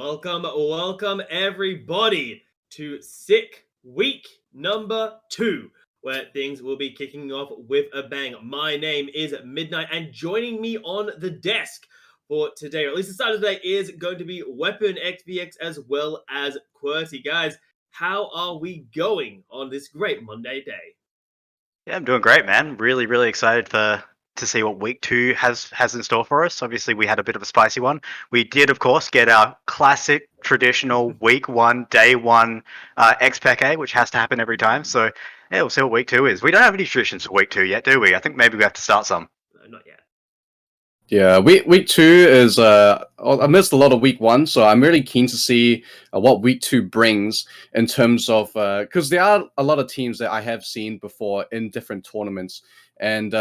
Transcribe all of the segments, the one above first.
Welcome everybody to Sick Week number 2, where things will be kicking off with a bang. My name is Midnight, and joining me on the desk for today, or at least the start of today, is going to be Weapon XVX as well as QWERTY. Guys, how are we going on this great Monday day? Yeah, I'm doing great, man. Really excited to see what week 2 has in store for us. Obviously, we had a bit of a spicy one. We did, of course, get our classic traditional week 1, day 1 XPEC, which has to happen every time. So, yeah, we'll see what week 2 is. We don't have any traditions for week 2 yet, do we? I think maybe we have to start some. No, not yet. Yeah, week 2 is I missed a lot of week 1, so I'm really keen to see what week 2 brings in terms of because there are a lot of teams that I have seen before in different tournaments, and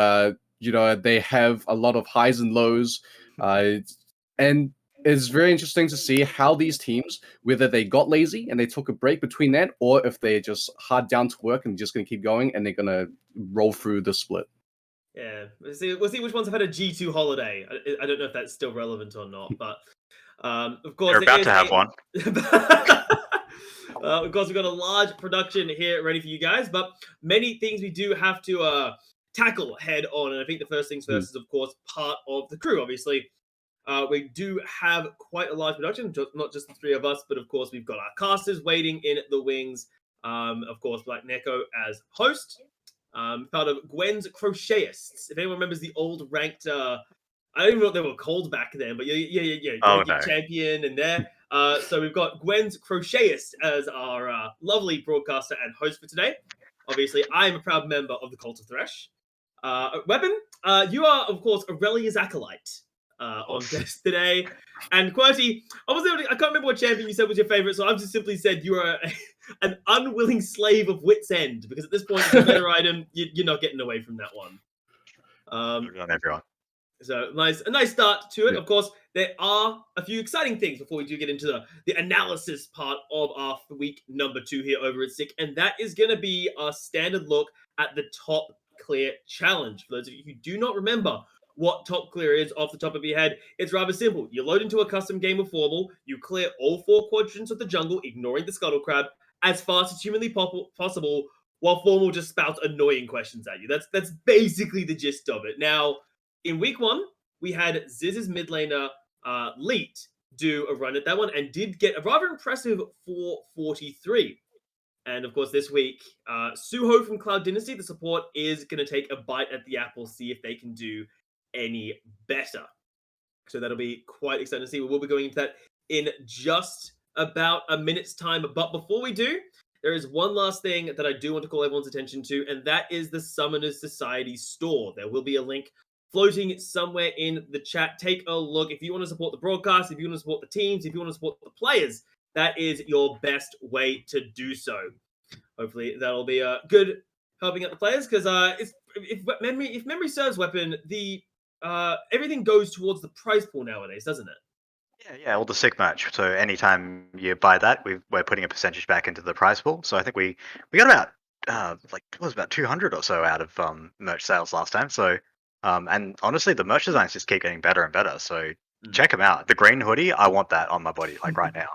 they have a lot of highs and lows, and it's very interesting to see how these teams, whether they got lazy and they took a break between that, or if they're just hard down to work and just going to keep going and they're going to roll through the split. Yeah, we'll see which ones have had a G2 holiday. I don't know if that's still relevant or not, but of course... They're about to have one. Of course, we've got a large production here ready for you guys, but many things we do have to tackle head on, and I think the first things first is, of course, part of the crew, obviously. We do have quite a large production, not just the three of us, but of course, we've got our casters waiting in the wings. Of course, Black Neko as host. Part of Gwen's Crochetyists. If anyone remembers the old ranked, I don't even know what they were called back then, but yeah, Oh, no. champion in there. So we've got Gwen's Crochetyists as our lovely broadcaster and host for today. Obviously, I am a proud member of the Cult of Thresh. Weapon, you are, of course, Aurelia's acolyte on desk today. And QWERTY, I can't remember what champion you said was your favorite, so I've just simply said you are an unwilling slave of Wit's End, because at this point, it's a better item. You're not getting away from that one. On everyone. So a nice start to it. Yeah. Of course, there are a few exciting things before we do get into the analysis part of our week number 2 here over at Sick, and that is going to be our standard look at the Top Clear Challenge. For those of you who do not remember what Top Clear is off the top of your head, it's rather simple. You load into a custom game of Formal, you clear all 4 quadrants of the jungle, ignoring the Scuttle Crab, as fast as humanly possible, while Formal just spouts annoying questions at you. That's basically the gist of it. Now, in week 1, we had Zyzz's mid laner, Leet, do a run at that one and did get a rather impressive 443. And of course, this week, Suho from Cloud Dynasty, the support, is going to take a bite at the apple, see if they can do any better. So that'll be quite exciting to see. We will be going into that in just about a minute's time. But before we do, there is one last thing that I do want to call everyone's attention to, and that is the Summoners Society store. There will be a link floating somewhere in the chat. Take a look. If you want to support the broadcast, if you want to support the teams, if you want to support the players, that is your best way to do so. Hopefully that'll be good helping out the players, because if memory serves, Weapon, the everything goes towards the prize pool nowadays, doesn't it? Yeah, all the Sick merch. So anytime you buy that, we're putting a percentage back into the prize pool. So I think we got about 200 or so out of merch sales last time. So and honestly, the merch designs just keep getting better and better. So check them out. The green hoodie, I want that on my body like right now.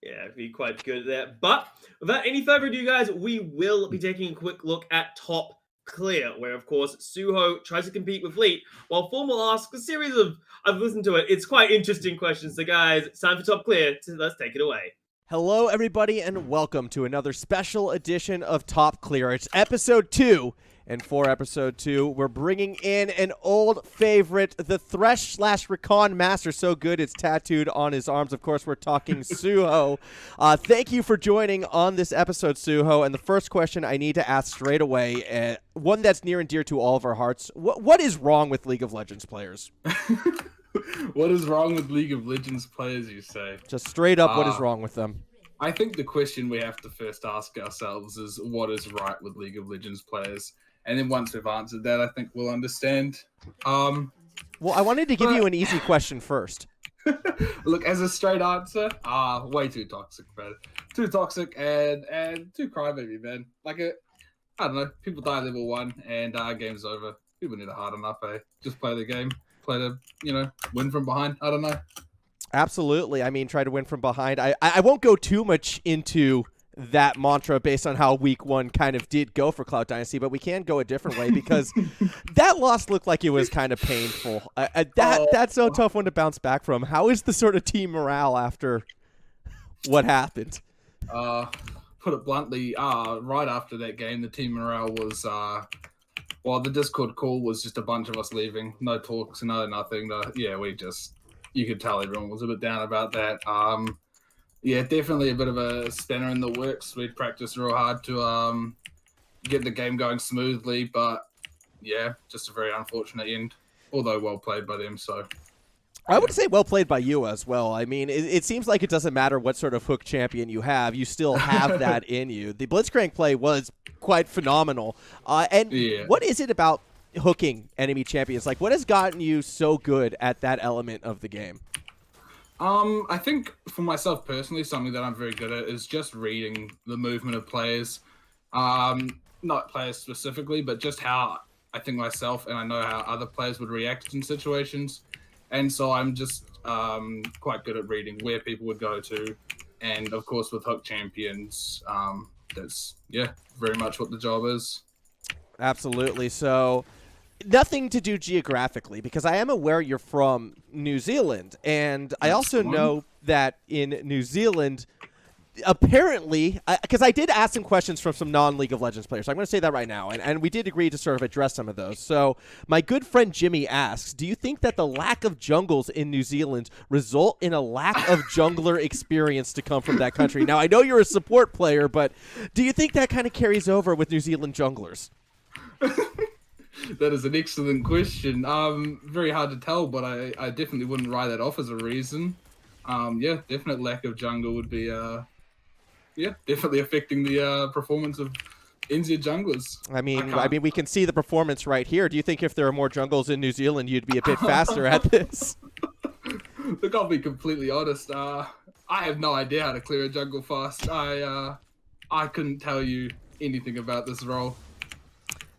Yeah, it'd be quite good there. But without any further ado, guys, we will be taking a quick look at Top Clear, where, of course, Suho tries to compete with Leet, while Formal asks a series of, I've listened to it, it's quite interesting questions. So, guys, it's time for Top Clear. So let's take it away. Hello, everybody, and welcome to another special edition of Top Clear. It's episode 2. And for episode 2, we're bringing in an old favorite, the Thresh/Recon Master. So good, it's tattooed on his arms. Of course, we're talking Suho. Thank you for joining on this episode, Suho. And the first question I need to ask straight away, one that's near and dear to all of our hearts. What is wrong with League of Legends players? What is wrong with League of Legends players, you say? Just straight up, what is wrong with them? I think the question we have to first ask ourselves is, what is right with League of Legends players? And then once we've answered that, I think we'll understand. Well, I wanted to give you an easy question first. Look, as a straight answer, way too toxic, man. Too toxic and too crybaby, man. I don't know, people die level 1 and game's over. People need it hard enough, eh? Just play the game. Play to, win from behind. I don't know. Absolutely. I mean, try to win from behind. I won't go too much into that mantra based on how week one kind of did go for Cloud Dynasty, but we can go a different way because that loss looked like it was kind of painful. That's so tough one to bounce back from. How is the sort of team morale after what happened? Put it bluntly, right after that game, the team morale was, the Discord call was just a bunch of us leaving. No talks, no nothing. You could tell everyone was a bit down about that. Definitely a bit of a spanner in the works. We'd practiced real hard to get the game going smoothly, but yeah, just a very unfortunate end. Although well played by them, so. I would say well played by you as well. I mean, it seems like it doesn't matter what sort of hook champion you have. You still have that in you. The Blitzcrank play was quite phenomenal. What is it about hooking enemy champions? Like, what has gotten you so good at that element of the game? I think for myself personally, something that I'm very good at is just reading the movement of players. Not players specifically, but just how I think myself and I know how other players would react in situations. And so I'm just quite good at reading where people would go to. And of course, with hook champions, that's, very much what the job is. Absolutely. So nothing to do geographically, because I am aware you're from New Zealand. And I also know that in New Zealand, apparently, because I did ask some questions from some non-League of Legends players, so I'm going to say that right now, and we did agree to sort of address some of those. So my good friend Jimmy asks, do you think that the lack of jungles in New Zealand result in a lack of jungler experience to come from that country? Now, I know you're a support player, but do you think that kind of carries over with New Zealand junglers? That is an excellent question. Very hard to tell, but I definitely wouldn't write that off as a reason. Definite lack of jungle would be... definitely affecting the performance of NZ junglers. I mean, we can see the performance right here. Do you think if there are more jungles in New Zealand, you'd be a bit faster at this? Look, I'll be completely honest. I have no idea how to clear a jungle fast. I couldn't tell you anything about this role.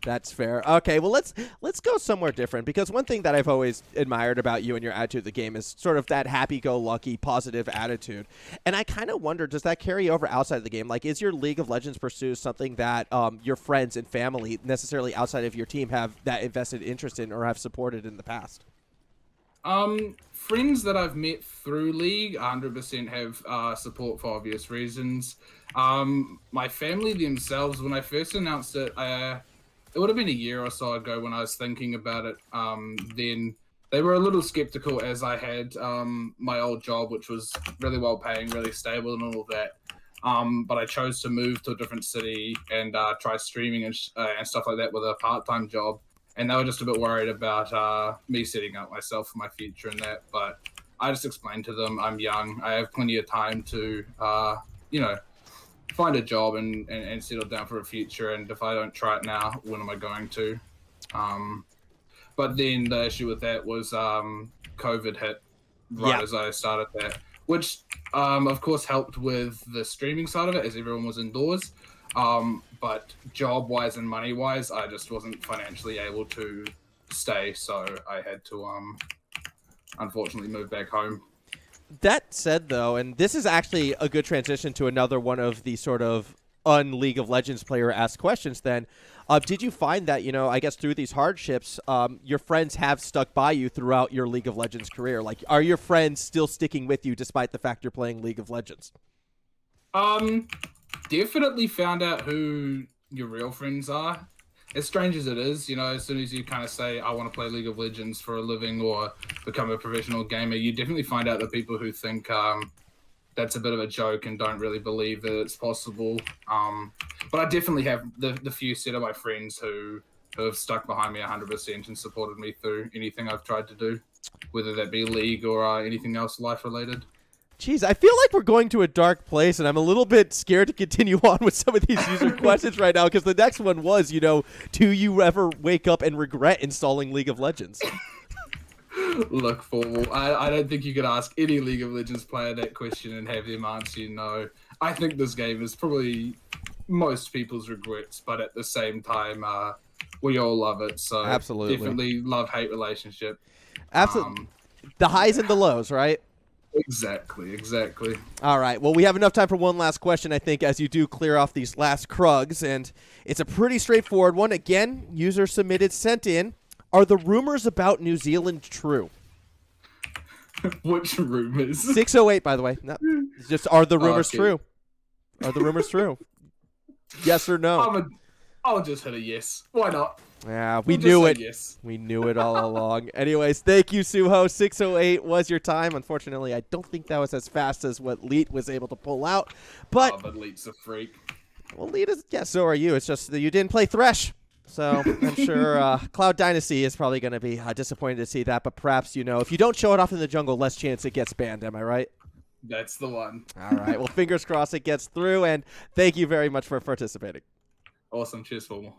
That's fair. Okay, well, let's go somewhere different, because one thing that I've always admired about you and your attitude of the game is sort of that happy-go-lucky, positive attitude. And I kind of wonder, does that carry over outside of the game? Like, is your League of Legends pursuit something that your friends and family, necessarily outside of your team, have that invested interest in or have supported in the past? Friends that I've met through League 100% have support for obvious reasons. My family themselves, when I first announced it, it would have been a year or so ago when I was thinking about it. Then they were a little skeptical, as I had my old job, which was really well paying, really stable and all of that. But I chose to move to a different city and try streaming and stuff like that with a part-time job. And they were just a bit worried about me setting up myself for my future and that. But I just explained to them, I'm young. I have plenty of time to, find a job and settle down for a future. And if I don't try it now, when am I going to? But then the issue with that was COVID hit as I started that, which of course helped with the streaming side of it, as everyone was indoors. But job-wise and money-wise, I just wasn't financially able to stay, so I had to unfortunately move back home. That said, though, and this is actually a good transition to another one of the sort of un-League of Legends player asked questions then. Did you find that, I guess through these hardships, your friends have stuck by you throughout your League of Legends career? Like, are your friends still sticking with you despite the fact you're playing League of Legends? Definitely found out who your real friends are. As strange as it is, as soon as you kind of say, I want to play League of Legends for a living or become a professional gamer, you definitely find out the people who think that's a bit of a joke and don't really believe that it's possible. But I definitely have the few set of my friends who have stuck behind me 100% and supported me through anything I've tried to do, whether that be League or anything else life-related. Jeez, I feel like we're going to a dark place, and I'm a little bit scared to continue on with some of these user questions right now, because the next one was, do you ever wake up and regret installing League of Legends? Look, Formal, I don't think you could ask any League of Legends player that question and have them answer no. I think this game is probably most people's regrets, but at the same time, we all love it, so absolutely. Definitely love-hate relationship. Absolutely. The highs and the lows, right? Exactly. All right. Well, we have enough time for one last question, I think, as you do clear off these last Krugs. And it's a pretty straightforward one. Again, user submitted, sent in. Are the rumors about New Zealand true? Which rumors? 608, by the way. No, it's just, are the rumors Okay. true? Are the rumors true? Yes or no? I'll just hit a yes. Why not? Yeah, we We'll just knew say it. Yes. We knew it all along. Anyways, thank you, Suho. 608 was your time. Unfortunately, I don't think that was as fast as what Leet was able to pull out. But, But Leet's a freak. well, Leet is, yeah, so are you. It's just that you didn't play Thresh. So I'm sure Cloud Dynasty is probably going to be disappointed to see that. But perhaps, if you don't show it off in the jungle, less chance it gets banned. Am I right? That's the one. All right. Well, fingers crossed it gets through. And thank you very much for participating. Awesome. Cheers, Formal.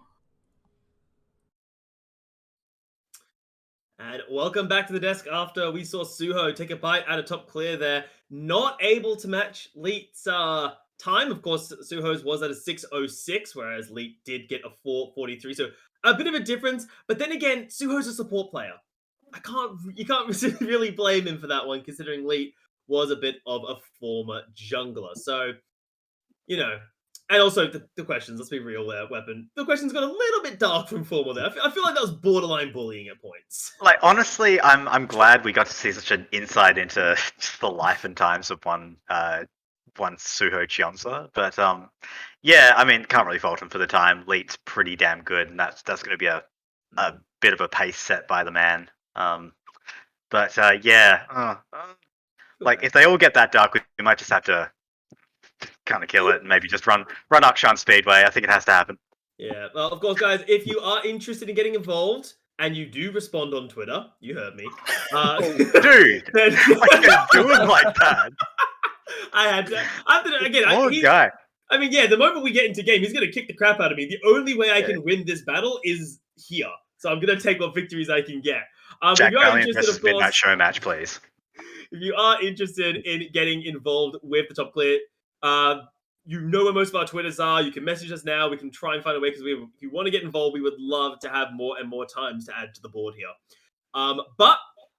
And welcome back to the desk after we saw Suho take a bite out of top clear there. Not able to match Leet's time. Of course, Suho's was at a 6:06, whereas Leet did get a 4:43. So a bit of a difference. But then again, Suho's a support player. You can't really blame him for that one, considering Leet was a bit of a former jungler. So, and also the questions, let's be real there, Weapon. The questions got a little bit dark from Formal there. I feel like that was borderline bullying at points. Like, honestly, I'm glad we got to see such an insight into the life and times of one Suho Chionsa. But yeah, I mean, can't really fault him for the time. Leet's pretty damn good, and that's going to be a bit of a pace set by the man. But yeah, like if they all get that dark, we might just have to kind of kill it and maybe just run Akshan Speedway. I think it has to happen. Yeah, well, of course, guys, if you are interested in getting involved and you do respond on Twitter, you heard me. Dude, then... I can't do it like that. I had to again. Guy. I mean, yeah, the moment we get into game, he's going to kick the crap out of me. The only way I can win this battle is here. So I'm going to take what victories I can get. Jack Valiant versus Midnight Show match, please. If you are interested in getting involved with the top clear, you know where most of our Twitters are. You can message us now. We can try and find a way, because if you want to get involved, we would love to have more and more times to add to the board here. But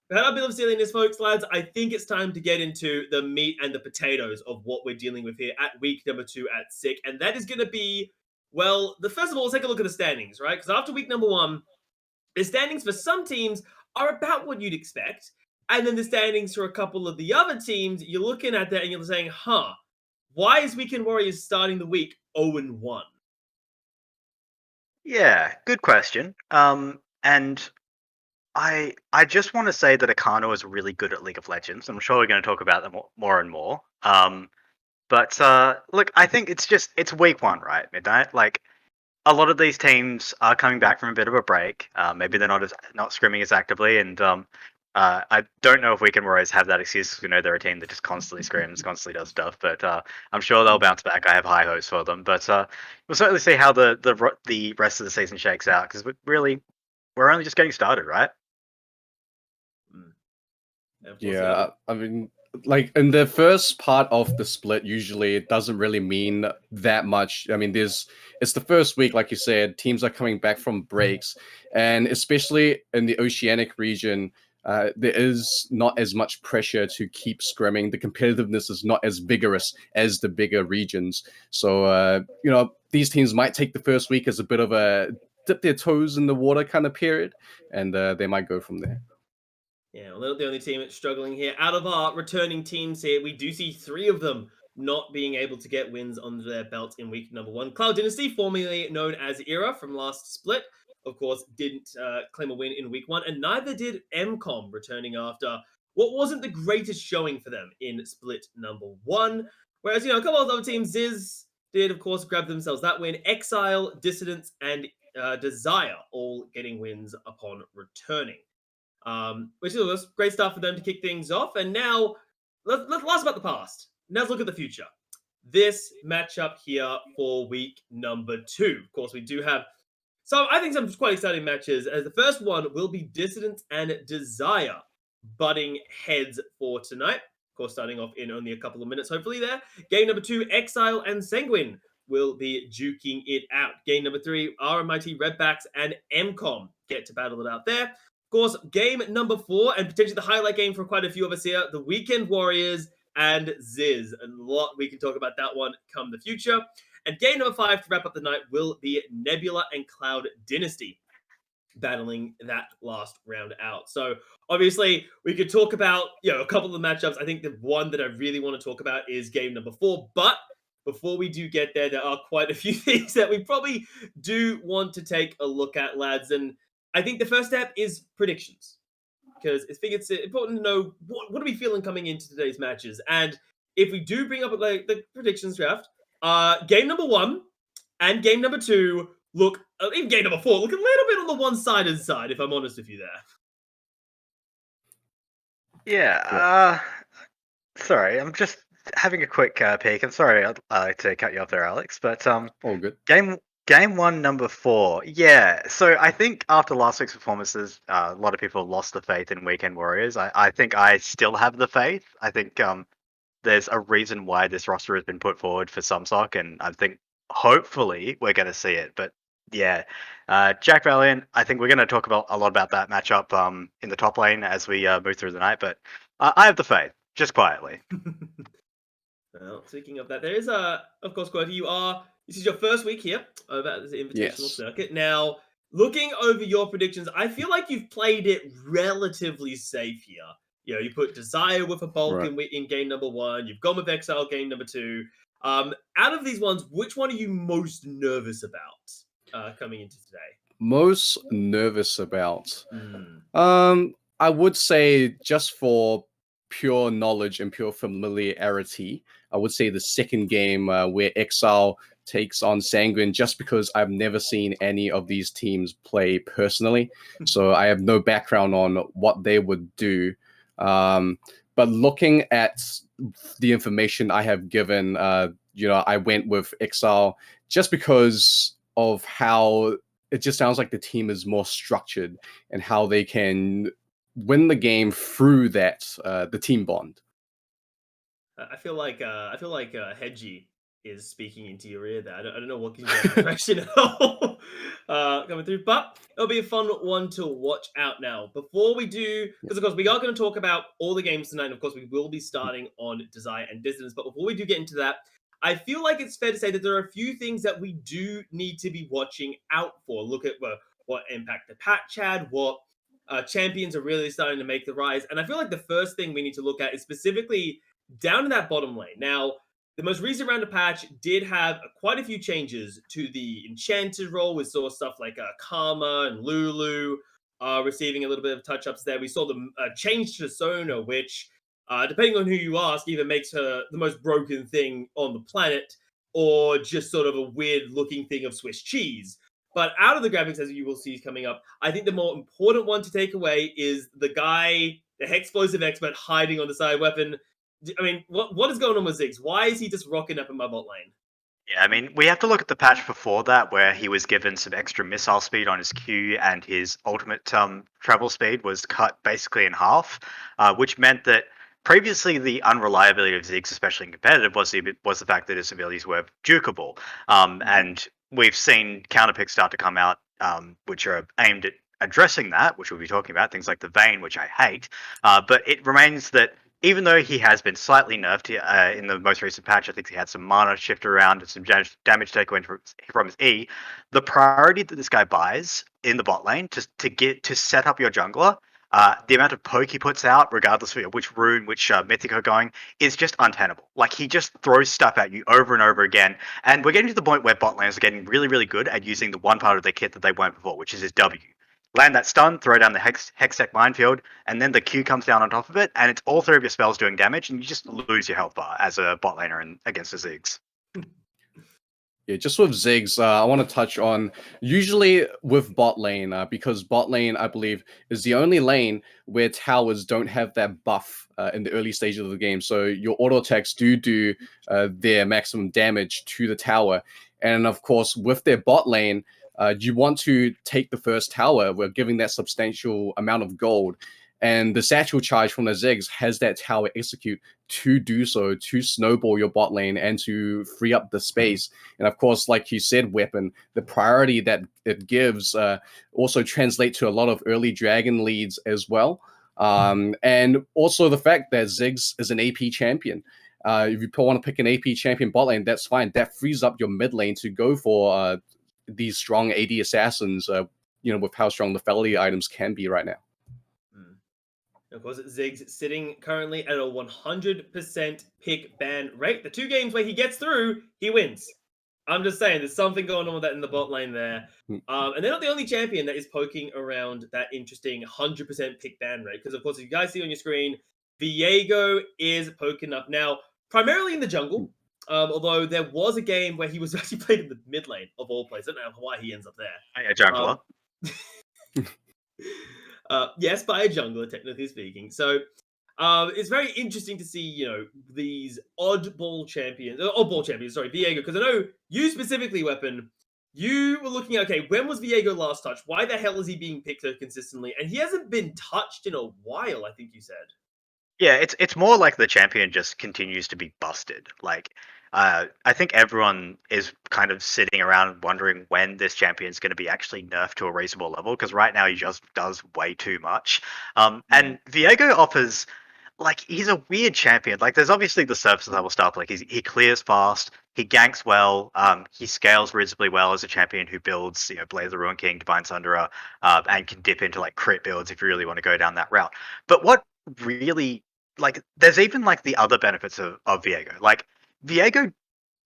we had a bit of silliness, folks, lads. I think it's time to get into the meat and the potatoes of what we're dealing with here at week number 2 at SICK. And that is going to be, well, first of all, let's take a look at the standings, right? Because after week number 1, the standings for some teams are about what you'd expect. And then the standings for a couple of the other teams, you're looking at that and you're saying, why is Weekend Warriors starting the week 0-1? Yeah, good question. And I just want to say that Akano is really good at League of Legends. I'm sure we're going to talk about them more and more. But look, I think it's week 1, right? Midnight. Like, a lot of these teams are coming back from a bit of a break. Maybe they're not scrimming as actively, and I don't know if Weekend Warriors have that excuse, because we know they're a team that just constantly scrims, constantly does stuff. But I'm sure they'll bounce back. I have high hopes for them. But we'll certainly see how the rest of the season shakes out, because we're only just getting started, right? Yeah, I mean, like in the first part of the split, usually it doesn't really mean that much. I mean, it's the first week, like you said, teams are coming back from breaks, and especially in the Oceanic region, there is not as much pressure to keep scrimming. The competitiveness is not as vigorous as the bigger regions. So, these teams might take the first week as a bit of a dip their toes in the water kind of period, and they might go from there. Yeah, well, the only team that's struggling here. Out of our returning teams here, we do see 3 of them not being able to get wins under their belt in week number 1. Cloud Dynasty, formerly known as Era from last split, of course, didn't claim a win in week 1, and neither did MCOM, returning after what wasn't the greatest showing for them in split number 1. Whereas, a couple of other teams, Zyzz did, of course, grab themselves that win. Exile, Dissonance, and Desire all getting wins upon returning. Which is great stuff for them to kick things off. And now, let's last about the past. Now let's look at the future. This matchup here for week number 2. Of course, we do have I think some quite exciting matches, as the first one will be Dissonance and Desire butting heads for tonight. Of course, starting off in only a couple of minutes, hopefully there. Game number 2, Exile and Sanguine will be duking it out. Game number 3, RMIT Redbacks and MCOM get to battle it out there. Of course, game number 4, and potentially the highlight game for quite a few of us here, the Weekend Warriors and Zyzz. And a lot we can talk about that one come the future. And game number 5 to wrap up the night will be Nebula and Cloud Dynasty battling that last round out. So obviously we could talk about, a couple of the matchups. I think the one that I really want to talk about is game number 4. But before we do get there are quite a few things that we probably do want to take a look at, lads. And I think the first step is predictions, because I think it's important to know what are we feeling coming into today's matches. And if we do bring up like the predictions draft, game number 1 and game number 2 look, even game number 4, look a little bit on the one-sided side, if I'm honest with you there. Yeah. Sorry, I'm just having a quick peek. I'm sorry to cut you off there, Alex, but all good. Game 1, number 4. Yeah, so I think after last week's performances, a lot of people lost the faith in Weekend Warriors. I think I still have the faith. I think there's a reason why this roster has been put forward for Sumsoc, and I think hopefully we're going to see it. But yeah, Jack Valiant, I think we're going to talk about a lot about that matchup in the top lane as we move through the night. But I have the faith, just quietly. Well, speaking of that, there is of course, Quoty, this is your first week here over at the Invitational Circuit. Now, looking over your predictions, I feel like you've played it relatively safe here. You put Desire with a bulk in game number 1. You've gone with Exile game number 2. Out of these ones, which one are you most nervous about coming into today? Most nervous about? I would say, just for pure knowledge and pure familiarity, I would say the second game where Exile takes on Sanguine, just because I've never seen any of these teams play personally. So I have no background on what they would do. But looking at the information I have given, I went with Exile just because of how it just sounds like the team is more structured and how they can win the game through that the team bond. I feel like Hedgie is speaking into your ear there. I don't know what gives you that impression at all coming through, but it'll be a fun one to watch out now. Before we do, because of course we are going to talk about all the games tonight, and of course we will be starting on Desire and Dissonance, but before we do get into that, I feel like it's fair to say that there are a few things that we do need to be watching out for. Look at what impact the patch had, what champions are really starting to make the rise, and I feel like the first thing we need to look at is specifically down to that bottom lane. Now, the most recent round of patch did have quite a few changes to the Enchanted role. We saw stuff like Karma and Lulu receiving a little bit of touch-ups there. We saw the change to Sona, which, depending on who you ask, either makes her the most broken thing on the planet or just sort of a weird-looking thing of Swiss cheese. But out of the graphics, as you will see coming up, I think the more important one to take away is the guy, the Hexplosive expert, hiding on the side weapon. I mean, what is going on with Zyzz? Why is he just rocking up in my bot lane? Yeah, I mean, we have to look at the patch before that, where he was given some extra missile speed on his Q, and his ultimate travel speed was cut basically in half, which meant that previously the unreliability of Zyzz, especially in competitive, was the fact that his abilities were dukable. And we've seen counterpicks start to come out, which are aimed at addressing that, which we'll be talking about, things like the Vayne, which I hate. But it remains that even though he has been slightly nerfed in the most recent patch, I think he had some mana shift around and some damage takeaway from his E. The priority that this guy buys in the bot lane to set up your jungler, the amount of poke he puts out, regardless of which rune, which mythic are going, is just untenable. Like, he just throws stuff at you over and over again. And we're getting to the point where bot laners are getting really, really good at using the one part of their kit that they weren't before, which is his W. Land that stun, throw down the Hextech minefield, and then the Q comes down on top of it, and it's all 3 of your spells doing damage, and you just lose your health bar as a bot laner against a Zyzz. Yeah, just with Zyzz, I want to touch on, usually with bot lane, because bot lane, I believe, is the only lane where towers don't have that buff in the early stages of the game. So your auto attacks do their maximum damage to the tower. And of course, with their bot lane, you want to take the first tower. We're giving that substantial amount of gold. And the satchel charge from the Zyzz has that tower execute to do so, to snowball your bot lane and to free up the space. And of course, like you said, Weapon, the priority that it gives also translate to a lot of early dragon leads as well. And also the fact that Zyzz is an AP champion. If you want to pick an AP champion bot lane, that's fine. That frees up your mid lane to go for these strong AD assassins, with how strong the Felly items can be right now. Of course, Zyzz sitting currently at a 100% pick ban rate. The 2 games where he gets through, he wins. I'm just saying, there's something going on with that in the bot lane there. And they're not the only champion that is poking around that interesting 100% pick ban rate. Because, of course, if you guys see on your screen, Viego is poking up now, primarily in the jungle. Although there was a game where he was actually played in the mid lane, of all places. I don't know why he ends up there. A jungler. Yes, by a jungler, technically speaking. So it's very interesting to see, these oddball champions, Viego, because I know you specifically, Weapon, you were looking at, okay, when was Viego last touched? Why the hell is he being picked so consistently? And he hasn't been touched in a while, I think you said. Yeah, it's more like the champion just continues to be busted. Like, I think everyone is kind of sitting around wondering when this champion is going to be actually nerfed to a reasonable level, because right now he just does way too much. And Viego offers, like, he's a weird champion. Like, there's obviously the surface level stuff. Like, he clears fast, he ganks well, he scales reasonably well as a champion who builds, Blaze the Ruin King, Divine Sunderer, and can dip into like crit builds if you really want to go down that route. But what really, like, there's even like the other benefits of Viego. Like, Viego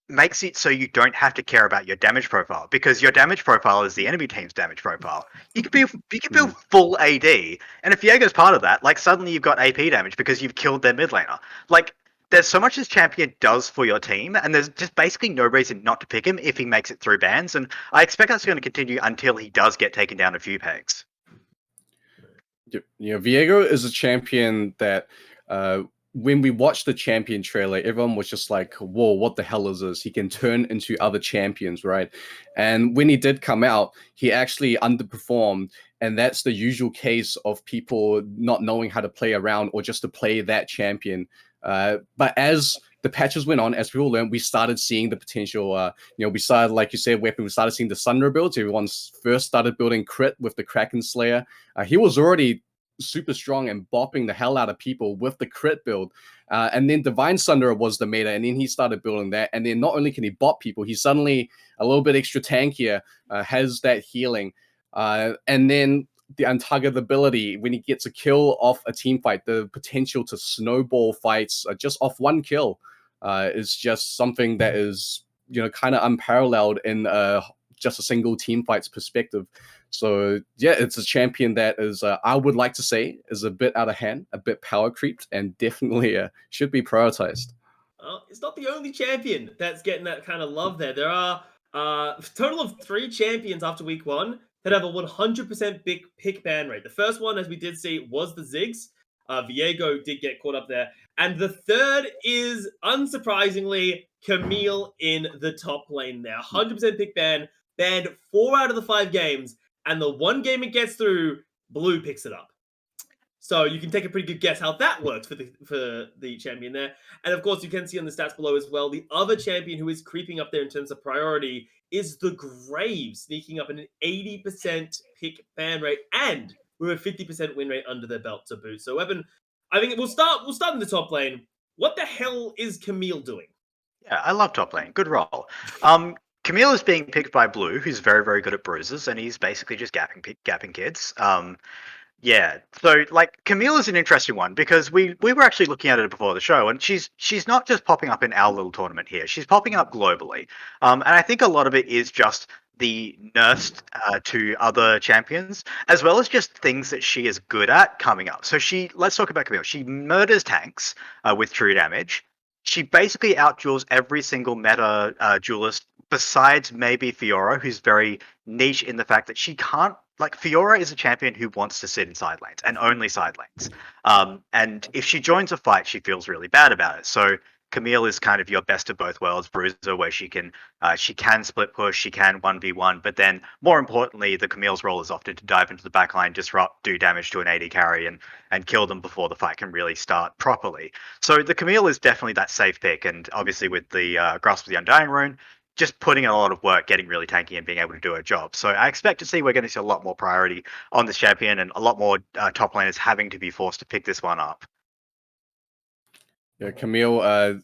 makes it so you don't have to care about your damage profile, because your damage profile is the enemy team's damage profile. You can build full AD, and if Viego's part of that, like, suddenly you've got AP damage because you've killed their mid laner. Like, there's so much this champion does for your team, and there's just basically no reason not to pick him if he makes it through bans, and I expect that's going to continue until he does get taken down a few pegs. Viego is a champion that when we watched the champion trailer, everyone was just like, whoa, what the hell is this? He can turn into other champions, right? And when he did come out, he actually underperformed. And that's the usual case of people not knowing how to play around or just to play that champion. But as the patches went on, as we all learned, we started seeing the potential. We started, like you said, Weapon, we started seeing the Sunderer builds. Everyone first started building crit with the Kraken Slayer. He was already super strong and bopping the hell out of people with the crit build. And then Divine Sunderer was the meta, and then he started building that. And then not only can he bop people, he's suddenly a little bit extra tankier, has that healing. And then the untargetability, when he gets a kill off a team fight, the potential to snowball fights just off one kill is just something that is, kind of unparalleled in just a single team fight's perspective. So yeah, it's a champion that is, I would like to say, is a bit out of hand, a bit power creeped, and definitely should be prioritized. It's not the only champion that's getting that kind of love there. There are a total of 3 champions after week 1 that have a 100% big pick ban rate. The first one, as we did see, was the Zyzz. Viego did get caught up there. And the third is, unsurprisingly, Camille in the top lane there. 100% pick ban, banned 4 out of the 5 games. And the one game it gets through, Blue picks it up. So you can take a pretty good guess how that works for the champion there. And of course, you can see on the stats below as well, the other champion who is creeping up there in terms of priority is the Graves, sneaking up at an 80% pick ban rate and with a 50% win rate under their belt to boot. So Weapon, I think we'll start in the top lane. What the hell is Camille doing? Yeah, I love top lane. Good role. Camille is being picked by Blue, who's very, very good at bruises, and he's basically just gapping kids. Yeah, so like Camille is an interesting one because we were actually looking at it before the show, and she's not just popping up in our little tournament here; she's popping up globally. And I think a lot of it is just the nerfs to other champions, as well as just things that she is good at coming up. So let's talk about Camille. She murders tanks with true damage. She basically outduels every single meta duelist besides maybe Fiora, who's very niche in the fact that she can't. Like, Fiora is a champion who wants to sit in side lanes and only side lanes. And if she joins a fight, she feels really bad about it. So Camille is kind of your best of both worlds bruiser, where she can split push, she can 1v1, but then more importantly, the Camille's role is often to dive into the backline, disrupt, do damage to an AD carry, and kill them before the fight can really start properly. So the Camille is definitely that safe pick, and obviously with the Grasp of the Undying Rune, just putting in a lot of work, getting really tanky, and being able to do her job. So I expect to see we're going to see a lot more priority on this champion, and a lot more top laners having to be forced to pick this one up. Yeah, Camille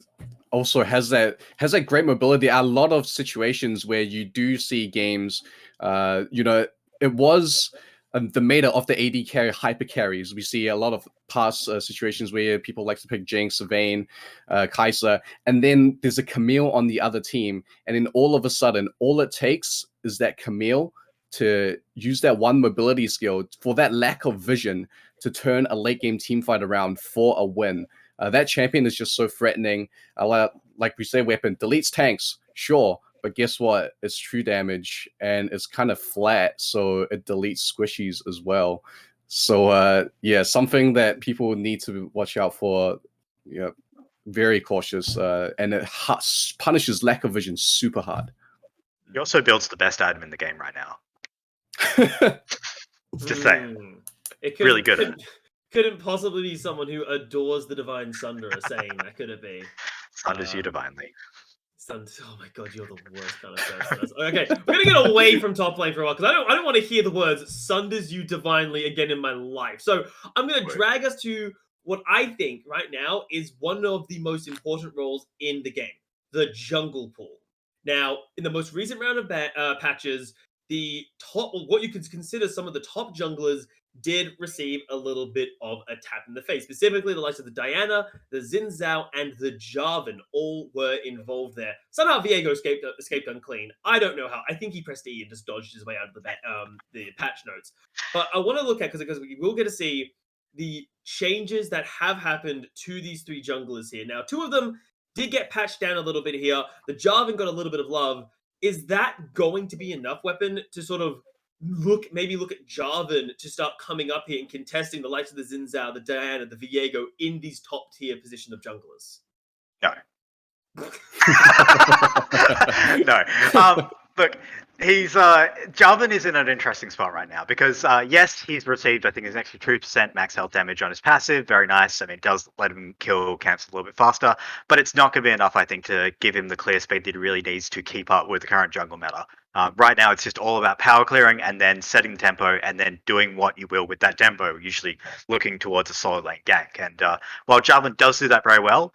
also has that great mobility. A lot of situations where you do see games, it was the meta of the AD carry hyper carries. We see a lot of past situations where people like to pick Jinx, Vayne, Kai'Sa, and then there's a Camille on the other team, and then all of a sudden, all it takes is that Camille to use that one mobility skill for that lack of vision to turn a late game team fight around for a win. That champion is just so threatening. Like we say, weapon deletes tanks, sure, but guess what? It's true damage and it's kind of flat, so it deletes squishies as well. So something that people need to watch out for. Very cautious, and it punishes lack of vision super hard. He also builds the best item in the game right now. Just saying. Really good. Couldn't possibly be someone who adores the Divine Sunderer saying that, could it be? Sunders you divinely. Oh my god, you're the worst kind of person. Okay, we're gonna get away from top lane for a while because I don't want to hear the words "sunders you divinely" again in my life. So I'm gonna drag us to what I think right now is one of the most important roles in the game: the jungle pool. Now, in the most recent round of patches, the top, what you could consider some of the top junglers, did receive a little bit of a tap in the face. Specifically, the likes of the Diana, the Xin Zhao, and the Jarvan all were involved there. Somehow Viego escaped unclean. I don't know how. I think he pressed E and just dodged his way out of the patch notes. But I want to look at, because we will get to see the changes that have happened to these three junglers here. Now, two of them did get patched down a little bit here. The Jarvan got a little bit of love. Is that going to be enough, weapon, to sort of look at Jarvan to start coming up here and contesting the likes of the Xin Zhao, the Diana, the Viego in these top tier position of junglers? No. No. Look, Jarvan is in an interesting spot right now because yes, he's received, I think, his extra 2% max health damage on his passive. Very nice. I mean, it does let him kill camps a little bit faster, but it's not going to be enough, I think, to give him the clear speed that he really needs to keep up with the current jungle meta. Right now, it's just all about power clearing and then setting the tempo and then doing what you will with that tempo, usually looking towards a solid lane gank. And while Jarvan does do that very well,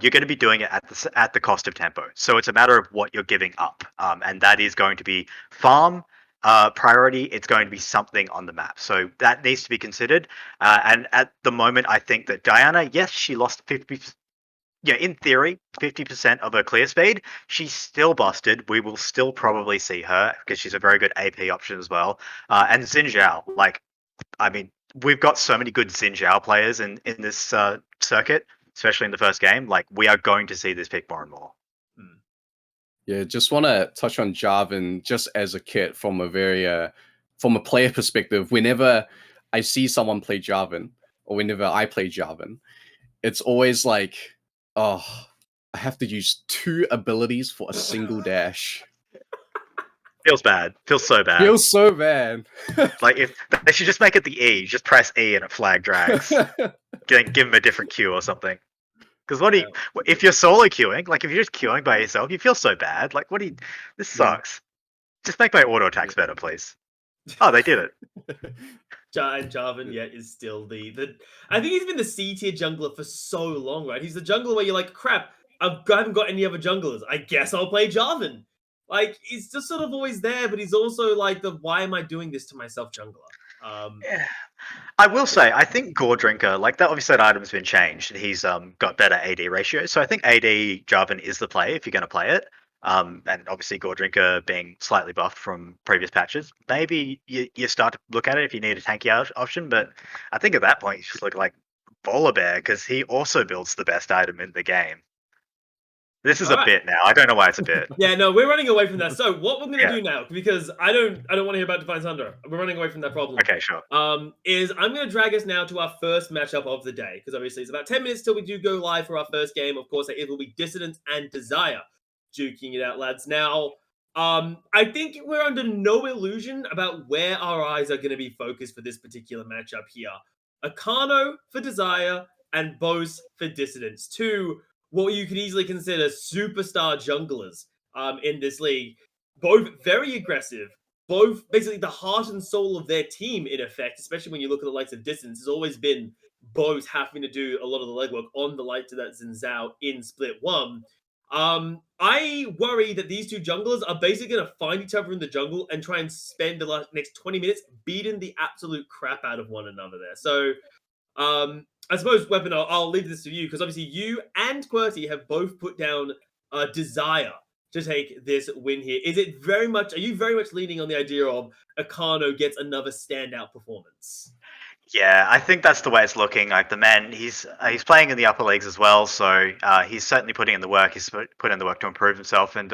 you're going to be doing it at the cost of tempo. So it's a matter of what you're giving up. And that is going to be farm priority. It's going to be something on the map. So that needs to be considered. And at the moment, I think that Diana, yes, she lost 50%. Yeah, in theory, 50% of her clear speed. She's still busted. We will still probably see her because she's a very good AP option as well. And Xin Zhao, I mean, we've got so many good Xin Zhao players in this circuit, especially in the first game. We are going to see this pick more and more. Yeah, just want to touch on Jarvan just as a kit from a player perspective. Whenever I see someone play Jarvan, or whenever I play Jarvan, it's always like, oh, I have to use 2 abilities for a single dash. Feels bad. Feels so bad. Feels so bad. If they should just make it the E, just press E and it flag drags. Give him a different queue or something. Because if you're solo queuing, if you're just queuing by yourself, you feel so bad. This sucks. Just make my auto attacks better, please. Oh, they did it. Jarvan, is still the. I think he's been the C tier jungler for so long, right? He's the jungler where you're like, crap, I haven't got any other junglers. I guess I'll play Jarvan. He's just sort of always there, but he's also why am I doing this to myself jungler? Yeah. I will say, I think Gore Drinker, that obviously that item's been changed. He's got better AD ratio. So I think AD Jarvan is the play if you're going to play it. And obviously Gore Drinker being slightly buffed from previous patches. Maybe you start to look at it if you need a tanky option, but I think at that point you just look like Volibear because he also builds the best item in the game. This is All a right. bit now. I don't know why it's a bit. Yeah, no, we're running away from that. So what we're gonna Yeah. do now, because I don't want to hear about Divine Thunder. We're running away from that problem. Okay, sure. Is I'm gonna drag us now to our first matchup of the day, because obviously it's about 10 minutes till we do go live for our first game. Of course, it will be Dissonance and Desire duking it out, lads. Now, I think we're under no illusion about where our eyes are gonna be focused for this particular matchup here. Akano for Desire and Bose for Dissonance. Two what you could easily consider superstar junglers in this league. Both very aggressive, both basically the heart and soul of their team, in effect, especially when you look at the likes of Distance, has always been both having to do a lot of the legwork on the likes of that Zinzao in Split 1. I worry that these two junglers are basically going to find each other in the jungle and try and spend the next 20 minutes beating the absolute crap out of one another there. So, I suppose, Weapon, I'll leave this to you, because obviously you and QWERTY have both put down a desire to take this win here. Are you very much leaning on the idea of Akano gets another standout performance? Yeah, I think that's the way it's looking. Like the man, he's playing in the upper leagues as well, so he's certainly putting in the work. He's put in the work to improve himself, and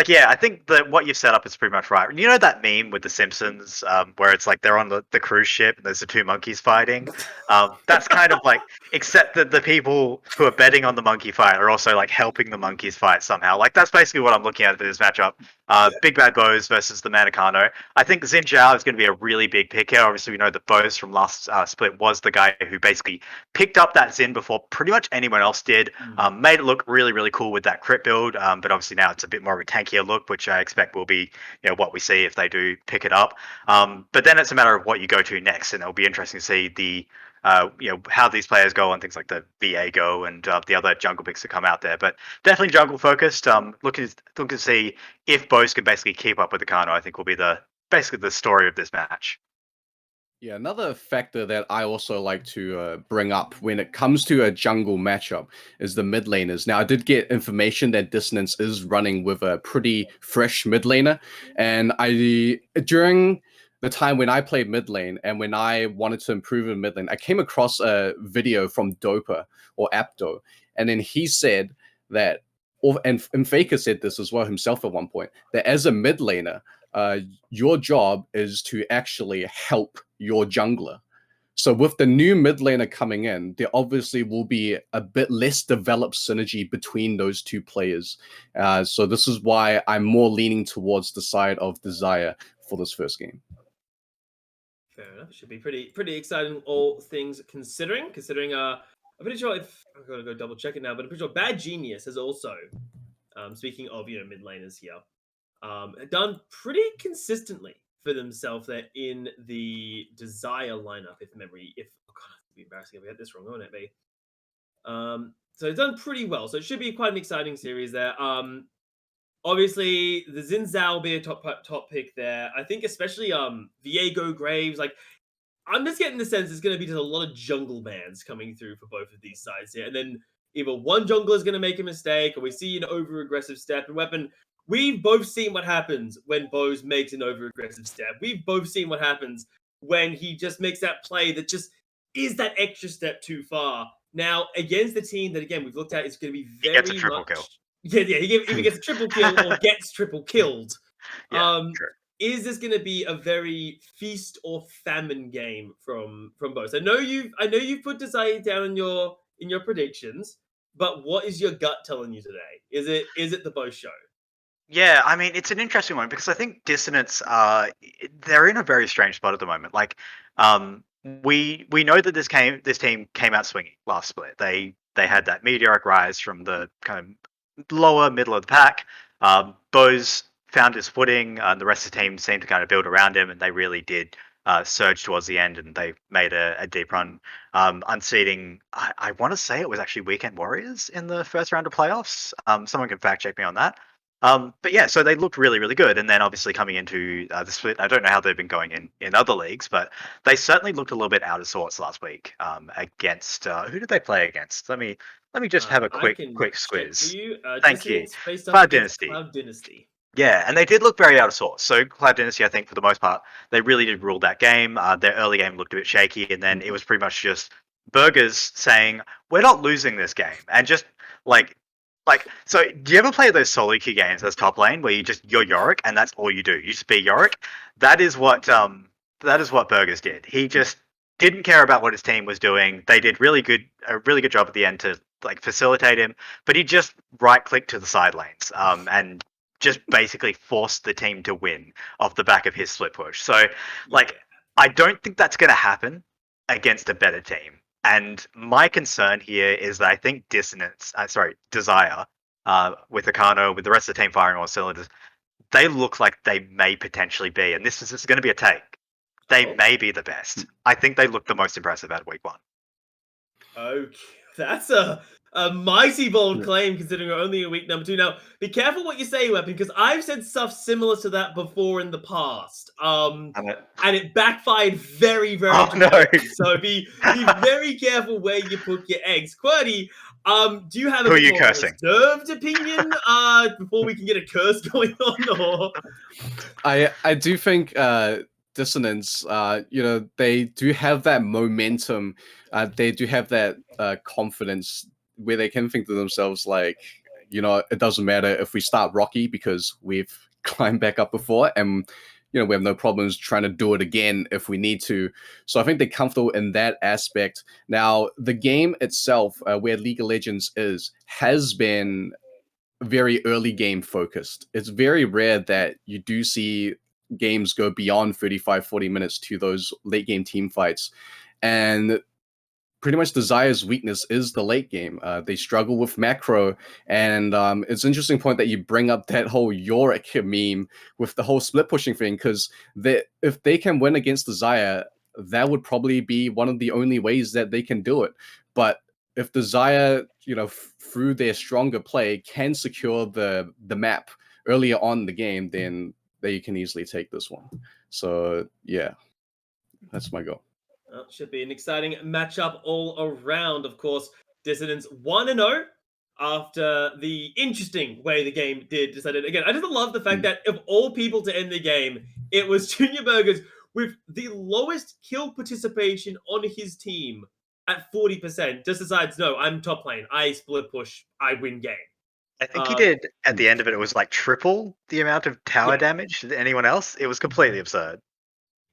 yeah, I think that what you've set up is pretty much right. You know that meme with the Simpsons, where it's like they're on the cruise ship and there's the two monkeys fighting. That's kind of like, except that the people who are betting on the monkey fight are also like helping the monkeys fight somehow. Like that's basically what I'm looking at for this matchup. Big Bad Bose versus the man Akano. I think Xin Zhao is going to be a really big pick here. Obviously, we know that Bose from last split was the guy who basically picked up that Xin before pretty much anyone else did. Made it look really, really cool with that crit build. But obviously now it's a bit more of a tankier look, which I expect will be what we see if they do pick it up. But then it's a matter of what you go to next, and it'll be interesting to see the how these players go on things like the VA go and the other jungle picks that come out there. But definitely jungle focused. Looking to see if Bose can basically keep up with the Kano, I think will be basically the story of this match. Yeah, another factor that I also like to bring up when it comes to a jungle matchup is the mid laners. Now, I did get information that Dissonance is running with a pretty fresh mid laner, and during the time when I played mid lane and when I wanted to improve in mid lane, I came across a video from Dopa or Apto, and then he said that, and Faker said this as well himself at one point, that as a mid laner, your job is to actually help your jungler. So with the new mid laner coming in, there obviously will be a bit less developed synergy between those two players. So this is why I'm more leaning towards the side of Desire for this first game. Fair enough. It should be pretty exciting, all things considering. I'm pretty sure I've got to go double check it now, but I'm pretty sure Bad Genius has also, speaking of mid laners here, done pretty consistently for themselves there in the Desire lineup. If oh god, it'd be embarrassing if we had this wrong, wouldn't it be? So it's done pretty well. So it should be quite an exciting series there. Obviously the Zinzao will be a top pick there. I think especially Viego Graves. Like I'm just getting the sense it's going to be just a lot of jungle bans coming through for both of these sides here, and then either one jungler is going to make a mistake, or we see an over aggressive step and Weapon. We've both seen what happens when Bose makes an over-aggressive step. We've both seen what happens when he just makes that play that just is that extra step too far. Now, against the team that, again, we've looked at, is going to be very He gets a triple much... kill. Yeah, he either gets a triple kill or gets triple killed. Yeah, sure. Is this going to be a very feast or famine game from Bose? I know you've put Desire down in your predictions, but what is your gut telling you today? Is it the Bose show? Yeah, I mean, it's an interesting one because I think Dissonance, they're in a very strange spot at the moment. Like, we know that this team came out swinging last split. They had that meteoric rise from the kind of lower middle of the pack. Bose found his footing, and the rest of the team seemed to kind of build around him, and they really did surge towards the end, and they made a deep run, unseating. I want to say it was actually Weekend Warriors in the first round of playoffs. Someone can fact check me on that. But yeah, so they looked really, really good. And then obviously coming into the split, I don't know how they've been going in other leagues, but they certainly looked a little bit out of sorts last week against, who did they play against? Let me just have a quick squiz. Thank you. Cloud Dynasty. Cloud Dynasty. Yeah, and they did look very out of sorts. So Cloud Dynasty, I think for the most part, they really did rule that game. Their early game looked a bit shaky, and then it was pretty much just Burgers saying, we're not losing this game. And just like Like, so do you ever play those solo queue games as top lane where you're Yorick and that's all you do? You just be Yorick. That is what Burgers did. He just didn't care about what his team was doing. They did a really good job at the end to like facilitate him, but he just right clicked to the side lanes and just basically forced the team to win off the back of his split push. So like I don't think that's going to happen against a better team. And my concern here is that I think Desire, with Akano, with the rest of the team firing all cylinders, they look like they may potentially be, and this is going to be a take. They may be the best. I think they look the most impressive out of week 1. Okay, that's a mighty bold claim considering we're only in week number 2. Now, be careful what you say, Weapon, because I've said stuff similar to that before in the past. And it backfired very, very dramatically. So be very careful where you put your eggs. Qwerty, do you have a more reserved opinion before we can get a curse going on? Or I do think Dissonance, they do have that momentum. They do have that confidence where they can think to themselves like, it doesn't matter if we start rocky because we've climbed back up before, and we have no problems trying to do it again if we need to. So I think they're comfortable in that aspect. Now, the game itself, where League of Legends has been very early game focused. It's very rare that you do see games go beyond 35-40 minutes to those late game team fights, and pretty much Desire's weakness is the late game. They struggle with macro, and it's an interesting point that you bring up that whole Yorick meme with the whole split pushing thing, because if they can win against Desire, that would probably be one of the only ways that they can do it. But if Desire, through their stronger play, can secure the map earlier on in the game, then they can easily take this one. So yeah, that's my goal. Well, should be an exciting matchup all around. Of course, Dissonance 1-0 after the interesting way the game did decided. Again, I just love the fact that of all people to end the game, it was Junior Burgers with the lowest kill participation on his team at 40%. Just decides, no, I'm top lane. I split push. I win game. I think he did, at the end of it, it was like triple the amount of tower damage to anyone else. It was completely absurd.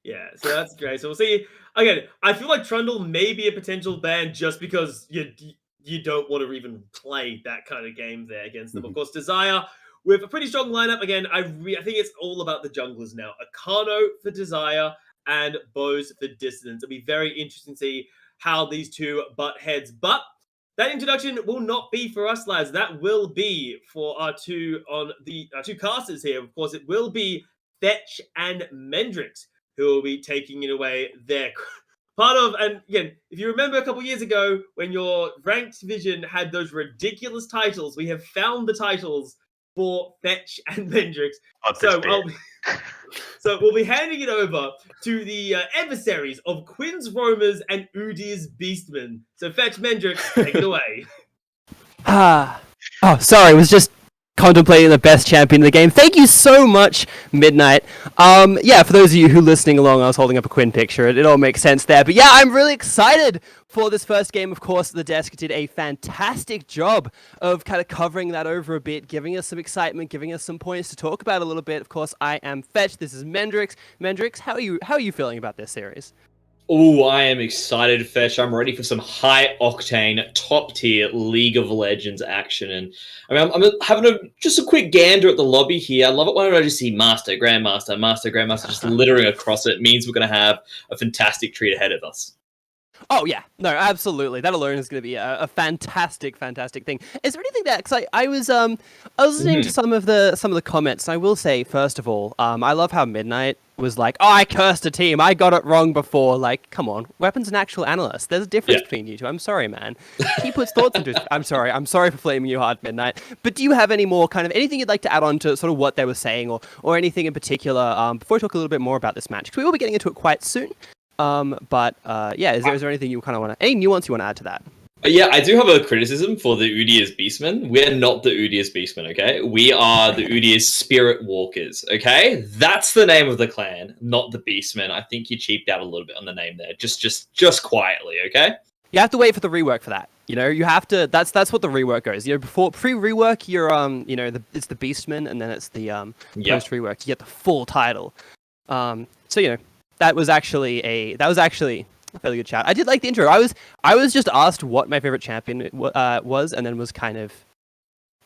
Yeah, so that's great. So we'll see. Again, I feel like Trundle may be a potential ban just because you don't want to even play that kind of game there against them. Of course, Desire with a pretty strong lineup. Again, I think it's all about the junglers now. Akano for Desire and Bose for Dissonance. It'll be very interesting to see how these two butt heads. But that introduction will not be for us, lads. That will be for our two casters here. Of course, it will be Fetch and Mendrix who will be taking it away there. Part of, and again, if you remember a couple years ago when your ranked division had those ridiculous titles, we have found the titles for Fetch and Mendrix. So we'll be handing it over to the adversaries of Quinn's Roamers and Udir's Beastmen. So Fetch, Mendrix, take it away. Sorry, it was just contemplating the best champion in the game. Thank you so much, Midnight. For those of you who are listening along, I was holding up a Quinn picture. It all makes sense there. But yeah, I'm really excited for this first game. Of course, the desk did a fantastic job of kind of covering that over a bit, giving us some excitement, giving us some points to talk about a little bit. Of course, I am Fetch. This is Mendrix. Mendrix, how are you feeling about this series? Oh, I am excited, Fetch. I'm ready for some high-octane, top-tier League of Legends action. And I mean, I'm having just a quick gander at the lobby here. I love it when I just see Master, Grandmaster just littering across it. It means we're going to have a fantastic treat ahead of us. Oh, yeah. No, absolutely. That alone is going to be a fantastic, fantastic thing. Is there anything that... Because I was listening to some of the comments. I will say, first of all, I love how Midnight was like, oh, I cursed a team. I got it wrong before. Like, come on. Weapon's an actual analyst. There's a difference between you two. I'm sorry, man. He puts thoughts into it. I'm sorry for flaming you hard, Midnight. But do you have any more kind of... anything you'd like to add on to sort of what they were saying or anything in particular before we talk a little bit more about this match? Because we will be getting into it quite soon. Is there anything you kind of want to... any nuance you want to add to that? Yeah, I do have a criticism for the Udir's Beastmen. We're not the Udir's Beastmen, okay? We are the Udir's Spirit Walkers, okay? That's the name of the clan, not the Beastmen. I think you cheaped out a little bit on the name there. Just quietly, okay? You have to wait for the rework for that. You know, you have to. That's what the rework goes. You know, before pre-rework, you're you know, it's the Beastman, and then it's the post-rework. You get the full title. So you know, that was actually a fairly good chat. I did like the intro. I was just asked what my favorite champion was, and then was kind of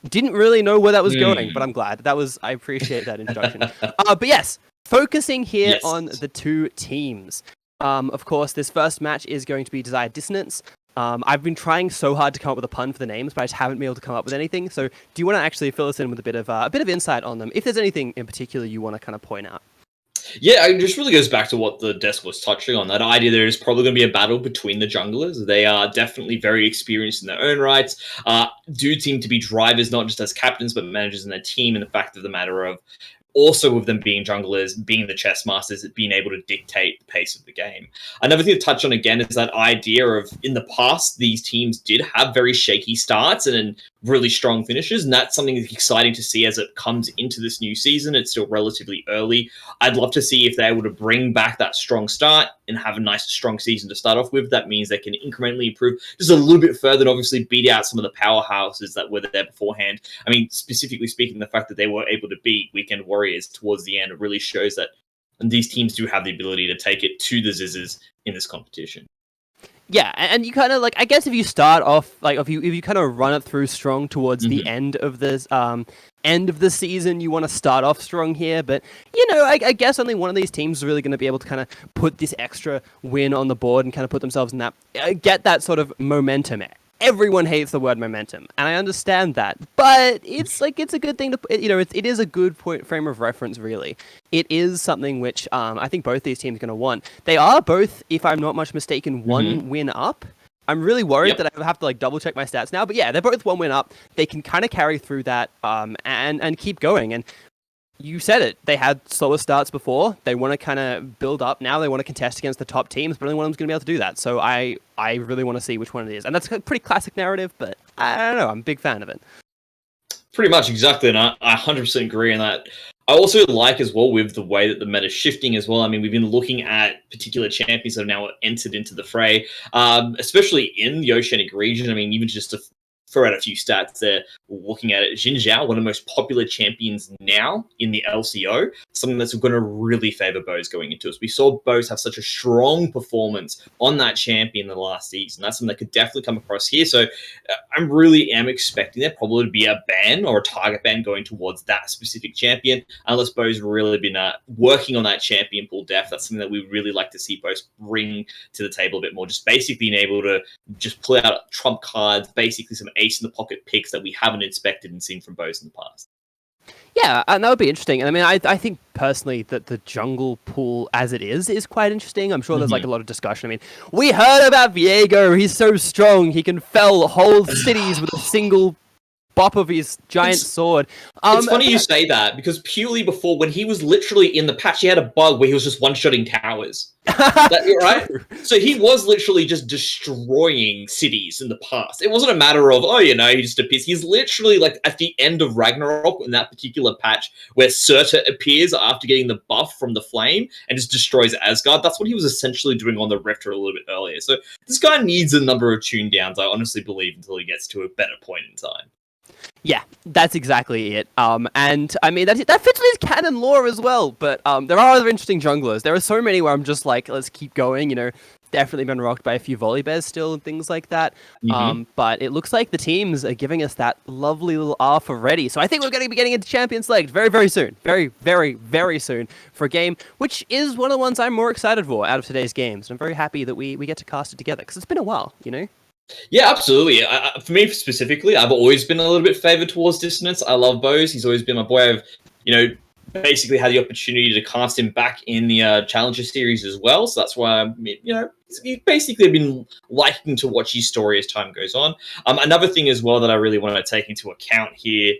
didn't really know where that was going. But I'm glad I appreciate that introduction. But yes, focusing here on the two teams. Of course, this first match is going to be Desired Dissonance. I've been trying so hard to come up with a pun for the names, but I just haven't been able to come up with anything. So, do you want to actually fill us in with a bit of insight on them? If there's anything in particular you want to kind of point out. Yeah, it just really goes back to what the desk was touching on. That idea there is probably going to be a battle between the junglers. They are definitely very experienced in their own rights. Do seem to be drivers, not just as captains, but managers in their team. And the fact of the matter of also with them being junglers, being the chess masters, being able to dictate the pace of the game. Another thing to touch on again is that idea of, in the past, these teams did have very shaky starts and really strong finishes, and that's something that's exciting to see as it comes into this new season. It's still relatively early. I'd love to see if they're able to bring back that strong start and have a nice, strong season to start off with. That means they can incrementally improve just a little bit further and obviously beat out some of the powerhouses that were there beforehand. I mean, specifically speaking, the fact that they were able to beat Weekend Warriors towards the end, it really shows that these teams do have the ability to take it to the Zyzzes in this competition. Yeah, and you kind of like, I guess if you start off like if you kind of run it through strong towards the end of this end of the season, you want to start off strong here. But you know, I guess only one of these teams is really going to be able to kind of put this extra win on the board and kind of put themselves in that get that sort of momentum. Everyone hates the word momentum, and I understand that, but it's like it's a good thing to, you know, it is a good frame of reference. Really, it is something which I think both these teams are going to want. They are both, if I'm not much mistaken, one win up. I'm really worried that I have to like double check my stats now, but yeah, they're both one win up. They can kind of carry through that and keep going. And you said it. They had slower starts before. They want to kind of build up now. They want to contest against the top teams, but only one of them's going to be able to do that. So I really want to see which one it is. And that's a pretty classic narrative, but I don't know. I'm a big fan of it. Pretty much, exactly. And I 100% agree on that. I also like as well with the way that the meta is shifting as well. I mean, we've been looking at particular champions that have now entered into the fray, especially in the Oceanic region. I mean, even just to throw out a few stats there, looking at it, Xin Zhao, one of the most popular champions now in the LCO, something that's going to really favor Bose going into us. We saw Bose have such a strong performance on that champion in the last season. That's something that could definitely come across here. So I really am expecting there probably to be a ban or a target ban going towards that specific champion, unless Bose really been working on that champion pool depth. That's something that we really like to see Bose bring to the table a bit more, just basically being able to just pull out trump cards, basically some ace in the pocket picks that we haven't inspected and seen from Bose in the past. Yeah, and that would be interesting. And I mean, I think personally that the jungle pool as it is quite interesting. I'm sure there's like a lot of discussion. I mean, we heard about Viego. He's so strong. He can fell whole cities with a single bop of his giant sword. It's funny you say that, because purely before, when he was literally in the patch, he had a bug where he was just one-shotting towers. Right? So he was literally just destroying cities in the past. It wasn't a matter of, oh, you know, he just appears. He's literally like at the end of Ragnarok in that particular patch where Surta appears after getting the buff from the flame and just destroys Asgard. That's what he was essentially doing on the Rifter a little bit earlier. So this guy needs a number of tune downs, I honestly believe, until he gets to a better point in time. Yeah, that's exactly it. And I mean that fits with his canon lore as well. But there are other interesting junglers. There are so many where I'm just like, let's keep going. You know, definitely been rocked by a few volley bears still and things like that. But it looks like the teams are giving us that lovely little alpha ready. So I think we're going to be getting into Champions League very, very soon. Very, very, very soon for a game, which is one of the ones I'm more excited for out of today's games. And I'm very happy that we get to cast it together because it's been a while, you know? Yeah, absolutely. For me specifically, I've always been a little bit favored towards Dissonance. I love Bose. He's always been my boy. I've, you know, basically had the opportunity to cast him back in the Challenger series as well. So that's why, you know, he's basically been liking to watch his story as time goes on. Another thing as well that I really want to take into account here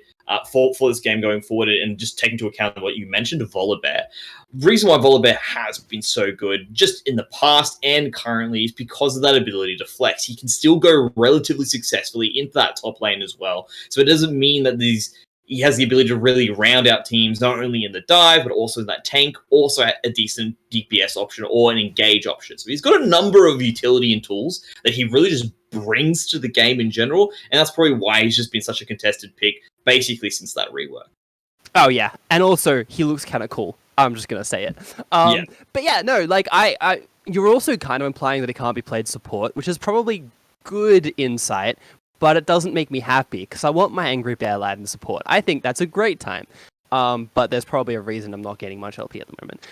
for this game going forward, and just take into account what you mentioned, Volibear. The reason why Volibear has been so good just in the past and currently is because of that ability to flex. He can still go relatively successfully into that top lane as well. So it doesn't mean that these he has the ability to really round out teams, not only in the dive, but also in that tank, also at a decent DPS option or an engage option. So he's got a number of utility and tools that he really just brings to the game in general, and that's probably why he's just been such a contested pick, basically since that rework. Oh yeah, and also he looks kind of cool. I'm just gonna say it. But yeah, no, like you're also kind of implying that it can't be played support, which is probably good insight, but it doesn't make me happy because I want my Angry Bear lad in support. I think that's a great time. But there's probably a reason I'm not getting much LP at the moment.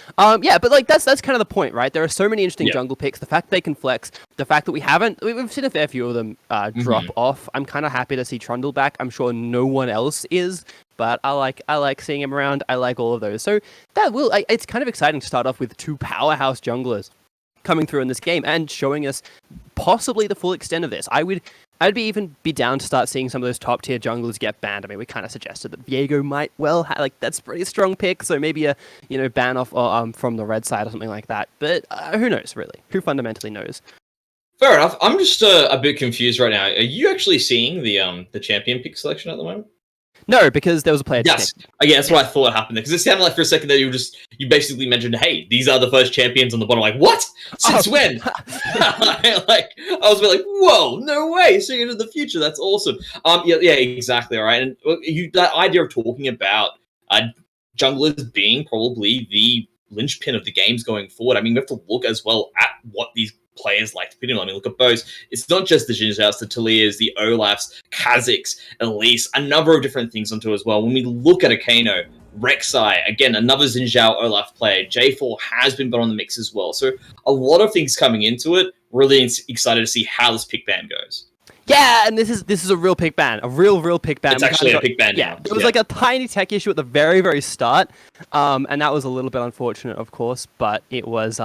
Yeah, but like that's kind of the point, right? There are so many interesting jungle picks. The fact that they can flex, the fact that we've seen a fair few of them drop off. I'm kind of happy to see Trundle back. I'm sure no one else is, but I like seeing him around. I like all of those. So it's kind of exciting to start off with two powerhouse junglers coming through in this game and showing us possibly the full extent of this. I'd even be down to start seeing some of those top tier junglers get banned. I mean, we kind of suggested that Viego might that's a pretty strong pick. So maybe a ban off from the red side or something like that. But who knows really? Who fundamentally knows? Fair enough. I'm just a bit confused right now. Are you actually seeing the champion pick selection at the moment? No, because there was a player. Yes, yeah, that's what I thought happened there. Because it sounded like for a second that you basically mentioned, "Hey, these are the first champions on the bottom." Like, what? Since when? I was like, "Whoa, no way!" Seeing into the future, that's awesome. Yeah, exactly. All right, and that idea of talking about junglers being probably the linchpin of the games going forward. I mean, we have to look as well at what these players like to put in on. I mean, look at Bose. It's not just the Jinzhaos, the Talias, the Olafs, Kazakhs, Elise, a number of different things onto as well. When we look at Akano, Rek'Sai, again, another Jinzhao Olaf player. J4 has been put on the mix as well. So a lot of things coming into it. Really excited to see how this pick ban goes. Yeah, and this is a real pick ban, a real pick ban. It's actually a pick ban. Yeah, it was like a tiny tech issue at the very, very start, and that was a little bit unfortunate, of course. But it was,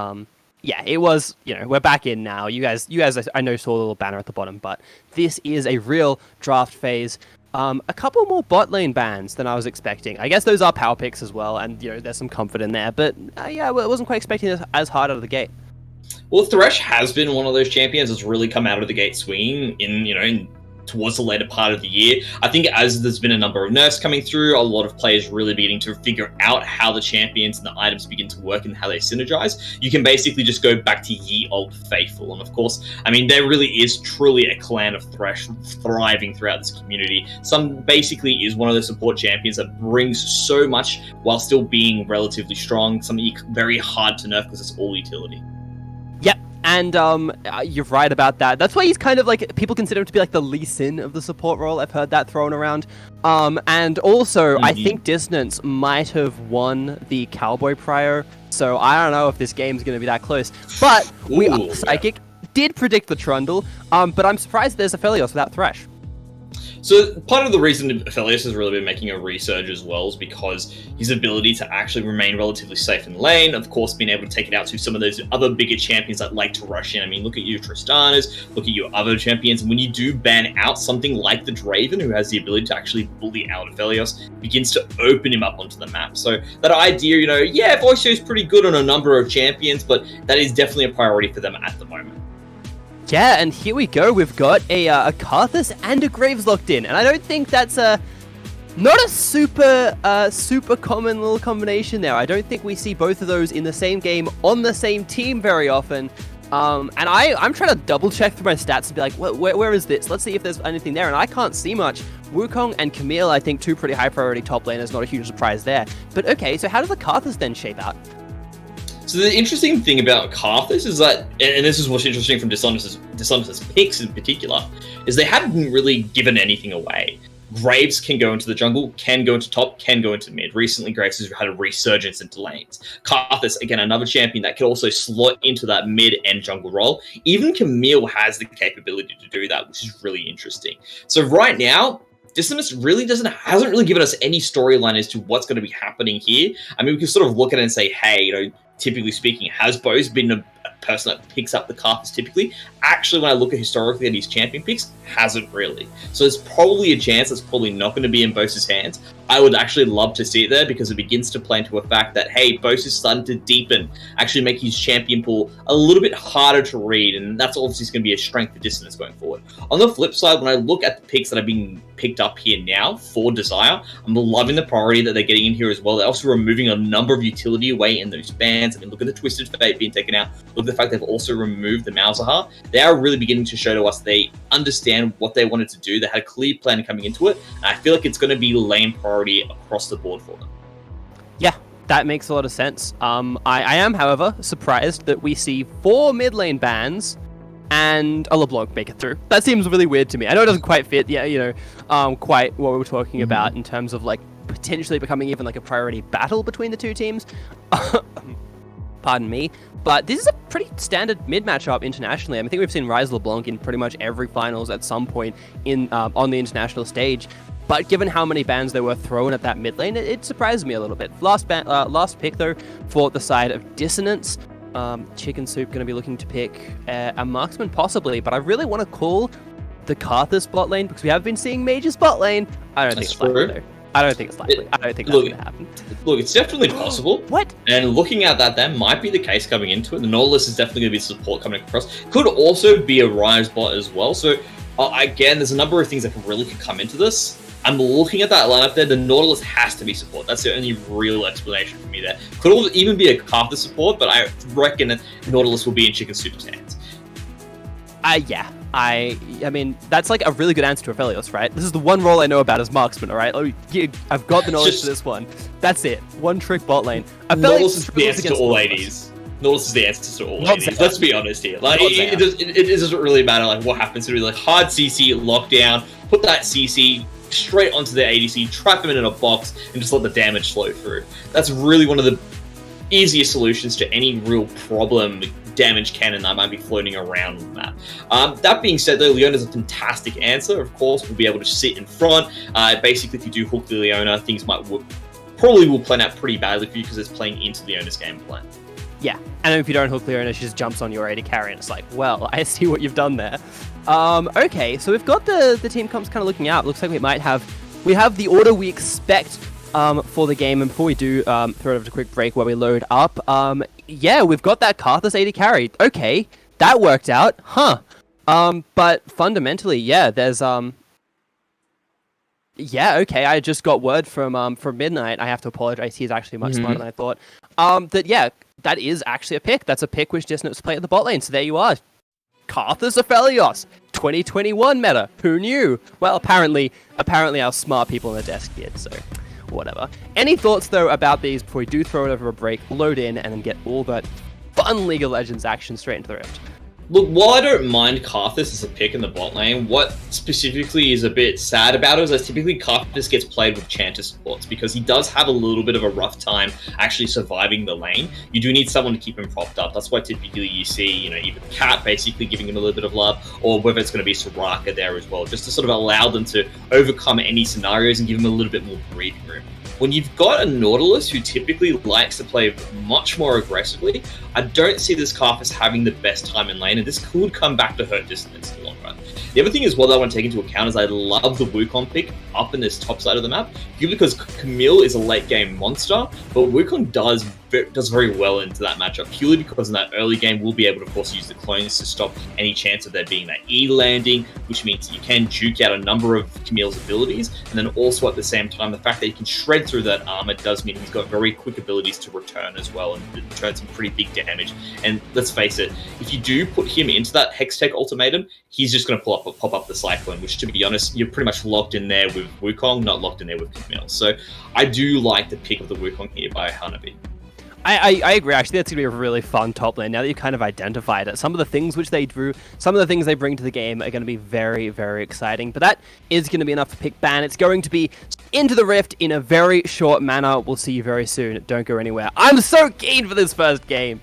it was. We're back in now. You guys, I know saw the little banner at the bottom, but this is a real draft phase. A couple more bot lane bans than I was expecting. I guess those are power picks as well, and there's some comfort in there. But I wasn't quite expecting it as hard out of the gate. Well, Thresh has been one of those champions that's really come out of the gate swinging in towards the later part of the year. I think as there's been a number of nerfs coming through, a lot of players really beginning to figure out how the champions and the items begin to work and how they synergize. You can basically just go back to ye old faithful. And of course, I mean, there really is truly a clan of Thresh thriving throughout this community. Some basically is one of the support champions that brings so much while still being relatively strong. Something very hard to nerf because it's all utility. Yep, and you're right about that. That's why he's kind of like, people consider him to be like the Lee Sin of the support role. I've heard that thrown around. And also, I think Dissonance might have won the Cowboy Prior, so I don't know if this game's going to be that close. But Psychic did predict the Trundle, but I'm surprised there's a Aphelios without Thresh. So part of the reason Aphelios has really been making a resurge as well is because his ability to actually remain relatively safe in lane, of course, being able to take it out to some of those other bigger champions that like to rush in. I mean, look at you, Tristanas, look at your other champions. And when you do ban out something like the Draven, who has the ability to actually bully out Aphelios, begins to open him up onto the map. So that idea, Voicio is pretty good on a number of champions, but that is definitely a priority for them at the moment. Yeah, and here we go. We've got a Karthus and a Graves locked in, and I don't think that's not a super common little combination there. I don't think we see both of those in the same game on the same team very often. And I'm trying to double check through my stats and be like, where is this? Let's see if there's anything there, and I can't see much. Wukong and Camille, I think, two pretty high priority top laners. Not a huge surprise there. But okay, so how does the Karthus then shape out? So the interesting thing about Karthus is that, and this is what's interesting from Dissonace's picks in particular, is they haven't really given anything away. Graves can go into the jungle, can go into top, can go into mid. Recently, Graves has had a resurgence into lanes. Karthus, again, another champion that can also slot into that mid and jungle role. Even Camille has the capability to do that, which is really interesting. So right now, Dissonance really hasn't really given us any storyline as to what's going to be happening here. I mean, we can sort of look at it and say, hey, typically speaking, has Bose been a person that picks up the Karthus typically? Actually, when I look at historically at his champion picks, hasn't really. So there's probably a chance that's probably not going to be in Bose's hands. I would actually love to see it there because it begins to play into a fact that, hey, Bose is starting to deepen, actually make his champion pool a little bit harder to read, and that's obviously going to be a strength for Dissonance going forward. On the flip side, when I look at the picks that are being picked up here now for Desire, I'm loving the priority that they're getting in here as well. They're also removing a number of utility away in those bans. I mean, look at the Twisted Fate being taken out. Look at the fact they've also removed the Malzahar. They are really beginning to show to us they understand what they wanted to do. They had a clear plan coming into it, and I feel like it's going to be lane priority across the board for them. Yeah, that makes a lot of sense. I am, however, surprised that we see 4 mid lane bans and a LeBlanc make it through. That seems really weird to me. I know it doesn't quite fit, quite what we were talking about in terms of like potentially becoming even like a priority battle between the two teams. Pardon me. But this is a pretty standard mid matchup internationally. I think we've seen Rise LeBlanc in pretty much every finals at some point in on the international stage. But given how many bans there were thrown at that mid lane, it surprised me a little bit. Last pick though for the side of Dissonance. Chicken Soup going to be looking to pick a marksman possibly, but I really want to call the Karthus bot lane because we have been seeing Mage's bot lane. I don't think it's likely though. I don't think it's likely. I don't think that's going to happen. Look, it's definitely possible. What? And looking at that might be the case coming into it. The Nautilus is definitely going to be support coming across. Could also be a Rise bot as well. So, again, there's a number of things that could come into this. I'm looking at that lineup there. The Nautilus has to be support. That's the only real explanation for me there. Could also even be a Karthus support, but I reckon that Nautilus will be in Chicken Soup's hands. Yeah. I mean, that's like a really good answer to Aphelios, right? This is the one role I know about as marksman, all right? I've got the knowledge for this one. That's it. One trick bot lane. Nautilus is the answer to all 80s. Nautilus is the answer to all 80s. Let's be honest here. Like, it doesn't really matter like what happens to be like hard CC, lockdown, put that CC straight onto their ADC, trap him in a box, and just let the damage flow through. That's really one of the easiest solutions to any real problem damage cannon that might be floating around on the map. That being said, though, Leona's a fantastic answer. Of course, we'll be able to sit in front. Basically, if you do hook the Leona, things probably will plan out pretty badly for you because it's playing into Leona's game plan. Yeah, and then if you don't hook Leona, she just jumps on your AD carry, and it's like, well, I see what you've done there. Okay, so we've got the team comps kind of looking out. Looks like we have the order we expect for the game. And before we do throw it over to a quick break where we load up, yeah, we've got that Karthus AD carry. Okay, that worked out, huh? But fundamentally, yeah, there's yeah, okay. I just got word from Midnight. I have to apologize. He's actually much smarter than I thought. That yeah, that is actually a pick. That's a pick which Dissonance play at the bot lane. So there you are. Karthus Aphelios, 2021 meta. Who knew? Well, apparently our smart people on the desk did. So whatever. Any thoughts though about these before we do throw it over a break, load in, and then get all that fun League of Legends action straight into the rift? Look, while I don't mind Karthus as a pick in the bot lane, what specifically is a bit sad about it is that typically Karthus gets played with Chanter supports because he does have a little bit of a rough time actually surviving the lane. You do need someone to keep him propped up. That's why typically you see, either Cat basically giving him a little bit of love, or whether it's going to be Soraka there as well, just to sort of allow them to overcome any scenarios and give him a little bit more breathing room. When you've got a Nautilus who typically likes to play much more aggressively, I don't see this Karthus having the best time in lane, and this could come back to hurt Dissonance in the long run. The other thing as well that I want to take into account is I love the Wukong pick up in this top side of the map, purely because Camille is a late game monster, but Wukong does very well into that matchup, purely because in that early game we'll be able to, of course, use the clones to stop any chance of there being that E landing, which means you can juke out a number of Camille's abilities, and then also at the same time, the fact that he can shred through that armor does mean he's got very quick abilities to return as well, and return some pretty big damage. And let's face it, if you do put him into that Hextech ultimatum, he's just going to pop up the Cyclone, which, to be honest, you're pretty much locked in there with Wukong, not locked in there with Camille. So I do like the pick of the Wukong here by Hanabi. I agree. Actually, that's going to be a really fun top lane. Now that you've kind of identified it, some of the things which they drew, some of the things they bring to the game are going to be very, very exciting. But that is going to be enough to pick ban. It's going to be into the rift in a very short manner. We'll see you very soon. Don't go anywhere. I'm so keen for this first game.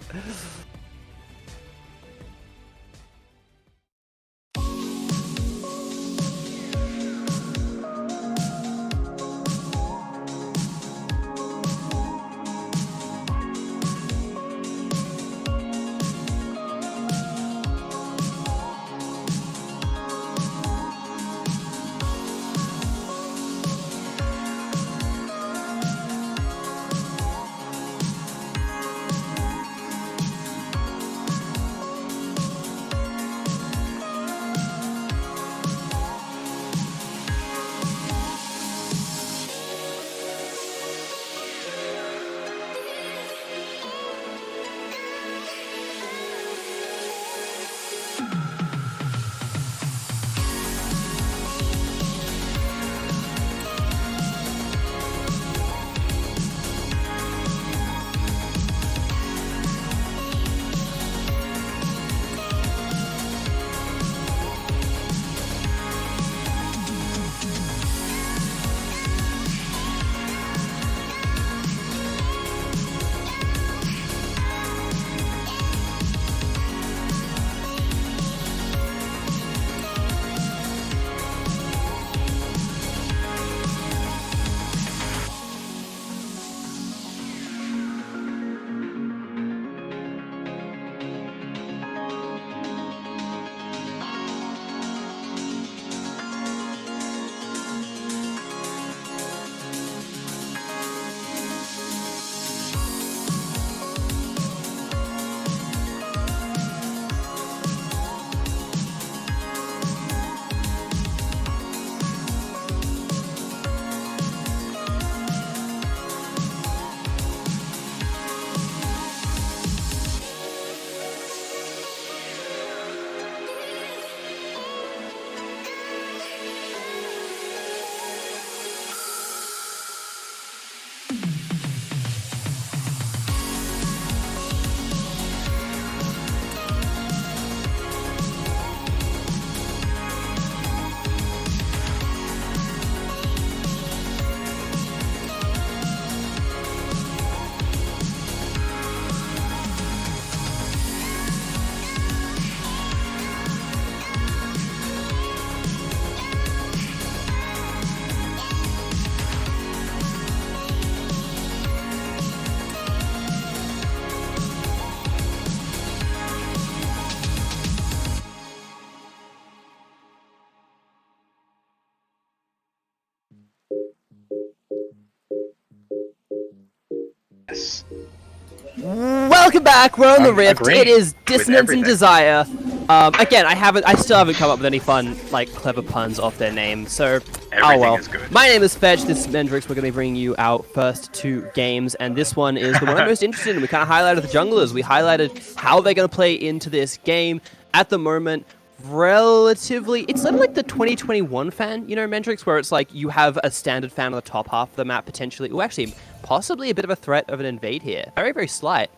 Welcome back. We're on the Rift. agreeing It is with Dissonance and everything. Desire. Again, I still haven't come up with any fun, like, clever puns off their name. So, Everything is good. My name is Fetch. This is Mendrix. We're going to be bringing you our first 2 games, and this one is the one I'm most interested in. We kind of highlighted the junglers. We highlighted how they're going to play into this game. At the moment, relatively, it's sort of like the 2021 fan, you know, Mendrix, where it's like you have a standard fan on the top half of the map potentially. Oh, actually, possibly a bit of a threat of an invade here. Very, very slight.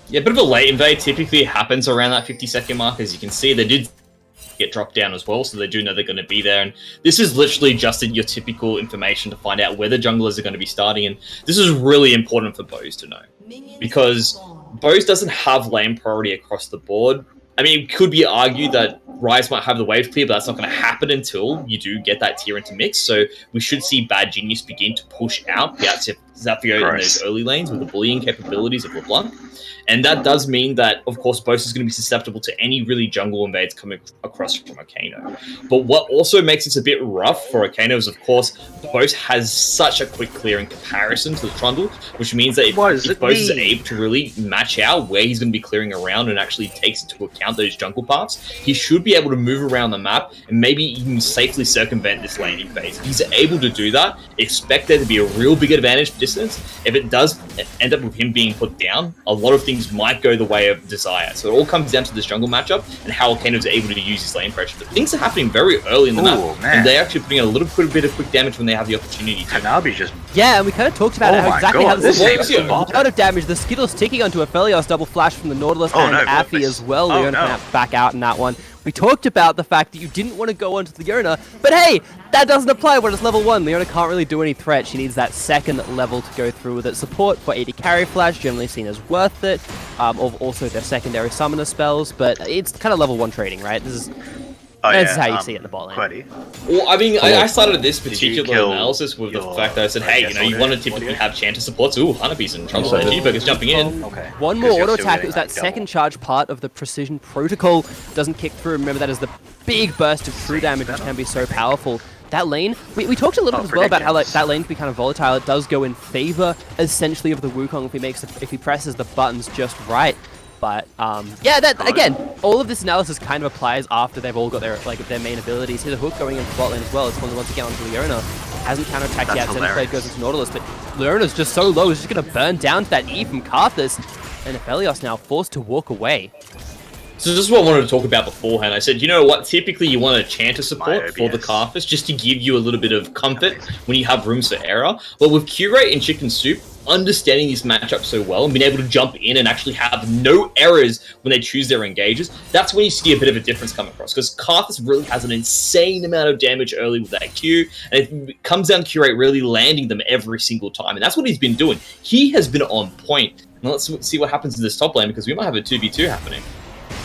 Yeah, a bit of a late invade typically happens around that 50-second mark. As you can see, they did get dropped down as well, so they do know they're going to be there. And this is literally just your typical information to find out where the junglers are going to be starting. And this is really important for Bose to know, because Bose doesn't have lane priority across the board. I mean, it could be argued that Rise might have the wave clear, but that's not going to happen until you do get that tier into mix. So we should see Bad Genius begin to push out Zafio in those early lanes with the bullying capabilities of LeBlanc. And that does mean that, of course, Bose is going to be susceptible to any really jungle invades coming across from Oceanic. But what also makes this a bit rough for Oceanic is, of course, Bose has such a quick clear in comparison to the Trundle, which means that if Bose is able to really match out where he's going to be clearing around and actually takes into account those jungle paths, he should be able to move around the map and maybe even safely circumvent this laning phase. If he's able to do that, expect there to be a real big advantage for Dissonance. If it does end up with him being put down, a lot of things might go the way of Desire. So it all comes down to this jungle matchup and how Kano is able to use his lane pressure. But things are happening very early in the map, and they're actually putting a little bit of quick damage when they have the opportunity to. Hanabi just... Yeah, and we kind of talked about how exactly how this is a lot of damage. The Skittles ticking onto Aphelios, double flash from the Nautilus and Affy as well. Leona can back out in that one. We talked about the fact that you didn't want to go onto Leona, but hey, that doesn't apply when it's level 1. Leona can't really do any threat. She needs that second level to go through with it. Support for AD carry flash, generally seen as worth it, of also their secondary summoner spells, but it's kind of level 1 trading, right? This is how you see it in the bot lane. Well, I mean, I started this particular analysis with the fact that I said, hey, you know, you want to typically have Chanter supports. Ooh, Hanabi's in trouble. G-Burger's jumping in. One more auto attack. It was that second charge part of the precision protocol. Doesn't kick through. Remember, that is the big burst of true damage, which can be so powerful. That lane, we talked a little bit as well about how like that lane can be kind of volatile. It does go in favor, essentially, of the Wukong if he presses the buttons just right. But yeah, that again, all of this analysis kind of applies after they've all got their main abilities. Here's a hook going into bot lane as well. It's one once again onto Leona. Hasn't counterattacked yet. Xenoblade goes into Nautilus, but Leona's just so low. It's just going to burn down to that E from Karthus, and Aphelios now forced to walk away. So this is what I wanted to talk about beforehand. I said, you know what, typically you want a Chanter support for the Karthus just to give you a little bit of comfort when you have rooms for error. But with Curate and Chicken Soup, understanding this matchup so well and being able to jump in and actually have no errors when they choose their engages, that's when you see a bit of a difference come across, because Karthus really has an insane amount of damage early with that Q, and it comes down to Curate really landing them every single time, and that's what he's been doing. He has been on point. Now let's see what happens in this top lane, because we might have a 2v2 happening.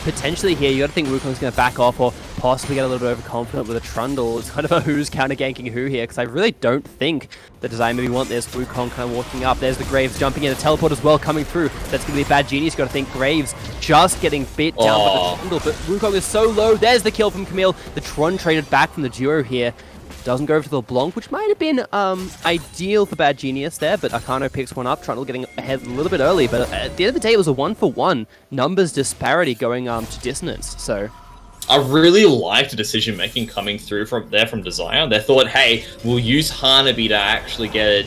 Potentially here, you got to think Wukong's going to back off or possibly get a little bit overconfident with a Trundle. It's kind of a who's counter-ganking who here, because I really don't think the design maybe want this. Wukong kind of walking up. There's the Graves jumping in. A teleport as well coming through. That's going to be a bad genius. Got to think Graves just getting bit down by the Trundle, but Wukong is so low. There's the kill from Camille. The Tron traded back from the duo here. Doesn't go over to the LeBlanc, which might have been ideal for Bad Genius there, but Akano picks one up. Trundle getting ahead a little bit early, but at the end of the day, it was a 1-for-1 numbers disparity going to Dissonance. So I really liked the decision-making coming through from Desire. They thought, hey, we'll use Hanabi to actually get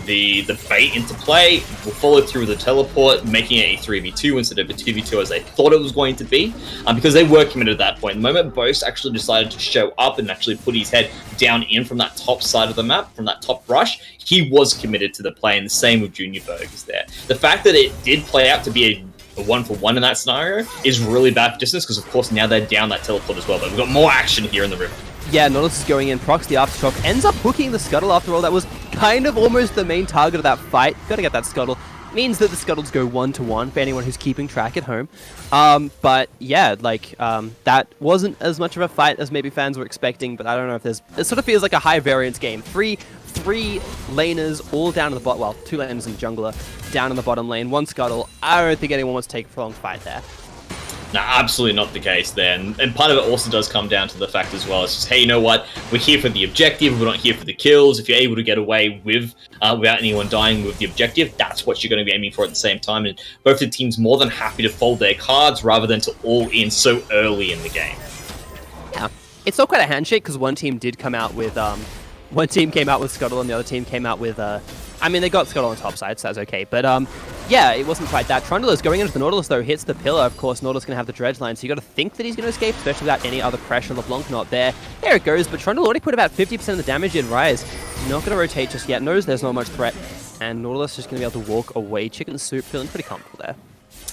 the bait into play. We'll follow through with the teleport, making it a 3v2 instead of a 2v2 as they thought it was going to be, because they were committed at that point. The moment Bose actually decided to show up and actually put his head down in from that top side of the map, from that top rush, he was committed to the play, and the same with Junior Burgers there. The fact that it did play out to be a 1-for-1 in that scenario is really bad for Distance, because of course now they're down that teleport as well, but we've got more action here in the Rift. Yeah, Nautilus is going in, procs the Aftershock, ends up hooking the Scuttle after all. That was kind of almost the main target of that fight. Gotta get that Scuttle. Means that the Scuttles go 1-to-1 for anyone who's keeping track at home. But yeah, like, that wasn't as much of a fight as maybe fans were expecting, but I don't know if there's... It sort of feels like a high variance game. Three laners all down in the bot. Well, 2 laners and jungler down in the bottom lane. 1 Scuttle. I don't think anyone wants to take a prolonged fight there. No, absolutely not the case there. And part of it also does come down to the fact as well. It's just, hey, you know what? We're here for the objective. We're not here for the kills. If you're able to get away with without anyone dying with the objective, that's what you're going to be aiming for at the same time. And both the teams more than happy to fold their cards rather than to all in so early in the game. Yeah, it's not quite a handshake because one team did come out with one team came out with Scuttle and the other team came out with I mean, they got Scuttle on the top side, so that's okay. But yeah, it wasn't quite that. Trundle is going into the Nautilus, though, hits the pillar. Of course, Nautilus going to have the dredge line, so you got to think that he's going to escape, especially without any other pressure. LeBlanc not there. There it goes, but Trundle already put about 50% of the damage in. Rise not going to rotate just yet. Knows there's not much threat, and Nautilus just going to be able to walk away. Chicken Soup feeling pretty comfortable there.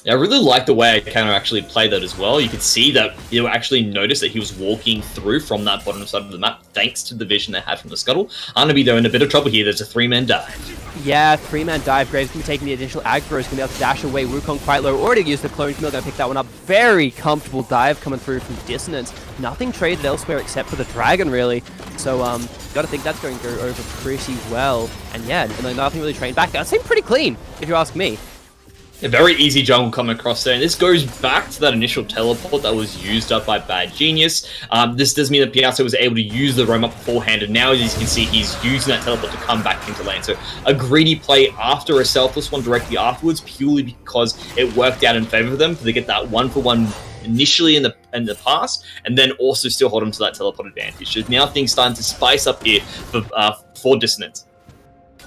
Yeah, I really like the way Akano actually played that as well. You could see that you actually noticed that he was walking through from that bottom side of the map thanks to the vision they had from the Scuttle. Arnaby, though, in a bit of trouble here. There's a 3-man dive. Yeah, 3-man dive. Graves going to be taking the initial aggro. He's going to be able to dash away. Wukong quite low. Already used the clone. Camille going to pick that one up. Very comfortable dive coming through from Dissonance. Nothing traded elsewhere except for the dragon, really. So, got to think that's going to go over pretty well. And yeah, nothing really trained back. That seemed pretty clean, if you ask me. A very easy jungle coming across there, and this goes back to that initial teleport that was used up by Bad Genius. This does mean that Piazza was able to use the roam up beforehand, and now as you can see, he's using that teleport to come back into lane. So a greedy play after a selfless one directly afterwards, purely because it worked out in favor of them to get that 1-for-1 initially in the past, and then also still hold them to that teleport advantage. So now things starting to spice up here for Dissonance.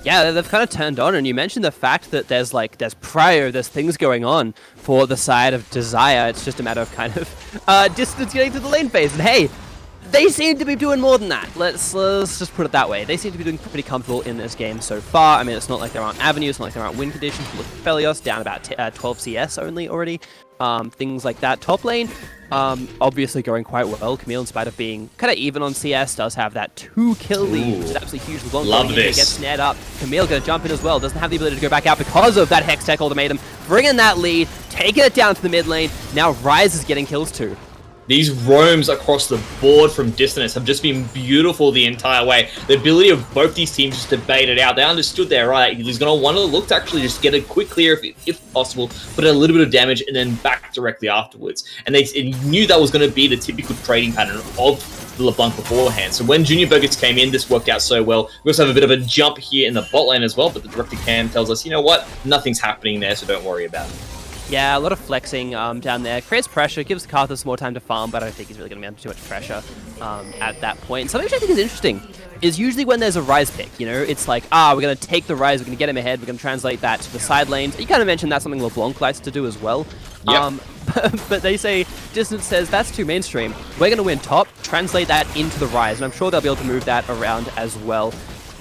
Yeah, they've kind of turned on, and you mentioned the fact that there's things going on for the side of Desire. It's just a matter of kind of Distance getting to the lane phase, and hey, they seem to be doing more than that. Let's just put it that way. They seem to be doing pretty comfortable in this game so far. I mean, it's not like there aren't avenues, it's not like there aren't win conditions. Look at Felios, down about 12 CS only already. Things like that. Top lane, obviously going quite well. Camille, in spite of being kind of even on CS, does have that 2-kill lead, which is absolutely huge. Love this. Gets snared up. Camille going to jump in as well. Doesn't have the ability to go back out because of that Hex Tech ultimatum. Bringing that lead, taking it down to the mid lane. Now Rise is getting kills too. These roams across the board from Dissonance have just been beautiful the entire way. The ability of both these teams just to bait it out. They understood there, right? He's going to want to look to actually just get a quick clear if possible, put a little bit of damage, and then back directly afterwards. And they knew that was going to be the typical trading pattern of the LeBlanc beforehand. So when Junior Burgers came in, this worked out so well. We also have a bit of a jump here in the bot lane as well, but the director cam tells us, you know what? Nothing's happening there, so don't worry about it. Yeah, a lot of flexing down there. Creates pressure, gives Karthus more time to farm, but I don't think he's really going to be under too much pressure at that point. Something which I think is interesting is usually when there's a Rise pick, you know, it's like, we're going to take the Rise, we're going to get him ahead, we're going to translate that to the side lanes. You kind of mentioned that's something LeBlanc likes to do as well. Yep. But they say, Distance says, that's too mainstream. We're going to win top, translate that into the Rise, and I'm sure they'll be able to move that around as well.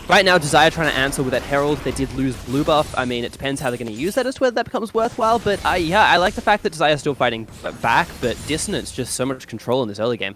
Right now, Desire trying to answer with that Herald. They did lose blue buff. I mean, it depends how they're going to use that as to whether that becomes worthwhile. But yeah, I like the fact that Desire's still fighting back, but Dissonance just so much control in this early game.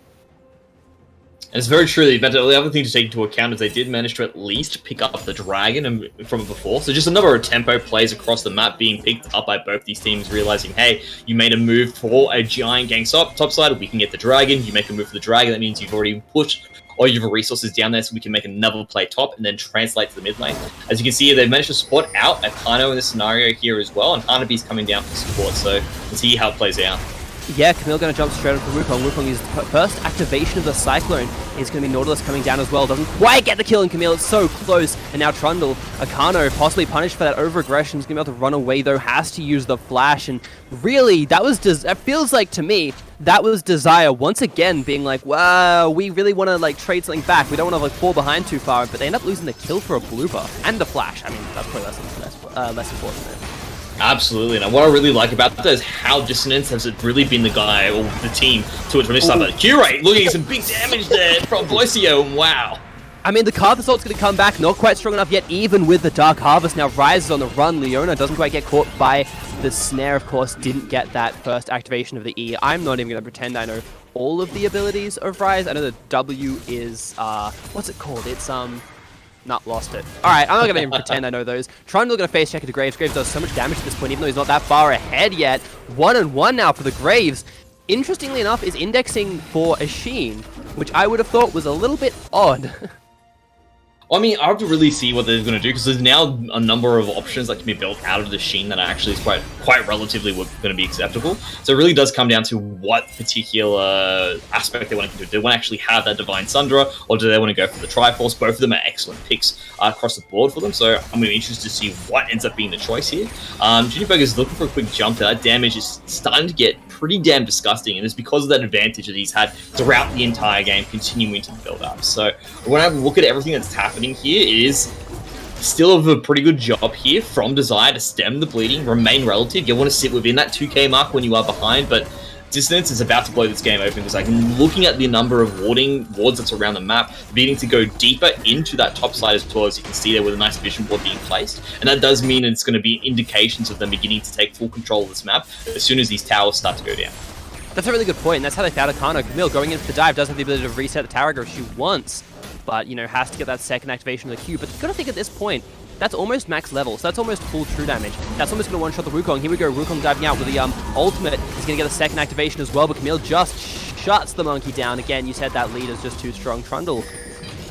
And it's very true. But the other thing to take into account is they did manage to at least pick up the dragon from before. So just a number of tempo plays across the map being picked up by both these teams, realizing, hey, you made a move for a giant gang top side, we can get the dragon. You make a move for the dragon, that means you've already pushed all your resources down there, so we can make another play top and then translate to the mid lane. As you can see, they've managed to support out Akano in this scenario here as well, and Hanabi's coming down for support, so let's see how it plays out. Yeah, Camille going to jump straight onto Wukong. Wukong is the first activation of the Cyclone. Is going to be Nautilus coming down as well. Doesn't quite get the kill in Camille. It's so close. And now Trundle, Akano, possibly punished for that over-aggression. Is going to be able to run away, though. Has to use the flash. And really, that was just... It feels like, to me, that was Desire once again being like, wow, we really want to, like, trade something back. We don't want to, like, fall behind too far. But they end up losing the kill for a blue buff. And the flash. I mean, that's probably less important there. Absolutely. Now, what I really like about that is how Dissonance has really been the guy, or the team, to its side. But Curate looking at some big damage there from Voicio. Wow. I mean, the Karth Assault's going to come back, not quite strong enough yet, even with the Dark Harvest. Now Rise is on the run. Leona doesn't quite get caught by the snare, of course, didn't get that first activation of the E. I'm not even going to pretend I know all of the abilities of Rise. I know the W is, what's it called? It's, not lost it. Alright, I'm not going to even pretend I know those. Trundle going to face check it to Graves. Graves does so much damage at this point, even though he's not that far ahead yet. 1-1 now for the Graves. Interestingly enough, is indexing for Ashin, which I would have thought was a little bit odd. Well, I mean, I have to really see what they're going to do, because there's now a number of options that can be built out of the Sheen that actually is quite relatively going to be acceptable. So it really does come down to what particular aspect they want to do. Do they want to actually have that Divine Sundra, or do they want to go for the Triforce? Both of them are excellent picks across the board for them, so I'm going to be interested to see what ends up being the choice here. Juniperg is looking for a quick jump. That damage is starting to get pretty damn disgusting, and it's because of that advantage that he's had throughout the entire game, continuing to build up. So when I look at everything that's happening here, it is still of a pretty good job here from Desire to stem the bleeding, remain relative. You want to sit within that 2k mark when you are behind, but Dissonance is about to blow this game open, because like looking at the number of wards that's around the map, beginning to go deeper into that top side as well, as you can see there with a nice vision board being placed, and that does mean it's going to be indications of them beginning to take full control of this map as soon as these towers start to go down. That's a really good point, and that's how they found Akano. Camille going into the dive does have the ability to reset the tower if she wants, but, you know, has to get that second activation of the Q. But you've got to think at this point, that's almost max level, so that's almost full true damage. That's almost going to one-shot the Wukong. Here we go, Wukong diving out with the ultimate. He's going to get a second activation as well, but Camille just shuts the monkey down. Again, you said that lead is just too strong. Trundle.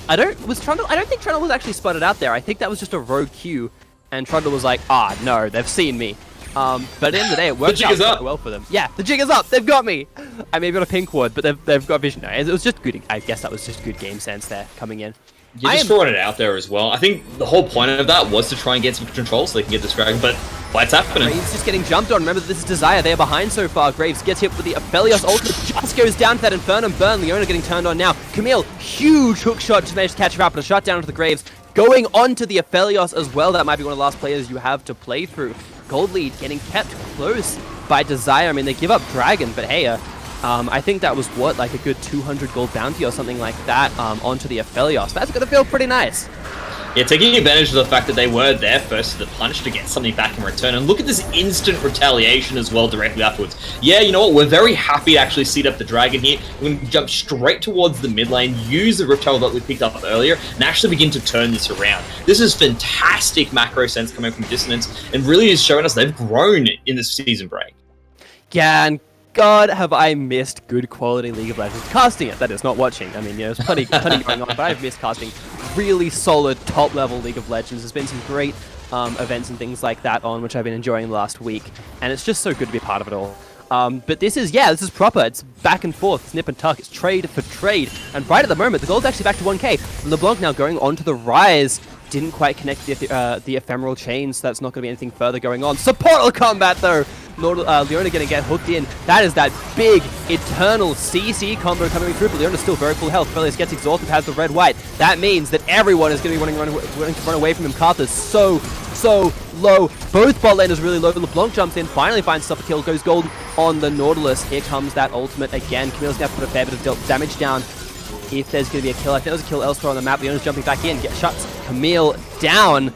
I don't think Trundle was actually spotted out there. I think that was just a rogue Q, and Trundle was like, no, they've seen me. But at the end of the day, it worked out quite well for them. Yeah, the jig is up. They've got me. I maybe got a pink ward, but they've got vision. No, it was just good. I guess that was just good game sense there coming in. You're just throwing it out there as well. I think the whole point of that was to try and get some control so they can get this dragon, but what's happening? Graves just getting jumped on. Remember that this is Desire. They are behind so far. Graves gets hit with the Aphelios ultimate. Just goes down to that Infernum burn. Leona getting turned on now. Camille, huge hook shot to manage to catch her out, but a shot down to the Graves. Going on to the Aphelios as well. That might be one of the last players you have to play through. Gold lead getting kept close by Desire. I mean, they give up Dragon, but hey, I think that was, like a good 200 gold bounty or something like that onto the Aphelios. That's going to feel pretty nice. Yeah, taking advantage of the fact that they were there first to the punch to get something back in return. And look at this instant retaliation as well directly afterwards. Yeah, you know what? We're very happy to actually seat up the dragon here. We're going to jump straight towards the mid lane, use the Reptile that we picked up earlier, and actually begin to turn this around. This is fantastic macro sense coming from Dissonance, and really is showing us they've grown in this season break. Yeah, and God, have I missed good quality League of Legends. Casting it, that is, not watching. I mean, yeah, there's plenty going on, but I've missed casting really solid top-level League of Legends. There's been some great events and things like that on, which I've been enjoying the last week, and it's just so good to be a part of it all. But this is proper. It's back and forth. It's nip and tuck. It's trade for trade. And right at the moment, the gold's actually back to 1k. LeBlanc now going on to the rise. Didn't quite connect the ephemeral chain, so that's not going to be anything further going on. Supportal combat, though! Leona going to get hooked in. That is that big, eternal CC combo coming through, but Leona's still very full health. Felius gets exhausted, has the red-white. That means that everyone is going to be wanting to run away from him. Carthus so low. Both bot laners really low. LeBlanc jumps in, finally finds himself a kill, goes gold on the Nautilus. Here comes that ultimate again. Camille's going to have to put a fair bit of damage down if there's going to be a kill. I think there's a kill elsewhere on the map. Leona's jumping back in, shuts Camille down.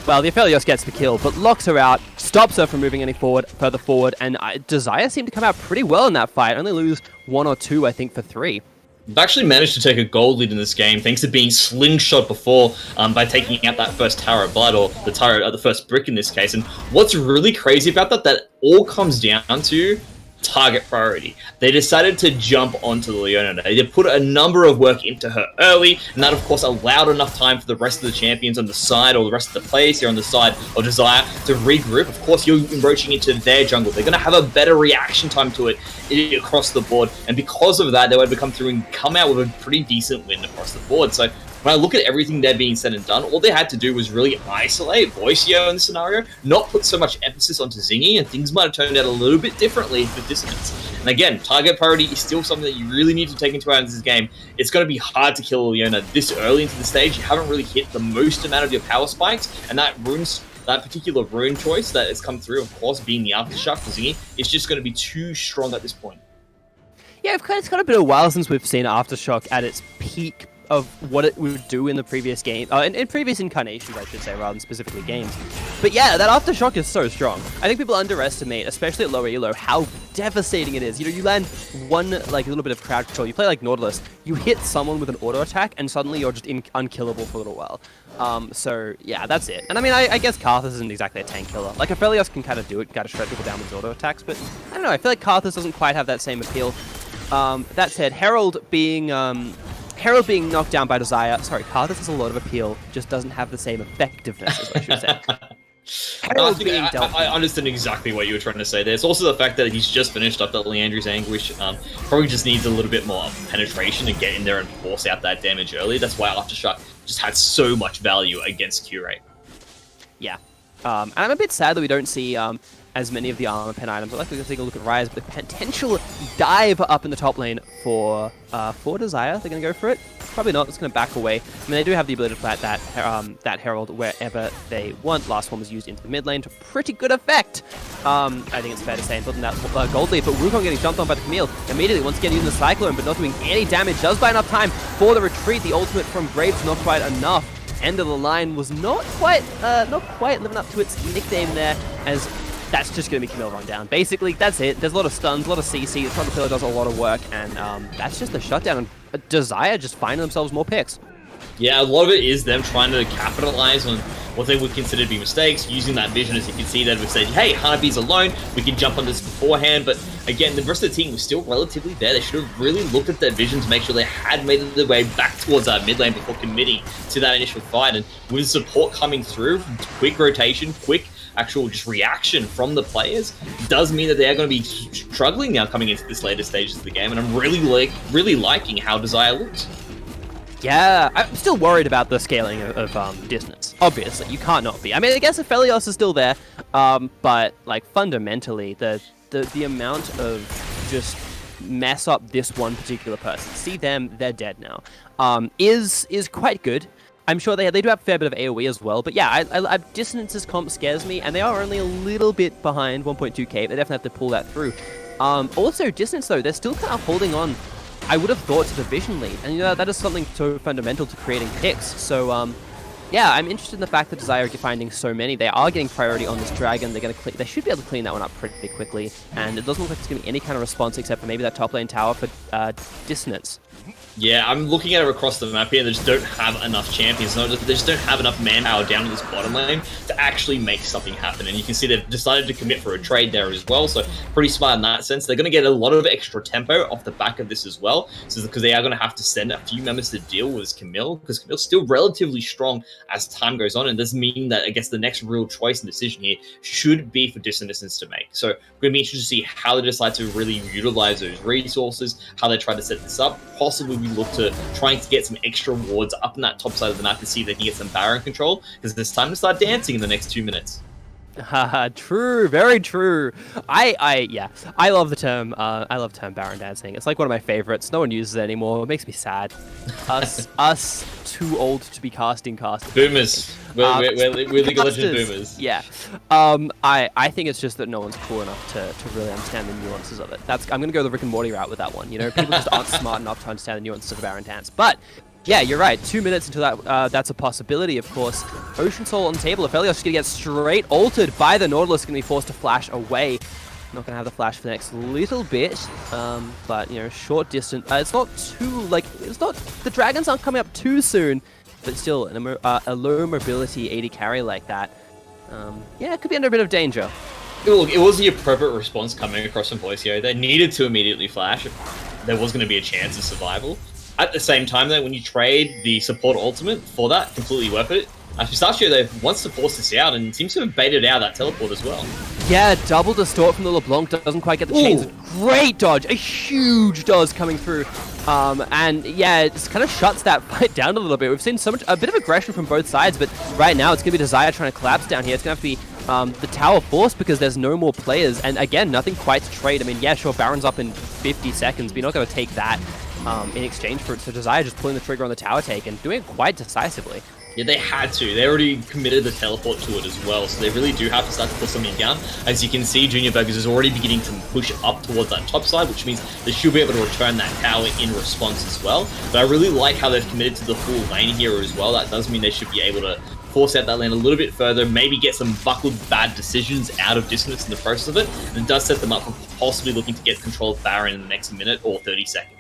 Well, the Aphelios gets the kill, but locks her out, stops her from moving any further forward, and Desire seemed to come out pretty well in that fight. Only lose 1 or 2, I think, for 3. They've actually managed to take a gold lead in this game, thanks to being slingshot before by taking out that first Tower of Blood, or the first brick in this case. And what's really crazy about that all comes down to target priority. They decided to jump onto the Leona. They put a number of work into her early, and that of course allowed enough time for the rest of the champions on the side, or the rest of the players here on the side of Desire, to regroup. Of course, you're encroaching into their jungle. They're going to have a better reaction time to it across the board, and because of that, they were able to come through and come out with a pretty decent win across the board. So when I look at everything they're being said and done, all they had to do was really isolate Voicio in the scenario, not put so much emphasis onto Zingy, and things might have turned out a little bit differently for Dissonance. And again, target priority is still something that you really need to take into account in this game. It's going to be hard to kill Leona this early into the stage. You haven't really hit the most amount of your power spikes, and that particular rune choice that has come through, of course, being the Aftershock for Zingy, is just going to be too strong at this point. Yeah, it's kind of been a while since we've seen Aftershock at its peak of what it would do in the previous game, in previous incarnations, I should say, rather than specifically games. But yeah, that Aftershock is so strong. I think people underestimate, especially at lower elo, how devastating it is. You know, you land one, like, a little bit of crowd control, you play like Nautilus, you hit someone with an auto attack, and suddenly you're just unkillable for a little while. So yeah, that's it. And I mean, I guess Karthus isn't exactly a tank killer. Like, Aphelios can kind of do it, kind of shred people down with auto attacks, but I don't know, I feel like Karthus doesn't quite have that same appeal. That said, Herald being Herald being knocked down by Desire. Sorry, Karthus has a lot of appeal, just doesn't have the same effectiveness, as I should say. I understand exactly what you were trying to say there. It's also the fact that he's just finished up that Leandri's Anguish. Probably just needs a little bit more penetration to get in there and force out that damage early. That's why Aftershock just had so much value against Curate. Yeah. And I'm a bit sad that we don't see as many of the armor pen items. I'd like to take a look at Rise, but the potential dive up in the top lane for Desire. They're going to go for it? Probably not. It's going to back away. I mean, they do have the ability to plant that Herald wherever they want. Last one was used into the mid lane to pretty good effect. I think it's fair to say, and building that gold lead, but Wukong getting jumped on by the Camille immediately, once again using the Cyclone, but not doing any damage. Does buy enough time for the retreat. The ultimate from Graves not quite enough. End of the line was not quite living up to its nickname there, as that's just going to be Camille run down. Basically, that's it. There's a lot of stuns, a lot of CC. The Front Pillar does a lot of work, and that's just the shutdown. And Desire just finding themselves more picks. Yeah, a lot of it is them trying to capitalize on what they would consider to be mistakes, using that vision. As you can see, that we've said, hey, Hanabi's alone, we can jump on this beforehand, but again, the rest of the team was still relatively there. They should have really looked at their vision to make sure they had made their way back towards our mid lane before committing to that initial fight. And with support coming through, quick rotation, quick actual just reaction from the players, does mean that they are going to be struggling now coming into this later stages of the game, and I'm really liking how Desire looks. Yeah, I'm still worried about the scaling of Dissonance. Obviously, you can't not be. I mean, I guess Aphelios is still there, but like fundamentally, the amount of just mess up this one particular person, see them, they're dead now, is quite good. I'm sure they do have a fair bit of AoE as well, but yeah, I Dissonance's comp scares me, and they are only a little bit behind 1.2k. They definitely have to pull that through. Also, Dissonance though, they're still kind of holding on, I would have thought, to the vision lead, and you know, that is something so fundamental to creating picks. So yeah, I'm interested in the fact that Desire are finding so many. They are getting priority on this dragon. They should be able to clean that one up pretty quickly, and it doesn't look like it's going to be any kind of response except for maybe that top lane tower for Dissonance. Yeah, I'm looking at it across the map here. They just don't have enough champions. They just don't have enough manpower down in this bottom lane to actually make something happen. And you can see they've decided to commit for a trade there as well. So pretty smart in that sense. They're going to get a lot of extra tempo off the back of this as well. So because they are going to have to send a few members to deal with Camille, because Camille's still relatively strong as time goes on. And does mean that I guess the next real choice and decision here should be for Dissonance to make. So we're going to be interested to see how they decide to really utilize those resources, how they try to set this up. Possibly we look to trying to get some extra wards up in that top side of the map to see if they can get some Baron control, because it's time to start dancing in the next 2 minutes. True, very true. Yeah, I love the term. I love the term Baron dancing. It's like one of my favorites. No one uses it anymore. It makes me sad. Us too old to be casting. Boomers. We're League of Legends boomers. Yeah. I think it's just that no one's cool enough to really understand the nuances of it. I'm gonna go the Rick and Morty route with that one. You know, people just aren't smart enough to understand the nuances of the Baron dance. But yeah, you're right. 2 minutes until that's a possibility, of course. Ocean Soul on the table. Aphelios is going to get straight altered by the Nautilus, going to be forced to flash away. Not going to have the flash for the next little bit, but, you know, short distance. It's not too, the dragons aren't coming up too soon, but still, a low mobility 80 carry like that, yeah, it could be under a bit of danger. Look, it was the appropriate response coming across from Boisio. They needed to immediately flash if there was going to be a chance of survival. At the same time, though, when you trade the support ultimate for that, completely worth it. Pistachio, though, wants to force this out and seems to have baited out that teleport as well. Yeah, double distort from the LeBlanc, doesn't quite get the chains. Great dodge, a huge dodge coming through. And yeah, it just kind of shuts that fight down a little bit. We've seen a bit of aggression from both sides, but right now it's going to be Desire trying to collapse down here. It's going to have to be the tower force because there's no more players. And again, nothing quite to trade. I mean, yeah, sure, Baron's up in 50 seconds, but you're not going to take that in exchange for it. So Desire just pulling the trigger on the tower take and doing it quite decisively. Yeah, they had to. They already committed the teleport to it as well, so they really do have to start to put something down. As you can see, Junior Burgers is already beginning to push up towards that top side, which means they should be able to return that tower in response as well. But I really like how they've committed to the full lane here as well. That does mean they should be able to force out that lane a little bit further, maybe get some buckled bad decisions out of Dissonance in the process of it, and it does set them up for possibly looking to get control of Baron in the next minute or 30 seconds.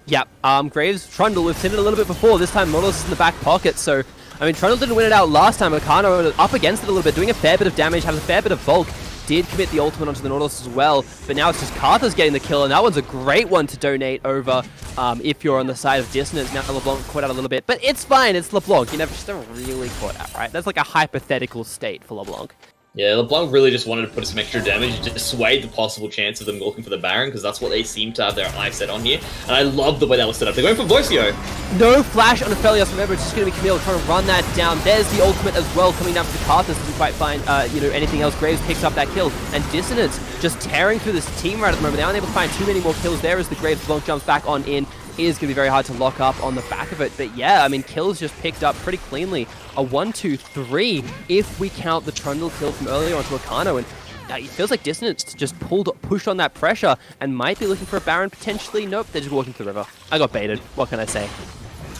Yeah, Graves, Trundle, we've seen it a little bit before. This time Nautilus is in the back pocket, so, I mean, Trundle didn't win it out last time. Akano up against it a little bit, doing a fair bit of damage, has a fair bit of bulk. did commit the ultimate onto the Nautilus as well, but now it's just Carthus getting the kill, and that one's a great one to donate over if you're on the side of Dissonance. Now LeBlanc caught out a little bit, but it's fine, it's LeBlanc. You never just don't really caught out, right? That's like a hypothetical state for LeBlanc. Yeah, LeBlanc really just wanted to put some extra damage to dissuade the possible chance of them looking for the Baron, because that's what they seem to have their eyes set on here. And I love the way that was set up. They're going for Voicio. No flash on Aphelios. Remember, it's just going to be Camille trying to run that down. There's the ultimate as well coming down for the Carthus. Doesn't quite find anything else. Graves picks up that kill. And Dissonance just tearing through this team right at the moment. They aren't able to find too many more kills there as the Graves LeBlanc jumps back on in. It is going to be very hard to lock up on the back of it. But yeah, I mean, kills just picked up pretty cleanly. A 1, 2, 3 if we count the Trundle kill from earlier onto Akano. And it feels like Dissonance just pushed on that pressure and might be looking for a Baron potentially. Nope, they're just walking to the river. I got baited. What can I say?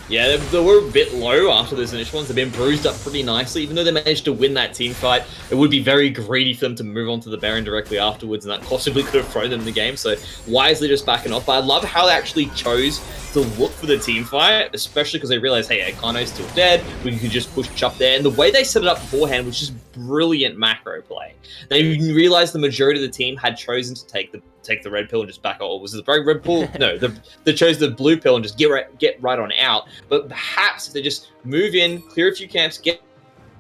Yeah, they were a bit low after those initial ones. They've been bruised up pretty nicely. Even though they managed to win that team fight, it would be very greedy for them to move on to the Baron directly afterwards, and that possibly could have thrown them in the game. So wisely just backing off. But I love how they actually chose to look for the team fight, especially because they realized, hey, Akano's still dead. We could just push up there. And the way they set it up beforehand was just brilliant macro play. They realized the majority of the team had chosen to take the red pill and just back out. Or was it the red pill? No, they chose the blue pill and just get right on out. But perhaps if they just move in, clear a few camps, get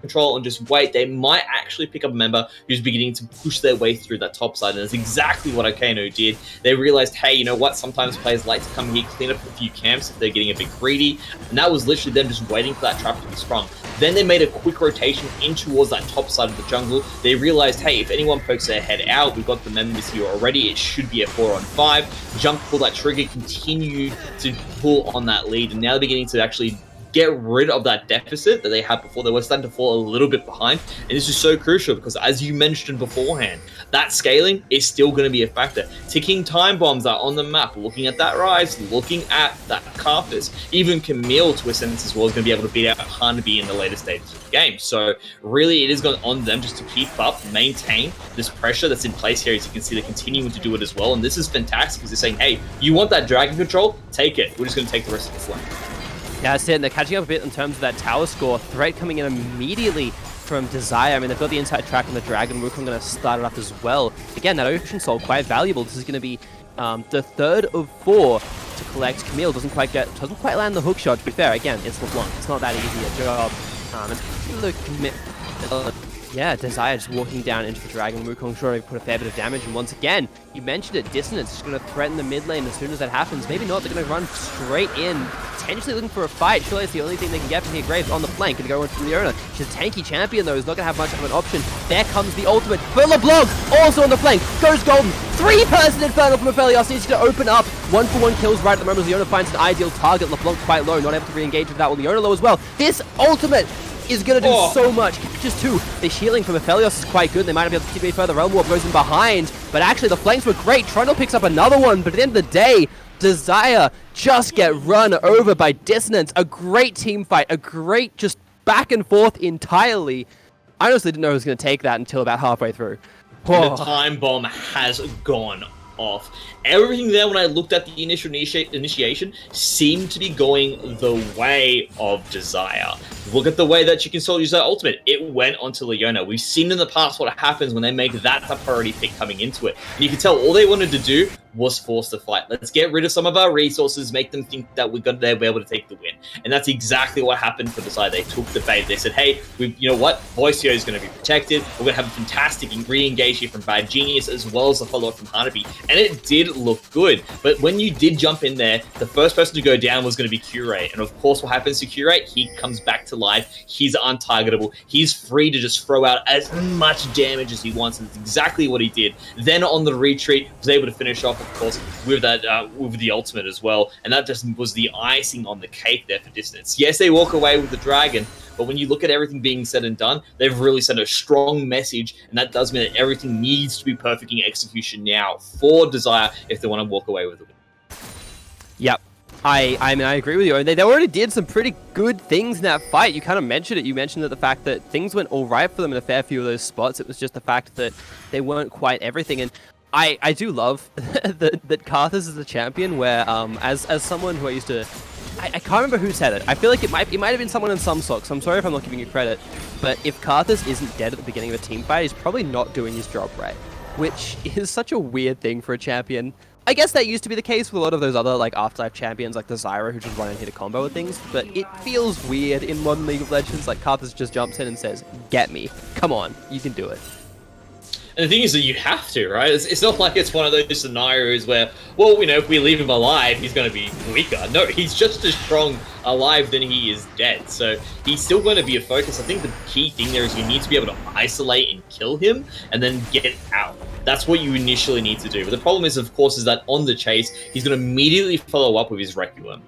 control and just wait, they might actually pick up a member who's beginning to push their way through that top side. And that's exactly what Oceanic did. They realized, hey, you know what? Sometimes players like to come here, clean up a few camps if they're getting a bit greedy. And that was literally them just waiting for that trap to be sprung. Then they made a quick rotation in towards that top side of the jungle. They realized, hey, if anyone pokes their head out, we've got the members here already. It should be a 4-on-5. Jump, pull that trigger, continue to pull on that lead. And now they're beginning to actually get rid of that deficit that they had before. They were starting to fall a little bit behind. And this is so crucial because, as you mentioned beforehand, that scaling is still going to be a factor. Ticking time bombs are on the map, looking at that rise, looking at that Carthus. Even Camille, to a sense as well, is going to be able to beat out Hanabi in the later stages of the game. So really, it is going on them just to keep up, maintain this pressure that's in place here. As you can see, they're continuing to do it as well. And this is fantastic because they're saying, hey, you want that dragon control? Take it. We're just going to take the rest of this lane. Yeah, that's it. And they're catching up a bit in terms of that tower score. Threat coming in immediately from Desire. I mean, they've got the inside track on the Dragon. Wukong going to start it up as well. Again, that Ocean Soul, quite valuable. This is going to be the third of 4 to collect. Camille doesn't quite land the hook shot. To be fair, again, it's LeBlanc. It's not that easy a job. Yeah, Desire just walking down into the Dragon. Wukong sure put a fair bit of damage. And once again, you mentioned it, Dissonance is going to threaten the mid lane as soon as that happens. Maybe not. They're going to run straight in, potentially looking for a fight. Surely it's the only thing they can get from here. Graves on the flank. Going to go into Leona. She's a tanky champion, though. He's not going to have much of an option. There comes the ultimate. But LeBlanc also on the flank. Goes golden. 3-person Infernal from Aphelios. Needs to open up. 1-for-1 kills right at the moment. Leona finds an ideal target. LeBlanc quite low. Not able to re-engage with that. Well, Leona low as well. This ultimate is going to do so much. Just 2. The healing from Aphelios is quite good. They might not be able to keep any further. Realm Warp goes in behind. But actually, the flanks were great. Trundle picks up another one. But at the end of the day, Desire just get run over by Dissonance. A great team fight. A great just back and forth entirely. I honestly didn't know who was going to take that until about halfway through. The time bomb has gone off. Everything there, when I looked at the initial initiation, seemed to be going the way of Desire. Look at the way that Chicken Soul used that ultimate. It went onto Leona. We've seen in the past what happens when they make that a priority pick coming into it. And you can tell all they wanted to do was force the fight. Let's get rid of some of our resources, make them think that they'll be able to take the win. And that's exactly what happened for Desire. They took the bait. They said, hey, you know what? Voicio is going to be protected. We're going to have a fantastic re-engage here from Bad Genius, as well as a follow-up from Hanabi. And it did look good. But when you did jump in there, the first person to go down was going to be Curate. And of course, what happens to Curate? He comes back to life. He's untargetable. He's free to just throw out as much damage as he wants. And that's exactly what he did. Then on the retreat, was able to finish off, of course, with that with the ultimate as well. And that just was the icing on the cake there for Dissonance. Yes, they walk away with the Dragon, but when you look at everything being said and done, they've really sent a strong message, and that does mean that everything needs to be perfect in execution now for Desire if they want to walk away with it. Yep. I mean, I agree with you. They already did some pretty good things in that fight. You kind of mentioned it. You mentioned that the fact that things went all right for them in a fair few of those spots. It was just the fact that they weren't quite everything. And I do love that Carthus is a champion where, as someone who I used to I can't remember who said it. I feel like it might have been someone in some socks. I'm sorry if I'm not giving you credit, but if Karthus isn't dead at the beginning of a team fight, he's probably not doing his job right, which is such a weird thing for a champion. I guess that used to be the case with a lot of those other like Afterlife champions like the Zyra who just run in here to combo with things, but it feels weird in modern League of Legends. Like Karthus just jumps in and says, "Get me, come on, you can do it." And the thing is that you have to, right? It's not like it's one of those scenarios where, well, you know, if we leave him alive, he's going to be weaker. No, he's just as strong alive than he is dead. So he's still going to be a focus. I think the key thing there is you need to be able to isolate and kill him and then get out. That's what you initially need to do. But the problem is, of course, is that on the chase, he's going to immediately follow up with his Requiem.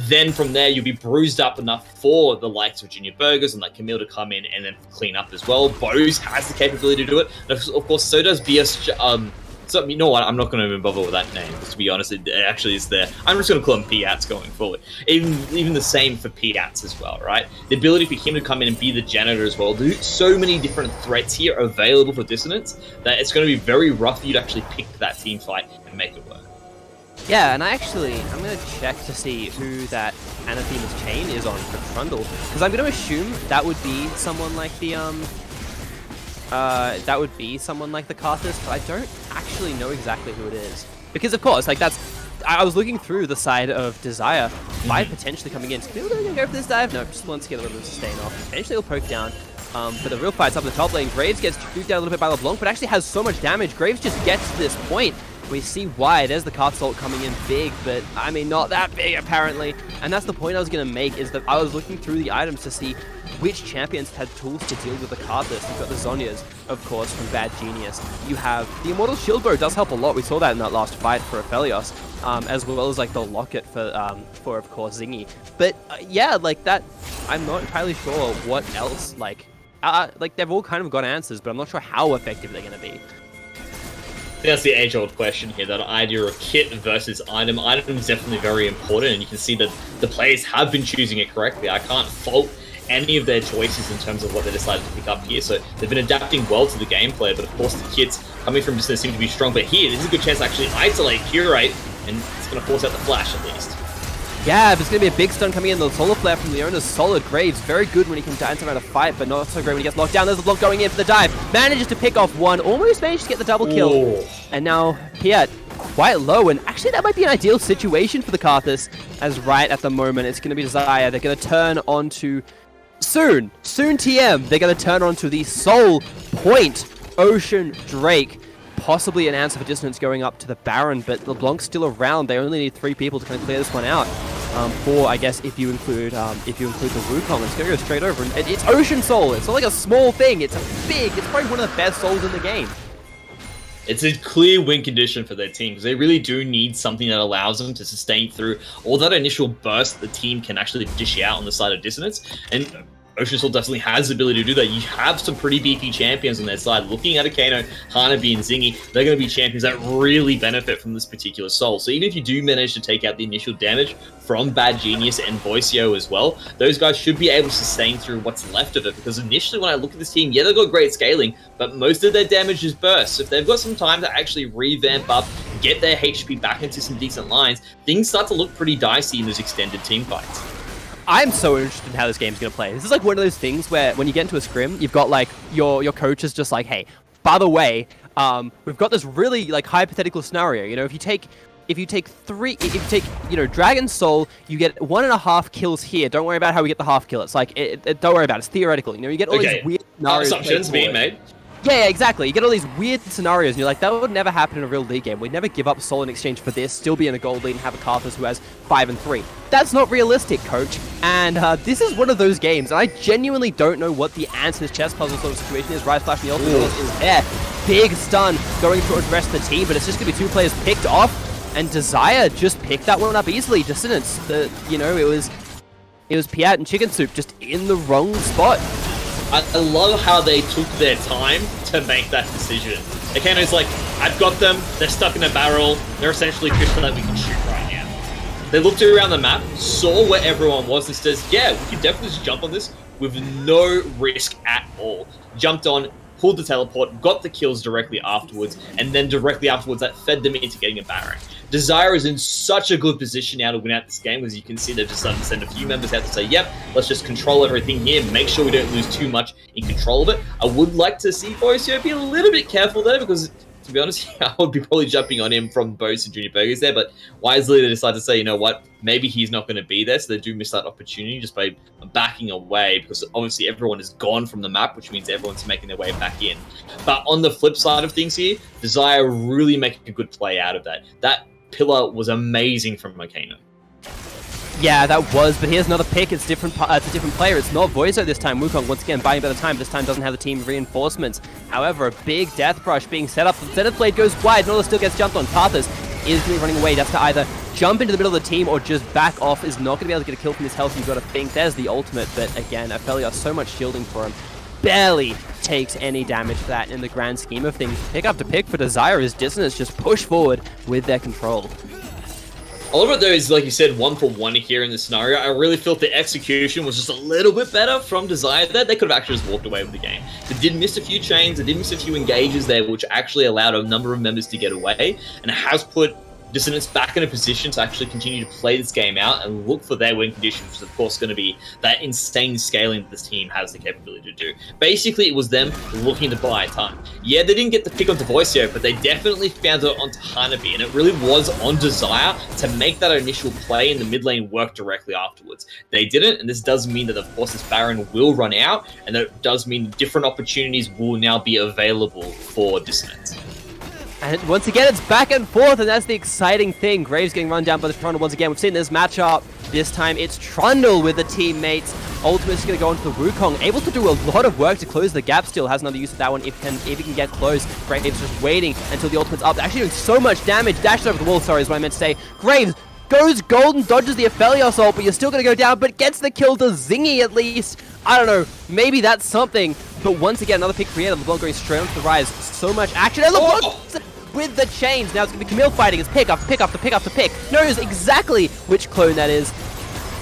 Then from there, you'll be bruised up enough for the likes of Junior Burgers and like Camille to come in and then clean up as well. Bose has the capability to do it. And of course, so does BS. So you know what? I'm not going to even bother with that name. Because to be honest, it actually is there. I'm just going to call him Piats going forward. Even the same for Piats as well, right? The ability for him to come in and be the janitor as well. There's so many different threats here available for Dissonance that it's going to be very rough for you to actually pick that team fight and make it work. Yeah, and I'm going to check to see who that Anathema's chain is on for Trundle, because I'm going to assume that would be someone like the Karthus, but I don't actually know exactly who it is. Because of course, like I was looking through the side of Desire, by potentially coming in. People going to go for this dive? No, just wants to get a little bit of sustain off. Eventually he'll poke down. But the real fight's up in the top lane. Graves gets moved down a little bit by LeBlanc, but actually has so much damage. Graves just gets to this point. We see why. There's the Karthus ult coming in big, but I mean, not that big apparently. And that's the point I was going to make, is that I was looking through the items to see which champions had tools to deal with the Karthus. You've got the Zhonya's, of course, from Bad Genius. You have the Immortal Shield Bow, does help a lot. We saw that in that last fight for Aphelios, as well as like the Locket for of course, Zingy. But yeah, like that, I'm not entirely sure what else, like they've all kind of got answers, but I'm not sure how effective they're going to be. That's the age-old question here, that idea of kit versus item. Item is definitely very important, and you can see that the players have been choosing it correctly. I can't fault any of their choices in terms of what they decided to pick up here, so they've been adapting well to the gameplay, but of course the kits coming from Distance seem to be strong, but here, this is a good chance to actually isolate, curate, and it's going to force out the flash at least. Yeah, there's going to be a big stun coming in. The Solar Flare from Leona's solid. Graves, very good when he can dance around a fight, but not so great when he gets locked down. There's the block going in for the dive. Manages to pick off one. Almost managed to get the double kill. Ooh. And now Piat quite low. And actually, that might be an ideal situation for the Karthus, as right at the moment, it's going to be Desire. They're going to turn onto... Soon TM, they're going to turn onto the Soul Point Ocean Drake. Possibly an answer for Dissonance going up to the Baron, but LeBlanc's still around. They only need 3 people to kind of clear this one out. I guess if you include the Wukong, it's gonna go straight over. And it's Ocean Soul. It's not like a small thing. It's probably one of the best souls in the game. It's a clear win condition for their team, because they really do need something that allows them to sustain through all that initial burst the team can actually dish out on the side of Dissonance. And Ocean Soul definitely has the ability to do that. You have some pretty beefy champions on their side. Looking at Akano, Hanabi, and Zingy, they're going to be champions that really benefit from this particular soul. So even if you do manage to take out the initial damage from Bad Genius and Voicio as well, those guys should be able to sustain through what's left of it. Because initially when I look at this team, yeah, they've got great scaling, but most of their damage is burst. So if they've got some time to actually revamp up, get their HP back into some decent lines, things start to look pretty dicey in those extended team fights. I'm so interested in how this game's going to play. This is like one of those things where when you get into a scrim, you've got like your coach is just like, hey, by the way, we've got this really like hypothetical scenario. You know, if you take Dragon Soul, you get 1.5 kills here. Don't worry about how we get the half kill. It's like, don't worry about it. It's theoretical. You know, you get all these weird scenarios. Assumptions being made. Yeah, exactly. You get all these weird scenarios, and you're like, that would never happen in a real league game. We'd never give up Soul in exchange for this, still be in a gold lead, and have a Karthus who has 5 and 3. That's not realistic, coach. And this is one of those games, and I genuinely don't know what the answer to this chess puzzle sort of situation is. Rise Flash and the Ultimate is there. Big stun going towards the rest of the team, but it's just going to be 2 players picked off, and Desire just picked that one up easily. Dissonance, it was Piat and Chicken Soup just in the wrong spot. I love how they took their time to make that decision. Akano's like, I've got them, they're stuck in a barrel, they're essentially crystal that we can shoot right now. They looked around the map, saw where everyone was, and says, yeah, we can definitely just jump on this with no risk at all. Jumped on, pulled the teleport, got the kills directly afterwards, and then directly afterwards that fed them into getting a Baron. Desire is in such a good position now to win out this game, as you can see they've just started to send a few members out to say, yep, let's just control everything here, make sure we don't lose too much in control of it. I would like to see Bocio be a little bit careful there, because to be honest, I would be probably jumping on him from Bose and Junior Burgers there, but wisely they decide to say, you know what, maybe he's not going to be there, so they do miss that opportunity just by backing away, because obviously everyone is gone from the map, which means everyone's making their way back in. But on the flip side of things here, Desire really making a good play out of that. That pillar was amazing from Mokano. Yeah, that was, but here's another pick. It's different. It's a different player. It's not Voizo this time. Wukong once again buying by the time. This time doesn't have the team reinforcements. However, a big death brush being set up. The Zenith Blade goes wide. Nola still gets jumped on. Karthus is going to be running away. That's to either jump into the middle of the team or just back off. Is not going to be able to get a kill from his health. You've got to think there's the ultimate, but again, Aphelios so much shielding for him. Barely takes any damage for that in the grand scheme of things. Pick up to pick for Desire is Dissonance just push forward with their control. All of it though is, like you said, 1-for-1 here in this scenario. I really felt the execution was just a little bit better from Desire there. They could have actually just walked away with the game. They did miss a few chains, they did miss a few engages there, which actually allowed a number of members to get away, and it has put Dissonance back in a position to actually continue to play this game out and look for their win condition, which is of course going to be that insane scaling that this team has the capability to do. Basically, it was them looking to buy time. Yeah, they didn't get the pick onto Voicio, but they definitely found it onto Hanabi, and it really was on Desire to make that initial play in the mid lane work directly afterwards. They didn't, and this does mean that of course this Baron will run out, and that does mean different opportunities will now be available for Dissonance. And once again, it's back and forth, and that's the exciting thing. Graves getting run down by the Trundle once again. We've seen this matchup. This time, it's Trundle with the teammates. Ultimate's going to go into the Wukong. Able to do a lot of work to close the gap still. Has another use of that one if he can get close. Graves just waiting until the ultimate's up. Actually doing so much damage. Dashes over the wall, sorry, is what I meant to say. Graves goes golden, dodges the Aphelios ult, but you're still going to go down, but gets the kill to Zingy at least. I don't know. Maybe that's something. But once again, another pick created. LeBlanc going straight onto the rise. So much action. And LeBlanc with the chains. Now it's going to be Camille fighting. It's pick after pick after pick after pick. Knows exactly which clone that is.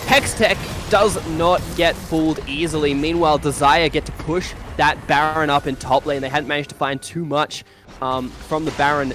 Hextech does not get fooled easily. Meanwhile, Desire get to push that Baron up in top lane. They hadn't managed to find too much from the Baron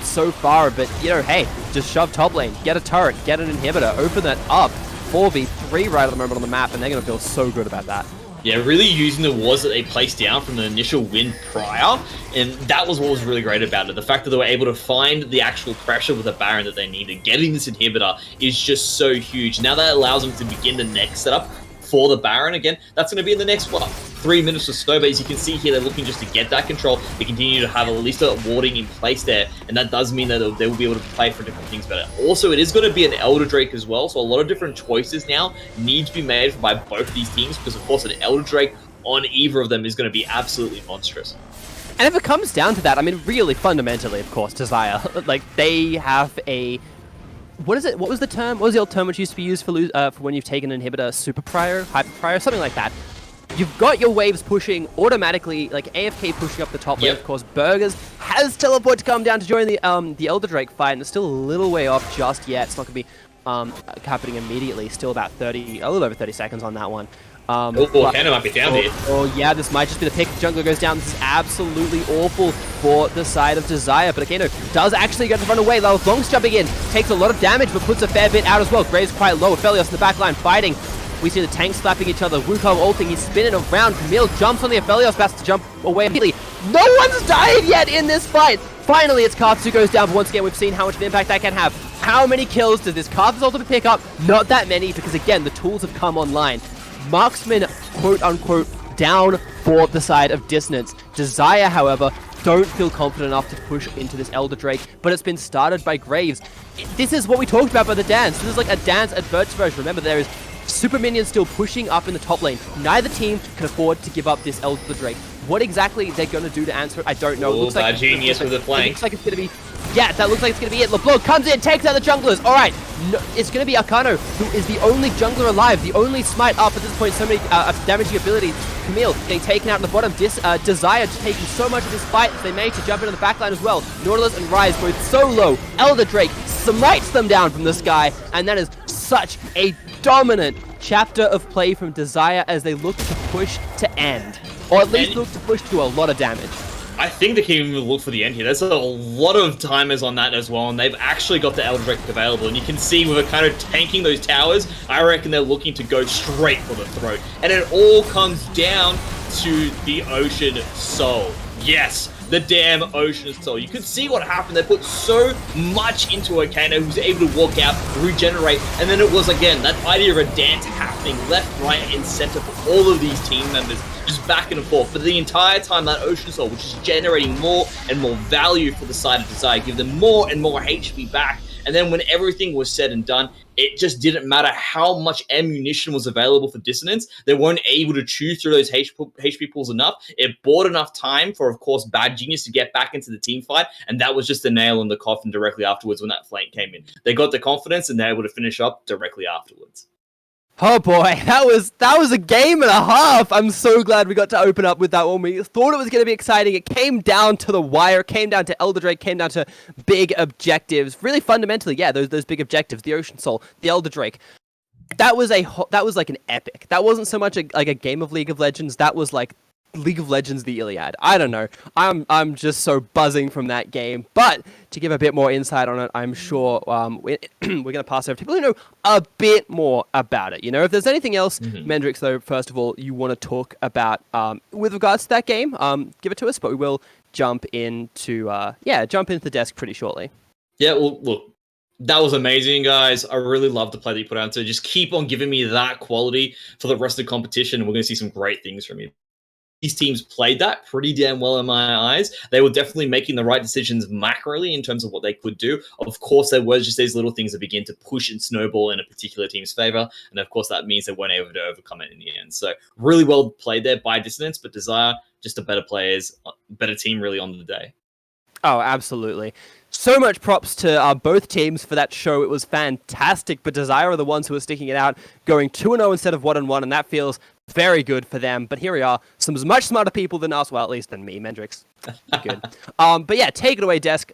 so far, but you know, hey, just shove top lane, get a turret, get an inhibitor, open that up. 4v3 right at the moment on the map, and they're going to feel so good about that. Yeah, really using the wards that they placed down from the initial win prior, and that was what was really great about it. The fact that they were able to find the actual pressure with the Baron that they needed. Getting this inhibitor is just so huge. Now that allows them to begin the next setup for the Baron again. That's going to be in the next, 3 minutes or so, but as you can see here, they're looking just to get that control. They continue to have at least a warding in place there, and that does mean that they will be able to play for different things better. Also, it is going to be an Elder Drake as well, so a lot of different choices now need to be made by both these teams, because of course an Elder Drake on either of them is going to be absolutely monstrous. And if it comes down to that, I mean, really fundamentally, of course, Desire, like, they have a... What is it? What was the term? What was the old term which used to be used for when you've taken an inhibitor? Super prior? Hyper prior? Something like that. You've got your waves pushing automatically, like AFK pushing up the top lane, of course. Burgers has teleport to come down to join the Elder Drake fight, and it's still a little way off just yet. It's not going to be happening immediately. Still about a little over 30 seconds on that one. Hannah might be down here. Oh yeah, this might just be the pick. Jungler goes down. This is absolutely awful for the side of Desire, but Akano does actually get to run away. Long's jumping in, takes a lot of damage, but puts a fair bit out as well. Graves quite low. Aphelios in the back line fighting. We see the tanks slapping each other. Wukong ulting, he's spinning around. Camille jumps on the Aphelios, has to jump away immediately. No one's died yet in this fight! Finally, it's Karthus who goes down, but once again, we've seen how much of an impact that can have. How many kills does this Karthus ultimate pick up? Not that many, because again, the tools have come online. Marksman, quote-unquote, down for the side of Dissonance. Desire, however, don't feel confident enough to push into this Elder Drake, but it's been started by Graves. This is what we talked about by the dance. This is like a dance at Bert's version. Remember, there is super minions still pushing up in the top lane. Neither team can afford to give up this Elder Drake. What exactly they're going to do to answer it, I don't know. Looks like genius with a flank. It looks like it's going to be... Yeah, that looks like it's going to be it. LeBlanc comes in, takes out the junglers. All right, no, it's going to be Akano, who is the only jungler alive, the only smite up at this point. So many damaging abilities. Camille getting taken out in the bottom. Desire just taking so much of this fight that they managed to jump into the backline as well. Nautilus and Ryze both so low. Elder Drake smites them down from the sky, and that is such a dominant chapter of play from Desire as they look to push to end. or at least And- look to push to a lot of damage. I think they can even look for the end here. There's a lot of timers on that as well, and they've actually got the Elder Drake available. And you can see with it kind of tanking those towers, I reckon they're looking to go straight for the throat. And it all comes down to the Ocean Soul. Yes, the damn Ocean Soul. You could see what happened. They put so much into Oceania, who was able to walk out, regenerate, and then it was, again, that idea of a dance happening left, right, and center for all of these team members, just back and forth. But the entire time, that Ocean Soul, which is generating more and more value for the side of Desire, give them more and more HP back. And then when everything was said and done, it just didn't matter how much ammunition was available for Dissonance. They weren't able to chew through those HP pools enough. It bought enough time for, of course, Bad Genius to get back into the team fight. And that was just the nail in the coffin directly afterwards when that flank came in. They got the confidence and they were able to finish up directly afterwards. Oh boy, that was a game and a half. I'm so glad we got to open up with that one. We thought it was going to be exciting. It came down to the wire, came down to Elder Drake, came down to big objectives. Really fundamentally, yeah, those big objectives, the Ocean Soul, the Elder Drake. That was like an epic. That wasn't so much like a game of League of Legends. That was like League of Legends the Iliad. I don't know. I'm just so buzzing from that game. But to give a bit more insight on it, I'm sure we're going to pass over to people who know a bit more about it. You know, if there's anything else, Mendrix, though, first of all, you want to talk about with regards to that game, give it to us. But we will jump into the desk pretty shortly. Yeah, well, look, that was amazing, guys. I really love the play that you put out. So just keep on giving me that quality for the rest of the competition, and we're going to see some great things from you. These teams played that pretty damn well in my eyes. They were definitely making the right decisions macroly in terms of what they could do. Of course, there was just these little things that begin to push and snowball in a particular team's favor. And of course, that means they weren't able to overcome it in the end. So really well played there by Dissonance, but Desire, just a better players, better team really on the day. Oh, absolutely. So much props to both teams for that show. It was fantastic, but Desire are the ones who are sticking it out, going 2-0 instead of 1-1, and that feels very good for them. But here we are, some much smarter people than us, well, at least than me, Mendrix. Good. But yeah, take it away, Desk.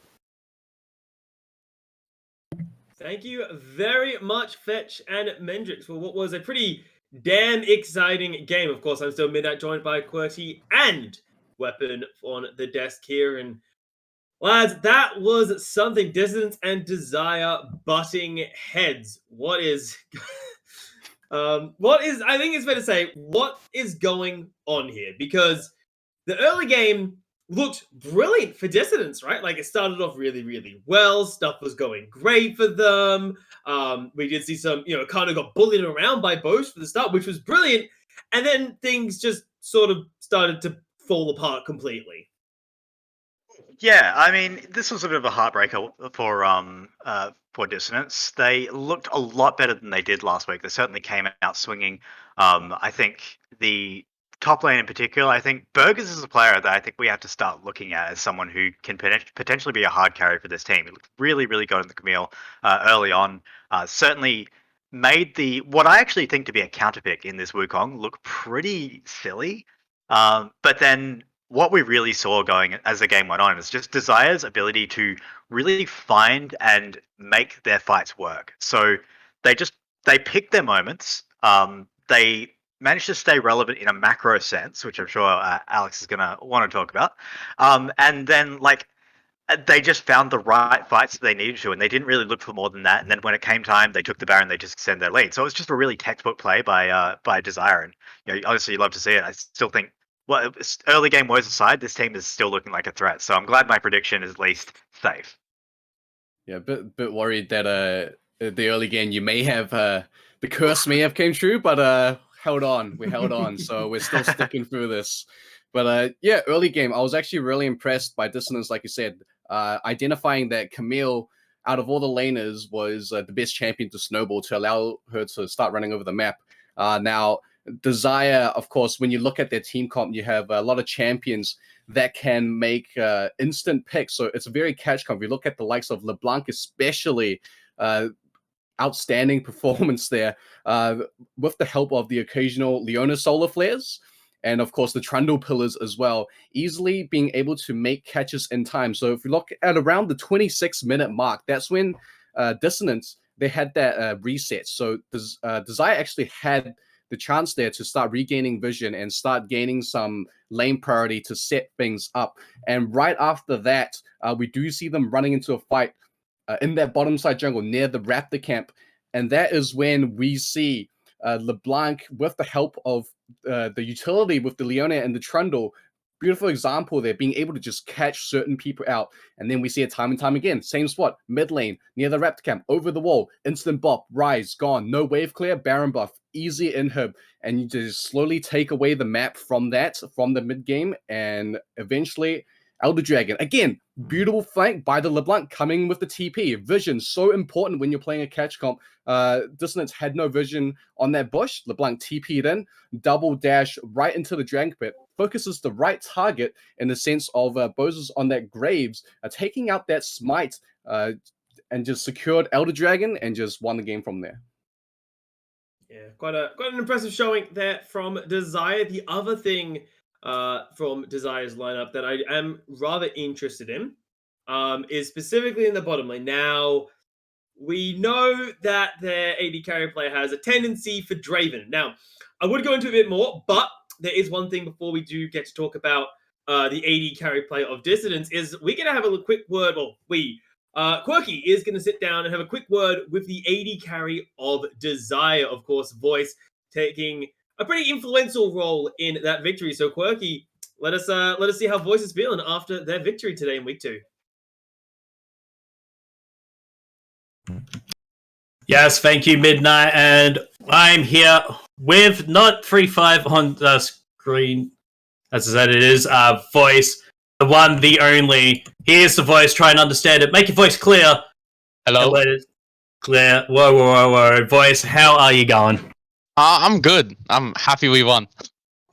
Thank you very much, Fetch and Mendrix, for what was a pretty damn exciting game. Of course, I'm still Midnight, joined by QWERTY and Weapon on the desk here. And lads, that was something. Dissonance and Desire butting heads. What is... I think it's fair to say, what is going on here? Because the early game looked brilliant for Dissonance, right? Like, it started off really, really well. Stuff was going great for them. We did see some, kind of got bullied around by Boast for the start, which was brilliant. And then things just sort of started to fall apart completely. Yeah, I mean, this was a bit of a heartbreaker for Dissonance. They looked a lot better than they did last week. They certainly came out swinging. I think the top lane in particular, I think Burgers is a player that I think we have to start looking at as someone who can potentially be a hard carry for this team. He looked really, really good in the Camille early on. Certainly made what I actually think to be a counterpick in this Wukong look pretty silly. But then what we really saw going as the game went on is just Desire's ability to really find and make their fights work. So they picked their moments. They managed to stay relevant in a macro sense, which I'm sure Alex is going to want to talk about. And then they just found the right fights that they needed to, and they didn't really look for more than that. And then when it came time, they took the Baron, they just extended their lead. So it was just a really textbook play by Desire. And obviously you love to see it. I still think, well, early game woes aside, this team is still looking like a threat. So I'm glad my prediction is at least safe. Yeah, a bit worried that the early game you may have the curse may have came true, but held on. We held on, so we're still sticking through this. But yeah, early game, I was actually really impressed by Dissonance, like you said, identifying that Camille, out of all the laners, was the best champion to snowball to allow her to start running over the map. Now, Desire, of course, when you look at their team comp, you have a lot of champions that can make instant picks. So it's a very catch comp. You look at the likes of LeBlanc, especially, outstanding performance there with the help of the occasional Leona solar flares. And of course, the Trundle pillars as well, easily being able to make catches in time. So if you look at around the 26-minute mark, that's when Dissonance, they had that reset. So Desire actually had the chance there to start regaining vision and start gaining some lane priority to set things up. And right after that, we do see them running into a fight in that bottom side jungle near the Raptor camp. And that is when we see LeBlanc, with the help of the utility with the Leona and the Trundle, beautiful example there, being able to just catch certain people out. And then we see it time and time again. Same spot, mid lane, near the Raptor camp, over the wall, instant bop, rise, gone, no wave clear, Baron buff, easy inhib. And you just slowly take away the map from the mid game. And eventually, Elder Dragon, again, beautiful flank by the LeBlanc coming with the TP. Vision, so important when you're playing a catch comp. Dissonance had no vision on that bush. LeBlanc TP'd in, double dash right into the Dragon Pit. Focuses the right target in the sense of Bozos on that Graves, taking out that smite and just secured Elder Dragon and just won the game from there. Yeah, quite an impressive showing there from Desire. The other thing from Desire's lineup that I am rather interested in is specifically in the bottom lane. Now, we know that their AD carry player has a tendency for Draven. Now, I would go into a bit more, but there is one thing before we do get to talk about the AD carry player of Dissonance, is we're going to have a quick word, Quirky is going to sit down and have a quick word with the AD carry of Desire, of course, Voice taking a pretty influential role in that victory. So Quirky, let us see how Voice is feeling after their victory today in week 2. Yes, thank you, Midnight, and I'm here with not 3-5 on the screen, as I said, it is Voice, the one, the only. Here's the Voice. Try and understand it. Make your voice clear. Hello. Let it clear. Whoa. Voice, how are you going? I'm good. I'm happy we won.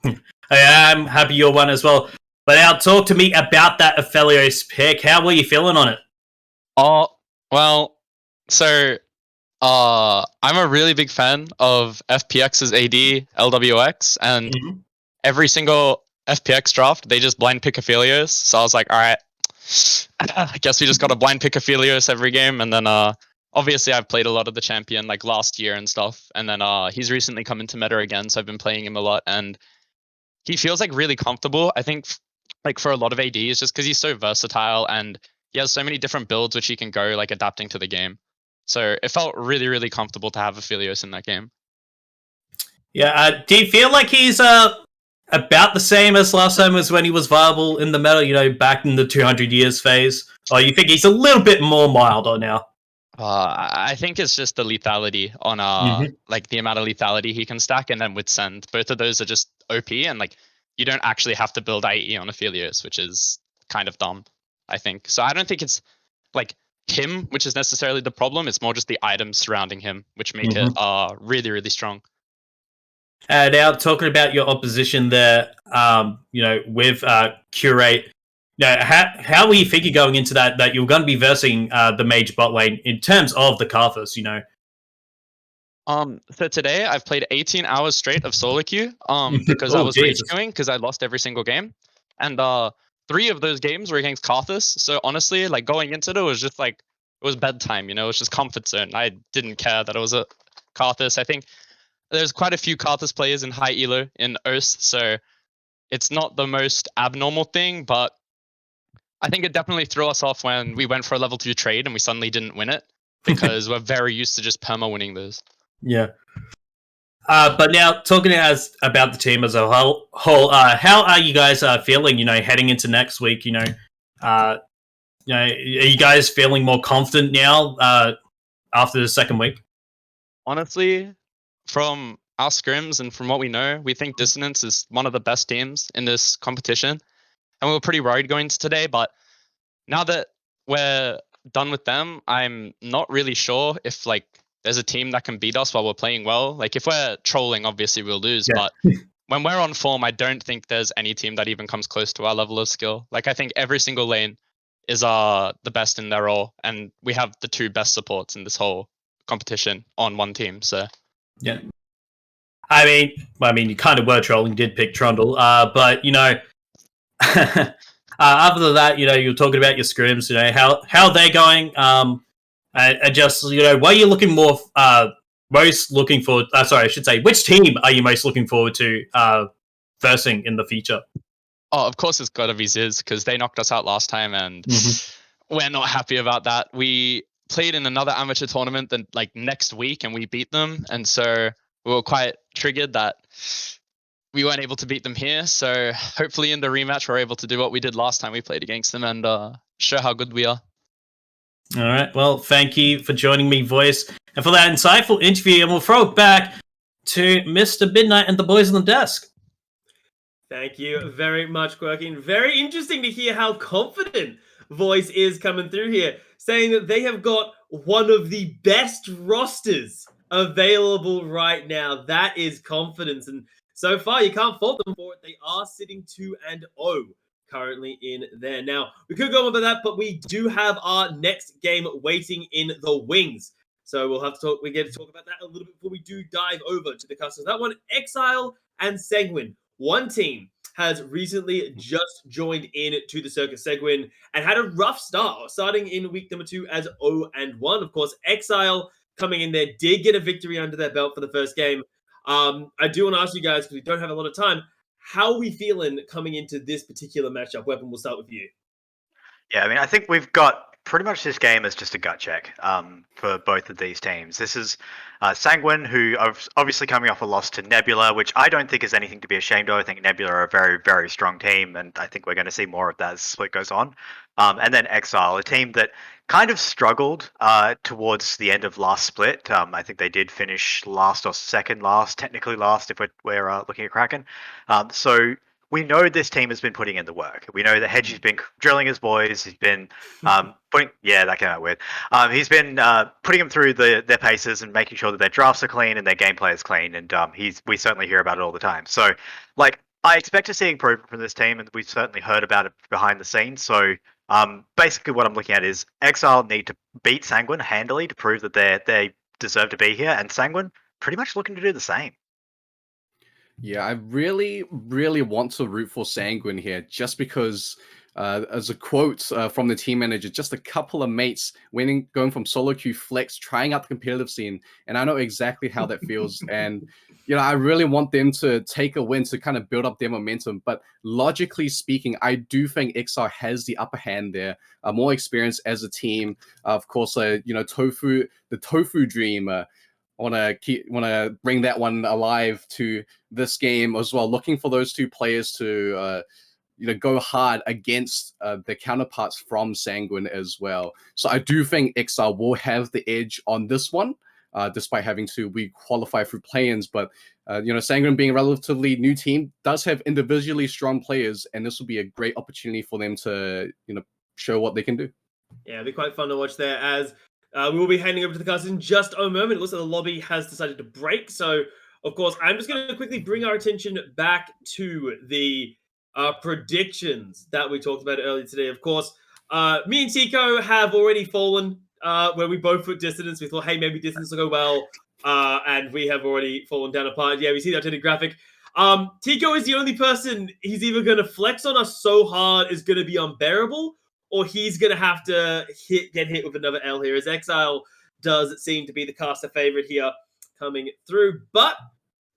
I am happy you won as well. But now, talk to me about that Aphelios pick. How were you feeling on it? Well, so I'm a really big fan of FPX's AD, LWX, and every single FPX draft, they just blind pick Aphelios. So I was like, all right, I guess we just got to blind pick Aphelios every game. And then obviously I've played a lot of the champion like last year and stuff. And then he's recently come into meta again, so I've been playing him a lot. And he feels like really comfortable. I think like for a lot of ADs, just because he's so versatile and he has so many different builds which he can go like adapting to the game. So it felt really, really comfortable to have Aphelios in that game. Yeah, do you feel like he's about the same as last time as when he was viable in the meta, back in the 200 years phase? Or you think he's a little bit more milder now? I think it's just the lethality on like the amount of lethality he can stack, and then with Send. Both of those are just OP, and like you don't actually have to build IE on Aphelios, which is kind of dumb, I think. So I don't think it's like him which is necessarily the problem. It's more just the items surrounding him which make it really, really strong. Now talking about your opposition there, with Curate, how were you thinking going into that you're going to be versing the mage bot lane in terms of the Karthus, So today I've played 18 hours straight of solo queue because I was rage queuing because I lost every single game, and 3 of those games were against Karthus. So honestly, like going into it was just like it was bedtime, it was just comfort zone. I didn't care that it was a Karthus. I think there's quite a few Karthus players in high elo in Ost, so it's not the most abnormal thing, but I think it definitely threw us off when we went for a level 2 trade and we suddenly didn't win it because we're very used to just perma winning those. Yeah. But now talking about the team as a whole, how are you guys feeling? Heading into next week. Are you guys feeling more confident now after the second week? Honestly, from our scrims and from what we know, we think Dissonance is one of the best teams in this competition, and we were pretty worried going into today. But now that we're done with them, I'm not really sure if like there's a team that can beat us while we're playing well. Like if we're trolling, obviously we'll lose. Yeah. But when we're on form, I don't think there's any team that even comes close to our level of skill. Like I think every single lane is the best in their role, and we have the 2 best supports in this whole competition on one team. So yeah. I mean, you kind of were trolling. You did pick Trundle, but other than that, you're talking about your scrims. how they're going. And just were you looking more most looking forward? Sorry, I should say, which team are you most looking forward to versing in the future? Oh, of course it's got to be Zyzz because they knocked us out last time, and we're not happy about that. We played in another amateur tournament next week, and we beat them, and so we were quite triggered that we weren't able to beat them here. So hopefully in the rematch we're able to do what we did last time we played against them and show how good we are. All right. Well, thank you for joining me, Voice, and for that insightful interview. And we'll throw it back to Mr. Midnight and the boys on the desk. Thank you very much, Quirky. And very interesting to hear how confident Voice is coming through here, saying that they have got one of the best rosters available right now. That is confidence. And so far, you can't fault them for it. They are sitting 2-0 currently in there. Now, we could go on about that, but we do have our next game waiting in the wings. So we'll have to talk. We get to talk about that a little bit before we do dive over to the customers. That one, Exile and Sanguine. One team has recently just joined in to the circuit, Sanguine, and had a rough start, starting in week number 2 as 0-1. Of course, Exile coming in there did get a victory under their belt for the first game. I do want to ask you guys, because we don't have a lot of time, how are we feeling coming into this particular matchup? Weapon, we'll start with you. Yeah, I mean, I think we've got pretty much this game as just a gut check for both of these teams. This is Sanguine, who are obviously coming off a loss to Nebula, which I don't think is anything to be ashamed of. I think Nebula are a very, very strong team, and I think we're going to see more of that as the split goes on. And then Exile, a team that kind of struggled towards the end of last split. I think they did finish last or second last, technically last if we're looking at Kraken. So we know this team has been putting in the work. We know that Hedgie's been drilling his boys. He's been that came out weird. He's been putting them through their paces and making sure that their drafts are clean and their gameplay is clean. And we certainly hear about it all the time. So I expect to see improvement from this team, and we've certainly heard about it behind the scenes. So basically what I'm looking at is Exile need to beat Sanguine handily to prove that they deserve to be here, and Sanguine pretty much looking to do the same. Yeah, I really, really want to root for Sanguine here, just because, as a quote from the team manager, just a couple of mates going from solo queue flex, trying out the competitive scene, and I know exactly how that feels. And I really want them to take a win to kind of build up their momentum. But logically speaking, I do think Exile has the upper hand there, more experience as a team. Of course, Tofu, the Tofu Dream. Want to bring that one alive to this game as well. Looking for those two players to go hard against the counterparts from Sanguine as well. So I do think Exile will have the edge on this one, despite having to qualify through play-ins. But Sanguine being a relatively new team does have individually strong players, and this will be a great opportunity for them to show what they can do. Yeah, it'll be quite fun to watch there as. We will be handing over to the cast in just a moment. It looks like the lobby has decided to break. So, of course, I'm just going to quickly bring our attention back to the predictions that we talked about earlier today. Of course, me and Tico have already fallen where we both put Dissonance. We thought, hey, maybe Dissonance will go well. And we have already fallen down apart. Yeah, we see that updated graphic. Tico is the only person he's either going to flex on us so hard is going to be unbearable, or he's going to have to get hit with another L here, as Exile does seem to be the caster favorite here coming through. But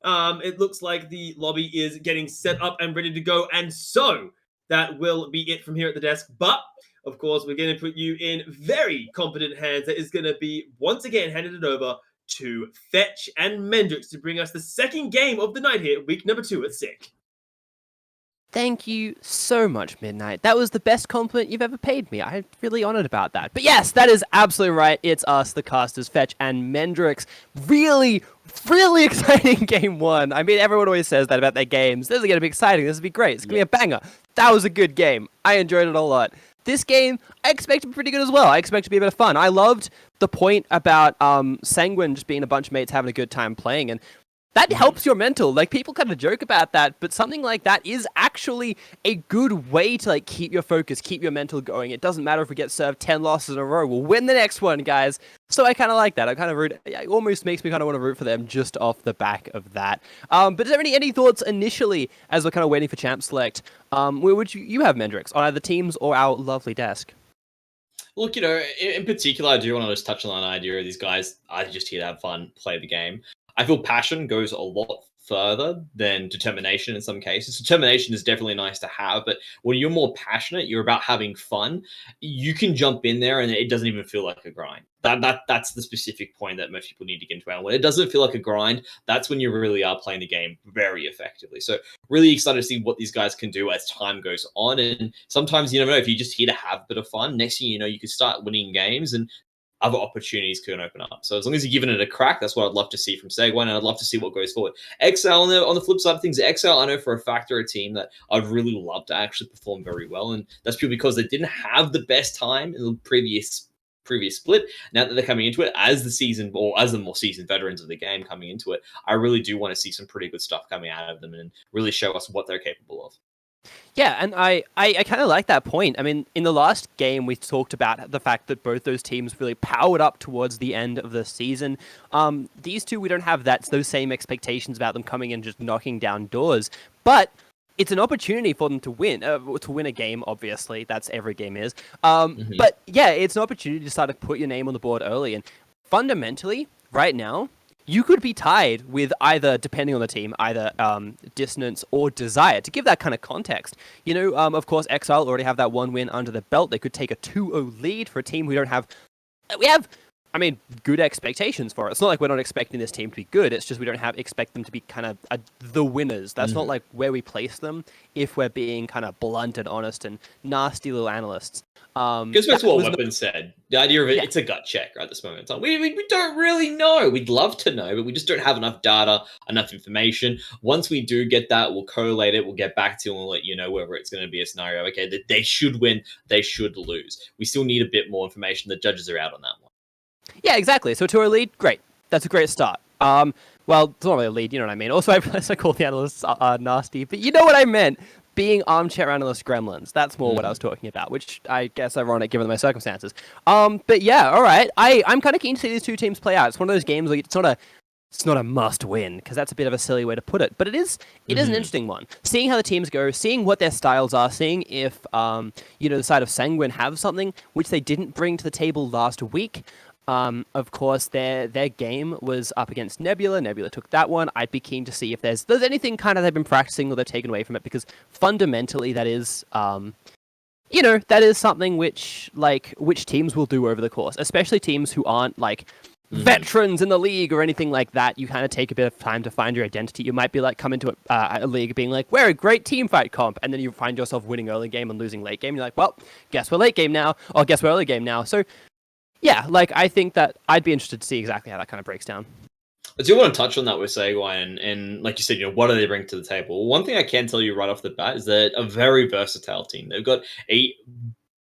it looks like the lobby is getting set up and ready to go, and so that will be it from here at the desk. But, of course, we're going to put you in very competent hands. That is going to be, once again, handed it over to Fetch and Mendrix to bring us the second game of the night here, week number 2 at SICK. Thank you so much, Midnight. That was the best compliment you've ever paid me. I'm really honored about that. But yes, that is absolutely right. It's us, the casters, Fetch and Mendrix. Really, really exciting game 1. I mean, everyone always says that about their games. This is going to be exciting. This will be great. It's going to be a banger. That was a good game. I enjoyed it a lot. This game, I expect to be pretty good as well. I expect to be a bit of fun. I loved the point about Sanguine just being a bunch of mates having a good time playing, and that helps your mental. Like, people kind of joke about that, but something like that is actually a good way to keep your focus, keep your mental going. It doesn't matter if we get served 10 losses in a row. We'll win the next one, guys. So I kind of like that. I kind of root. It almost makes me kind of want to root for them just off the back of that. But is there any thoughts initially as we're kind of waiting for Champ Select? Where would you have, Mendrix, on either teams or our lovely desk? Look, in particular, I do want to just touch on that idea of these guys are just here to have fun, play the game. I feel passion goes a lot further than determination in some cases. Determination is definitely nice to have, but when you're more passionate, you're about having fun, you can jump in there and it doesn't even feel like a grind. That's the specific point that most people need to get into. And when it doesn't feel like a grind, that's when you really are playing the game very effectively. So really excited to see what these guys can do as time goes on. And sometimes you never know, if you're just here to have a bit of fun, next thing you know, you can start winning games and other opportunities can open up. So as long as you're giving it a crack, that's what I'd love to see from Sanguine, and I'd love to see what goes forward. Exile, on the flip side of things, Exile, I know for a fact are a team that I'd really love to actually perform very well, and that's purely because they didn't have the best time in the previous split. Now that they're coming into it as the season, or as the more seasoned veterans of the game coming into it, I really do want to see some pretty good stuff coming out of them and really show us what they're capable of. Yeah, and I kind of like that point. I mean, in the last game, we talked about the fact that both those teams really powered up towards the end of the season. These two, we don't have those same expectations about them coming in just knocking down doors. But it's an opportunity for them to win a game, obviously. That's every game is. But yeah, it's an opportunity to start to put your name on the board early. And fundamentally, right now, you could be tied with either, depending on the team, either Dissonance or Desire. To give that kind of context, of course, Exile already have that one win under the belt. They could take a 2-0 lead for a team we don't have. We have, good expectations for it. It's not like we're not expecting this team to be good. It's just we don't expect them to be kind of the winners. That's not like where we place them if we're being kind of blunt and honest and nasty little analysts. Goes back to what Weapon said. The idea of it's a gut check right at this moment in time. We don't really know. We'd love to know, but we just don't have enough data, enough information. Once we do get that, we'll collate it. We'll get back to you and we'll let you know whether it's going to be a scenario. Okay, that they should win, they should lose. We still need a bit more information. The judges are out on that one. Yeah, exactly. So to our lead, great. That's a great start. Well, it's not really a lead, you know what I mean. Also, I call the analysts nasty, but you know what I meant. Being armchair analyst gremlins. That's more what I was talking about, which I guess ironic given my circumstances. But yeah, all right. I'm kind of keen to see these two teams play out. It's one of those games where it's not a must win, because that's a bit of a silly way to put it. But it is an interesting one. Seeing how the teams go, seeing what their styles are, seeing if the side of Sanguine have something which they didn't bring to the table last week. Of course, their game was up against Nebula. Nebula took that one. I'd be keen to see if there's anything kind of they've been practicing or they've taken away from it, because fundamentally that is, that is something which teams will do over the course, especially teams who aren't veterans in the league or anything like that. You kind of take a bit of time to find your identity. You might be come into a league being like, we're a great team fight comp, and then you find yourself winning early game and losing late game. You're like, well, guess we're late game now, or guess we're early game now. So yeah, I think that I'd be interested to see exactly how that kind of breaks down. I do want to touch on that with Sanguine, and like you said, what do they bring to the table? One thing I can tell you right off the bat is that a very versatile team. They've got a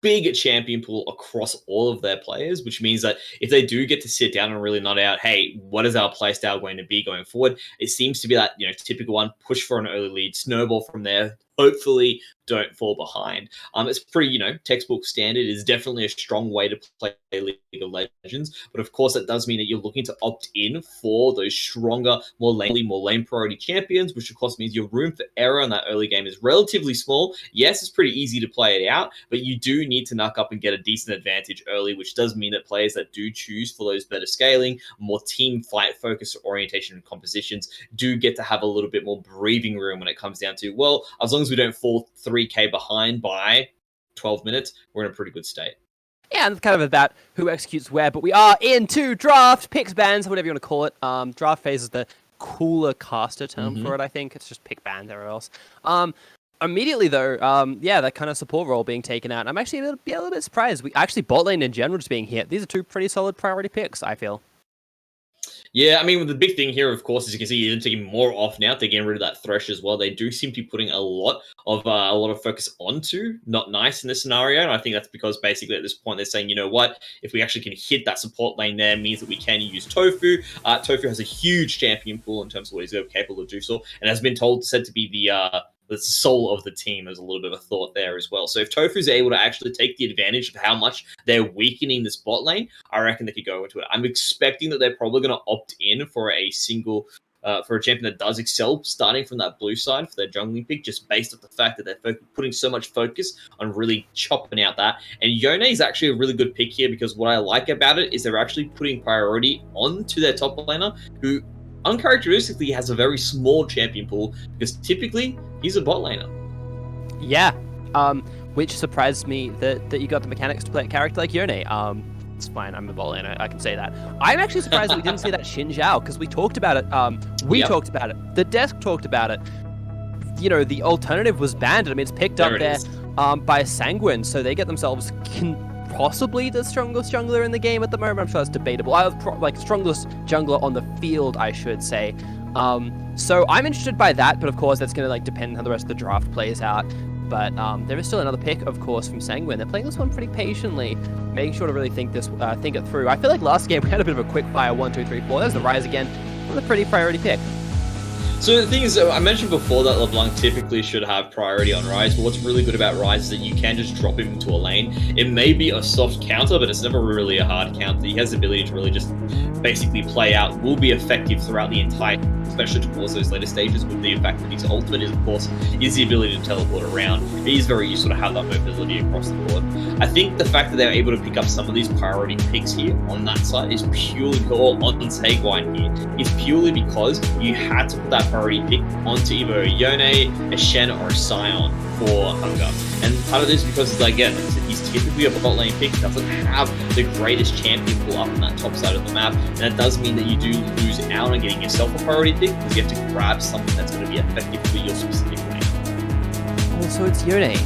big champion pool across all of their players, which means that if they do get to sit down and really nut out, hey, what is our play style going to be going forward? It seems to be that, typical one, push for an early lead, snowball from there, hopefully don't fall behind. It's pretty, textbook standard. Is definitely a strong way to play League of Legends. But of course, that does mean that you're looking to opt in for those stronger, more lane priority champions, which of course means your room for error in that early game is relatively small. Yes, it's pretty easy to play it out, but you do need to knuck up and get a decent advantage early, which does mean that players that do choose for those better scaling, more team fight focused orientation and compositions do get to have a little bit more breathing room when it comes down to, well, as long as we don't fall 3K behind by 12 minutes, we're in a pretty good state. Yeah, and it's kind of about who executes where, but we are into draft, picks, bans, whatever you want to call it. Draft phase is the cooler caster term for it, I think. It's just pick, ban, everywhere else. Immediately, though, that kind of support role being taken out. I'm actually a little bit surprised. Bot lane in general just being hit. These are two pretty solid priority picks, I feel. Yeah, the big thing here, of course, as you can see, you're taking more off now. They're getting rid of that Thresh as well. They do seem to be putting a lot of focus onto Not Nice in this scenario, and I think that's because basically at this point they're saying, you know what, if we actually can hit that support lane there, means that we can use Tofu. Tofu has a huge champion pool in terms of what he's capable of do so, and has been said to be the soul of the team. There's a little bit of a thought there as well. So if Tofu's able to actually take the advantage of how much they're weakening this bot lane, I reckon they could go into it. I'm expecting that they're probably going to opt in for a single for a champion that does excel, starting from that blue side for their jungling pick, just based off the fact that they're putting so much focus on really chopping out that. And Yone is actually a really good pick here, because what I like about it is they're actually putting priority onto their top laner, who uncharacteristically has a very small champion pool, because typically he's a bot laner. Yeah, which surprised me that you got the mechanics to play a character like Yone. It's fine, I'm a bot laner, I can say that. I'm actually surprised that we didn't see that Xin Zhao, because we talked about it. We talked about it. The desk talked about it. You know, the alternative was banned. I mean, it's picked up there by Sanguine, so they get themselves possibly the strongest jungler in the game at the moment. I'm sure that's debatable. Like, strongest jungler on the field, I should say. So I'm interested by that, but of course that's going to depend on how the rest of the draft plays out. But there is still another pick, of course, from Sanguine. They're playing this one pretty patiently, making sure to really think it through. I feel like last game we had a bit of a quick fire 1, 2, 3, 4. There's the Rise again with a pretty priority pick. So the thing is, I mentioned before that LeBlanc typically should have priority on Rise, but what's really good about Rise is that you can just drop him into a lane. It may be a soft counter, but it's never really a hard counter. He has the ability to really just basically play out, will be effective throughout the entire, especially towards those later stages, with the fact that his ultimate is, of course, is the ability to teleport around. It is very useful to have that mobility across the board. I think the fact that they're able to pick up some of these priority picks here on that side is purely, or on Sanguine here, is purely because you had to put that priority pick onto either a Yone, a Shen, or a Sion for Hunger. And part of this is because, again, he's typically a bot lane pick, doesn't have the greatest champion pull up on that top side of the map, and that does mean that you do lose out on getting yourself a priority pick, because you have to grab something that's going to be effective for your specific lane. Oh, so it's Yone,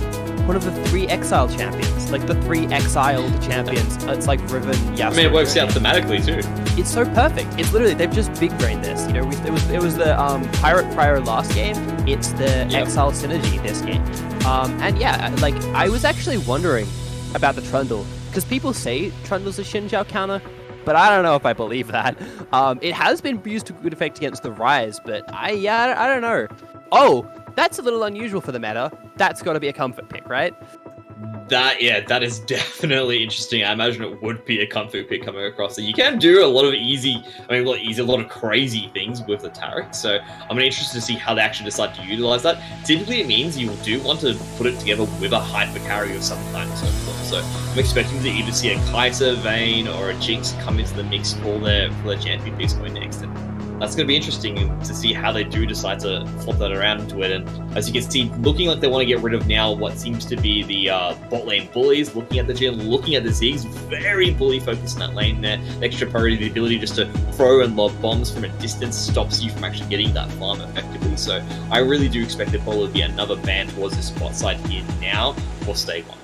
one of the 3 Exile champions, like the 3 exiled champions. It's like Riven, Yasuo. I mean, it works out thematically too. It's so perfect. It's literally, they've just big brained this. You know, it was the Pirate Prior last game. It's the Exile synergy this game. And yeah, like I was actually wondering about the Trundle, because people say Trundle's a Xin Zhao counter, but I don't know if I believe that. It has been used to good effect against the Rise, but I don't know. Oh, that's a little unusual for the meta. That's got to be a comfort pick, right? That is definitely interesting. I imagine it would be a comfort pick coming across. So you can do a lot of crazy things with the Taric. So I'm interested to see how they actually decide to utilize that. Typically, it means you do want to put it together with a hyper carry of some kind and so forth. So I'm expecting to either see a Kai'Sa, Vayne, or a Jinx come into the mix for their champion picks going next. And that's going to be interesting to see how they do decide to flop that around into it. And as you can see, looking like they want to get rid of now what seems to be the bot lane bullies, looking at the Jhin, looking at the Zyzz, very bully focused in that lane there. The extra priority, the ability just to throw and lob bombs from a distance stops you from actually getting that farm effectively. So I really do expect there probably be another ban towards this bot side here now for Stay 1.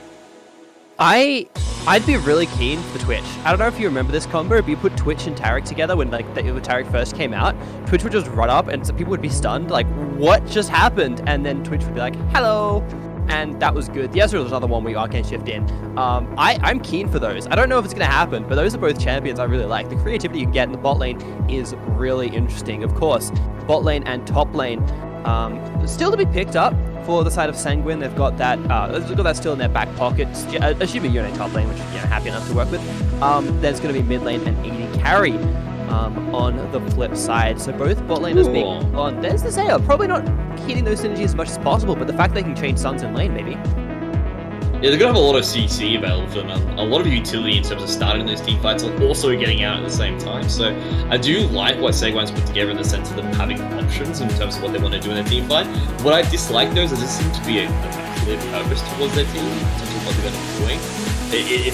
I'd be really keen for Twitch. I don't know if you remember this combo, but you put Twitch and Taric together when Taric first came out. Twitch would just run up and people would be stunned, like, what just happened? And then Twitch would be like, hello. And that was good. The Ezreal was another one where you Arcane Shift in. I'm keen for those. I don't know if it's going to happen, but those are both champions I really like. The creativity you can get in the bot lane is really interesting. Of course, bot lane and top lane still to be picked up for the side of Sanguine. They've got that still in their back pocket. Assuming you're in a top lane, which happy enough to work with. There's going to be mid lane and AD carry on the flip side. So both bot laners being on. There's the Zaya. Probably not hitting those synergies as much as possible, but the fact they can change Suns in lane, maybe. Yeah, they're going to have a lot of CC available for them, a lot of utility in terms of starting those team fights and also getting out at the same time. So I do like what Sanguine's put together in the sense of them having options in terms of what they want to do in their team fight. What I dislike though is there doesn't seem to be a clear purpose towards their team in terms of what they're going to be doing. It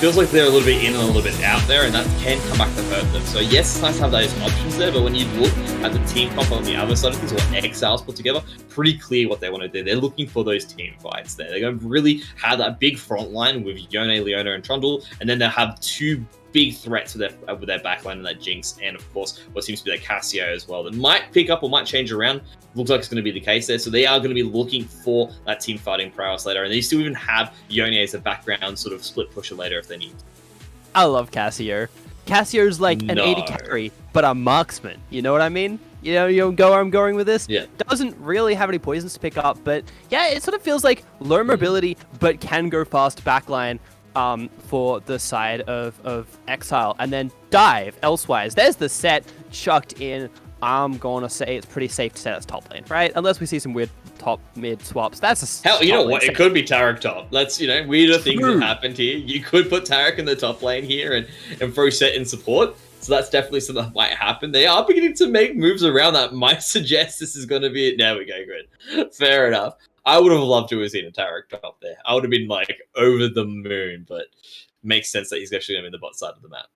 feels like they're a little bit in and a little bit out there, and that can come back to hurt them. So yes, it's nice to have those options there, but when you look at the team comp on the other side of things, what Exile's put together, pretty clear what they want to do. They're looking for those team fights there. They're going to really have that big front line with Yone, Leona, and Trundle, and then they'll have 2 big threats with their backline and that Jinx, and of course what seems to be their Cassio as well that might pick up or might change around. Looks like it's going to be the case there, so they are going to be looking for that team fighting prowess later, and they still even have Yone as a background sort of split pusher later if they need. I love Cassio. Cassio's like an AD carry, but a marksman. You know what I mean? You know where I'm going with this? Yeah. Doesn't really have any poisons to pick up, but yeah, it sort of feels like low mobility, but can go fast backline for the side of Exile, and then dive elsewise. There's the set chucked in I'm gonna say it's pretty safe to say that's top lane, right? Unless we see some weird top mid swaps. That's a Hell, you know top what? lane It could be Tarek top. Let's, weirder things True. have happened here. You could put Tarek in the top lane here and throw Set in support. So that's definitely something that might happen. They are beginning to make moves around that might suggest this is going to be it. There we go, good. Fair enough. I would have loved to have seen a Tarek top there. I would have been like over the moon, but makes sense that he's actually going to be in the bot side of the map.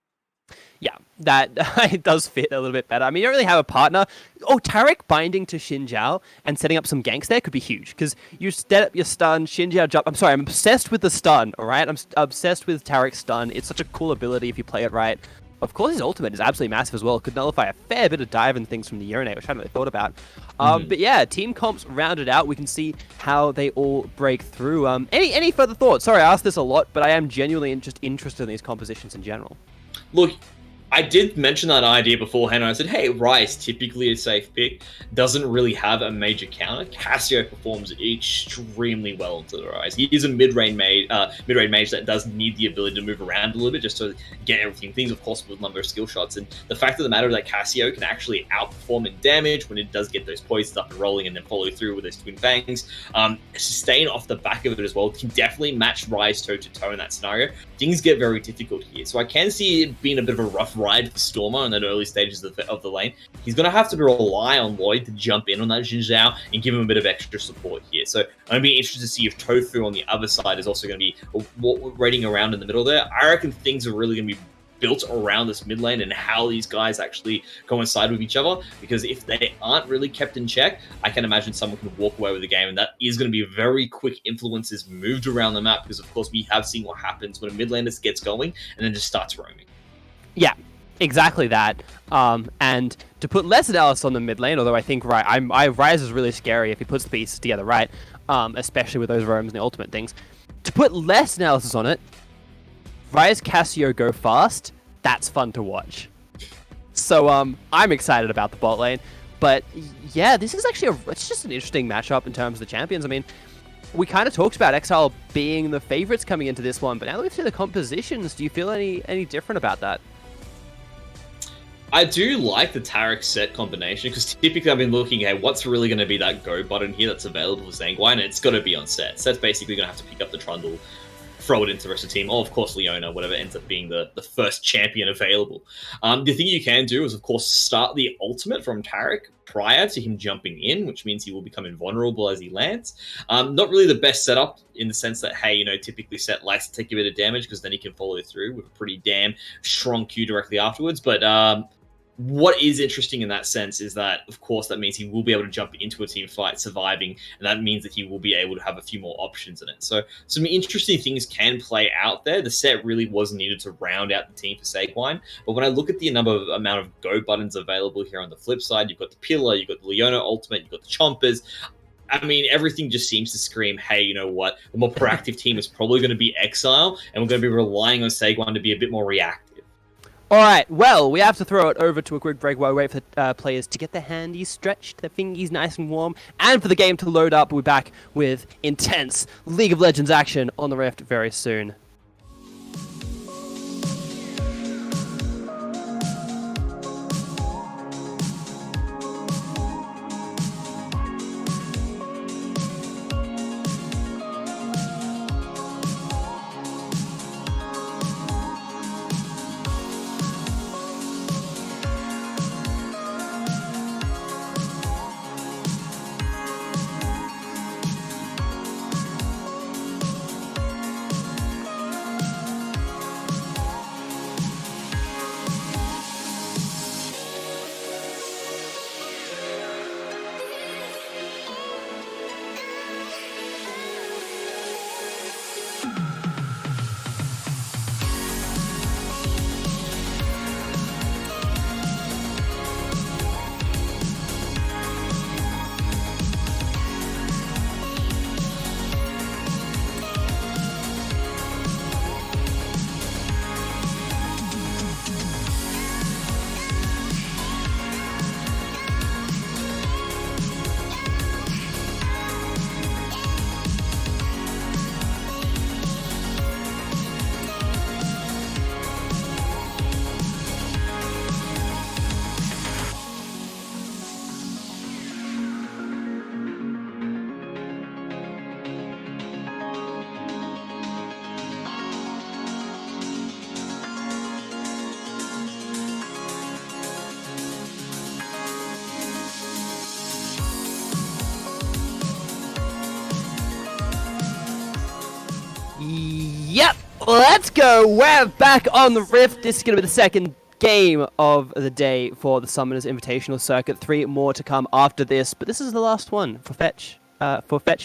Yeah, that it does fit a little bit better. I mean, you don't really have a partner. Oh, Tarek binding to Xin Zhao and setting up some ganks there could be huge, because you set up your stun, Xin Zhao jump. I'm sorry, I'm obsessed with the stun, all right? I'm obsessed with Tarek's stun. It's such a cool ability if you play it right. Of course, his ultimate is absolutely massive as well. It could nullify a fair bit of dive and things from the Urinate, which I hadn't really thought about. But yeah, team comps rounded out. We can see how they all break through. Any further thoughts? Sorry, I asked this a lot, but I am genuinely just interested in these compositions in general. Look, I did mention that idea beforehand, and I said, hey, Ryze, typically a safe pick, doesn't really have a major counter. Cassio performs extremely well into the Ryze. He is a mid-range mage that does need the ability to move around a little bit just to get everything. Things, of course, with a number of skill shots. And the fact of the matter is that Cassio can actually outperform in damage when it does get those poisons up and rolling and then follow through with those twin fangs. Sustain off the back of it as well can definitely match Ryze toe-to-toe in that scenario. Things get very difficult here. So I can see it being a bit of a rough ride for Stormer in the early stages of the lane. He's going to have to rely on Lloyd to jump in on that Xin Zhao and give him a bit of extra support here. So I'm going to be interested to see if Tofu on the other side is also going to be raiding around in the middle there. I reckon things are really going to be built around this mid lane and how these guys actually coincide with each other, because if they aren't really kept in check, I can imagine someone can walk away with the game, and that is going to be very quick influences moved around the map, because of course we have seen what happens when a mid laner gets going and then just starts roaming. Yeah, exactly that. And to put less analysis on the mid lane, although I think Ryze is really scary if he puts the pieces together right, especially with those roams and the ultimate things. To put less analysis on it, Ryze Cassio go fast, that's fun to watch. So I'm excited about the bot lane. But yeah, this is actually it's just an interesting matchup in terms of the champions. I mean, we kind of talked about Exile being the favorites coming into this one, but now that we've seen the compositions, do you feel any different about that? I do like the Tarek set combination, because typically I've been looking at what's really going to be that go button here that's available for Sanguine, and it's got to be on Set. Set's basically going to have to pick up the Trundle, throw it into the rest of the team, or of course Leona, whatever ends up being the first champion available. The thing you can do is, of course, start the ultimate from Tarek prior to him jumping in, which means he will become invulnerable as he lands. Not really the best setup in the sense that, hey, typically Set likes to take a bit of damage, because then he can follow through with a pretty damn strong Q directly afterwards. But what is interesting in that sense is that, of course, that means he will be able to jump into a team fight surviving, and that means that he will be able to have a few more options in it. So some interesting things can play out there. The set really was needed to round out the team for Sanguine, but when I look at the amount of go buttons available here on the flip side, you've got the Pillar, you've got the Leona ultimate, you've got the Chompers. I mean, everything just seems to scream, hey, you know what? The more proactive team is probably going to be Exile, and we're going to be relying on Sanguine to be a bit more reactive. All right, well, we have to throw it over to a quick break while we wait for the players to get their handies stretched, their fingies nice and warm, and for the game to load up. We'll be back with intense League of Legends action on the Rift very soon. Let's go. We're back on the Rift. This is going to be the second game of the day for the Summoners Invitational Circuit. 3 more to come after this, but this is the last one for Fetch.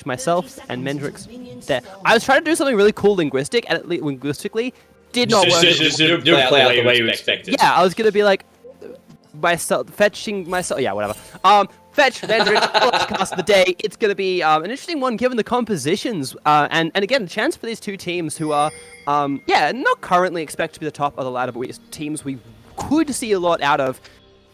Myself, and Mendrix. There. I was trying to do something really cool linguistically. Did not work. Just play out the way you expected. Yeah, I was going to be like, fetching myself. Yeah, whatever. Fetch, Mendrix, cast of the day. It's going to be an interesting one given the compositions. And again, a chance for these two teams who are, not currently expected to be the top of the ladder, but teams we could see a lot out of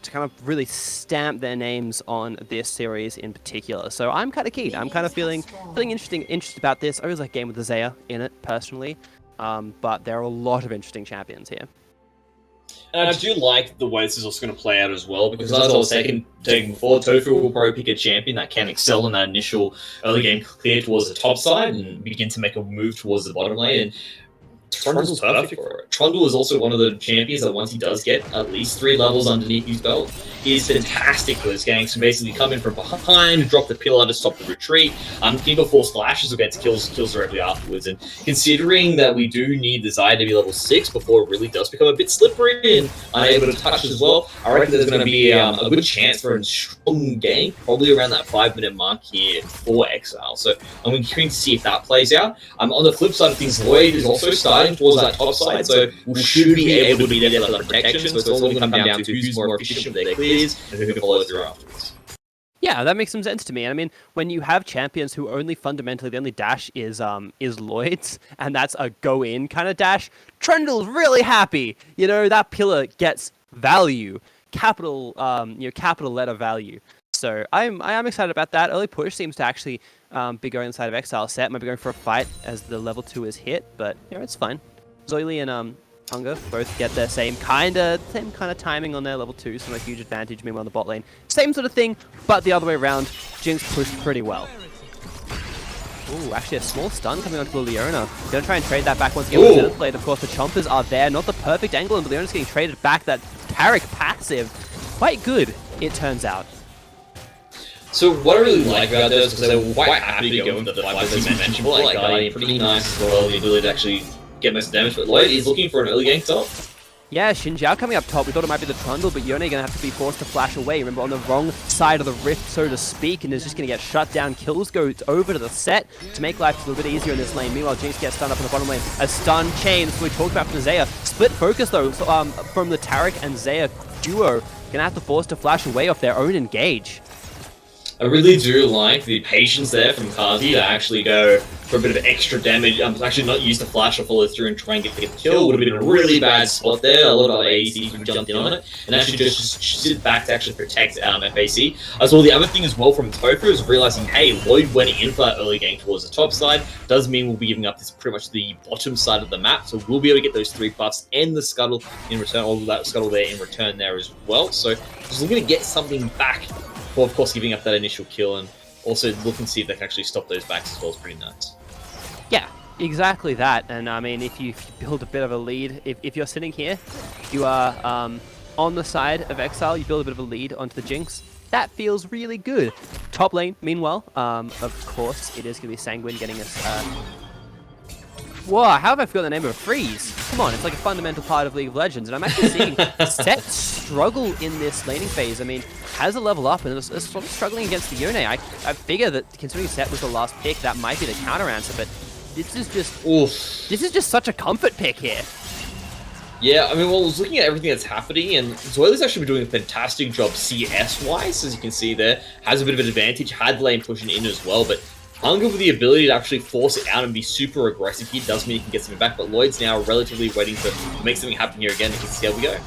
to kind of really stamp their names on this series in particular. So I'm kind of keen. I'm kind of feeling interested about this. I always like game with the Zaya in it, personally. But there are a lot of interesting champions here. And I do like the way this is also going to play out as well, because as I was taking before, Tofu will probably pick a champion that can excel in that initial early game clear towards the top side and begin to make a move towards the bottom lane. And Trundle's perfect for it. Trundle is also one of the champions that once he does get at least 3 levels underneath his belt, he is fantastic for his ganks. So basically come in from behind, drop the pillar to stop the retreat, keep a force splashes against kills directly afterwards. And considering that we do need the Zyzz to be level 6 before it really does become a bit slippery and unable to touch as well, I reckon there's going to be a good chance for a strong gank, probably around that 5-minute mark here for Exile. So I'm keen to see if that plays out. On the flip side of things, Lloyd is also starting towards that top side, so we should be able to be there for the protection. So it's all going to come down to who's more efficient with their clears and who can follow through afterwards. Yeah, that makes some sense to me. I mean, when you have champions who fundamentally the only dash is Lloyd's, and that's a go in kind of dash, Trundle's really happy. You know, that pillar gets value, capital letter value. So I am excited about that. Early push seems to actually be going inside of Exile set. Might be going for a fight as the level 2 is hit, but it's fine. Zoily and Hunger both get their same kind of timing on their level 2, so no huge advantage. Meanwhile, on the bot lane, same sort of thing, but the other way around. Jinx pushed pretty well. Ooh, actually a small stun coming onto the Leona. Gonna try and trade that back once again with Zenith Blade. Of course, the Chompers are there. Not the perfect angle, and Leona's getting traded back. That Tarek passive, quite good, it turns out. So what I really like about this is because they were quite happy to go into the fight as you mentioned, like Guardian, pretty nice as well, the ability to actually get most damage, but Lloyd is looking for an early gank top. Yeah, Xin Zhao coming up top. We thought it might be the Trundle, but Yone gonna have to be forced to flash away. Remember, on the wrong side of the rift, so to speak, and is just gonna get shut down. Kills go over to the set to make life a little bit easier in this lane. Meanwhile, Jinx gets stunned up in the bottom lane. A stun chain, so we talked about from the Zaya. Split focus though, from the Tarek and Zaya duo. Gonna have to force to flash away off their own engage. I really do like the patience there from Kazi to actually go for a bit of extra damage. Actually not use the flash or follow through and try and get the kill. Would have been a really bad spot there. A lot of AECs would have jumped in on it. And actually just sit back to actually protect FAC. As well, the other thing as well from Tofu is realizing, hey, Lloyd went in for that early game towards the top side. Does mean we'll be giving up this pretty much the bottom side of the map. So we'll be able to get those 3 buffs and the scuttle in return, all of that scuttle there in return there as well. So just looking to get something back. For, of course, giving up that initial kill and also looking to see if they can actually stop those backs as well is pretty nuts. Yeah, exactly that. And I mean, if you build a bit of a lead, if you're sitting here, you are on the side of Exile, you build a bit of a lead onto the Jinx. That feels really good. Top lane, meanwhile, of course, it is going to be Sanguine getting us... Whoa, how have I forgotten the name of a freeze? Come on, it's like a fundamental part of League of Legends, and I'm actually seeing Set struggle in this laning phase. I mean, has a level up and is sort of struggling against the Yone. I figure that considering Set was the last pick, that might be the counter answer, but this is just such a comfort pick here. Yeah, I mean, well, I was looking at everything that's happening, and Zoila's actually been doing a fantastic job CS-wise, as you can see there. Has a bit of an advantage, had the lane pushing in as well, but Hunger with the ability to actually force it out and be super aggressive here does mean he can get something back, but Lloyd's now relatively waiting to make something happen here again. You can see how we go.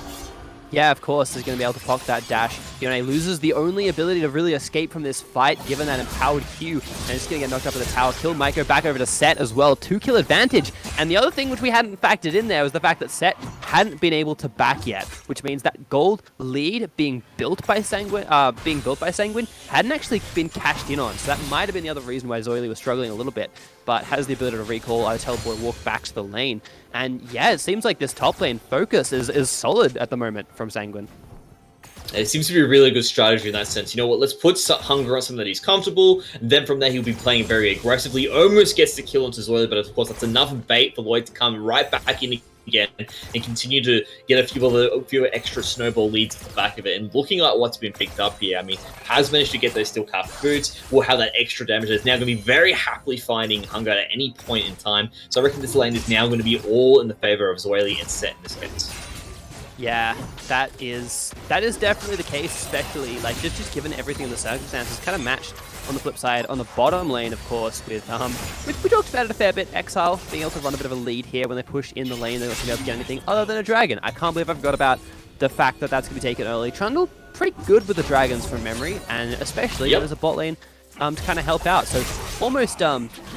Yeah, of course, he's going to be able to poke that dash. Yone loses the only ability to really escape from this fight, given that empowered Q, and it's going to get knocked up at the tower. Kill might go back over to Set as well. 2-kill advantage. And the other thing which we hadn't factored in there was the fact that Set hadn't been able to back yet, which means that gold lead being built by Sanguine hadn't actually been cashed in on. So that might have been the other reason why Zoily was struggling a little bit, but has the ability to recall, teleport, walk back to the lane. And yeah, it seems like this top lane focus is solid at the moment from Sanguine. It seems to be a really good strategy in that sense. You know what, let's put Hunger on something that he's comfortable, and then from there he'll be playing very aggressively, almost gets the kill onto Zoila, but of course that's enough bait for Lloyd to come right back in again and continue to get a few extra snowball leads at the back of it. And looking at what's been picked up here, I mean, has managed to get those steel cap boots, will have that extra damage. It's now going to be very happily finding Hunger at any point in time. So I reckon this lane is now going to be all in the favor of Zoili and Set in this case. Yeah, that is definitely the case, especially like just given everything in the circumstances, kind of matched on the flip side on the bottom lane, of course, with we talked about it a fair bit. Exile being able to run a bit of a lead here when they push in the lane, they're not going to be able to get anything other than a dragon. I can't believe I forgot about the fact that that's going to be taken early. Trundle pretty good with the dragons from memory, and especially there's a bot lane to kind of help out. So almost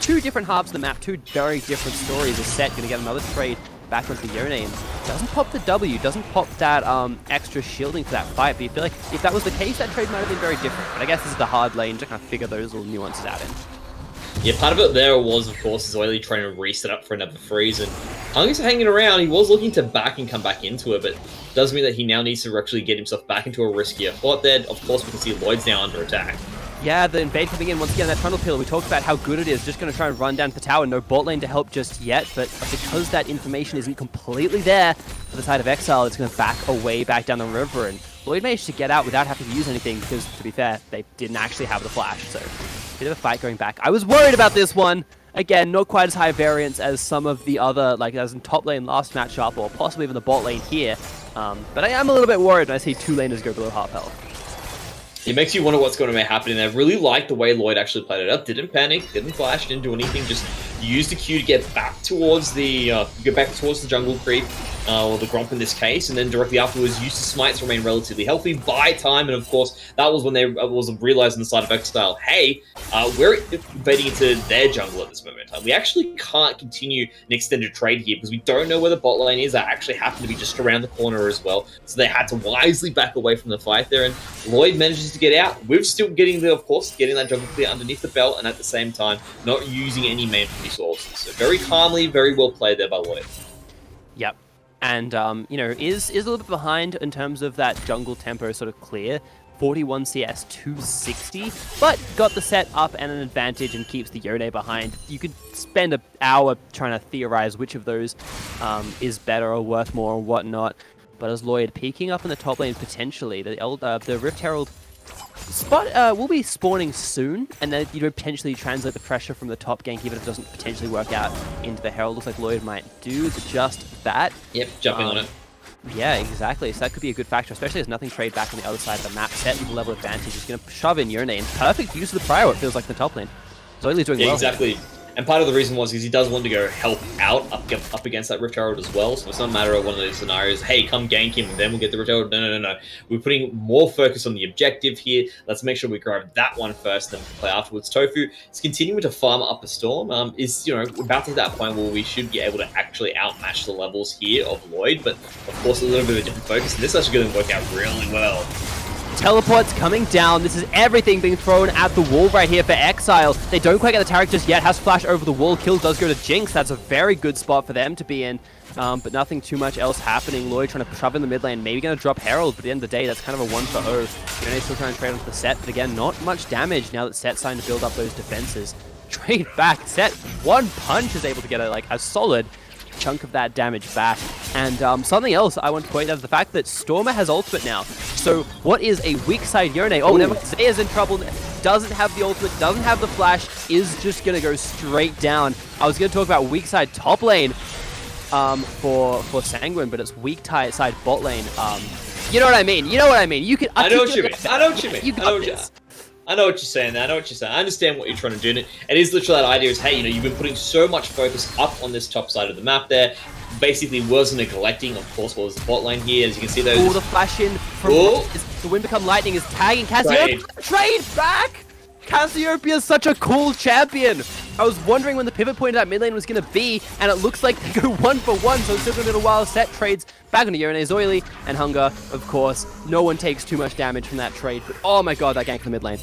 two different halves of the map, two very different stories. A Set going to get another trade back onto Yone, and doesn't pop the W, doesn't pop that extra shielding for that fight. But you feel like if that was the case, that trade might have been very different. But I guess this is the hard lane to kind of figure those little nuances out in. Yeah, part of it there was, of course, Zoili trying to reset up for another freeze, and Hunger's hanging around. He was looking to back and come back into it, but it does mean that he now needs to actually get himself back into a riskier spot there. Of course, we can see Lloyd's now under attack. Yeah, the invade coming in once again, that Trundle Pillar, we talked about how good it is, just going to try and run down to the tower, no bot lane to help just yet, but because that information isn't completely there for the side of Exile, it's going to back away back down the river, and Lloyd managed to get out without having to use anything, because to be fair, they didn't actually have the flash, so bit of a fight going back. I was worried about this one. Again, not quite as high variance as some of the other, like as in top lane last matchup, or possibly even the bot lane here, but I am a little bit worried when I see two laners go below half health. It makes you wonder what's going to be happening there. I really like the way Lloyd actually played it up. Didn't panic, didn't flash, didn't do anything. Just used the Q to get back towards the jungle creep, or the Gromp in this case, and then directly afterwards used the smites to remain relatively healthy, buy time, and of course that was when they was realized on the side of Exile, hey, we're invading into their jungle at this moment in time. We actually can't continue an extended trade here because we don't know where the bot lane is. That actually happened to be just around the corner as well, so they had to wisely back away from the fight there, and Lloyd manages to get out. We're still getting that jungle clear underneath the belt, and at the same time not using any main resources. So very calmly, very well played there by Lloyd. Yep. And, you know, is a little bit behind in terms of that jungle tempo sort of clear. 41 CS, 260, but got the set up and an advantage and keeps the Yone behind. You could spend an hour trying to theorize which of those is better or worth more or whatnot. But as Lloyd peeking up in the top lane potentially, the Rift Herald spot will be spawning soon, and then you know potentially translate the pressure from the top gank even if it doesn't potentially work out into the Herald. Looks like Lloyd might do just that. Yep, jumping on it. Yeah, exactly. So that could be a good factor, especially as nothing trade back on the other side of the map. Set with the level advantage is going to shove in Yone, and perfect use of the Prio, it feels like, in the top lane. Zoili's doing well. Exactly. And part of the reason was because he does want to go help out up against that Rift Herald as well. So it's not a matter of one of those scenarios, hey, come gank him and then we'll get the Rift Herald. No. We're putting more focus on the objective here. Let's make sure we grab that one first, then play afterwards. Tofu is continuing to farm up a storm. Is about to hit that point where we should be able to actually outmatch the levels here of Lloyd. But of course, a little bit of a different focus. And this is actually going to work out really well. Teleports coming down. This is everything being thrown at the wall right here for Exile. They don't quite get the Taric just yet. Has flash over the wall. Kill does go to Jinx. That's a very good spot for them to be in. But nothing too much else happening. Lloyd trying to shove in the mid lane. Maybe going to drop Herald, but at the end of the day, that's kind of a 1-for-0. Yone's still trying to trade onto the Set, but again, not much damage now that Set's starting to build up those defenses. Trade back. Set, one punch is able to get a solid chunk of that damage back. And something else I want to point out is the fact that Stormer has ultimate now. So what is a weak side Yone? Oh, never. Zaya's in trouble. Doesn't have the ultimate, doesn't have the flash, is just going to go straight down. I was going to talk about weak side top lane for Sanguine, but it's weak side bot lane. You know what I mean? You know what I mean? You can. I know what you mean. I know what you mean. You got this. I know what you're saying there. I know what you're saying. I understand what you're trying to do. And it is literally that idea is, hey, you've been putting so much focus up on this top side of the map there. Basically was neglecting, of course, what was the bot lane here. As you can see those. Oh, the flash in from the Wind Become Lightning is tagging Cassiopeia. Trade back! Cassiopeia is such a cool champion. I was wondering when the pivot point of that mid lane was going to be, and it looks like they go 1-for-1, so it's still going to be a while. Set trades back into Yone, Zoili, and Hunger, of course. No one takes too much damage from that trade, but oh my god, that gank in the mid lane.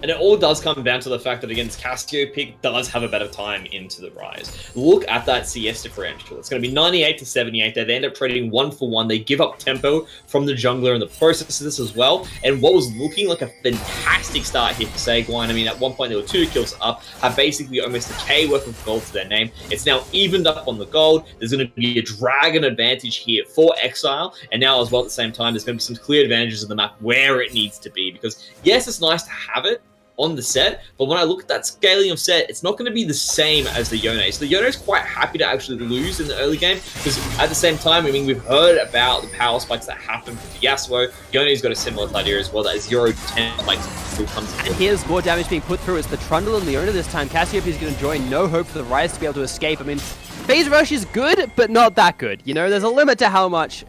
And it all does come down to the fact that, again, Cassio pick does have a better time into the Rise. Look at that CS differential. It's going to be 98 to 78. They end up trading 1-for-1. They give up tempo from the jungler in the process of this as well. And what was looking like a fantastic start here for Sanguine. I mean, at one point, there were 2 kills up, have basically almost a K worth of gold to their name. It's now evened up on the gold. There's going to be a dragon advantage here for Exile. And now, as well, at the same time, there's going to be some clear advantages of the map where it needs to be. Because, yes, it's nice to have it on the set, but when I look at that scaling of set, it's not going to be the same as the Yone. So the Yone is quite happy to actually lose in the early game, because at the same time, I mean, we've heard about the power spikes that happen with the Yasuo. Yone's got a similar idea as well, that 0 to 10 spikes still comes in. And here's more damage being put through. It's the Trundle and Leona this time. Cassiopeia is going to join. No hope for the Rise to be able to escape. I mean, Phase Rush is good, but not that good. You know, there's a limit to how much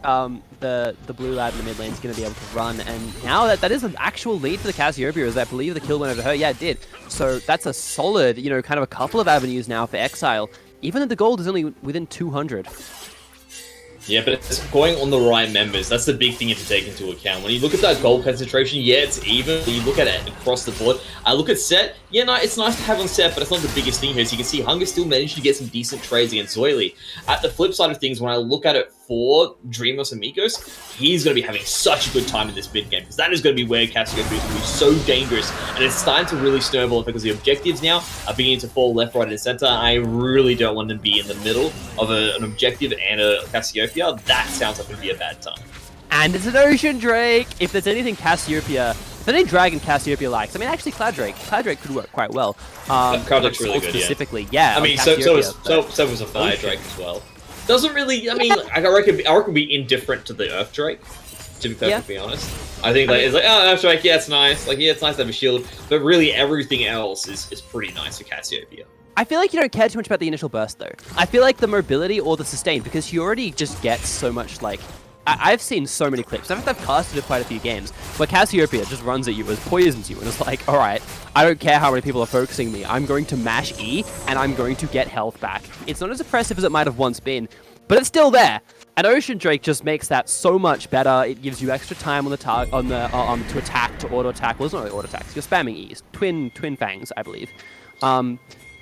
the blue lad in the mid lane is going to be able to run, and now that is an actual lead for the Cassiopeia, as I believe the kill went over her. Yeah, it did. So that's a solid, you know, kind of a couple of avenues now for Exile, even though the gold is only within 200. Yeah, but it's going on the right members. That's the big thing you have to take into account. When you look at that gold concentration, yeah, it's even. When you look at it across the board, I look at set, yeah, no, it's nice to have on set, but it's not the biggest thing here. So you can see Hunger still managed to get some decent trades against Zoily. At the flip side of things, when I look at it for Dreamos Amigos, he's going to be having such a good time in this mid game, because that is going to be where Cassiopeia is going to be so dangerous, and it's starting to really snowball because the objectives now are beginning to fall left, right, and center. I really don't want them to be in the middle of an objective and a Cassiopeia. That sounds like it would be a bad time. And it's an Ocean Drake. If there's anything Cassiopeia, if there's any dragon Cassiopeia likes, I mean, actually Cloud Drake could work quite well. Cloud Drake's really good, specifically, yeah. I mean, so was a Fire Drake as well. Doesn't really, I mean, I reckon would be indifferent to the Earth Drake, to be perfectly honest. I think it's like, oh, Earth Drake, yeah, it's nice. Like, yeah, it's nice to have a shield, but really everything else is pretty nice for Cassiopeia. I feel like you don't care too much about the initial burst, though. I feel like the mobility or the sustain, because he already just gets so much, like... I've seen so many clips. I've casted it quite a few games where Cassiopeia just runs at you and poisons you, and it's like, alright, I don't care how many people are focusing me. I'm going to mash E, and I'm going to get health back. It's not as impressive as it might have once been, but it's still there. And Ocean Drake just makes that so much better. It gives you extra time on the to attack, to auto attack. Well, it's not really auto attacks. You're spamming E's. Twin fangs, I believe.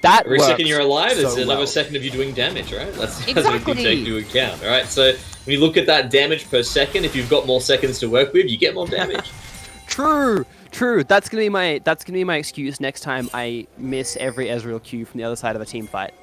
That every second you're alive so is another well. second of you doing damage, right? That's Exactly. what you take into account, all right? So when you look at that damage per second, if you've got more seconds to work with, you get more damage. True. That's gonna be my excuse next time I miss every Ezreal Q from the other side of a team fight.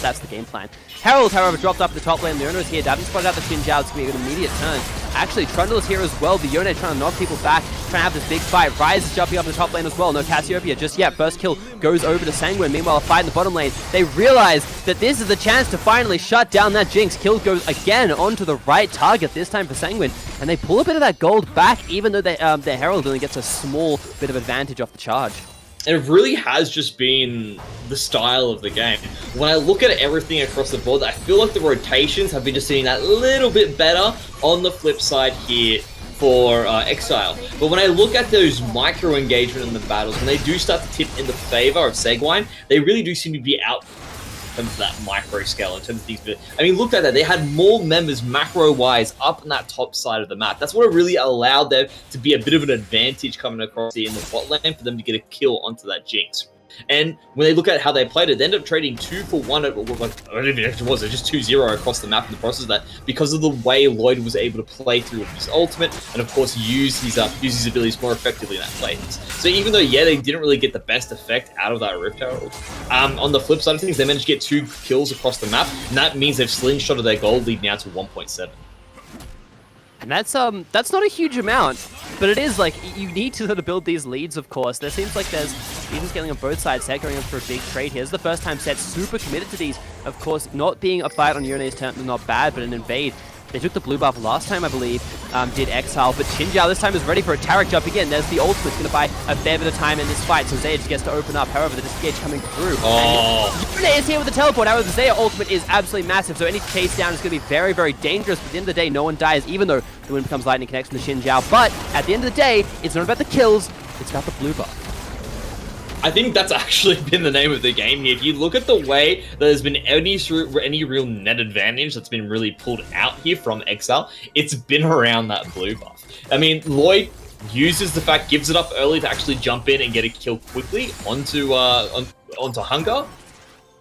That's the game plan. Herald, however, dropped up the top lane. Leona is here. Davin spotted out the Xin Zhao. It's gonna be an immediate turn. Actually, Trundle is here as well. The Yone trying to knock people back, trying to have this big fight. Rise is jumping up the top lane as well. No Cassiopeia just yet. First kill goes over to Sanguine. Meanwhile, a fight in the bottom lane. They realize that this is the chance to finally shut down that Jinx. Kill goes again onto the right target, this time for Sanguine. And they pull a bit of that gold back, even though their Herald only gets a small bit of advantage off the charge. And it really has just been the style of the game. When I look at everything across the board, I feel like the rotations have been just seeing that little bit better on the flip side here for Exile. But when I look at those micro engagement in the battles, when they do start to tip in the favor of Sanguine, they really do seem to be out in terms of that micro scale, in terms of these. I mean, look at that. They had more members macro-wise up on that top side of the map. That's what really allowed them to be a bit of an advantage coming across here in the bot lane for them to get a kill onto that Jinx. And when they look at how they played it, they ended up trading 2-for-1 at, I don't even know if it was, just 2-0 across the map in the process of that, because of the way Lloyd was able to play through his ultimate, and of course use his abilities more effectively in that play. So even though, yeah, they didn't really get the best effect out of that Rift Herald, on the flip side of things, they managed to get 2 kills across the map, and that means they've slingshotted their gold lead now to 1.7. And that's not a huge amount, but it is like, you need to sort of build these leads, of course. There seems like there's even scaling on both sides. Set going up for a big trade here. This is the first time Set's super committed to these. Of course, not being a fight on Yone's turn is not bad, but an invade. They took the blue buff last time, I believe, did Exile, but Xin Zhao this time is ready for a Taric jump again. There's the ultimate, going to buy a fair bit of time in this fight, so Zyzz gets to open up. However, the disengage coming through. Oh. Yone is here with the teleport. However, the Zyzz ultimate is absolutely massive, so any chase down is going to be very, very dangerous. But at the end of the day, no one dies, even though the wind becomes lightning connects from the Xin Zhao. But at the end of the day, it's not about the kills, it's about the blue buff. I think that's actually been the name of the game here. If you look at the way there's been any real net advantage that's been really pulled out here from Exile, it's been around that blue buff. I mean, Lloyd uses the fact, gives it up early to actually jump in and get a kill quickly onto Hunger,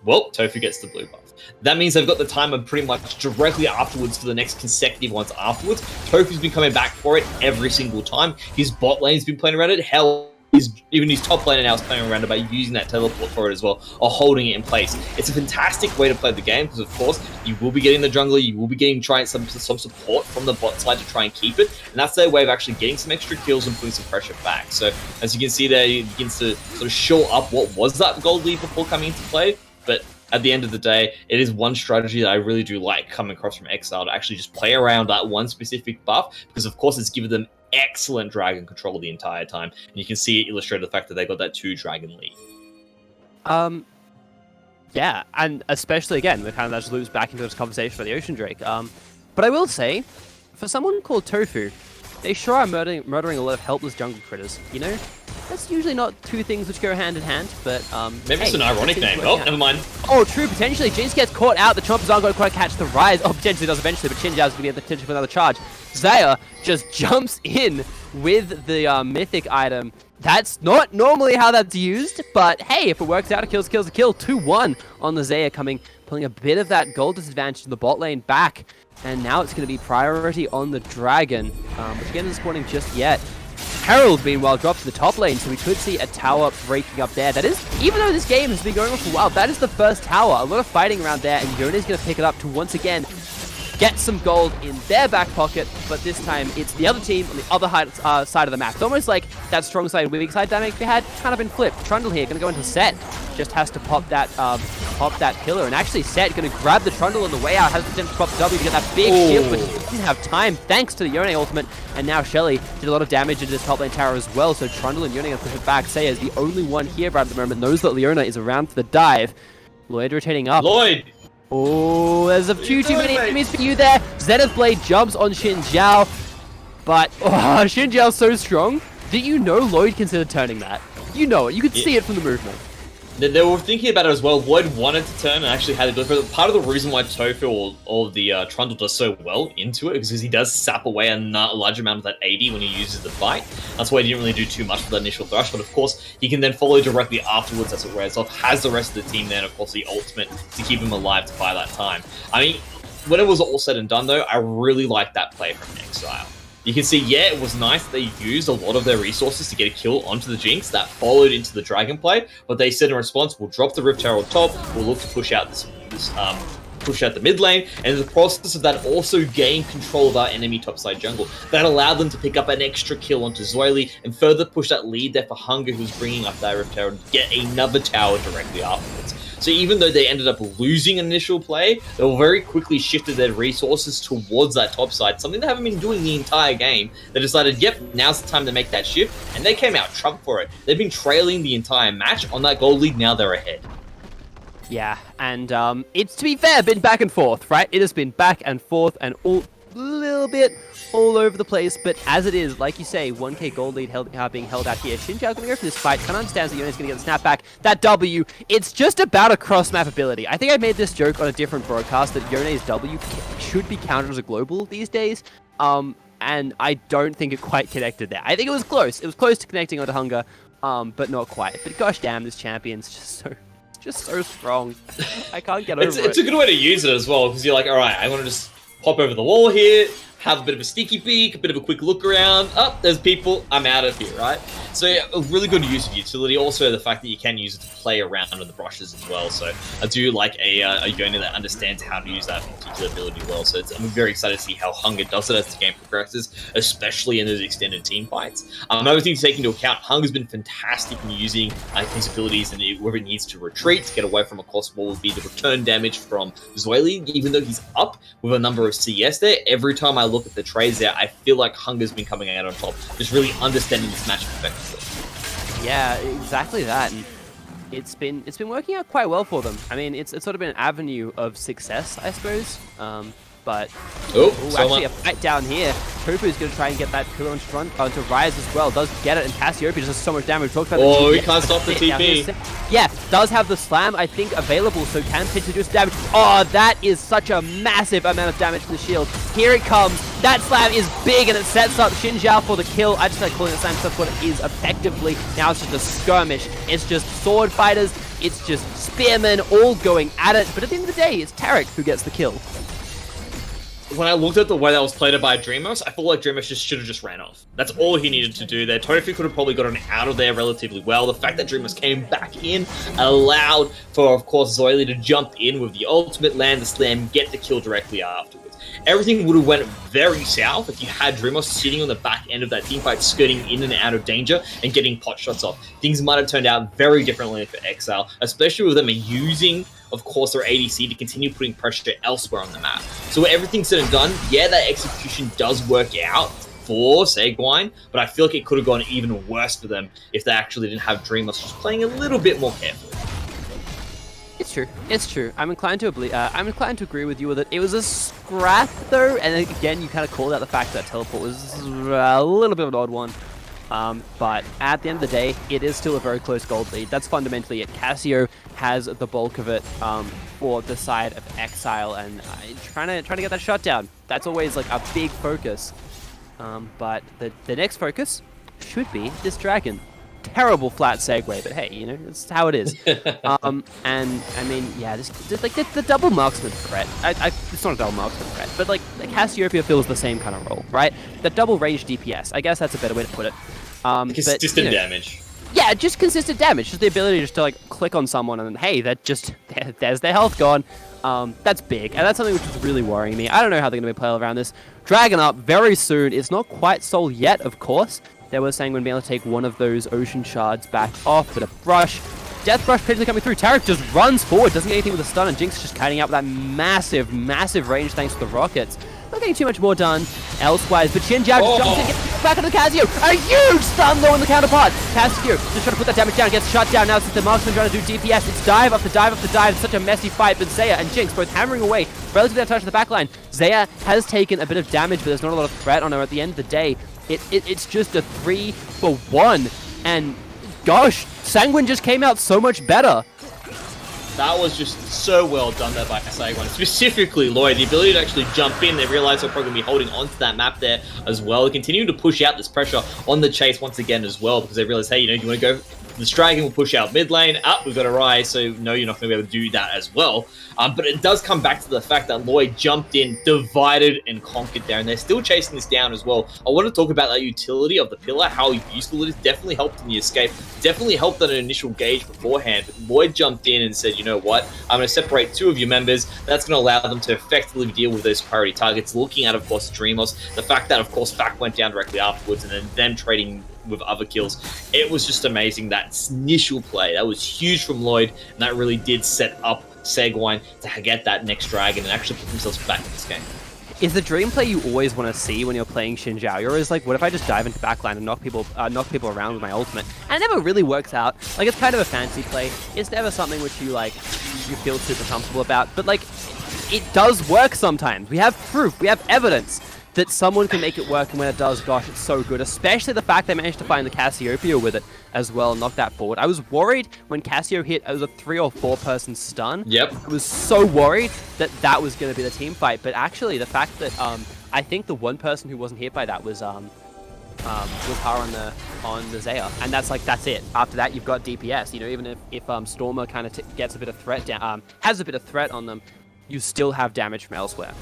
well, Tofu gets the blue buff. That means they've got the timer pretty much directly afterwards for the next consecutive ones afterwards. Tofu's been coming back for it every single time. His bot lane's been playing around it. Hell, even his top laner now is playing around it by using that teleport for it as well, or holding it in place. It's a fantastic way to play the game because, of course, you will be getting the jungler, you will be getting some support from the bot side to try and keep it, and that's their way of actually getting some extra kills and putting some pressure back. So, as you can see there, he begins to sort of shore up what was that gold lead before coming into play, but at the end of the day, it is one strategy that I really do like coming across from Exile to actually just play around that one specific buff, because of course it's given them excellent dragon control the entire time, and you can see it illustrated the fact that they got that 2 dragon lead. Yeah, and especially again, we kind of just loops back into this conversation for the Ocean Drake. But I will say, for someone called Tofu, they sure are murdering a lot of helpless jungle critters. You know, that's usually not two things which go hand in hand, but maybe it's an ironic name. Oh, never mind. Oh, true, potentially. Jinx gets caught out. The Chompers aren't going to quite catch the rise. Oh, potentially does eventually, but Xin Zhao's going to be at the potential for another charge. Zaya just jumps in with the mythic item. That's not normally how that's used, but hey, if it works out, a kill's a kill. 2-1 on the Zaya pulling a bit of that gold disadvantage in the bot lane back. And now it's going to be priority on the dragon, which again isn't spawning just yet. Herald, meanwhile, drops to the top lane, so we could see a tower breaking up there. That is, even though this game has been going on for a while, that is the first tower. A lot of fighting around there, and Yone's going to pick it up to once again get some gold in their back pocket, but this time it's the other team on the other side of the map. It's almost like that strong side, weak side dynamic we had kind of been flipped. Trundle here, going to go into Set. Just has to pop that pillar, and actually Set going to grab the Trundle on the way out, has the potential to pop the W to get that big shield, but he didn't have time thanks to the Yone ultimate, and now Shelly did a lot of damage into this top lane tower as well, so Trundle and Yone going to push it back. Saya is the only one here right at the moment, knows that Leona is around for the dive. Lloyd rotating up. Lloyd! Oh, there's a few too many enemies for you there. Zenith Blade jumps on Xin Zhao, but Xin Zhao's so strong that you know Lloyd considered turning that. You know it. You could see it from the movement. They were thinking about it as well. Lloyd wanted to turn and actually had to do it. But part of the reason why Tofu or the Trundle does so well into it is because he does sap away a large amount of that 80 when he uses the bite. That's why he didn't really do too much for that initial thrush. But of course, he can then follow directly afterwards as it wears off. Has the rest of the team then, of course, the ultimate to keep him alive to buy that time. I mean, when it was all said and done, though, I really liked that play from Exile. You can see, yeah, it was nice that they used a lot of their resources to get a kill onto the Jinx. That followed into the Dragon play, but they said in response, we'll drop the Rift Tower on top, we'll look to push out push out the mid lane, and in the process of that also gain control of our enemy topside jungle. That allowed them to pick up an extra kill onto Zoili and further push that lead there for Hunger, who's bringing up that Rift Tower, and get another tower directly afterwards. So even though they ended up losing initial play, they will very quickly shifted their resources towards that top side, something they haven't been doing the entire game. They decided, yep, now's the time to make that shift, and they came out trump for it. They've been trailing the entire match on that gold lead, now they're ahead. Yeah, and it's, to be fair, been back and forth, right? It has been back and forth and a little bit all over the place, but as it is, like you say, 1k gold lead being held out here. Xin Zhao going to go for this fight, kind of understands that Yone's going to get the snapback. That W, it's just about a cross-map ability. I think I made this joke on a different broadcast that Yone's W should be counted as a global these days, and I don't think it quite connected there. I think it was close. It was close to connecting onto Hunger, but not quite. But gosh damn, this champion's just so strong. I can't get over it. It's a good way to use it as well, because you're like, all right, I want to just pop over the wall here, have a bit of a sneaky peek, a bit of a quick look around. Oh, there's people. I'm out of here, right? So yeah, a really good use of utility. Also, the fact that you can use it to play around under the brushes as well. So I do like a Yone that understands how to use that particular ability well. So I'm very excited to see how Hunger does it as the game progresses, especially in those extended team fights. Another thing to take into account, Hunger's been fantastic in using his abilities, and wherever he needs to retreat, to get away from a cost wall, would be the return damage from Zoili. Even though he's up with a number of CS there, every time I look at the trades there, I feel like Hunger's been coming out on top, just really understanding this match effectively. Yeah, exactly that, and it's been working out quite well for them. I mean, it's sort of been an avenue of success, I suppose. But actually a fight down here. Tofu's going to try and get that pillar onto Rise as well. Does get it, and Cassiopeia does so much damage. Talked about the he can't stop the TP. Yeah, does have the slam, I think, available, so can potentially do some damage. Oh, that is such a massive amount of damage to the shield. Here it comes. That slam is big, and it sets up Xin Zhao for the kill. I just started calling it slam because that's what it is effectively. Now it's just a skirmish. It's just sword fighters. It's just spearmen all going at it. But at the end of the day, it's Tarek who gets the kill. When I looked at the way that was played by Dreamos, I felt like Dreamos should have just ran off. That's all he needed to do there. Tofi could have probably gotten out of there relatively well. The fact that Dreamos came back in allowed for, of course, Zoily to jump in with the ultimate, land the slam, get the kill directly afterwards. Everything would have went very south if you had Dreamos sitting on the back end of that teamfight, skirting in and out of danger and getting pot shots off. Things might have turned out very differently for Exile, especially with them using, of course, their ADC to continue putting pressure elsewhere on the map. So with everything said and done, yeah, that execution does work out for Sanguine, but I feel like it could have gone even worse for them if they actually didn't have Dreamos just playing a little bit more carefully. It's true. It's true. I'm inclined to agree with you with it. It was a scrap though, and again, you kind of called out the fact that teleport was a little bit of an odd one. But at the end of the day, it is still a very close gold lead. That's fundamentally it. Cassio has the bulk of it for the side of Exile, and trying to get that shutdown. That's always like a big focus. But the next focus should be this dragon. Terrible flat segue, but hey, you know, it's how it is. And I mean, yeah, just like the double marksman threat. It's not a double marksman threat, but like Cassiopeia feels the same kind of role, right? The double range DPS. I guess that's a better way to put it. Consistent damage. Yeah, just consistent damage. Just the ability just to like click on someone and hey, there's their health gone. That's big, and that's something which is really worrying me. I don't know how they're going to play around this. Dragon up very soon. It's not quite soul yet, of course. There was Sanguine being able to take one of those ocean shards back off, but a brush. Death Brush potentially coming through. Tarek just runs forward, doesn't get anything with a stun, and Jinx is just cutting out with that massive, massive range thanks to the rockets. Not getting too much more done elsewise, but Xin Zhao just jumps in, gets back into Casio. A huge stun though in the counterpart. Casio just trying to put that damage down, gets shut down now since the marksman trying to do DPS. It's dive after dive after dive. It's such a messy fight, but Zaya and Jinx both hammering away, relatively untouched in the backline. Zaya has taken a bit of damage, but there's not a lot of threat on her at the end of the day. It's just a 3-for-1, and gosh, Sanguine just came out so much better. That was just so well done there by Sanguine. Specifically, Lloyd, the ability to actually jump in. They realized they're probably going to be holding onto that map there as well. They continue to push out this pressure on the chase once again as well, because they realize, hey, you know, you want to go. This dragon will push out mid lane. We've got a rise, so no, you're not going to be able to do that as well. But it does come back to the fact that Lloyd jumped in, divided, and conquered there, and they're still chasing this down as well. I want to talk about that utility of the pillar, how useful it is. Definitely helped in the escape. Definitely helped on an initial gauge beforehand. But Lloyd jumped in and said, you know what? I'm going to separate two of your members. That's going to allow them to effectively deal with those priority targets. Looking at, of course, Dreamos. The fact that, of course, Fact went down directly afterwards, and then them trading with other kills. It was just amazing. That initial play, that was huge from Lloyd, and that really did set up Sanguine to get that next dragon and actually put themselves back in this game. Is the dream play you always want to see when you're playing Xin Zhao? You're always like, what if I just dive into backline and knock people around with my ultimate? And it never really works out. Like, it's kind of a fancy play. It's never something which you feel super comfortable about. But like, it does work sometimes. We have proof. We have evidence that someone can make it work, and when it does, gosh, it's so good. Especially the fact they managed to find the Cassiopeia with it as well and knock that forward. I was worried when Cassio hit, it was a 3 or 4 person stun. Yep. I was so worried that was going to be the team fight. But actually, the fact that I think the one person who wasn't hit by that was her on the Zaya, and that's it. After that, you've got DPS. You know, even if Stormer kind of gets a bit of threat down, has a bit of threat on them, you still have damage from elsewhere.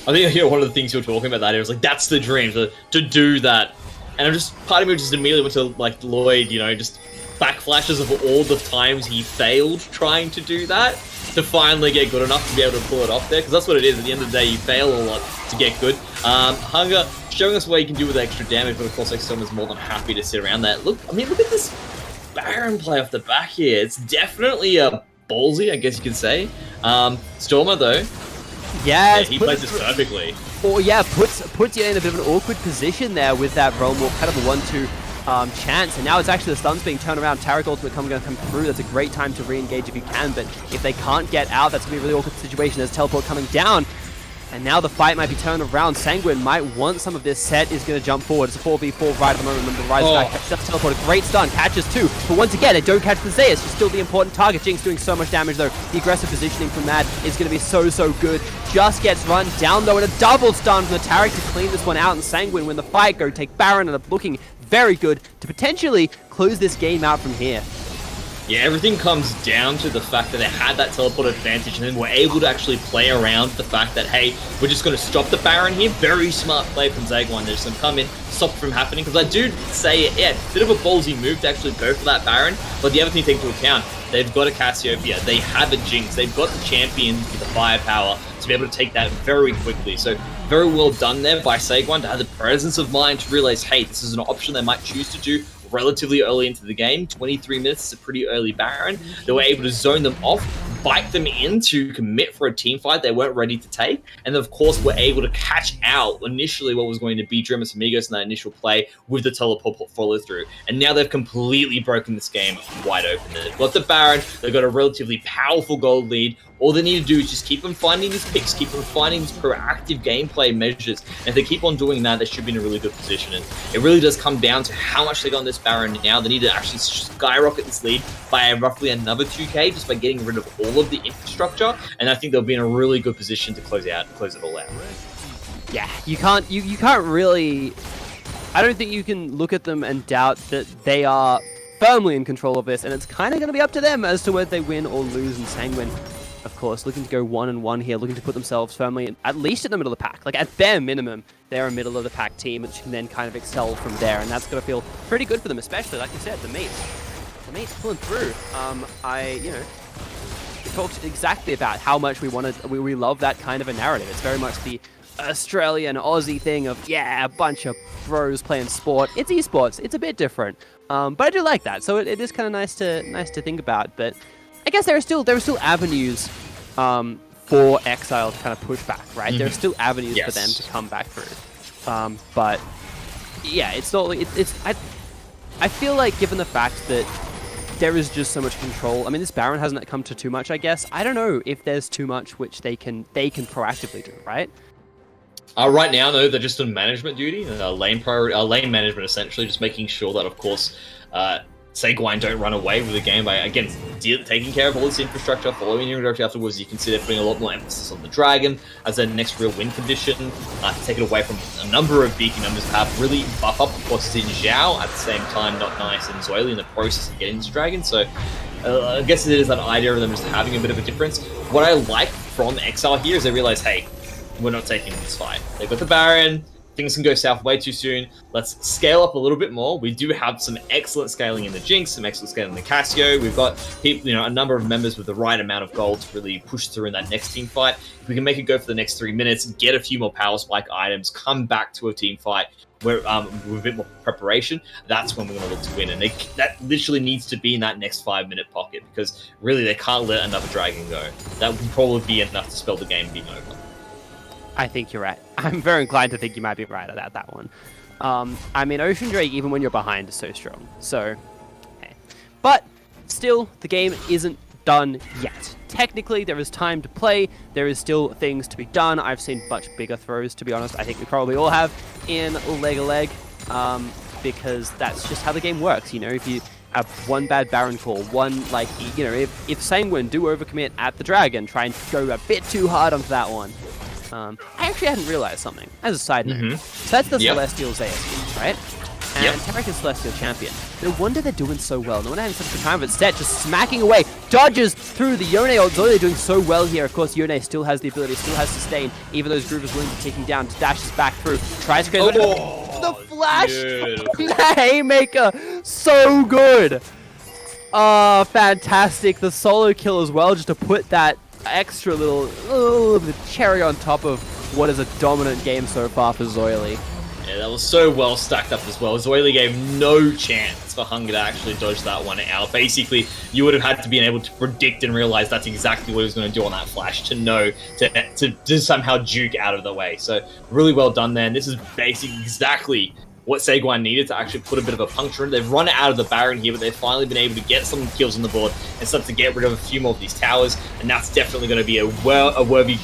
I think, you know, one of the things you were talking about that, it was like, that's the dream, to do that. And part of me just immediately went to, like, Lloyd, you know, just backflashes of all the times he failed trying to do that, to finally get good enough to be able to pull it off there, because that's what it is. At the end of the day, you fail a lot to get good. Hunger, showing us what you can do with extra damage, but of course, like, Stormer's more than happy to sit around that. Look at this Baron play off the back here. It's definitely ballsy, I guess you could say. Stormer, though, yeah, he plays this perfectly. Or yeah, puts you in a bit of an awkward position there with that Realm Walk, kind of a 1-2 chance, and now it's actually the stuns being turned around. Tarek ultimate going to come through. That's a great time to re-engage if you can, but if they can't get out, that's going to be a really awkward situation. There's teleport coming down. And now the fight might be turned around. Sanguine might want some of this. Set is going to jump forward. It's a 4v4 right at the moment. Remember, the rise back. Does teleport. A great stun. Catches two. But once again, they don't catch the Zyzz. She's still the important target. Jinx doing so much damage, though. The aggressive positioning from Mad is going to be so good. Just gets run down, though, and a double stun from the Taric to clean this one out. And Sanguine win the fight. Go take Baron and are looking very good to potentially close this game out from here. Yeah, everything comes down to the fact that they had that teleport advantage and then were able to actually play around the fact that, hey, we're just going to stop the Baron here. Very smart play from Zyzz. They're just going to come in, stop it from happening. Because I do say, yeah, a bit of a ballsy move to actually go for that Baron. But the other thing to take into account, they've got a Cassiopeia, they have a Jinx, they've got the champions with the firepower to be able to take that very quickly. So very well done there by Sanguine to have the presence of mind to realize, hey, this is an option they might choose to do relatively early into the game. 23 minutes is a pretty early Baron. They were able to zone them off, bite them in to commit for a team fight they weren't ready to take, and then of course were able to catch out initially what was going to be Dreamers Amigos in that initial play with the teleport follow through. And now they've completely broken this game wide open. They've got the Baron, they've got a relatively powerful gold lead. All they need to do is just keep on finding these picks, keep on finding these proactive gameplay measures. And if they keep on doing that, they should be in a really good position. And it really does come down to how much they got on this Baron now. They need to actually skyrocket this lead by roughly another 2k just by getting rid of all of the infrastructure. And I think they'll be in a really good position to close it all out. Yeah, you can't really... I don't think you can look at them and doubt that they are firmly in control of this. And it's kind of going to be up to them as to whether they win or lose. And Sanguine, of course, looking to go 1-1 here, looking to put themselves firmly at least in the middle of the pack. Like, at bare minimum, they're a middle of the pack team, which can then kind of excel from there, and that's going to feel pretty good for them, especially, like you said, the mates pulling through. We talked exactly about how much we love that kind of a narrative. It's very much the Australian, Aussie thing of, yeah, a bunch of bros playing sport. It's esports. It's a bit different, but I do like that. So it is kind of nice to think about, but I guess there are still avenues for Exile to kind of push back, right? There are still avenues for them to come back through. But yeah, it's not like I feel like, given the fact that there is just so much control. I mean, this Baron hasn't come to too much, I guess. I don't know if there's too much which they can proactively do, right? Right now, though, they're just on management duty, lane management, essentially, just making sure that, of course, Sanguine don't run away with the game by, again, taking care of all this infrastructure, following your infrastructure afterwards. You consider putting a lot more emphasis on the Dragon as their next real win condition, to take it away from a number of beacon numbers to have really buff up, of course, Xin Zhao, at the same time, not nice and Zoily in the process of getting this Dragon. So I guess it is that idea of them just having a bit of a difference. What I like from Exile here is they realize, hey, we're not taking this fight. They've got the Baron. Things can go south way too soon. Let's scale up a little bit more. We do have some excellent scaling in the Jinx, some excellent scaling in the Cassio. We've got people, a number of members with the right amount of gold to really push through in that next team fight. If we can make it go for the next 3 minutes, get a few more power spike items, come back to a team fight where with a bit more preparation, that's when we're going to look to win. And that literally needs to be in that next 5-minute pocket, because really they can't let another Dragon go. That would probably be enough to spell the game being over. I think you're right. I'm very inclined to think you might be right about that one. I mean, Ocean Drake, even when you're behind, is so strong. So, okay. But still, the game isn't done yet. Technically, there is time to play. There is still things to be done. I've seen much bigger throws, to be honest. I think we probably all have in leg, because that's just how the game works. If you have one bad Baron call, if Sanguine do overcommit at the Dragon, try and go a bit too hard onto that one. I actually hadn't realized something, as a side note. So that's the Celestial Zyzz, right? And Taric is Celestial Champion. No wonder they're doing so well. No wonder having such a good time with Set, just smacking away, dodges through the Yone ult. Zoe doing so well here. Of course, Yone still has the ability, still has sustain, even though his Groove is willing to take him down, dashes back through, tries to get the flash, the haymaker, so good. Oh, fantastic. The solo kill as well, just to put that extra little cherry on top of what is a dominant game so far for Zoily. Yeah, that was so well stacked up as well. Zoily gave no chance for Hunger to actually dodge that one out. Basically, you would have had to be able to predict and realize that's exactly what he was going to do on that flash to know to somehow juke out of the way. So really well done there. And this is basically exactly what Sanguine needed to actually put a bit of a puncture in. They've run out of the Baron here, but they've finally been able to get some kills on the board and start to get rid of a few more of these towers, and that's definitely going to be a worthy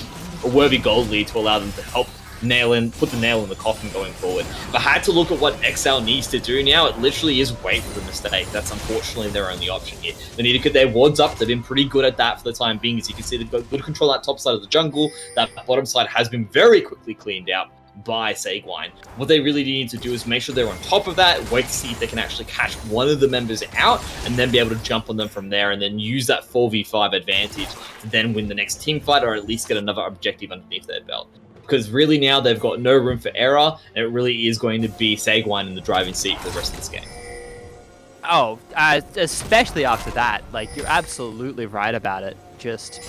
a worthy gold lead to allow them to help put the nail in the coffin going forward. But I had to look at what Exile needs to do now. It literally is wait for the mistake. That's unfortunately their only option here. They need to get their wards up. They've been pretty good at that for the time being. As you can see, they've got good control that top side of the jungle. That bottom side has been very quickly cleaned out by Sanguine. What they really need to do is make sure they're on top of that, wait to see if they can actually catch one of the members out, and then be able to jump on them from there, and then use that 4v5 advantage to then win the next team fight, or at least get another objective underneath their belt. Because really now they've got no room for error, and it really is going to be Sanguine in the driving seat for the rest of this game. Oh, especially after that. Like, you're absolutely right about it. Just,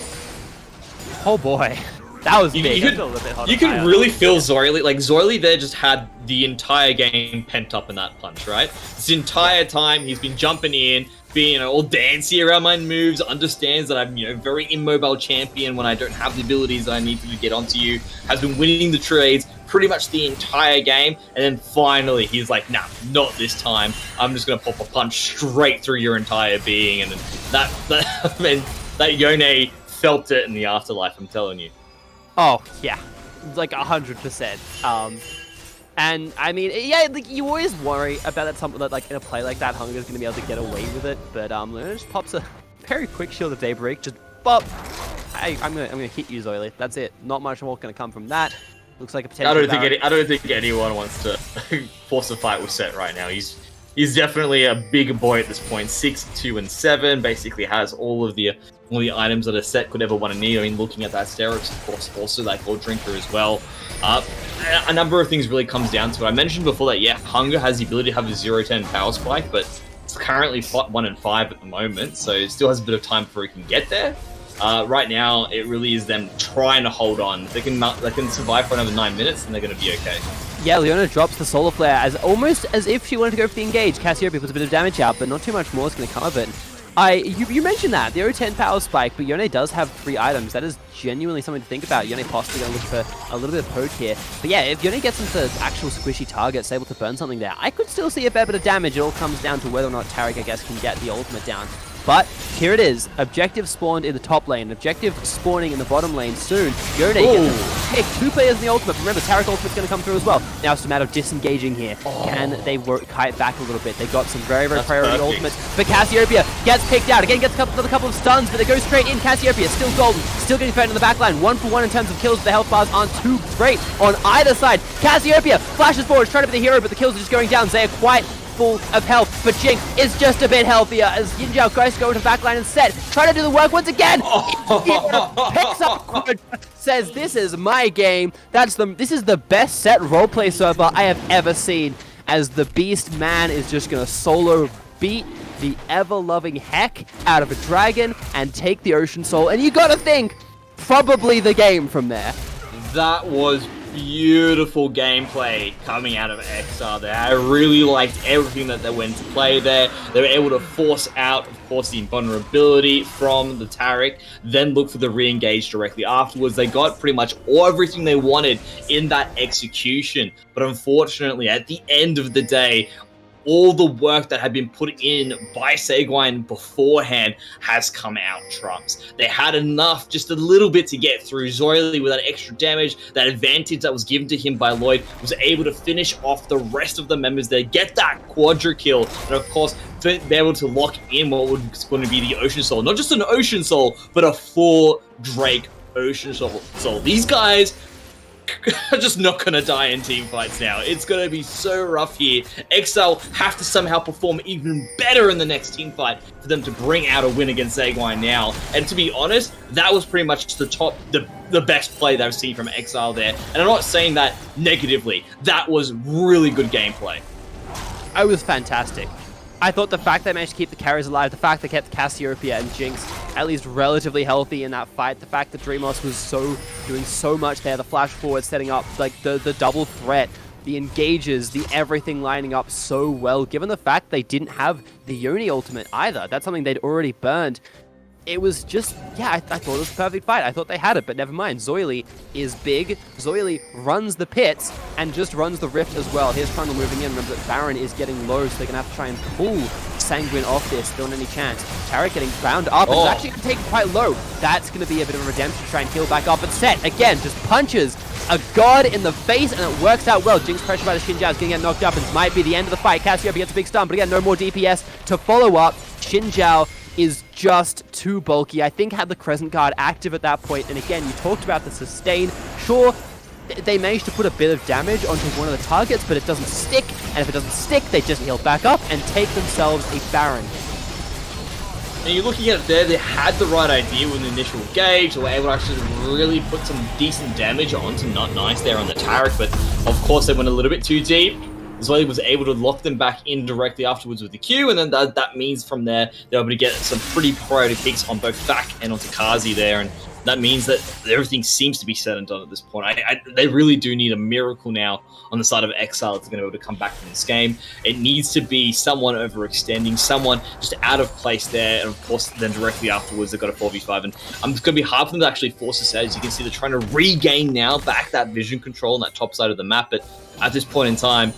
oh boy. That was big. You can really feel Zoily. Like, Zoily there just had the entire game pent up in that punch, right? This entire time, he's been jumping in, being all dancy around my moves, understands that I'm, very immobile champion when I don't have the abilities that I need to get onto you, has been winning the trades pretty much the entire game, and then finally he's like, nah, not this time. I'm just going to pop a punch straight through your entire being, and that Yone felt it in the afterlife, I'm telling you. Oh, yeah. Like 100%. And I mean, yeah, like you always worry about that something that like in a play like that, Hunger's gonna be able to get away with it. But Luna just pops a very quick shield of Daybreak, just bop. Hey, I'm gonna hit you, Zoily. That's it. Not much more gonna come from that. Looks like a potential. I don't think anyone wants to force a fight with Set right now. He's definitely a big boy at this point. 6, 2, and 7. Basically has all the items that a Set could ever want to need. I mean, looking at that Sterox, of course, also that Gold Drinker as well. A number of things really comes down to it. I mentioned before that, yeah, Hunger has the ability to have a 0-10 power spike, but it's currently 1 and 5 at the moment, so it still has a bit of time before he can get there. Right now, it really is them trying to hold on. They can survive for another 9 minutes, and they're going to be okay. Yeah, Leona drops the Solar Flare as almost as if she wanted to go for the engage. Cassiopeia puts a bit of damage out, but not too much more is going to come of it. You mentioned that, the 0-10 power spike, but Yone does have 3 items. That is genuinely something to think about. Yone possibly going to look for a little bit of poke here. But yeah, if Yone gets into actual squishy targets, able to burn something there, I could still see a fair bit of damage. It all comes down to whether or not Taric, I guess, can get the ultimate down. But here it is. Objective spawned in the top lane. Objective spawning in the bottom lane soon. Yone gets to pick 2 players in the ultimate. Remember, Taric ultimate's going to come through as well. Now it's a matter of disengaging here. Can they kite back a little bit? They got some very, very priority ultimates. But Cassiopeia gets picked out. Again, gets another couple of stuns, but they go straight in. Cassiopeia still golden. Still getting threatened in the back line. 1 for 1 in terms of kills. The health bars aren't too great on either side. Cassiopeia flashes forward, trying to be the hero, but the kills are just going down. They are quite full of health, but Jink is just a bit healthier as Yinjiao tries to go into backline and Set, trying to do the work once again. Picks up, says, "This is my game." This is the best Set roleplay server I have ever seen. As the Beast Man is just gonna solo beat the ever-loving heck out of a dragon and take the Ocean Soul, and you gotta think, probably the game from there. That was beautiful gameplay coming out of Exile there. I really liked everything that they went to play there. They were able to force out, of course, the invulnerability from the Taric, then look for the re-engage directly afterwards. They got pretty much everything they wanted in that execution. But unfortunately, at the end of the day, all the work that had been put in by Sanguine beforehand has come out trumps. They had enough, just a little bit to get through. Zoily, with that extra damage, that advantage that was given to him by Lloyd, was able to finish off the rest of the members there, get that quadra kill, and of course, be able to lock in what was going to be the Ocean Soul. Not just an Ocean Soul, but a full Drake Ocean Soul. So these guys are just not going to die in team fights now. It's going to be so rough here. Exile have to somehow perform even better in the next team fight for them to bring out a win against Sanguine now. And to be honest, that was pretty much the best play that I've seen from Exile there. And I'm not saying that negatively. That was really good gameplay. It was fantastic. I thought the fact they managed to keep the carries alive, the fact they kept Cassiopeia and Jinx at least relatively healthy in that fight, the fact that Dreamos was doing so much there, the flash forward setting up like the double threat, the engages, the everything lining up so well, given the fact they didn't have the Yone ultimate either. That's something they'd already burned. It was just, yeah, I thought it was a perfect fight. I thought they had it, but never mind. Zoily is big. Zoily runs the pits and just runs the rift as well. Here's Trundle moving in. Remember that Baron is getting low, so they're going to have to try and pull Sanguine off this, don't any chance. Tarek getting bound up, and it's actually going to take it quite low. That's going to be a bit of a redemption to try and heal back up, but Set, again, just punches a god in the face, and it works out well. Jinx pressure by the Xin Zhao is going to get knocked up, and this might be the end of the fight. Cassiopeia gets a big stun, but again, no more DPS to follow up. Xin Zhao is just too bulky. I think had the Crescent Guard active at that point, and again, you talked about the sustain. Sure, they managed to put a bit of damage onto one of the targets, but it doesn't stick, and if it doesn't stick, they just heal back up and take themselves a Baron. And you're looking at it there, they had the right idea with the initial engage, they were able to actually really put some decent damage onto Not Nice there on the Tarek, but of course they went a little bit too deep. Zyzz was able to lock them back in directly afterwards with the Q, and then that means from there, they're able to get some pretty priority picks on both Fak and onto Kazi there, and that means that everything seems to be said and done at this point. They really do need a miracle now on the side of Exile that's going to be able to come back from this game. It needs to be someone overextending, someone just out of place there, and of course then directly afterwards they've got a 4v5, and it's going to be hard for them to actually force this out. As you can see, they're trying to regain now back that vision control on that top side of the map, but at this point in time,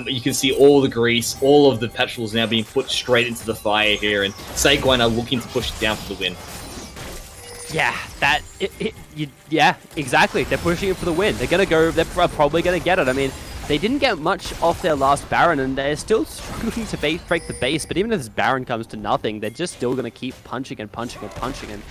you can see all the grease, all of the petrol now being put straight into the fire here, and Sanguine are looking to push it down for the win. Yeah, yeah, exactly. They're pushing it for the win. They're probably gonna get it. I mean, they didn't get much off their last Baron, and they're still struggling to break the base. But even if this Baron comes to nothing, they're just still gonna keep punching and punching and punching. And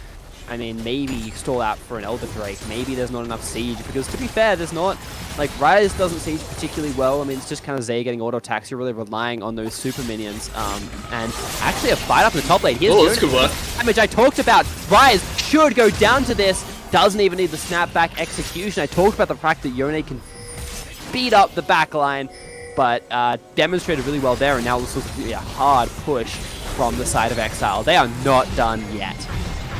I mean, maybe you stall out for an Elder Drake. Maybe there's not enough siege, because to be fair, there's not, like, Ryze doesn't siege particularly well. I mean, it's just kind of Zay getting auto attacks. You're really relying on those super minions. And actually a fight up in the top lane. Here's this could work. Damage I talked about. Ryze should go down to this. Doesn't even need the snapback execution. I talked about the fact that Yone can beat up the back line, but demonstrated really well there. And now this looks to be a hard push from the side of Exile. They are not done yet.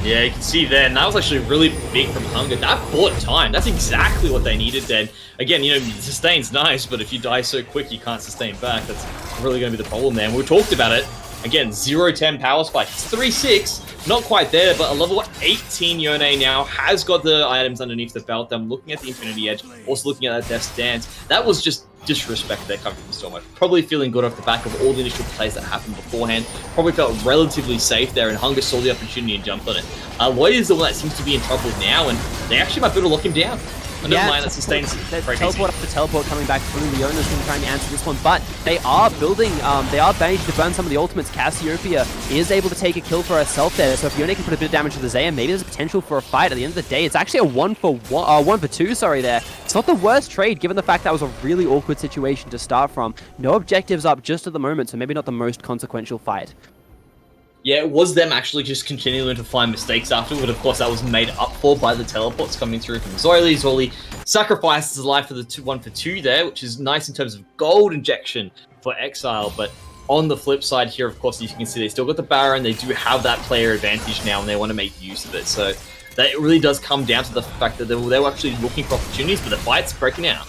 Yeah, you can see there, and that was actually really big from Hunger. That bought time. That's exactly what they needed then. Again, you know, sustain's nice, but if you die so quick, you can't sustain back. That's really going to be the problem there. And we talked about it. Again, 0-10 power spike. It's 3-6. Not quite there, but a level 18 Yone now has got the items underneath the belt. I'm looking at the Infinity Edge, also looking at that Death's Dance. That was just disrespect there coming from Storm. Probably feeling good off the back of all the initial plays that happened beforehand. Probably felt relatively safe there, and Hunger saw the opportunity and jumped on it. Lloyd is the one that seems to be in trouble now, and they actually might be able to lock him down. Another line that sustains teleport after teleport coming back through. Leona's going to try and answer this one, but they are building, they are managing to burn some of the ultimates. Cassiopeia is able to take a kill for herself there, so if Yone can put a bit of damage to the Zaya, maybe there's potential for a fight. At the end of the day, it's actually a 1 for 2, sorry there. It's not the worst trade, given the fact that was a really awkward situation to start from. No objectives up just at the moment, so maybe not the most consequential fight. Yeah, it was them actually just continuing to find mistakes after, but of course that was made up for by the teleports coming through from Zoily. Zoily sacrifices his life for the 1 for 2 there, which is nice in terms of gold injection for Exile, but on the flip side here, of course, as you can see, they still got the Baron. They do have that player advantage now, and they want to make use of it. So that really does come down to the fact that they were actually looking for opportunities, but the fight's breaking out.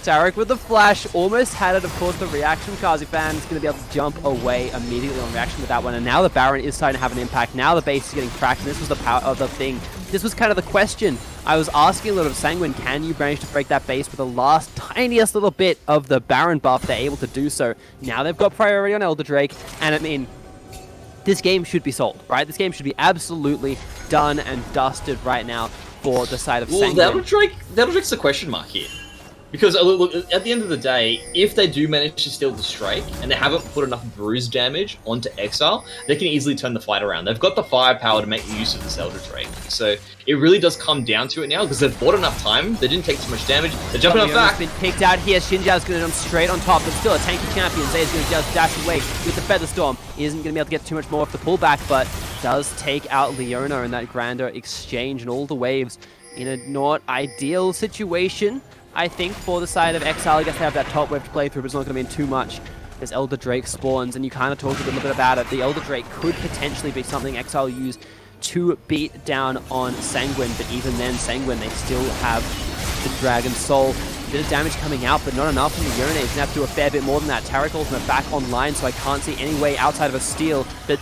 Tarek with the flash, almost had it. Of course, the reaction Kazi fan is going to be able to jump away immediately on reaction with that one. And now the Baron is starting to have an impact. Now the base is getting cracked, and this was the power of the thing. This was kind of the question I was asking a little of Sanguine. Can you manage to break that base with the last tiniest little bit of the Baron buff? They're able to do so. Now they've got priority on Elder Drake, and I mean, this game should be sold, right? This game should be absolutely done and dusted right now for the side of Sanguine. Well, Elder Drake's the question mark here. Because, look, at the end of the day, if they do manage to steal the Strike, and they haven't put enough bruise damage onto Exile, they can easily turn the fight around. They've got the firepower to make use of this Elder Drake. So, it really does come down to it now, because they've bought enough time, they didn't take too much damage, they're jumping up back. Been picked out here, Xin Zhao's going to jump straight on top, but still a tanky champion. Zay's going to just dash away with the Feather Storm. He isn't going to be able to get too much more off the pullback, but does take out Leona in that grander exchange, and all the waves in a not ideal situation, I think, for the side of Exile. I guess they have that top wave to play through, but it's not going to be in too much. As Elder Drake spawns, and you kind of talked a little bit about it. The Elder Drake could potentially be something Exile use to beat down on Sanguine, but even then, Sanguine, they still have the Dragon Soul. A bit of damage coming out, but not enough from the Yone. He's going to have to do a fair bit more than that. Tarek ultimate back online, so I can't see any way outside of a steal that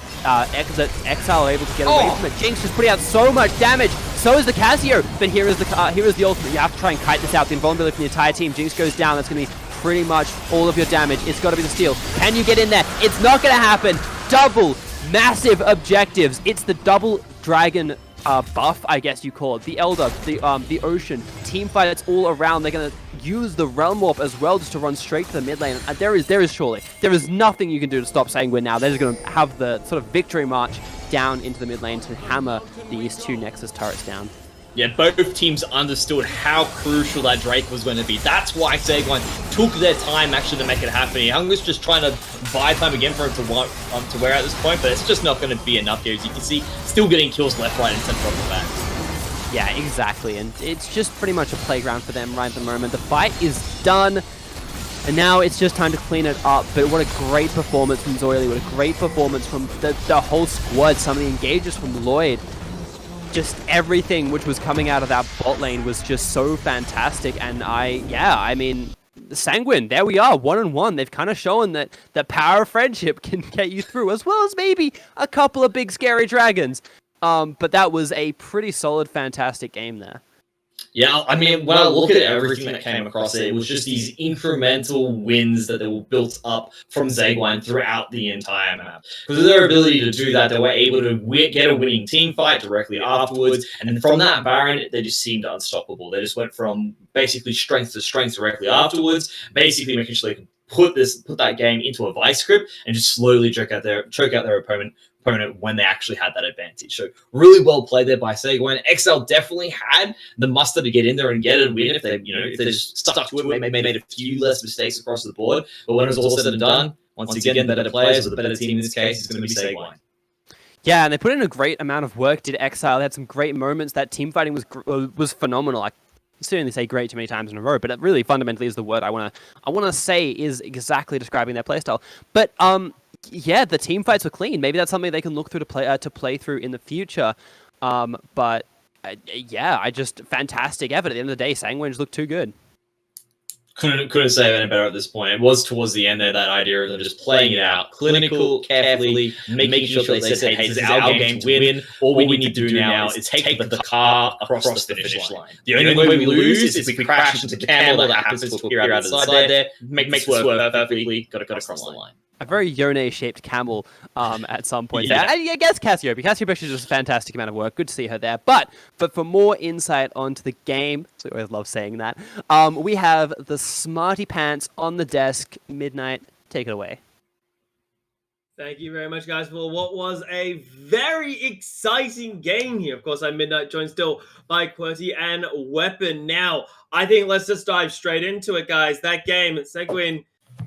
Exile are able to get away from it. Jinx just putting out so much damage. So is the Casio, but here is the ultimate. You have to try and kite this out. The invulnerability from the entire team. Jinx goes down. That's going to be pretty much all of your damage. It's got to be the steal. Can you get in there? It's not going to happen. double massive objectives. It's the double dragon buff, I guess you call it. The Elder, the Ocean, team fights all around. They're going to use the Realm Warp as well just to run straight to the mid lane. There is nothing you can do to stop Sanguine now. They're just going to have the sort of victory march down into the mid lane to hammer these two Nexus turrets down. Yeah, both teams understood how crucial that Drake was going to be. That's why Sanguine took their time actually to make it happen. Hunger's just trying to buy time again for him to wear at this point, but it's just not going to be enough here. As you can see, still getting kills left, right, and center off the back. Yeah, exactly, and it's just pretty much a playground for them right at the moment. The fight is done, and now it's just time to clean it up. But what a great performance from Zoily, what a great performance from the whole squad, some of the engages from Lloyd. Just everything which was coming out of that bot lane was just so fantastic, and I mean, Sanguine, there we are, 1-1. They've kind of shown that the power of friendship can get you through, as well as maybe a couple of big scary dragons. But that was a pretty solid, fantastic game there. Yeah, I mean, when I look at everything that came across it was just these incremental wins that they were built up from Sanguine throughout the entire map. Because of their ability to do that, they were able to get a winning team fight directly afterwards, and then from that Baron, they just seemed unstoppable. They just went from basically strength to strength directly afterwards, basically making sure they could put that game into a vice grip and just slowly choke out their opponent when they actually had that advantage. So really well played there by Sanguine. Exile definitely had the muster to get in there and get it and win if they just stuck to it, maybe made a few less mistakes across the board. But when it was all said and done, once again, the better players, or the better team in this case, is going to be Sanguine. Yeah, and they put in a great amount of work, did Exile. They had some great moments. That team fighting was phenomenal. I certainly say great too many times in a row, but it really fundamentally is the word I want to say is exactly describing their playstyle. But yeah, the team fights were clean. Maybe that's something they can look through to play through in the future. But yeah, fantastic effort. At the end of the day, Sanguine looked too good. Couldn't say any better at this point. It was towards the end there, that idea of them just playing it out, clinical, carefully, making sure they said, hey, this is our game to win. All we need to do now is take the car across the finish line. The only way we lose is if we crash into the camel that happens to appear out of the side there, make it swerve perfectly, got to cross the line. A very Yone-shaped camel at some point. Yeah. I guess Cassiope actually does a fantastic amount of work. Good to see her there. But for more insight onto the game, so I always love saying that, we have the Smarty Pants on the desk. Midnight, take it away. Thank you very much, guys, for what was a very exciting game here. Of course, I'm Midnight, joined still by QWERTY and Weapon. Now, I think let's just dive straight into it, guys. That game, Sanguine,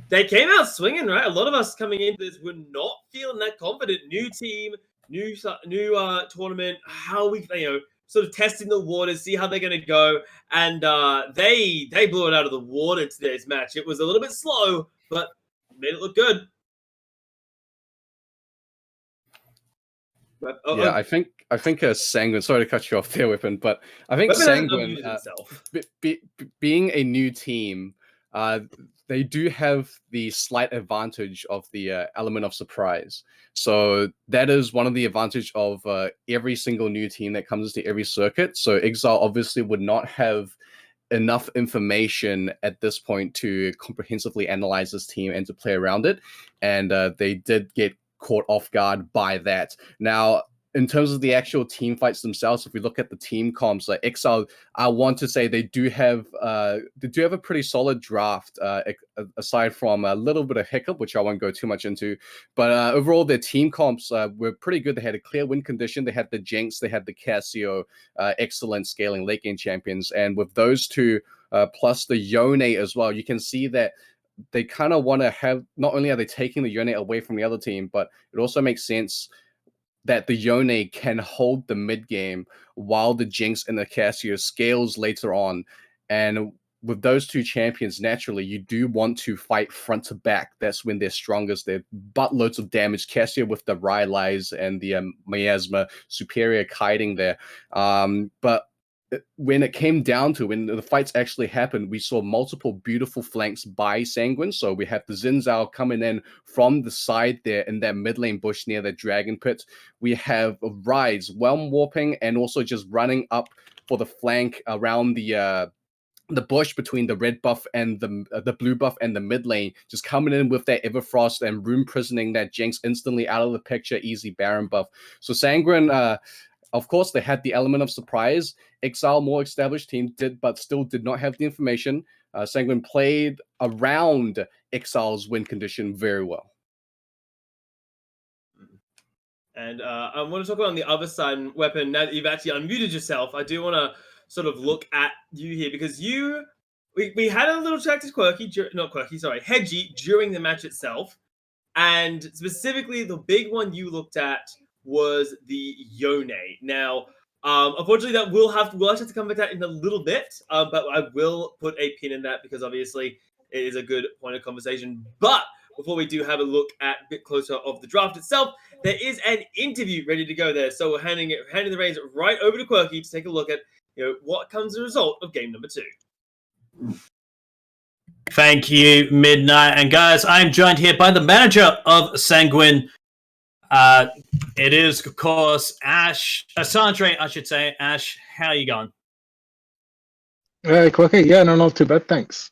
they came out swinging, right? A lot of us coming into this were not feeling that confident. New team, new tournament. How we, sort of testing the waters, see how they're going to go, and they blew it out of the water today's match. It was a little bit slow, but made it look good. But, yeah, I think Sanguine. Sorry to cut you off there, Weapon, but I think Sanguine, being a new team, they do have the slight advantage of the element of surprise. So that is one of the advantage of every single new team that comes to every circuit. So Exile obviously would not have enough information at this point to comprehensively analyze this team and to play around it. And they did get caught off guard by that. Now, in terms of the actual team fights themselves, if we look at the team comps, like Exile, I want to say they do have a pretty solid draft, aside from a little bit of hiccup, which I won't go too much into. But overall, their team comps were pretty good. They had a clear win condition. They had the Jinx, they had the Cassio, excellent scaling late game champions, and with those two plus the Yone as well, you can see that they kind of want to have. Not only are they taking the Yone away from the other team, but it also makes sense that the Yone can hold the mid game while the Jinx and the Cassio scales later on. And with those two champions, naturally, you do want to fight front to back. That's when they're strongest. They're buttloads of damage. Cassio with the Rylai's and the Miasma, superior kiting there. But when it came down to when the fights actually happened, we saw multiple beautiful flanks by Sanguine. So we have the Zinzao coming in from the side there in that mid lane bush near the Dragon Pit. We have Rise, Realm Warping, and also just running up for the flank around the the bush between the red buff and the blue buff and the mid lane, just coming in with that Everfrost and room prisoning that Jinx instantly out of the picture, easy Baron buff. So Sanguine, of course, they had the element of surprise. Exile, more established team, but still did not have the information. Sanguine played around Exile's win condition very well. And I want to talk about on the other side, Weapon, now that you've actually unmuted yourself, I do want to sort of look at you here, because we had a little chat to Hedgie during the match itself. And specifically, the big one you looked at was the Yone. Now, unfortunately, we'll have to come back to that in a little bit, but I will put a pin in that because obviously it is a good point of conversation. But before we do have a look at a bit closer of the draft itself, there is an interview ready to go there. So we're handing the reins right over to Quirky to take a look at what comes as a result of game number 2. Thank you, Midnight. And guys, I'm joined here by the manager of Sanguine. It is, of course, Ash. Sandre, I should say. Ash, how are you going? Hey, Quirky. Yeah, no, not too bad, thanks.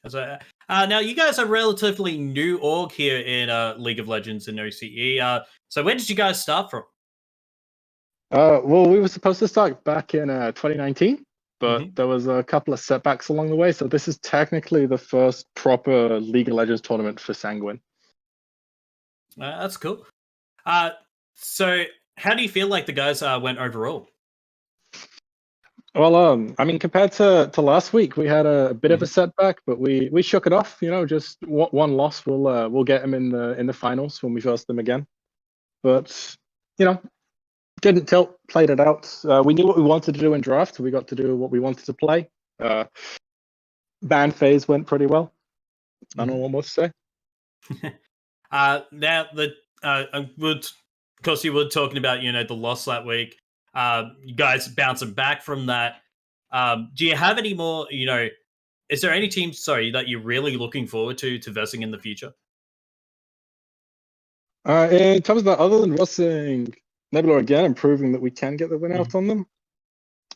So, now, you guys are relatively new org here in League of Legends and OCE. So where did you guys start from? Well, we were supposed to start back in 2019, but there was a couple of setbacks along the way. So this is technically the first proper League of Legends tournament for Sanguine. That's cool. So how do you feel like the guys went overall? Well, I mean, compared to last week, we had a bit of a setback, but we shook it off. Just one loss. We'll get them in the finals when we face them again. But didn't tilt, played it out. We knew what we wanted to do in draft. So we got to do what we wanted to play. Ban phase went pretty well. I don't know what more to say. Now of course, you were talking about the loss that week. You guys bouncing back from that. Do you have any more? Is there any teams that you're really looking forward to versing in the future? In terms of that, other than versing Nebula again and proving that we can get the win out on them,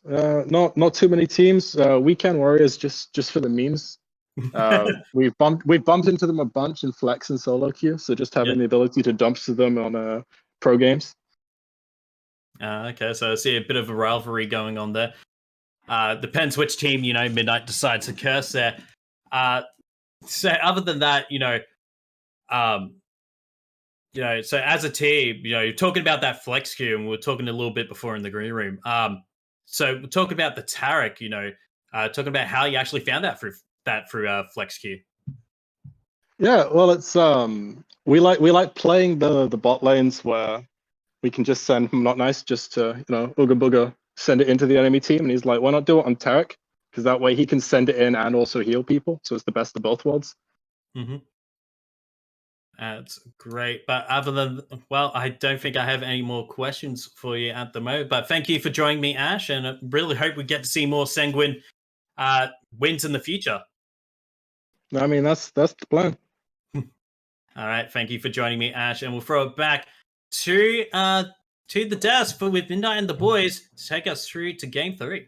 not too many teams. Weekend Warriors just for the memes. We've bumped into them a bunch in Flex and solo queue, so just having the ability to dumpster them on pro games. Okay, so I see a bit of a rivalry going on there. Depends which team Midnight decides to curse there. So other than that, so as a team, you're talking about that flex queue, and we were talking a little bit before in the green room. So we're talking about the Tarek, talking about how you actually found that through flex queue. Yeah, well, it's we like playing the bot lanes where we can just send Not Nice just to Ooga Booga send it into the enemy team, and he's like, why not do it on Tarek? Because that way he can send it in and also heal people, so it's the best of both worlds. That's great. But other than, I don't think I have any more questions for you at the moment. But thank you for joining me, Ash, and I really hope we get to see more Sanguine wins in the future. I mean, that's the plan. All right, thank you for joining me, Ash, and we'll throw it back to the desk for with Midnight and the boys to take us through to Game 3.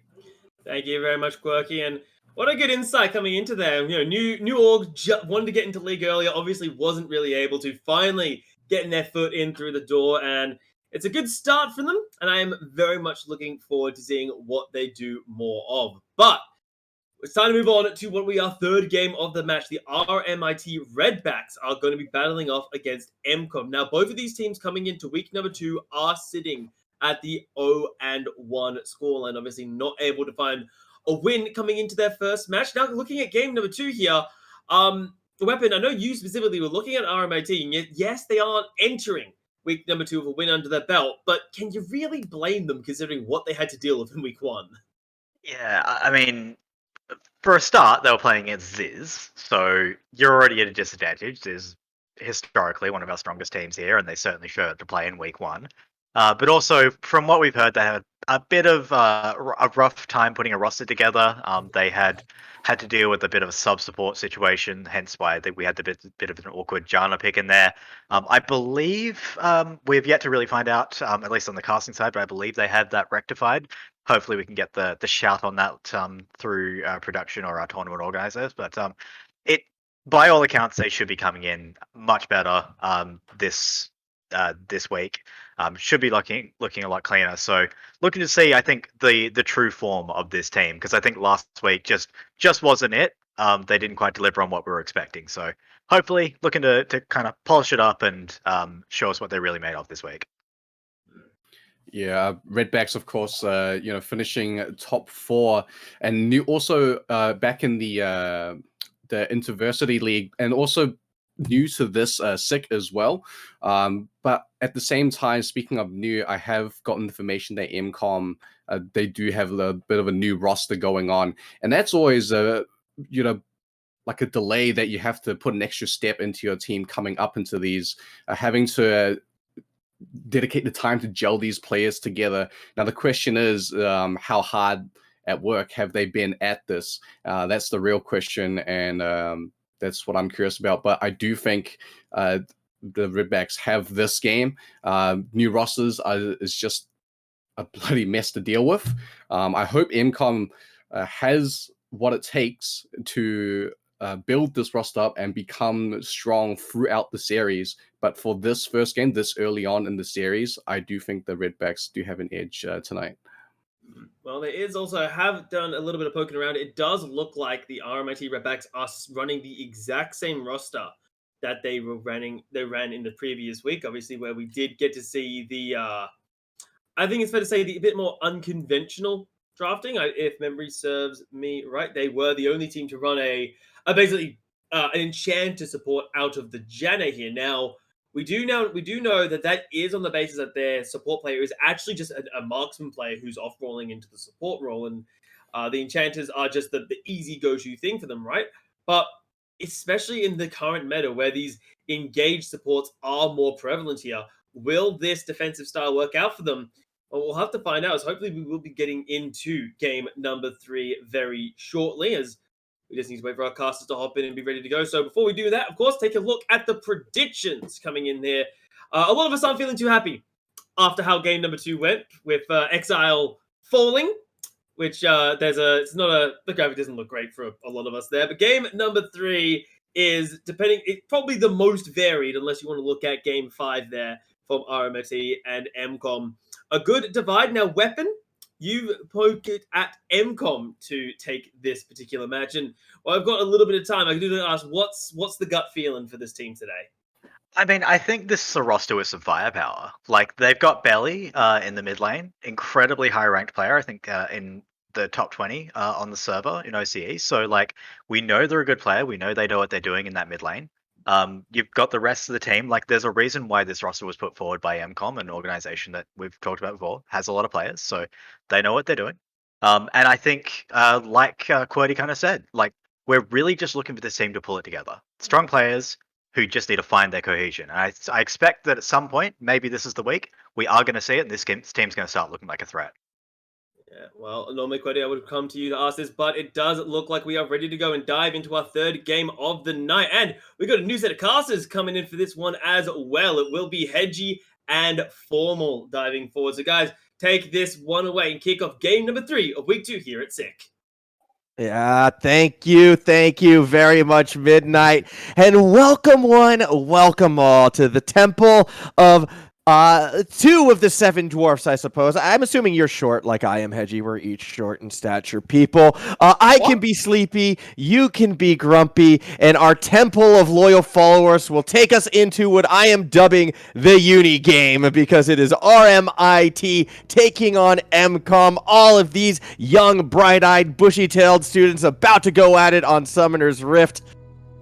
Thank you very much, Quirky, and what a good insight coming into there. New org wanted to get into League earlier, obviously wasn't really able to, finally getting their foot in through the door, and it's a good start for them, and I am very much looking forward to seeing what they do more of. But it's time to move on to what we are third game of the match. The RMIT Redbacks are going to be battling off against MCOM. Now, both of these teams coming into week number 2 are sitting at the 0-1 scoreline, obviously not able to find a win coming into their first match. Now, looking at game number 2 here, Weapon, I know you specifically were looking at RMIT, and yes, they aren't entering week number 2 with a win under their belt, but can you really blame them considering what they had to deal with in week 1? Yeah, I mean, for a start, they were playing against Zyzz, so you're already at a disadvantage. Zyzz historically one of our strongest teams here, and they certainly showed to play in week 1. But also, from what we've heard, they had a bit of a rough time putting a roster together. They had to deal with a bit of a sub-support situation, hence why we had the bit of an awkward Janna pick in there. I believe we've yet to really find out, at least on the casting side, but I believe they had that rectified. Hopefully we can get the shout on that through production or our tournament organizers. But by all accounts, they should be coming in much better this week. Should be looking a lot cleaner. So looking to see, I think, the true form of this team, because I think last week just wasn't it. They didn't quite deliver on what we were expecting. So hopefully looking to kind of polish it up and show us what they're really made of this week. Yeah, Redbacks, of course, finishing top 4, and also back in the Interversity League, and also new to this SIC as well. But at the same time, speaking of new, I have gotten information that MCOM, they do have a bit of a new roster going on, and that's always like a delay that you have to put an extra step into your team coming up into these, having to dedicate the time to gel these players together. Now the question is, how hard at work have they been at this? That's the real question, and that's what I'm curious about. But I do think the Redbacks have this game. New rosters is just a bloody mess to deal with. I hope MCOM has what it takes to build this roster up and become strong throughout the series. But for this first game, this early on in the series, I do think the Redbacks do have an edge tonight. Well, there is also, I have done a little bit of poking around. It does look like the RMIT Redbacks are running the exact same roster that they ran in the previous week, obviously, where we did get to see the, I think it's fair to say, the bit more unconventional drafting. If memory serves me right, they were the only team to run basically an enchanter support out of the Janna here. Now, we do know that is on the basis that their support player is actually just a marksman player who's off-rolling into the support role, and the enchanters are just the easy go-to thing for them, right? But especially in the current meta where these engaged supports are more prevalent here, will this defensive style work out for them? Well, we'll have to find out, as hopefully we will be getting into game number 3 very shortly, as we just need to wait for our casters to hop in and be ready to go. So before we do that, of course, take a look at the predictions coming in there. A lot of us aren't feeling too happy after how game number 2 went, with Exile falling, which the graphic doesn't look great for a lot of us there. But game number 3 is, it's probably the most varied, unless you want to look at game 5 there from RMIT and MCOM. A good divide. Now, Weapon, you've poked it at MCOM to take this particular match, and I've got a little bit of time. I do ask, what's the gut feeling for this team today? I mean, I think this is a roster with some firepower. Like, they've got Belly in the mid lane, incredibly high ranked player, I think in the top 20 on the server in OCE. So, like, we know they're a good player. We know they know what they're doing in that mid lane. You've got the rest of the team. Like, there's a reason why this roster was put forward by MCOM, an organization that we've talked about before, has a lot of players, so they know what they're doing. And I think, like QWERTY kind of said, like, we're really just looking for this team to pull it together. Strong players who just need to find their cohesion. And I expect that at some point, maybe this is the week, we are going to see it, and this team's going to start looking like a threat. Yeah, well, normally, QWERTY, I would have come to you to ask this, but it does look like we are ready to go and dive into our third game of the night. And we've got a new set of casters coming in for this one as well. It will be Hedgie and Formal diving forward. So, guys, take this one away and kick off game number 3 of week 2 here at SIC. Yeah, thank you very much, Midnight. And welcome all to the Temple of 2 of the 7 dwarfs, I suppose. I'm assuming you're short like I am, Hedgie. We're each short in stature, people. I can be sleepy, you can be grumpy, and our temple of loyal followers will take us into what I am dubbing the uni game, because it is RMIT taking on MCOM. All of these young, bright-eyed, bushy-tailed students about to go at it on Summoner's Rift.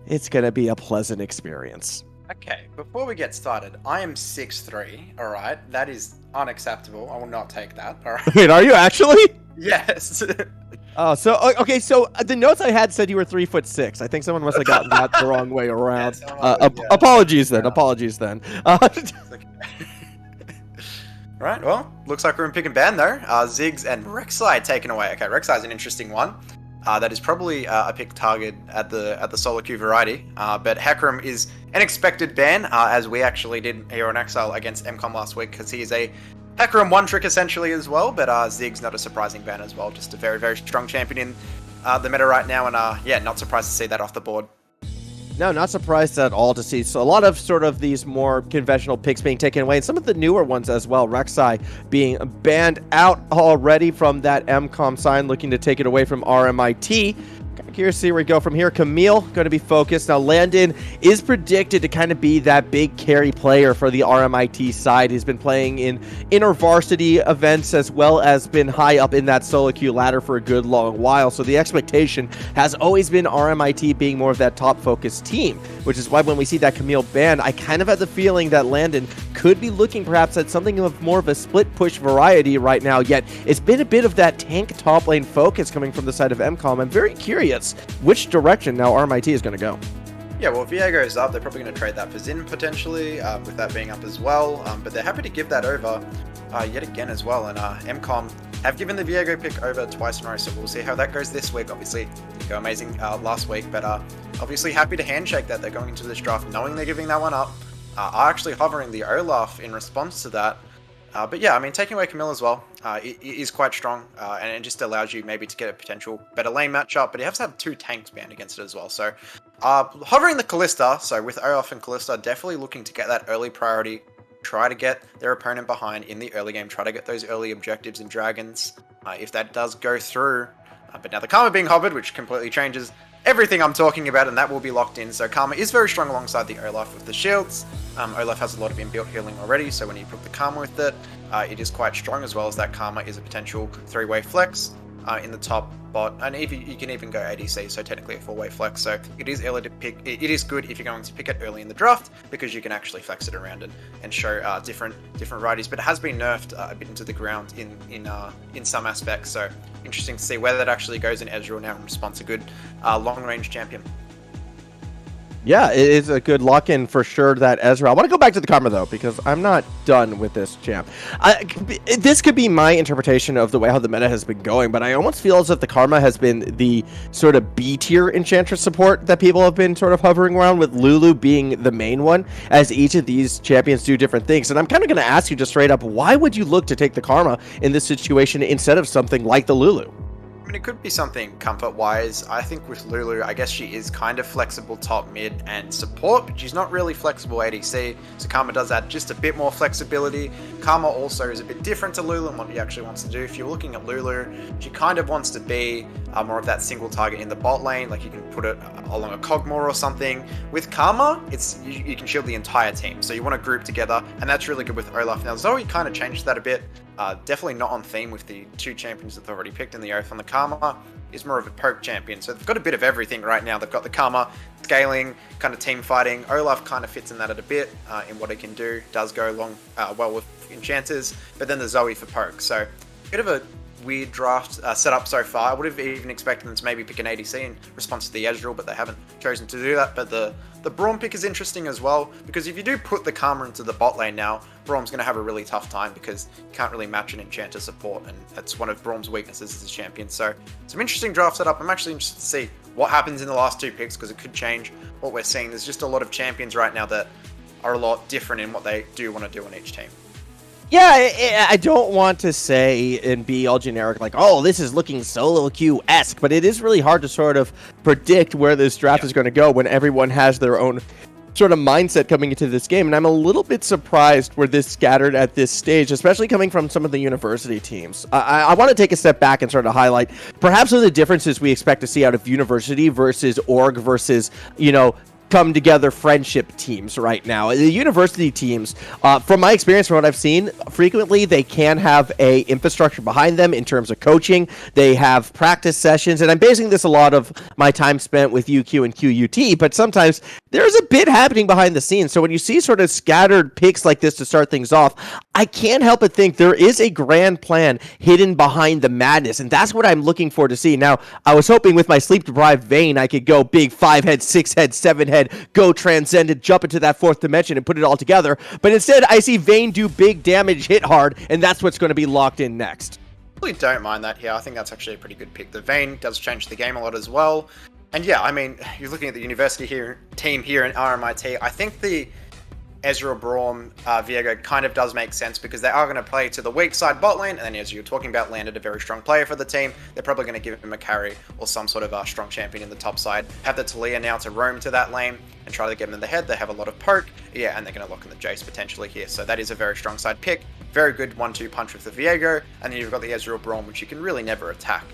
It's going to be a pleasant experience. Okay, before we get started, I am 6'3", alright? That is unacceptable. I will not take that, alright? Wait, are you actually? Yes. Oh, so, okay, so the notes I had said you were 3'6". I think someone must have gotten that the wrong way around. Yeah, apologies then, apologies then. Okay. Right, well, looks like we're in pick and ban though. Zyzz and Rek'Sai taken away. Okay, Rek'Sai is an interesting one. That is probably a pick target at the solo queue variety. But Hecarim is an expected ban, as we actually did here on Exile against MCOM last week, because he is a Hecarim one trick essentially as well. But Zyzz not a surprising ban as well. Just a very, very strong champion in the meta right now, and yeah, not surprised to see that off the board. No, not surprised at all to see. So a lot of sort of these more conventional picks being taken away, and some of the newer ones as well. Rek'Sai being banned out already from that MCOM sign, looking to take it away from RMIT. Curious to see where we go from here. Camille going to be focused. Now, Landon is predicted to kind of be that big carry player for the RMIT side. He's been playing in intervarsity events as well as been high up in that solo queue ladder for a good long while. So the expectation has always been RMIT being more of that top focused team, which is why when we see that Camille ban, I kind of had the feeling that Landon could be looking perhaps at something of more of a split push variety right now, yet it's been a bit of that tank top lane focus coming from the side of MCOM. I'm very curious which direction now RMIT is going to go. Yeah, well, Viego's up. They're probably going to trade that for Zin potentially, with that being up as well. But they're happy to give that over yet again as well. And MCOM have given the Viego pick over twice in a row, so we'll see how that goes this week. Obviously, didn't go amazing last week, but obviously happy to handshake that. They're going into this draft knowing they're giving that one up. Are actually hovering the Olaf in response to that. But yeah, I mean, taking away Camille as well, it is quite strong, and it just allows you maybe to get a potential better lane matchup, but you have to have 2 tanks banned against it as well. So hovering the Callista, so with Olaf and Callista, definitely looking to get that early priority, try to get their opponent behind in the early game, try to get those early objectives and dragons, if that does go through. But now the Karma being hovered, which completely changes everything I'm talking about, and that will be locked in. So Karma is very strong alongside the Olaf with the shields. Olaf has a lot of inbuilt healing already, so when you put the Karma with it, it is quite strong, as well as that Karma is a potential 3-way flex in the top bot, and you can even go ADC, so technically a 4-way flex. So it is early to pick. It is good if you're going to pick it early in the draft, because you can actually flex it around and show different varieties. But it has been nerfed a bit into the ground in some aspects. So interesting to see where that actually goes in Ezreal now in response to good long range champion. Yeah, it is a good lock-in for sure, that Ezra. I want to go back to the Karma, though, because I'm not done with this champ. This could be my interpretation of the way how the meta has been going, but I almost feel as if the Karma has been the sort of B-tier Enchantress support that people have been sort of hovering around, with Lulu being the main one, as each of these champions do different things. And I'm kind of going to ask you just straight up, why would you look to take the Karma in this situation instead of something like the Lulu? I mean, it could be something comfort-wise. I think with Lulu, I guess she is kind of flexible top, mid, and support, but she's not really flexible ADC, so Karma does add just a bit more flexibility. Karma also is a bit different to Lulu and what he actually wants to do. If you're looking at Lulu, she kind of wants to be more of that single target in the bot lane, like you can put it along a Cogmore or something. With Karma, it's you can shield the entire team, so you want to group together, and that's really good with Olaf. Now, Zoe kind of changed that a bit. Definitely not on theme with the 2 champions that they've already picked in the Oath. On the Karma is more of a poke champion, so they've got a bit of everything right now. They've got the Karma scaling, kind of team fighting. Olaf kind of fits in that a bit in what he can do. Does go along well with Enchanters, but then the Zoe for poke. So bit of a weird draft setup so far. I would have even expected them to maybe pick an ADC in response to the Ezreal, but they haven't chosen to do that. But the Braum pick is interesting as well, because if you do put the Karma into the bot lane now, Braum's going to have a really tough time, because you can't really match an Enchanter support, and that's one of Braum's weaknesses as a champion. So some interesting draft setup. I'm actually interested to see what happens in the last 2 picks, because it could change what we're seeing. There's just a lot of champions right now that are a lot different in what they do want to do on each team. Yeah, I don't want to say and be all generic like, oh, this is looking solo queue-esque, but it is really hard to sort of predict where this draft is going to go when everyone has their own sort of mindset coming into this game. And I'm a little bit surprised we're this scattered at this stage, especially coming from some of the university teams. I want to take a step back and sort of highlight perhaps some of the differences we expect to see out of university versus org versus, come together friendship teams right now. The university teams, from my experience, from what I've seen, frequently they can have a infrastructure behind them in terms of coaching. They have practice sessions, and I'm basing this a lot of my time spent with UQ and QUT, but sometimes there's a bit happening behind the scenes. So when you see sort of scattered picks like this to start things off, I can't help but think there is a grand plan hidden behind the madness, and that's what I'm looking for to see. Now, I was hoping with my sleep-deprived Vayne, I could go big 5-head, 6-head, 7-head, go transcendent, jump into that 4th dimension and put it all together, but instead I see Vayne do big damage, hit hard, and that's what's going to be locked in next. I really don't mind that here. I think that's actually a pretty good pick. The Vayne does change the game a lot as well. And yeah, I mean, you're looking at the university team here in RMIT. I think the Ezreal, Braum, Viego kind of does make sense because they are going to play to the weak side bot lane, and then as you're talking about, landed a very strong player for the team. They're probably going to give him a carry or some sort of strong champion in the top side. Have the Talia now to roam to that lane and try to get him in the head. They have a lot of poke, yeah, and they're going to lock in the Jace potentially here. So that is a very strong side pick. Very good 1-2 punch with the Viego, and then you've got the Ezreal Braum, which you can really never attack.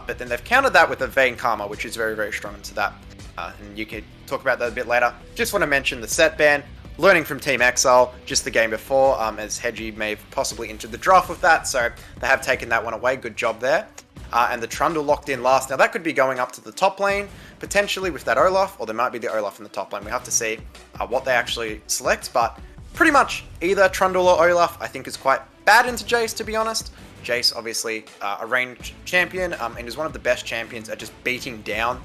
But then they've countered that with the Vayne Karma, which is very, very strong into that. And you can talk about that a bit later. Just want to mention the set ban. Learning from Team Exile just the game before, as Hedgie may have possibly entered the draft with that, so they have taken that one away. Good job there. And the Trundle locked in last. Now that could be going up to the top lane, potentially with that Olaf, or there might be the Olaf in the top lane. We have to see what they actually select, but pretty much either Trundle or Olaf I think is quite bad into Jace, to be honest. Jace, obviously, a ranged champion, and is one of the best champions at just beating down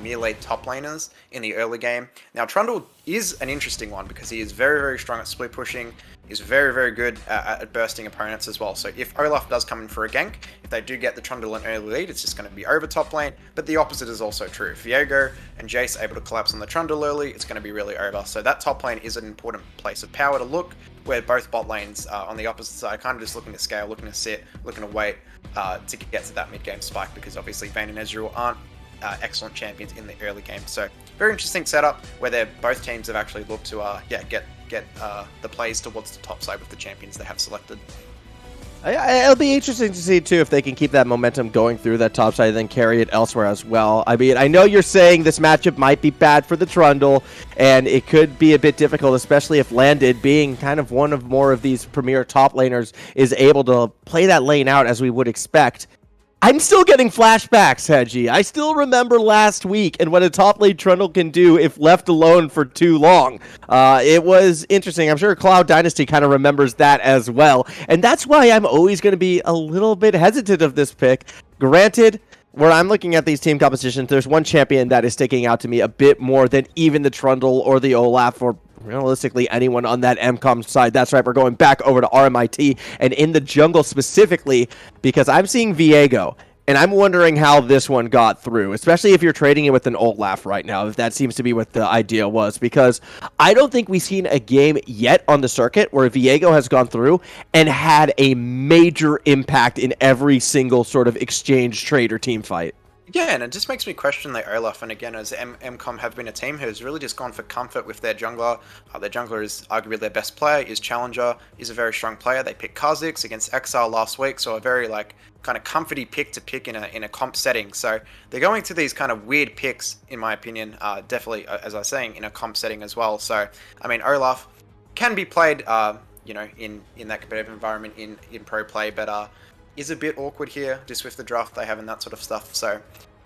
melee top laners in the early game. Now, Trundle is an interesting one because he is very, very strong at split pushing. He's very, very good at bursting opponents as well. So if Olaf does come in for a gank, if they do get the Trundle an early lead, it's just going to be over top lane. But the opposite is also true. If Viego and Jace are able to collapse on the Trundle early, it's going to be really over. So that top lane is an important place of power to look, where both bot lanes on the opposite side kind of just looking to scale, looking to sit, looking to wait to get to that mid-game spike, because obviously Vayne and Ezreal aren't excellent champions in the early game. So very interesting setup where both teams have actually looked to get the plays towards the top side with the champions they have selected. It'll be interesting to see, too, if they can keep that momentum going through that top side and then carry it elsewhere as well. I mean, I know you're saying this matchup might be bad for the Trundle, and it could be a bit difficult, especially if Landed, being kind of one of more of these premier top laners, is able to play that lane out as we would expect. I'm still getting flashbacks, Hedgie. I still remember last week and what a top lane Trundle can do if left alone for too long. It was interesting. I'm sure Cloud Dynasty kind of remembers that as well. And that's why I'm always going to be a little bit hesitant of this pick. Granted, where I'm looking at these team compositions, there's one champion that is sticking out to me a bit more than even the Trundle or the Olaf or realistically anyone on that MCOM side. That's right, we're going back over to RMIT and in the jungle specifically because I'm seeing Viego, and I'm wondering how this one got through, especially if you're trading it with an Olaf right now, if that seems to be what the idea was, because I don't think we've seen a game yet on the circuit where Viego has gone through and had a major impact in every single sort of exchange trade or team fight. Yeah, and it just makes me question the Olaf, and again, as MCOM have been a team who's really just gone for comfort with their jungler. Their jungler is arguably their best player, is Challenger, is a very strong player. They picked Kha'Zix against Exile last week, so a very kind of comforty pick to pick in a comp setting. So they're going to these kind of weird picks, in my opinion, definitely, as I was saying, in a comp setting as well. So, I mean, Olaf can be played, in that competitive environment in pro play, but is a bit awkward here, just with the draft they have and that sort of stuff. So,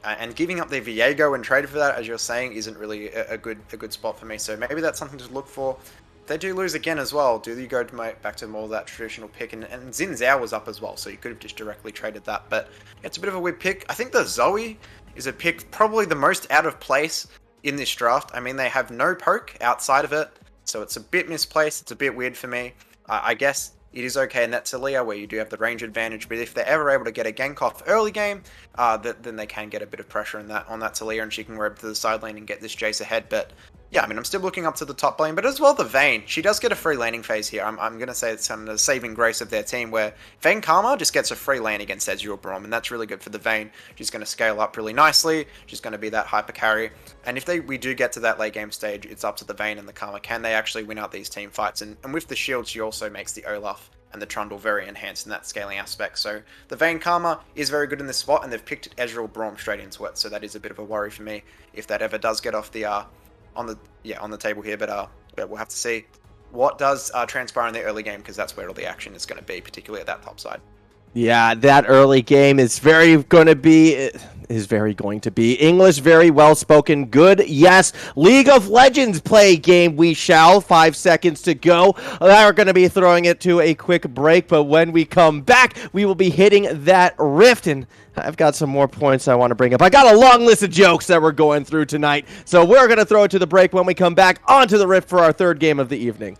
and giving up their Viego and trade for that, as you're saying, isn't really a good spot for me. So maybe that's something to look for. If they do lose again as well, do you go back to more of that traditional pick? And Xin Zhao was up as well, so you could have just directly traded that. But it's a bit of a weird pick. I think the Zoe is a pick probably the most out of place in this draft. I mean, they have no poke outside of it, so it's a bit misplaced. It's a bit weird for me. I guess it is okay in that Talia where you do have the range advantage, but if they're ever able to get a gank off early game, then they can get a bit of pressure on that Talia, and she can roam to the side lane and get this Jace ahead. But yeah, I mean, I'm still looking up to the top lane, but as well the Vayne. She does get a free laning phase here. I'm going to say it's kind of the saving grace of their team, where Vayne Karma just gets a free lane against Ezreal Braum, and that's really good for the Vayne. She's going to scale up really nicely. She's going to be that hyper carry. And if we do get to that late game stage, it's up to the Vayne and the Karma. Can they actually win out these team fights? And with the shield, she also makes the Olaf and the Trundle very enhanced in that scaling aspect. So the Vayne Karma is very good in this spot, and they've picked Ezreal Braum straight into it. So that is a bit of a worry for me if that ever does get off the on the table here. But we'll have to see what does transpire in the early game, because that's where all the action is going to be, particularly at that top side. Yeah, that early game is very going to be... is going to be. English, very well spoken. Good, yes. League of Legends play game we shall. 5 seconds to go. We're going to be throwing it to a quick break, but when we come back, we will be hitting that rift, and I've got some more points I want to bring up. I got a long list of jokes that we're going through tonight, so we're going to throw it to the break. When we come back, onto the rift for our third game of the evening.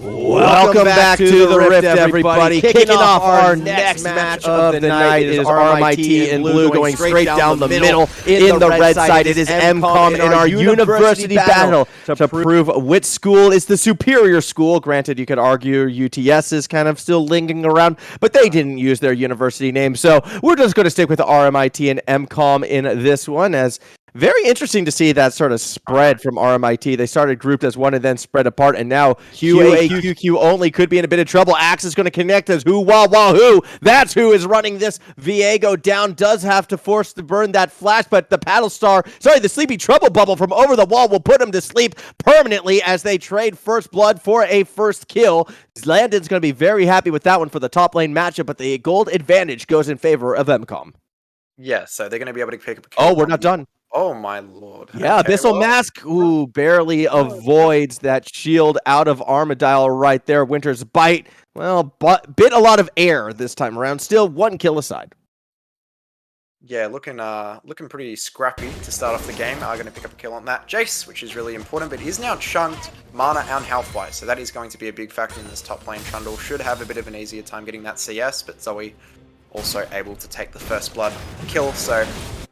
Welcome back to the Rift, everybody. Kicking off our next match of the night is RMIT in blue going straight down the middle. In the red side, it is MCOM in our university battle to prove which school is the superior school. Granted, you could argue UTS is kind of still lingering around, but they didn't use their university name. So we're just going to stick with RMIT and MCOM in this one, as very interesting to see that sort of spread from RMIT. They started grouped as one and then spread apart, and now QAQQ only could be in a bit of trouble. Axe is going to connect as who, who. That's who is running this. Viego down, does have to force to burn that flash, but the the Sleepy Trouble Bubble from over the wall will put him to sleep permanently as they trade first blood for a first kill. Landon's going to be very happy with that one for the top lane matchup, but the gold advantage goes in favor of MCOM. Yeah, so they're going to be able to pick up a kill. Oh, we're not done. Oh my lord. Yeah, okay, Abyssal Mask, who barely avoids that shield out of Armadile right there. Winter's Bite, well, bit a lot of air this time around. Still 1 kill aside. Yeah, looking pretty scrappy to start off the game. Going to pick up a kill on that Jace, which is really important, but he's now chunked mana and health-wise, so that is going to be a big factor in this top lane. Trundle should have a bit of an easier time getting that CS, but Zoe also able to take the first blood kill, so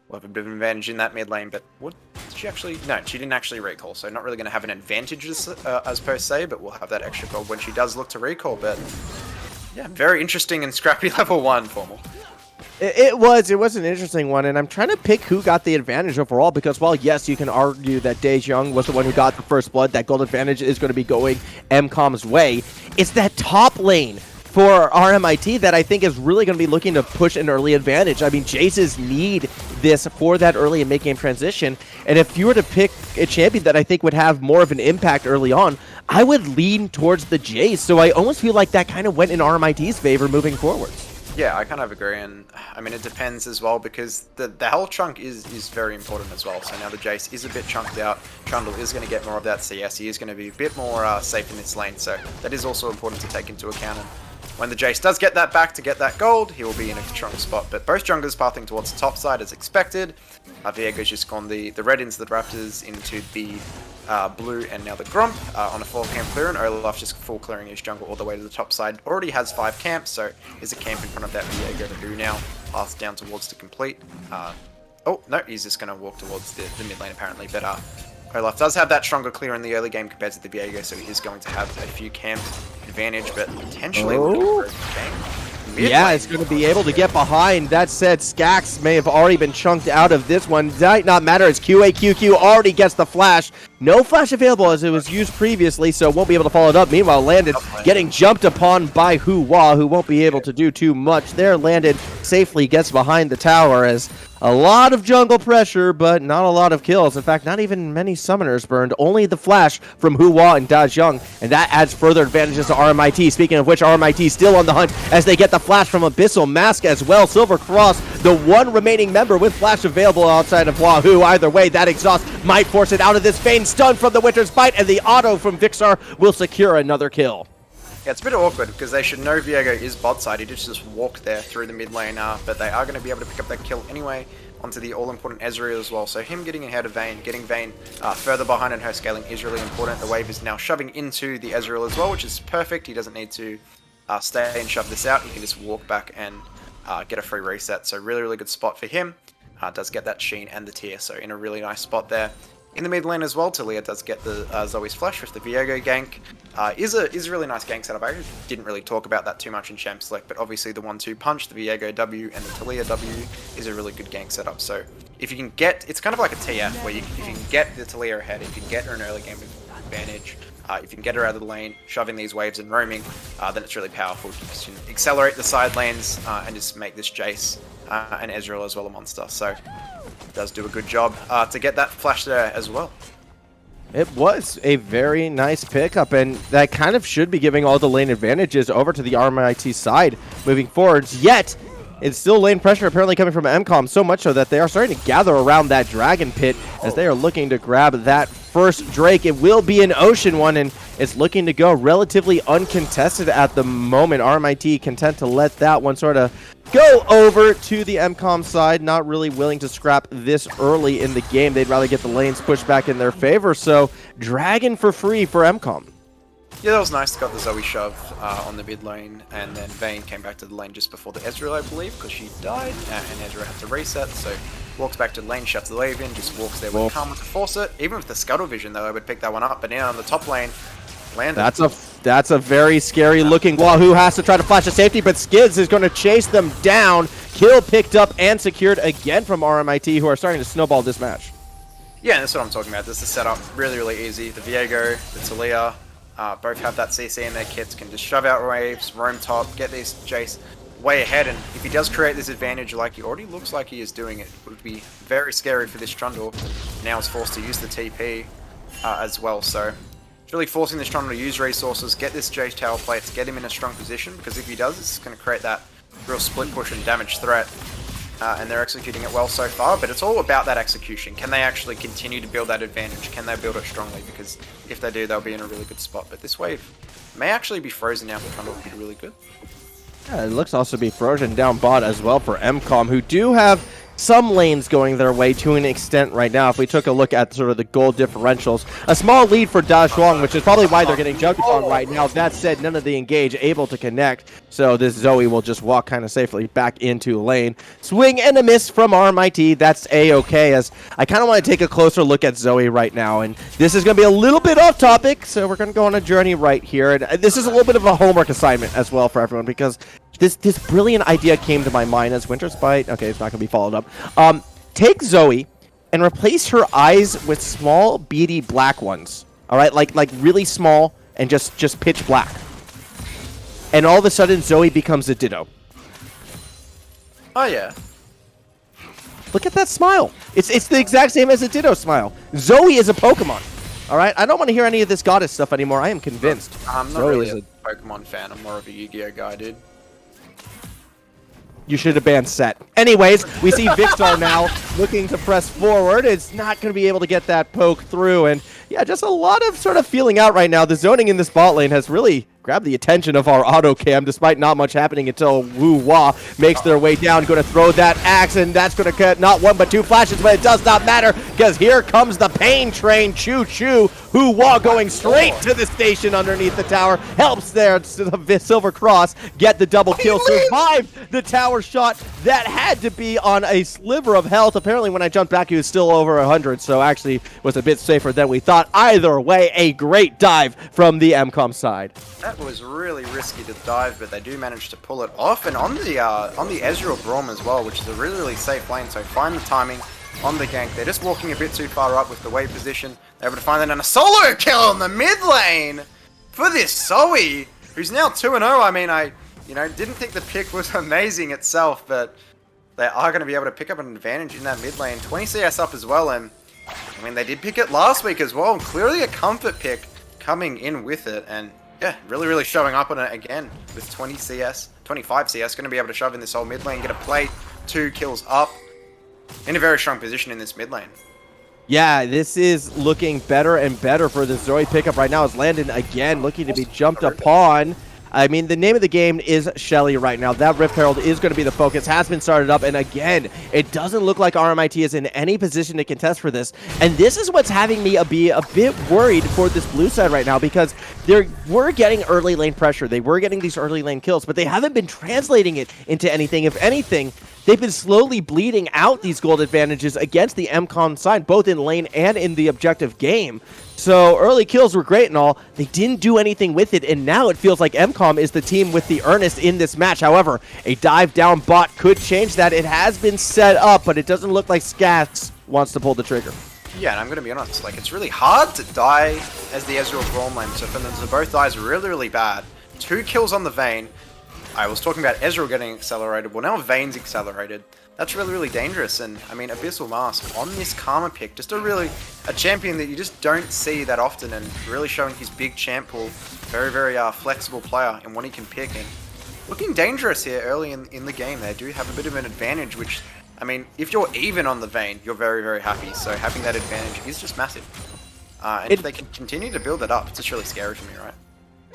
we'll have a bit of an advantage in that mid lane. But what did she actually? No, she didn't actually recall, so not really going to have an advantage as per se, but we'll have that extra gold when she does look to recall. But yeah, very interesting and scrappy level 1 Formal. It was an interesting one, and I'm trying to pick who got the advantage overall, because while yes, you can argue that Daejeong was the one who got the first blood, that gold advantage is going to be going MCOM's way. It's that top lane for RMIT that I think is really going to be looking to push an early advantage. I mean, Jaces need this for that early and mid-game transition, and if you were to pick a champion that I think would have more of an impact early on, I would lean towards the Jace, so I almost feel like that kind of went in RMIT's favor moving forwards. Yeah, I kind of agree, and I mean it depends as well because the health chunk is very important as well. So now the Jace is a bit chunked out. Trundle is going to get more of that CS. He is going to be a bit more safe in this lane, so that is also important to take into account. And when the Jace does get that back to get that gold, he will be in a strong spot. But both junglers pathing towards the top side as expected. Viego's just gone the red into the Raptors, into the blue, and now the Grump on a 4-camp clear, and Olaf just full clearing his jungle all the way to the top side. Already has 5 camps, so is a camp in front of that Viego who now paths down towards to complete. Oh, no, he's just going to walk towards the mid lane apparently, but Olaf does have that stronger clear in the early game compared to the Viego, so he is going to have a few camps advantage, but potentially looking for a game. Yeah, it's going to be able to get behind. That said, Skax may have already been chunked out of this one. Might not matter as QAQQ already gets the flash. No flash available as it was used previously, so won't be able to follow it up. Meanwhile, Landed getting jumped upon by Hua, who won't be able to do too much there. Landed safely gets behind the tower as a lot of jungle pressure, but not a lot of kills. In fact, not even many summoners burned. Only the flash from Hua and Da Zheng, and that adds further advantages to RMIT. Speaking of which, RMIT still on the hunt as they get the flash from Abyssal Mask as well. Silver Cross, the one remaining member with flash available outside of Wahoo. Either way, that exhaust might force it out of this vein. Stun from the Winter's Bite, and the auto from Vixar will secure another kill. Yeah, it's a bit awkward because they should know Viego is bot side. He just walked there through the mid lane, but they are going to be able to pick up that kill anyway onto the all-important Ezreal as well. So him getting ahead of Vayne, getting Vayne further behind and her scaling is really important. The wave is now shoving into the Ezreal as well, which is perfect. He doesn't need to stay and shove this out. He can just walk back and get a free reset. So really, really good spot for him. Does get that Sheen and the tier, so in a really nice spot there. In the mid lane as well, Talia does get the Zoe's flash with the Viego gank. Is a really nice gank setup. I didn't really talk about that too much in Champ Select, but obviously the 1-2 punch, the Viego W and the Talia W is a really good gank setup. So if you can get, it's kind of like a TF where if you can get the Talia ahead, if you can get her an early game advantage, if you can get her out of the lane, shoving these waves and roaming, then it's really powerful. You can accelerate the side lanes and just make this Jace and Ezreal as well a monster. So does do a good job to get that flash there as well. It was a very nice pickup, and that kind of should be giving all the lane advantages over to the RMIT side moving forwards. Yet, it's still lane pressure apparently coming from MCOM, so much so that they are starting to gather around that Dragon Pit as they are looking to grab that first Drake. It will be an Ocean one, and it's looking to go relatively uncontested at the moment. RMIT content to let that one sort of go over to the MCOM side, not really willing to scrap this early in the game. They'd rather get the lanes pushed back in their favor, so Dragon for free for MCOM. Yeah, that was nice. Got the Zoe shove on the mid lane, and then Vayne came back to the lane just before the Ezreal, I believe, because she died, and Ezreal had to reset, so walks back to the lane, shuts the wave in, just walks there with Karma to force it. Even with the Scuttle Vision, though, I would pick that one up, but now on the top lane, Landed. That's a very scary looking Wahoo has to try to flash to safety, but Skids is going to chase them down. Kill picked up and secured again from RMIT, who are starting to snowball this match. Yeah, that's what I'm talking about. This is set up really, really easy. The Viego, the Talia, both have that CC in their kits, can just shove out waves, roam top, get these Jace way ahead, and if he does create this advantage like he already looks like he is doing it would be very scary for this Trundle. Now is forced to use the TP as well, so it's really forcing this Trundle to use resources, get this Jace tower plates, get him in a strong position, because if he does, it's going to create that real split push and damage threat. And they're executing it well so far, but it's all about that execution. Can they actually continue to build that advantage? Can they build it strongly? Because if they do, they'll be in a really good spot. But this wave may actually be frozen now for Trundle, would be really good. Yeah, it looks also to be frozen down bot as well for MCOM, who do have some lanes going their way to an extent right now. If we took a look at sort of the gold differentials, a small lead for Da Zhuang, which is probably why they're getting jumped on right now. That said, none of the engage able to connect, so this Zoe will just walk kind of safely back into lane. Swing and a miss from RMIT. That's A-okay, as I kind of want to take a closer look at Zoe right now, and this is going to be a little bit off topic, so we're going to go on a journey right here. And this is a little bit of a homework assignment as well for everyone, because this brilliant idea came to my mind as Winter's Bite. Okay, it's not going to be followed up. Take Zoe and replace her eyes with small, beady black ones. All right, like really small and just pitch black. And all of a sudden, Zoe becomes a Ditto. Oh yeah. Look at that smile. It's the exact same as a Ditto smile. Zoe is a Pokemon. All right, I don't want to hear any of this goddess stuff anymore. I am convinced. I'm not really a Pokemon fan. I'm more of a Yu-Gi-Oh guy, dude. You should have banned Set. Anyways, we see Vixar now looking to press forward. It's not going to be able to get that poke through. And yeah, just a lot of sort of feeling out right now. The zoning in this bot lane has really grabbed the attention of our auto cam, despite not much happening until Wu Hua makes their way down. Going to throw that axe, and that's going to get not one but two flashes, but it does not matter because here comes the pain train. Choo choo. Wu Hua going straight to the station underneath the tower. Helps there to the Silver Cross get the double kill. Survived the tower shot. That had to be on a sliver of health. Apparently, when I jumped back, he was still over 100, so actually was a bit safer than we thought. Either way, a great dive from the MCOM side. That was really risky to dive, but they do manage to pull it off. And on the Ezreal Braum as well, which is a really safe lane, so find the timing on the gank. They're just walking a bit too far up with the wave position. They're able to find that and a solo kill in the mid lane for this Zoe, who's now 2-0. I mean, I didn't think the pick was amazing itself, but they are going to be able to pick up an advantage in that mid lane. 20 CS up as well, and I mean, they did pick it last week as well. Clearly a comfort pick coming in with it, and yeah, really showing up on it again with 20 CS, 25 CS. Going to be able to shove in this whole mid lane, get a plate, 2 kills up. In a very strong position in this mid lane. Yeah, this is looking better and better for the Zoe pickup right now as Landon again looking to be jumped upon. I mean, the name of the game is Shelly right now. That Rift Herald is going to be the focus, has been started up, and again, it doesn't look like RMIT is in any position to contest for this, and this is what's having me be a bit worried for this blue side right now, because they were getting early lane pressure, they were getting these early lane kills, but they haven't been translating it into anything. If anything, they've been slowly bleeding out these gold advantages against the MCOM side, both in lane and in the objective game. So early kills were great and all, they didn't do anything with it, and now it feels like MCOM is the team with the earnest in this match. However, a dive down bot could change that. It has been set up, but it doesn't look like Scats wants to pull the trigger. Yeah, and I'm going to be honest, like, it's really hard to die as the Ezreal Braum lane, so for them to both die is really bad. 2 kills on the Vayne. I was talking about Ezreal getting accelerated, well now Vayne's accelerated. That's really dangerous, and I mean, Abyssal Mask on this Karma pick, just a champion that you just don't see that often, and really showing his big champ pool. Very flexible player in what he can pick, and looking dangerous here early in the game. They do have a bit of an advantage, which, I mean, if you're even on the Vayne, you're very happy, so having that advantage is just massive. And if they can continue to build it up, it's just really scary for me, right?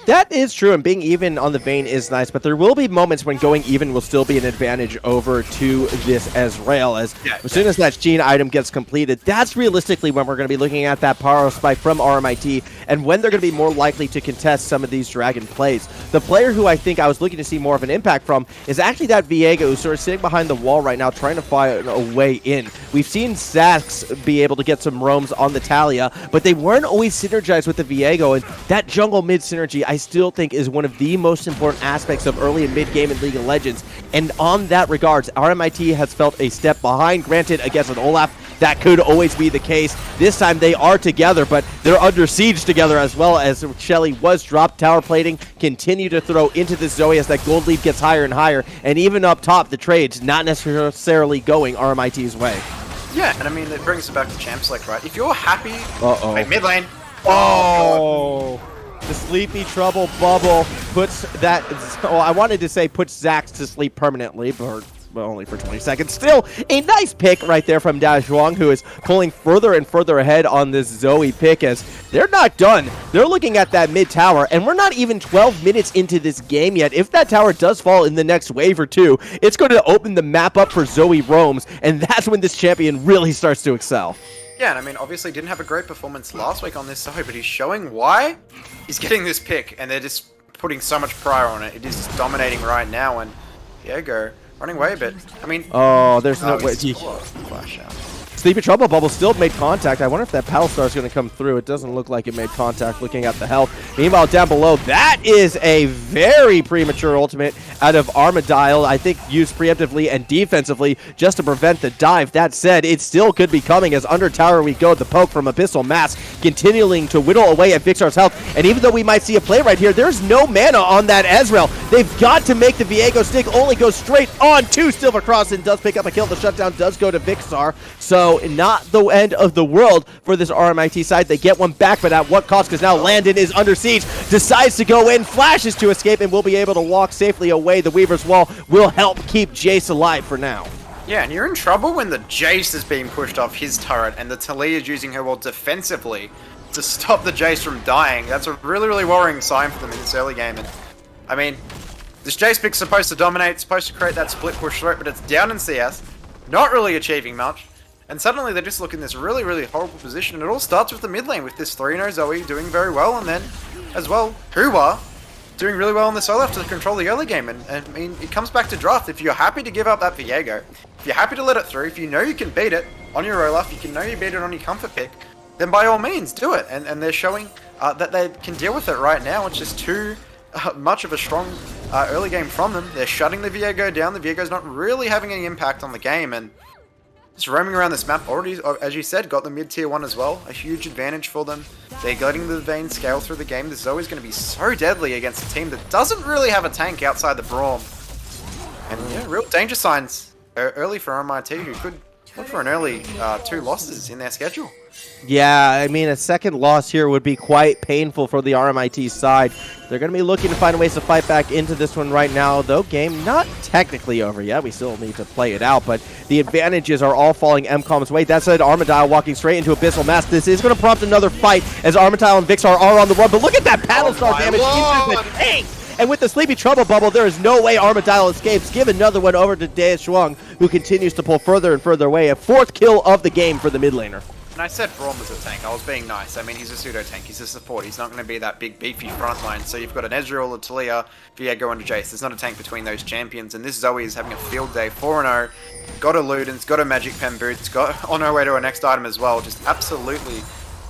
That is true, and being even on the Vayne is nice, but there will be moments when going even will still be an advantage over to this Ezreal, as soon as that Sheen item gets completed, that's realistically when we're going to be looking at that power spike from RMIT, and when they're going to be more likely to contest some of these Dragon plays. The player who I think I was looking to see more of an impact from is actually that Viego, who's sort of sitting behind the wall right now, trying to find a way in. We've seen Zax be able to get some roams on the Talia, but they weren't always synergized with the Viego, and that jungle mid synergy I still think is one of the most important aspects of early and mid game in League of Legends. And on that regards, RMIT has felt a step behind. Granted, against an Olaf, that could always be the case. This time they are together, but they're under siege together as well, as Shelly was dropped. Tower plating, continue to throw into the Zoe as that gold lead gets higher and higher. And even up top, the trades not necessarily going RMIT's way. Yeah, and I mean, it brings us back to champ select, right? If you're happy... Wait, mid lane. Oh! The Sleepy Trouble bubble puts that... Oh, I wanted to say puts Zax to sleep permanently, but only for 20 seconds. Still, a nice pick right there from Da Zhuang, who is pulling further and further ahead on this Zoe pick, as they're not done. They're looking at that mid tower, and we're not even 12 minutes into this game yet. If that tower does fall in the next wave or two, it's going to open the map up for Zoe roams, and that's when this champion really starts to excel. Yeah, and I mean, obviously didn't have a great performance last week on this Zoe, but he's showing why he's getting this pick, and they're just putting so much prior on it. It is just dominating right now, and Diego running away a bit. I mean... Oh, there's no way. Flash out. Sleepy Trouble Bubble still made contact. I wonder if that Pal Star is going to come through. It doesn't look like it made contact looking at the health. Meanwhile, down below, that is a very premature ultimate out of Armadile. I think used preemptively and defensively just to prevent the dive. That said, it still could be coming as under tower we go. The poke from Abyssal Mask continuing to whittle away at Vixar's health. And even though we might see a play right here, there's no mana on that Ezreal. They've got to make the Viego stick only go straight on to Silver Cross and does pick up a kill. The shutdown does go to Vixar. So though, not the end of the world for this RMIT side. They get one back, but at what cost? Because now Landon is under siege, decides to go in, flashes to escape, and will be able to walk safely away. The Weaver's Wall will help keep Jace alive for now. Yeah, and you're in trouble when the Jace is being pushed off his turret and the Talia is using her wall defensively to stop the Jace from dying. That's a really, really worrying sign for them in this early game. And I mean, this Jace pick's supposed to dominate, supposed to create that split push threat, but it's down in CS, not really achieving much. And suddenly they just look in this really, really horrible position. And it all starts with the mid lane with this 3-0 Zoe doing very well, and then as well, Hua doing really well in the solo to control the early game. And I mean, it comes back to draft. If you're happy to give up that Viego, if you're happy to let it through, if you know you can beat it on your Olaf, you can know you beat it on your comfort pick, then by all means do it. And they're showing that they can deal with it right now. It's just too much of a strong early game from them. They're shutting the Viego down. The Viego's not really having any impact on the game, and just roaming around this map already, as you said, got the mid-tier 1 as well. A huge advantage for them. They're letting the Vayne scale through the game. This Zoe's going to be so deadly against a team that doesn't really have a tank outside the Braum. And yeah, real danger signs early for RMIT, who could look for an early 2 losses in their schedule. Yeah, I mean, a second loss here would be quite painful for the RMIT side. They're going to be looking to find ways to fight back into this one right now, though game not technically over yet. We still need to play it out, but the advantages are all falling MCOM's way. That said, Armadile walking straight into Abyssal Mask. This is going to prompt another fight as Armadile and Vixar are on the run, but look at that Battlestar damage into the tank! And with the Sleepy Trouble Bubble, there is no way Armadile escapes. Give another one over to Dea Shuang, who continues to pull further and further away. A 4th kill of the game for the mid laner. And I said Braum was a tank. I was being nice. I mean, he's a pseudo-tank. He's a support. He's not going to be that big, beefy frontline. So you've got an Ezreal, a Talia, Viego, and a Jace. There's not a tank between those champions. And this Zoe is having a field day. 4-0. Got a Ludens, got a Magic Pen Boots, got on her way to her next item as well. Just absolutely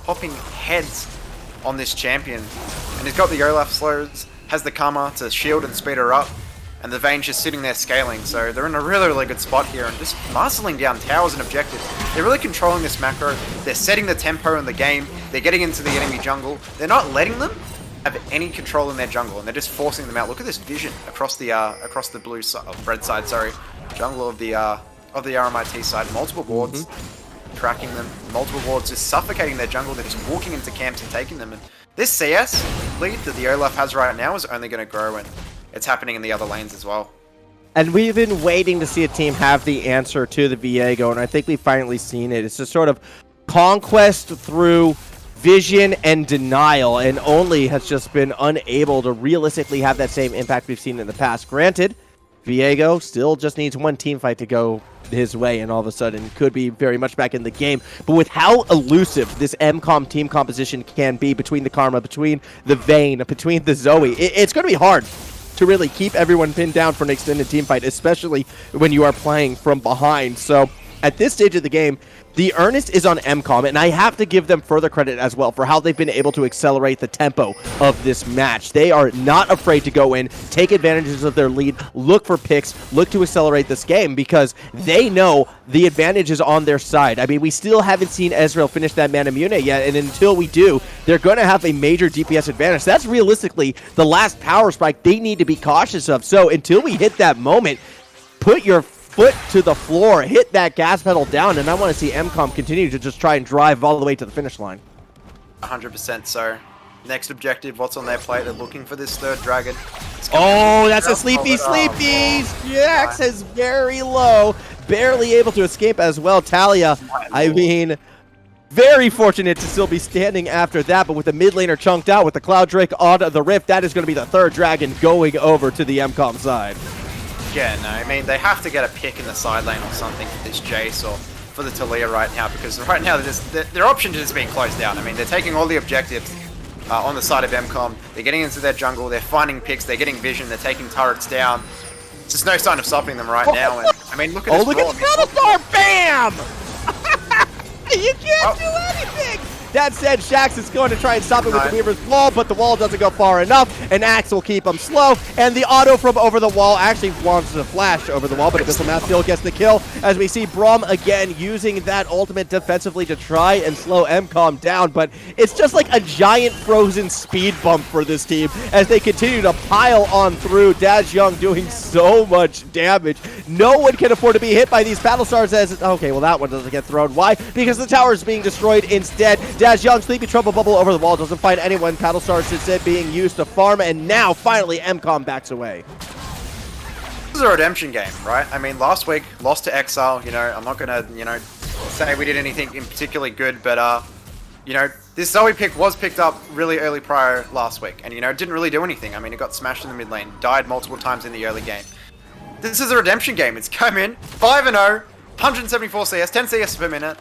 popping heads on this champion. And he's got the Olaf slows, has the Karma to shield and speed her up. And the Vayne's just sitting there scaling, so they're in a really, really good spot here and just muscling down towers and objectives. They're really controlling this macro. They're setting the tempo in the game. They're getting into the enemy jungle. They're not letting them have any control in their jungle, and they're just forcing them out. Look at this vision across the blue side, red side, sorry, jungle of the RMIT side. Multiple wards tracking them. Multiple wards just suffocating their jungle. They're just walking into camps and taking them. And this CS lead that the Olaf has right now is only going to grow, and it's happening in the other lanes as well. And we've been waiting to see a team have the answer to the Viego, and I think we've finally seen it. It's just sort of conquest through vision and denial, and only has just been unable to realistically have that same impact we've seen in the past. Granted, Viego still just needs one team fight to go his way, and all of a sudden could be very much back in the game. But with how elusive this MCOM team composition can be between the Karma, between the Vayne, between the Zoe, it's going to be hard to really keep everyone pinned down for an extended team fight, especially when you are playing from behind. So at this stage of the game, the earnest is on MCOM, and I have to give them further credit as well for how they've been able to accelerate the tempo of this match. They are not afraid to go in, take advantages of their lead, look for picks, look to accelerate this game, because they know the advantage is on their side. I mean, we still haven't seen Ezreal finish that Manamune yet, and until we do, they're going to have a major DPS advantage. That's realistically the last power spike they need to be cautious of. So until we hit that moment, put your foot to the floor, hit that gas pedal down, and I want to see MCOM continue to just try and drive all the way to the finish line. 100% so. Next objective, what's on their plate? They're looking for this 3rd dragon. Oh, that's a Sleepy! Jax is very low, barely able to escape as well. Talia, I mean, very fortunate to still be standing after that, but with the mid laner chunked out, with the Cloud Drake on the Rift, that is going to be the 3rd dragon going over to the MCOM side. Yeah, no, I mean, they have to get a pick in the side lane or something for this Jace or for the Talia right now, because right now their options are just being closed down. I mean, they're taking all the objectives on the side of MCOM. They're getting into their jungle, they're finding picks, they're getting vision, they're taking turrets down. There's just no sign of stopping them right now. And I mean, look at this. Look at the Battlestar! Bam! You can't do anything! That said, Shaxx is going to try and stop it with the Weaver's wall, but the wall doesn't go far enough, and Axe will keep him slow, and the auto from over the wall actually wants to flash over the wall, but Abyssal Mass still gets the kill, as we see Braum again using that ultimate defensively to try and slow MCOM down, but it's just like a giant frozen speed bump for this team as they continue to pile on through. Daz Young doing so much damage. No one can afford to be hit by these battle stars as, okay, well that one doesn't get thrown. Why? Because the tower is being destroyed instead. Daz Young, Sleepy Trouble Bubble over the wall, doesn't find anyone. Battle stars instead being used to farm, and now finally MCOM backs away. This is a redemption game, right? I mean, last week, lost to Exile, you know, I'm not gonna, you know, say we did anything in particularly good, but, you know, this Zoe pick was picked up really early prior last week, and, you know, it didn't really do anything. I mean, it got smashed in the mid lane, died multiple times in the early game. This is a redemption game. It's come in, 5-0, 174 CS, 10 CS per minute,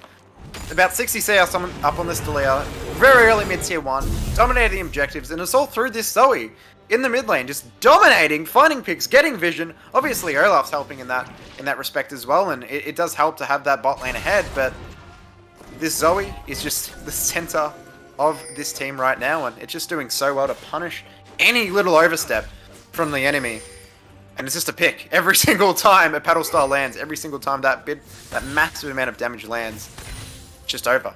about 60 CS up on this Delia, very early mid-tier 1, dominated the objectives, and it's all through this Zoe in the mid lane, just dominating, finding picks, getting vision. Obviously, Olaf's helping in that respect as well, and it does help to have that bot lane ahead, but this Zoe is just the center of this team right now, and it's just doing so well to punish any little overstep from the enemy. And it's just a pick every single time a paddle star lands, every single time that massive amount of damage lands, it's just over.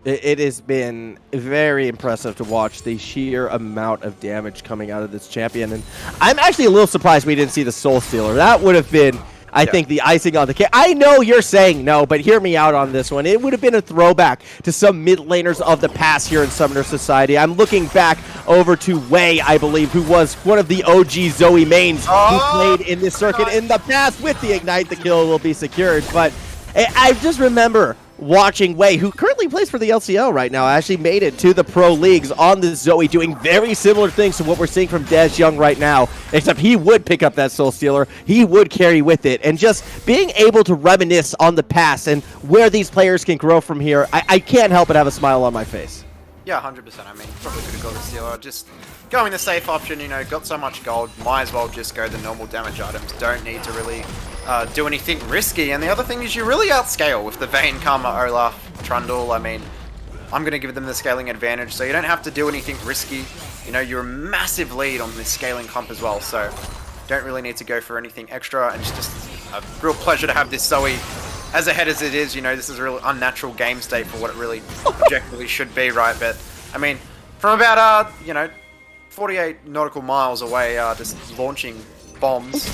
It has been very impressive to watch the sheer amount of damage coming out of this champion, and I'm actually a little surprised we didn't see the Soul Stealer. That would have been, I think, the icing on the cake. I know you're saying no, but hear me out on this one. It would have been a throwback to some mid laners of the past here in Summoners Society. I'm looking back over to Wei, I believe, who was one of the OG Zoe mains who played in this circuit in the past. With the Ignite, the kill will be secured, but I just remember watching Wei, who currently plays for the LCL right now, actually made it to the pro leagues on the Zoe, doing very similar things to what we're seeing from Daz Young right now, except he would pick up that Soul Stealer, he would carry with it, and just being able to reminisce on the past and where these players can grow from here, I can't help but have a smile on my face. Yeah, 100%. I mean, probably could have got the Stealer. Just going the safe option, you know, got so much gold, might as well just go the normal damage items. Don't need to really do anything risky. And the other thing is you really outscale with the Vayne, Karma, Olaf, Trundle. I mean, I'm going to give them the scaling advantage, so you don't have to do anything risky. You know, you're a massive lead on this scaling comp as well, so don't really need to go for anything extra. And it's just a real pleasure to have this Zoe as ahead as it is. You know, this is a really unnatural game state for what it really objectively should be, right? But, I mean, from about, you know, 48 nautical miles away, just launching bombs.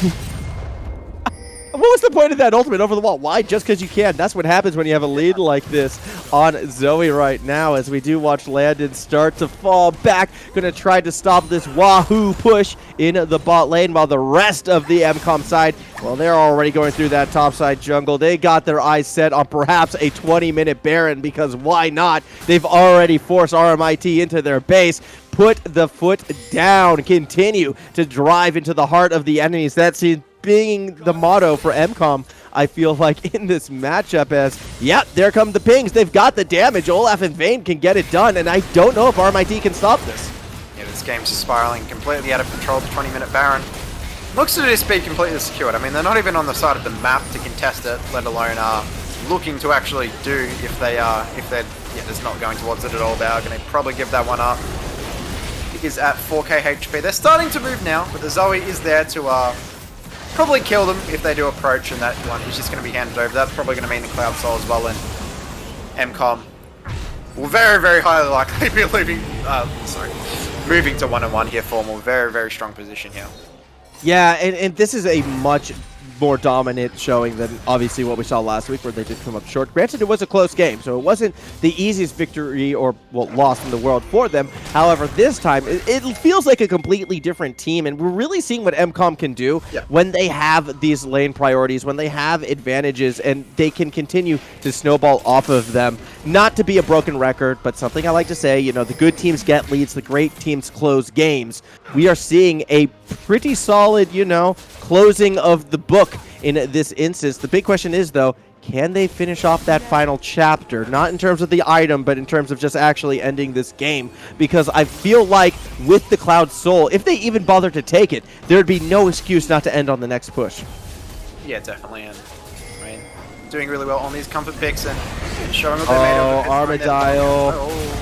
What was the point of that ultimate over the wall? Why? Just because you can. That's what happens when you have a lead like this on Zoe right now, as we do watch Landon start to fall back. Going to try to stop this Wahoo push in the bot lane, while the rest of the MCOM side, well, they're already going through that topside jungle. They got their eyes set on perhaps a 20-minute Baron, because why not? They've already forced RMIT into their base. Put the foot down. Continue to drive into the heart of the enemies. That's being the motto for MCOM, I feel like, in this matchup, as, yeah, there come the pings. They've got the damage. Olaf and Vayne can get it done, and I don't know if RMIT can stop this. Yeah, this game's spiraling completely out of control. The 20-minute Baron looks to just be completely secured. I mean, they're not even on the side of the map to contest it, let alone looking to actually do if they're just not going towards it at all. They are going to probably give that one up. It is at 4k HP. They're starting to move now, but the Zoe is there to probably kill them if they do approach, and that one is just going to be handed over. That's probably going to mean the Cloud Soul as well, and MCOM will very, very highly likely be moving to 1-on-1 here. Formal, very, very strong position here. Yeah, and this is a much more dominant showing than obviously what we saw last week, where they did come up short. Granted, it was a close game, so it wasn't the easiest victory or, well, loss in the world for them. However, this time, it feels like a completely different team, and we're really seeing what MCOM can do when they have these lane priorities, when they have advantages, and they can continue to snowball off of them. Not to be a broken record, but something I like to say, you know, the good teams get leads, the great teams close games. We are seeing a pretty solid, you know, closing of the book in this instance. The big question is, though, can they finish off that final chapter? Not in terms of the item, but in terms of just actually ending this game. Because I feel like with the Cloud Soul, if they even bother to take it, there'd be no excuse not to end on the next push. Yeah, definitely. And I mean, doing really well on these comfort picks and showing what they made of it. Armadile.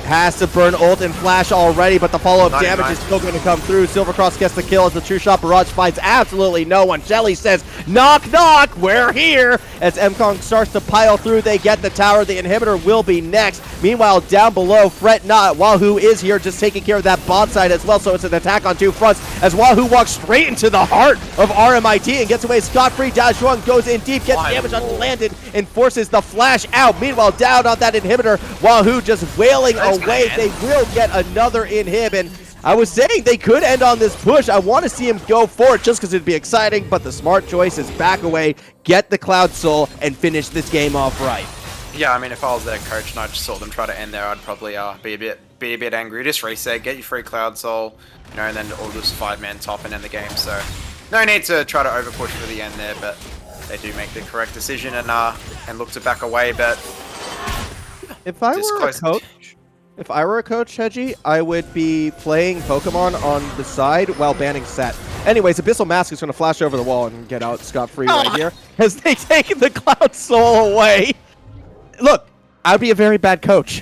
has to burn ult and flash already, but the follow-up 99. damage is still going to come through. Silvercross gets the kill as the True Shot Barrage finds absolutely no one. Shelly says, knock, knock, we're here. As MCOM starts to pile through, they get the tower. The inhibitor will be next. Meanwhile, down below, fret not. Wahoo is here just taking care of that bot side as well, so it's an attack on two fronts as Wahoo walks straight into the heart of RMIT and gets away scot-free. Dajuan goes in deep, gets damage on Landon, and forces the flash out. Meanwhile, down on that inhibitor, Wahoo just wailing away. They will get another inhib, and I was saying they could end on this push. I want to see him go for it just because it'd be exciting, but the smart choice is back away, get the Cloud Soul, and finish this game off right. Yeah, I mean, if I was their coach and I just saw them try to end there, I'd probably be a bit angry. Just reset, get your free Cloud Soul, and then all this 5-man top and end the game. So no need to try to overpush for the end there, but they do make the correct decision and look to back away. But if I were a coach, Hedgie, I would be playing Pokemon on the side while banning Set. Anyways, Abyssal Mask is going to flash over the wall and get out scot-free right here as they take the Cloud Soul away. Look, I'd be a very bad coach.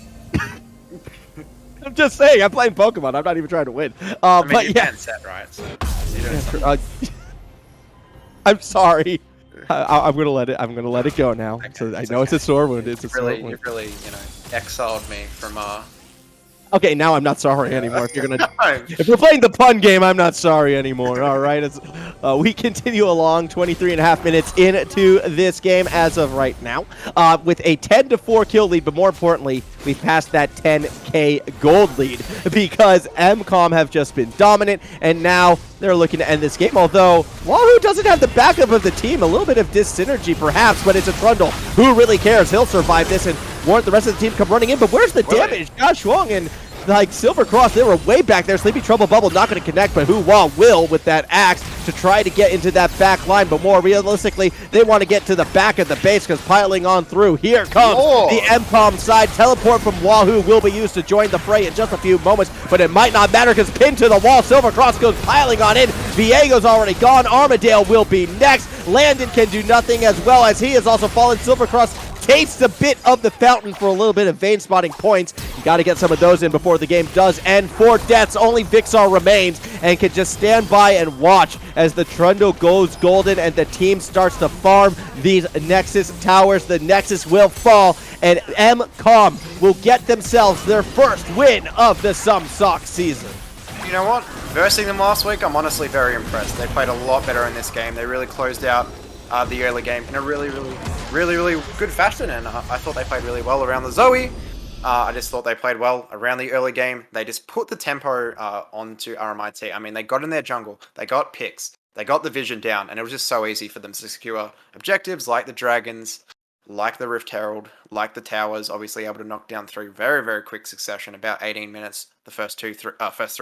I'm just saying, I'm playing Pokemon. I'm not even trying to win. I mean, but you yeah. can set, right? So you don't I'm sorry. I'm gonna let it. I'm gonna let it go now. Okay, So I know it's a sore wound. It's a sore wound. You've really, exiled me from Okay, now I'm not sorry anymore. If you're gonna, No. if we're playing the pun game, I'm not sorry anymore. All right, we continue along. 23.5 minutes into this game as of right now, with a 10-4 kill lead. But more importantly, we've passed that 10K gold lead because MCOM have just been dominant, and now they're looking to end this game. Although Wahoo doesn't have the backup of the team, a little bit of dis-synergy perhaps, but it's a Trundle who really cares. He'll survive this and warrant the rest of the team come running in. But where's the damage? Josh Wong and Silver Cross, they were way back there. Sleepy Trouble Bubble not going to connect, but Hua will with that axe to try to get into that back line. But more realistically, they want to get to the back of the base because piling on through. Here comes the MCOM side. Teleport from Wahoo will be used to join the fray in just a few moments, but it might not matter because pinned to the wall, Silver Cross goes piling on in. Viego's already gone. Armadale will be next. Landon can do nothing as well as he has also fallen. Silver Cross tastes a bit of the fountain for a little bit of vein spotting points. You got to get some of those in before the game does end. 4 deaths, only Vixar remains and can just stand by and watch as the Trundle goes golden and the team starts to farm these Nexus towers. The Nexus will fall and MCOM will get themselves their first win of the Sumsock season. You know what? Versing them last week, I'm honestly very impressed. They played a lot better in this game. They really closed out the early game in a really good fashion, and I thought they played really well around the Zoe. I just thought they played well around the early game. They just put the tempo onto RMIT. I mean, they got in their jungle, they got picks, they got the vision down, and it was just so easy for them to secure objectives like the dragons, like the Rift Herald, like the towers. Obviously able to knock down through very quick succession, about 18 minutes. The first three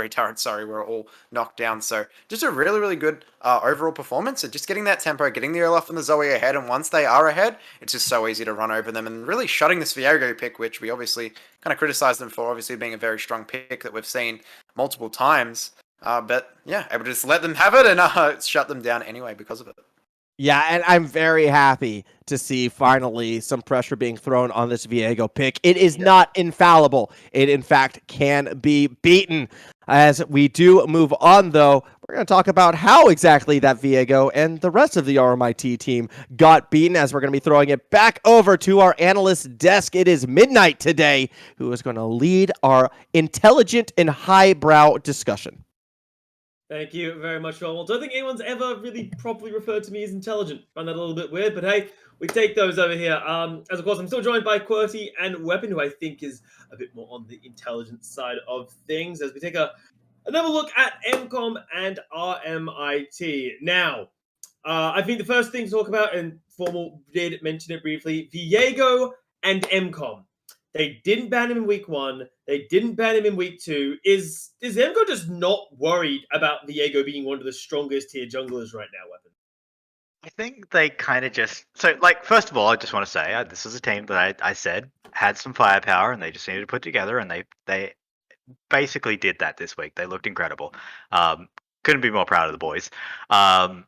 turrets, were all knocked down. So just a really good overall performance, and just getting that tempo, getting the Olaf and the Zoe ahead, and once they are ahead, it's just so easy to run over them, and really shutting this Viego pick, which we obviously kind of criticized them for, obviously being a very strong pick that we've seen multiple times. But yeah, able to just let them have it and shut them down anyway because of it. Yeah, and I'm very happy to see finally some pressure being thrown on this Viego pick. It is not infallible. It, in fact, can be beaten. As we do move on, though, we're going to talk about how exactly that Viego and the rest of the RMIT team got beaten, as we're going to be throwing it back over to our analyst desk. It is Midnight today, who is going to lead our intelligent and highbrow discussion. Thank you very much, Ronald. Don't think anyone's ever really properly referred to me as intelligent. Find that a little bit weird, but hey, we take those over here. As of course, I'm still joined by QWERTY and Weapon, who I think is a bit more on the intelligent side of things, as we take another look at MCOM and RMIT. Now, I think the first thing to talk about, and Formal did mention it briefly, Viego and MCOM. They didn't ban him in week 1. They didn't ban him in week 2. Is MCOM just not worried about Viego being one of the strongest tier junglers right now, Weapon? I think they kind of just... So, first of all, I just want to say, this is a team that I said had some firepower, and they just needed to put together, and they basically did that this week. They looked incredible. Couldn't be more proud of the boys. But,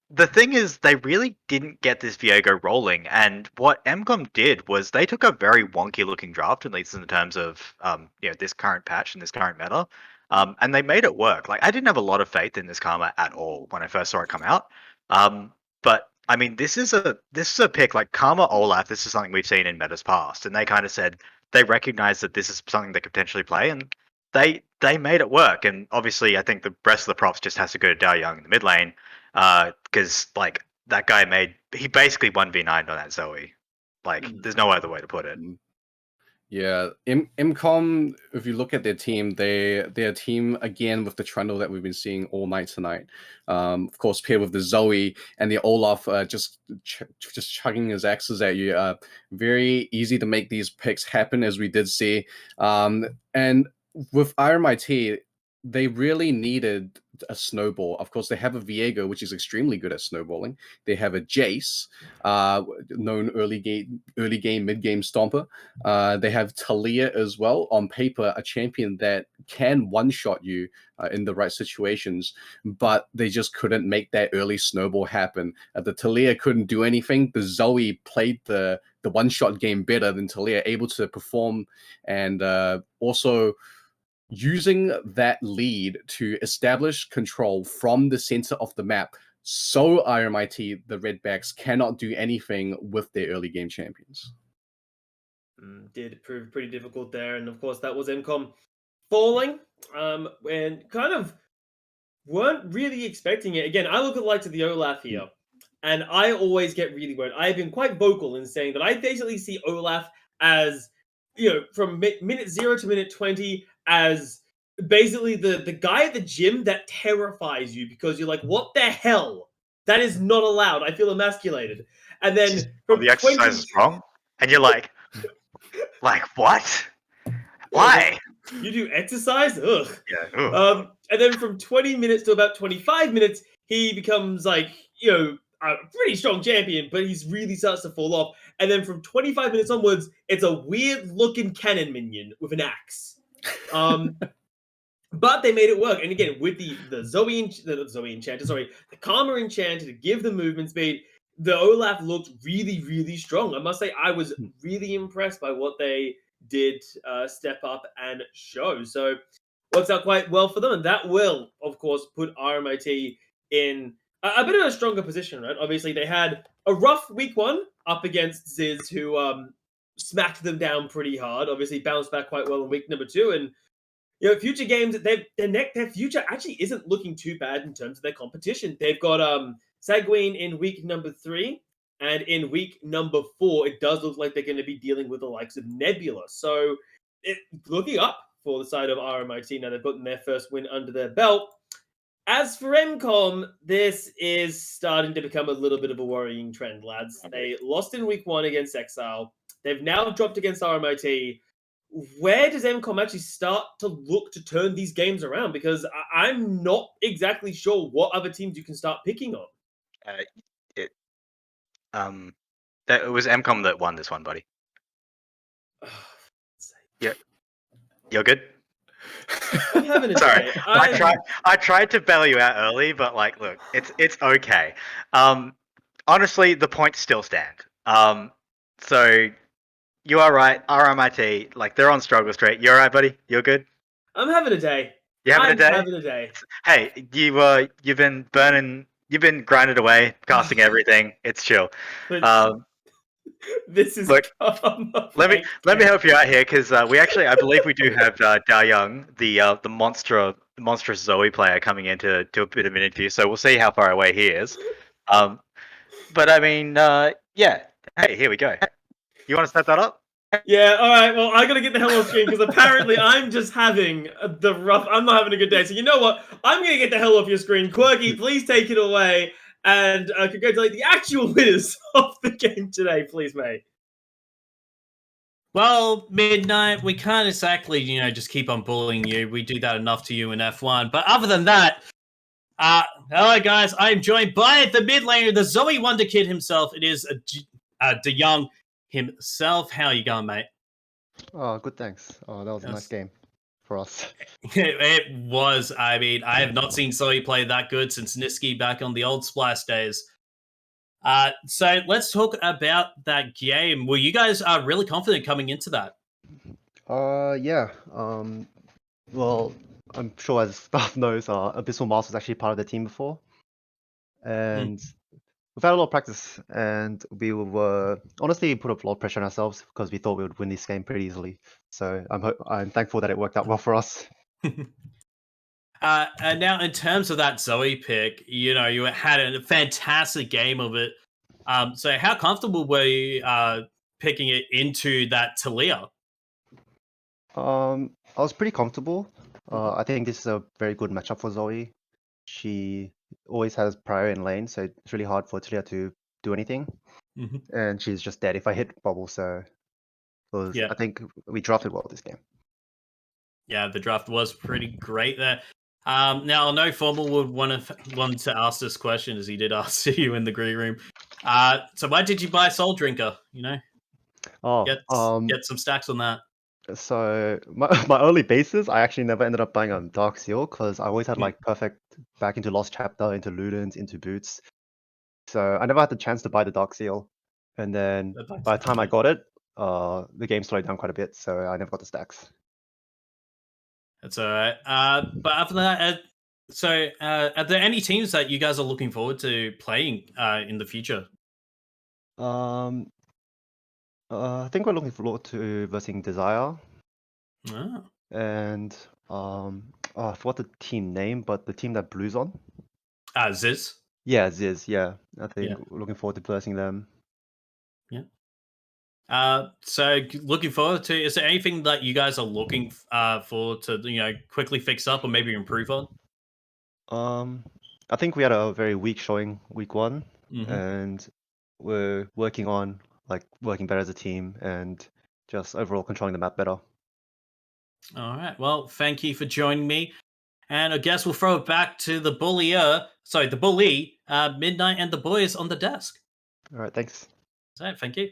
the thing is, they really didn't get this Viego rolling, and what MCOM did was they took a very wonky-looking draft, at least in terms of this current patch and this current meta, and they made it work. Like, I didn't have a lot of faith in this Karma at all when I first saw it come out, but I mean, this is a pick like Karma Olaf. This is something we've seen in metas past, and they kind of said they recognized that this is something they could potentially play, and they made it work. And obviously, I think the rest of the props just has to go to Dao Young in the mid lane. Because like that guy he basically 1v9 on that Zoe. Like, there's no other way to put it. Yeah, MCOM, if you look at their team, they're a team again with the trundle that we've been seeing all night tonight. Of course, paired with the Zoe and the Olaf, just chugging his axes at you. Very easy to make these picks happen, as we did see. And with RMIT, they really needed a snowball. Of course, they have a Viego, which is extremely good at snowballing. They have a Jace, known early game, mid game stomper. They have Talia as well. On paper, a champion that can one-shot you in the right situations, but they just couldn't make that early snowball happen. The Talia couldn't do anything. The Zoe played the one-shot game better than Talia, able to perform and also using that lead to establish control from the center of the map, so RMIT, the Redbacks, cannot do anything with their early game champions. Did prove pretty difficult there, and of course that was MCOM falling, and kind of weren't really expecting it. Again, I look at like to the Olaf here, and I always get really worried. I've been quite vocal in saying that I basically see Olaf as, from minute 0 to minute 20, as basically the guy at the gym that terrifies you because you're like, what the hell? That is not allowed. I feel emasculated. And then from the exercise is wrong, and you're like what? Why? You do exercise? Ugh. Yeah. Ugh. And then from 20 minutes to about 25 minutes, he becomes like, a pretty strong champion, but he's really starts to fall off. And then from 25 minutes onwards, it's a weird looking cannon minion with an axe. But they made it work. And again, with the Karma Enchanter to give the movement speed, the Olaf looked really, really strong. I must say, I was really impressed by what they did step up and show. So works out quite well for them. And that will, of course, put RMIT in a bit of a stronger position, right? Obviously, they had a rough week 1 up against Zyzz, who smacked them down pretty hard. Obviously, bounced back quite well in week number 2. And future games, their future actually isn't looking too bad in terms of their competition. They've got Sanguine in week number 3, and in week number 4, it does look like they're going to be dealing with the likes of Nebula. So looking up for the side of RMIT now. They've gotten their first win under their belt. As for MCOM, this is starting to become a little bit of a worrying trend, lads. They lost in week 1 against Exile. They've now dropped against RMIT. Where does MCOM actually start to look to turn these games around? Because I'm not exactly sure what other teams you can start picking on. It was MCOM that won this one, buddy. Yeah, you're good. I'm having a Sorry, day. I tried to bail you out early, but look, it's okay. Honestly, the points still stand. So you are right. RMIT, they're on struggle street. You all right, buddy? You're good. I'm having a day. You having a day? I'm having a day. Hey, you've been burning. You've been grinding away, casting everything. It's chill. This is look. Let me help you out here because I believe we do have Dao Young, the monstrous Zoe player, coming in to do a bit of an interview. So we'll see how far away he is. But I mean, yeah. Hey, here we go. You want to set that up? Yeah, all right. Well, I got to get the hell off screen because apparently I'm just having I'm not having a good day. So you know what? I'm going to get the hell off your screen. Quirky, please take it away. And congratulate the actual winners of the game today, please, mate. Well, Midnight, we can't exactly, just keep on bullying you. We do that enough to you in F1. But other than that, hello, guys. I'm joined by the mid laner, the Zoe Wonder Kid himself. It is De Young himself. How are you going, mate? Oh, good, thanks. Oh, that was a nice game. for us. It was. I mean, I have not seen Zoe play that good since Niski back on the old Splash days. So let's talk about that game. Were you guys really confident coming into that? Yeah. Well, I'm sure as staff knows, Abyssal Mars was actually part of the team before, and we've had a lot of practice, and we were honestly put a lot of pressure on ourselves because we thought we would win this game pretty easily. So I'm thankful that it worked out well for us. And now, in terms of that Zoe pick, you had a fantastic game of it. So how comfortable were you picking it into that Talia? I was pretty comfortable. I think this is a very good matchup for Zoe. She always has prior in lane, so it's really hard for Talia to do anything. And she's just dead if I hit bubble. So I think we drafted well this game. Yeah, the draft was pretty great there. Now, I know Formal would want to ask this question, as he did ask you in the green room. So why did you buy Soul Drinker? Get some stacks on that. So my early bases, I actually never ended up buying a Dark Seal because I always had like perfect back into Lost Chapter, into Ludens, into Boots. So I never had the chance to buy the Dark Seal. And then by the time I got it, the game slowed down quite a bit, so I never got the stacks. That's all right. But after that, are there any teams that you guys are looking forward to playing in the future? I think we're looking forward to versing Desire. Oh. And I forgot the team name, but the team that Blue's on. Zyzz. Yeah, Zyzz. Yeah, I think we're looking forward to versing them. Yeah. So looking forward to. Is there anything that you guys are looking for to quickly fix up or maybe improve on? I think we had a very weak showing week one, and we're working on working better as a team and just overall controlling the map better. All right. Well, thank you for joining me, and I guess we'll throw it back to the bully, Midnight, and the boys on the desk. All right. Thanks. All right. Thank you.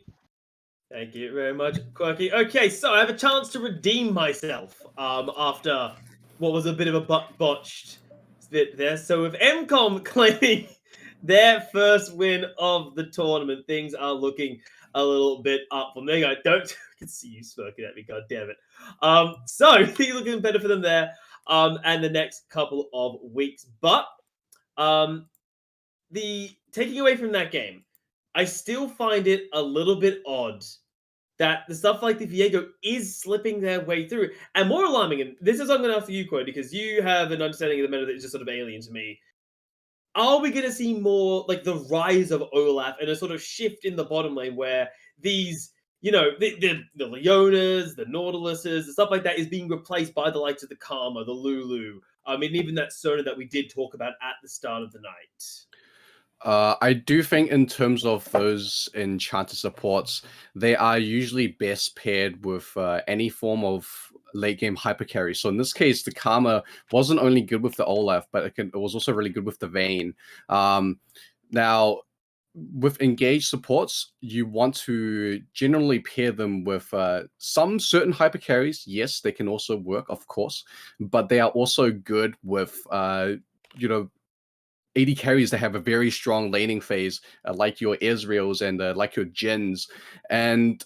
Thank you very much, Quirky. Okay, so I have a chance to redeem myself after what was a bit of a botched bit there. So with MCOM claiming their first win of the tournament, things are looking a little bit up for me. I can see you smirking at me, god damn it. So things are looking better for them there and the next couple of weeks. But the taking away from that game, I still find it a little bit odd that the stuff like the Viego is slipping their way through. And more alarming, and this is what I'm going to ask you, Quo, because you have an understanding of the meta that is just sort of alien to me. Are we going to see more like the rise of Olaf and a sort of shift in the bottom lane where these, the Leonas, the Nautiluses, the stuff like that is being replaced by the likes of the Karma, the Lulu, and even that Sona that we did talk about at the start of the night? I do think in terms of those enchanter supports, they are usually best paired with any form of late game hyper carry. So in this case, the Karma wasn't only good with the Olaf, but it was also really good with the Vayne. Now, with engaged supports, you want to generally pair them with some certain hyper carries. Yes, they can also work, of course, but they are also good with, AD carries that have a very strong laning phase, like your Ezreals and like your Jins. And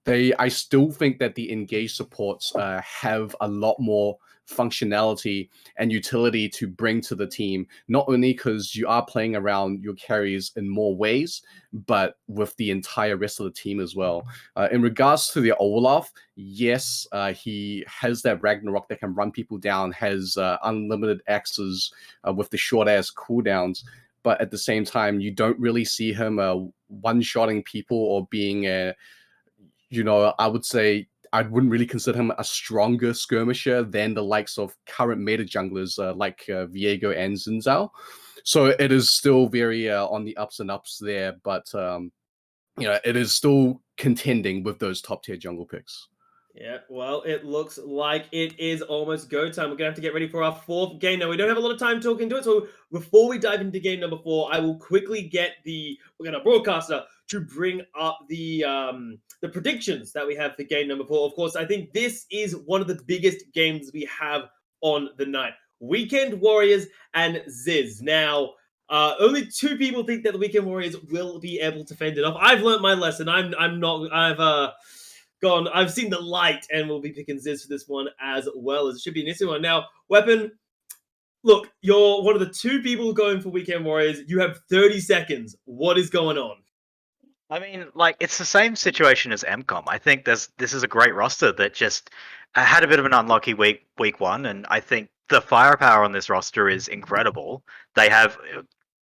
I still think that the engaged supports have a lot more functionality and utility to bring to the team, not only because you are playing around your carries in more ways, but with the entire rest of the team as well. In regards to the Olaf, yes, he has that Ragnarok that can run people down, has unlimited axes with the short-ass cooldowns, but at the same time, you don't really see him one-shotting people or being I would say I wouldn't really consider him a stronger skirmisher than the likes of current meta junglers like Viego and Zinzao. So it is still very on the ups and ups there, but it is still contending with those top tier jungle picks. Yeah, well, it looks like it is almost go time. We're going to have to get ready for our fourth game. Now, we don't have a lot of time talking to it, so before we dive into game number 4, I will quickly get the broadcaster to bring up the predictions that we have for game number 4. Of course, I think this is one of the biggest games we have on the night. Weekend Warriors and Zyzz. Now, only 2 people think that the Weekend Warriors will be able to fend it off. I've learned my lesson. I've seen the light, and we'll be picking Zyzz for this one as well. As it should be an interesting one. Now, Weapon, look, you're one of the 2 people going for Weekend Warriors. You have 30 seconds. What is going on? I mean, like, it's the same situation as MCOM. I think this is a great roster that just had a bit of an unlucky week 1, and I think the firepower on this roster is incredible. They have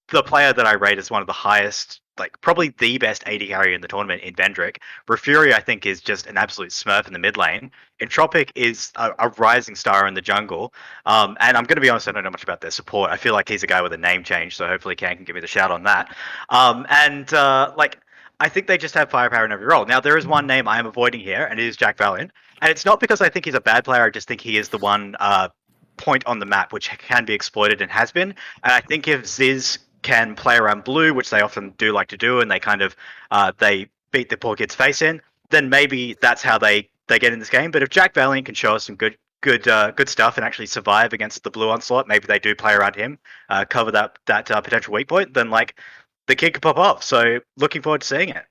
the player that I rate as one of the highest, like probably the best AD carry in the tournament in Vendrick. Refuri, I think, is just an absolute smurf in the mid lane. Entropic is a rising star in the jungle. And I'm going to be honest, I don't know much about their support. I feel like he's a guy with a name change, so hopefully Ken can give me the shout on that. I think they just have firepower in every role. Now, there is one name I am avoiding here, and it is Jack Valiant. And it's not because I think he's a bad player, I just think he is the one point on the map which can be exploited and has been. And I think if Zyzz can play around blue, which they often do like to do, and they kind of they beat the poor kid's face in, then maybe that's how they get in this game. But if Jack Valiant can show us some good stuff and actually survive against the blue onslaught, maybe they do play around him, cover that potential weak point, then like the kid could pop off. So looking forward to seeing it.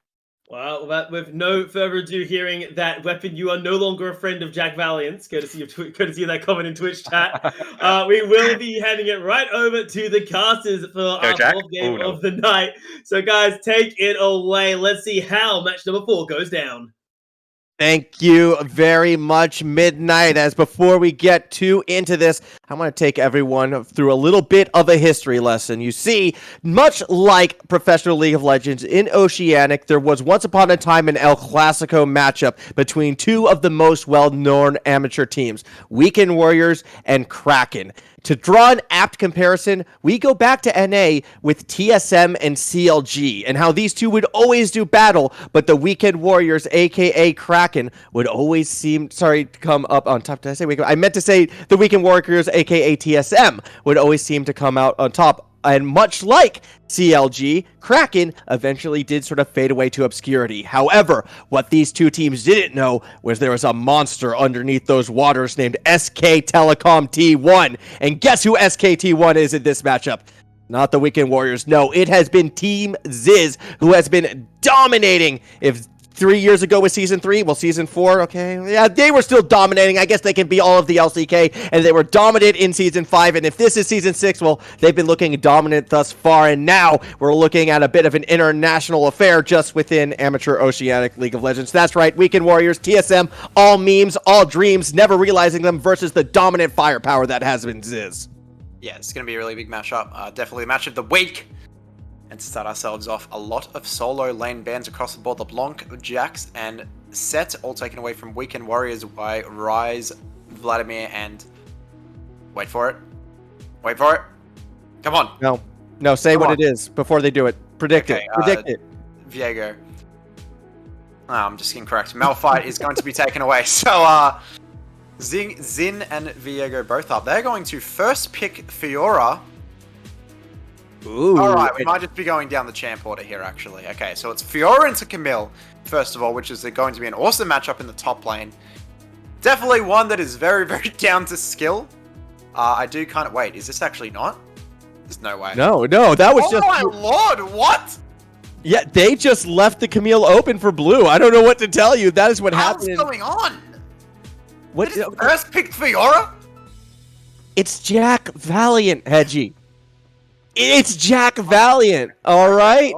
Well, with no further ado, hearing that, Weapon, you are no longer a friend of Jack Valiant's, courtesy of that comment in Twitch chat. We will be handing it right over to the casters for our 4th game of the night. So, guys, take it away. Let's see how match number 4 goes down. Thank you very much, Midnight. As before we get too into this, I want to take everyone through a little bit of a history lesson. You see, much like Professional League of Legends in Oceanic, there was once upon a time an El Clasico matchup between 2 of the most well-known amateur teams, Weekend Warriors and Kraken. To draw an apt comparison, we go back to NA with TSM and CLG and how these 2 would always do battle, but the Weekend Warriors, aka Kraken, would always seem, to come up on top. Did I say Weekend? I meant to say the Weekend Warriors, aka TSM, would always seem to come out on top. And much like CLG, Kraken eventually did sort of fade away to obscurity. However, what these 2 teams didn't know was there was a monster underneath those waters named SK Telecom T1. And guess who SKT1 is in this matchup? Not the Weekend Warriors. No, it has been Team Zyzz, who has been dominating. If 3 years ago was Season 3, well, Season 4, okay, yeah, they were still dominating. I guess they can be all of the LCK, and they were dominant in Season 5, and if this is Season 6, well, they've been looking dominant thus far, and now we're looking at a bit of an international affair just within Amateur Oceanic League of Legends. That's right, Weekend Warriors, TSM, all memes, all dreams, never realizing them versus the dominant firepower that has been Zyzz. Yeah, it's going to be a really big matchup. Definitely a match of the week. And to start ourselves off, a lot of solo lane bans across the board. LeBlanc, Jax, and Set, all taken away from Weekend Warriors by Rise, Vladimir, and... Wait for it. Wait for it. Come on. No, say what it is before they do it. Predict it. Predict it. Viego. Oh, I'm just incorrect. Malphite is going to be taken away. So, Zin and Viego both up. They're going to first pick Fiora. Ooh. Alright, we might just be going down the champ order here, actually. Okay, so it's Fiora into Camille, first of all, which is going to be an awesome matchup in the top lane. Definitely one that is very, very down to skill. I do kind of... Wait, is this actually not? There's no way. No, that was just... Oh my lord, what? Yeah, they just left the Camille open for blue. I don't know what to tell you. That is what happened. What's going on? What? First pick Fiora? It's Jack Valiant, Hedgie. It's Jack Valiant, all right?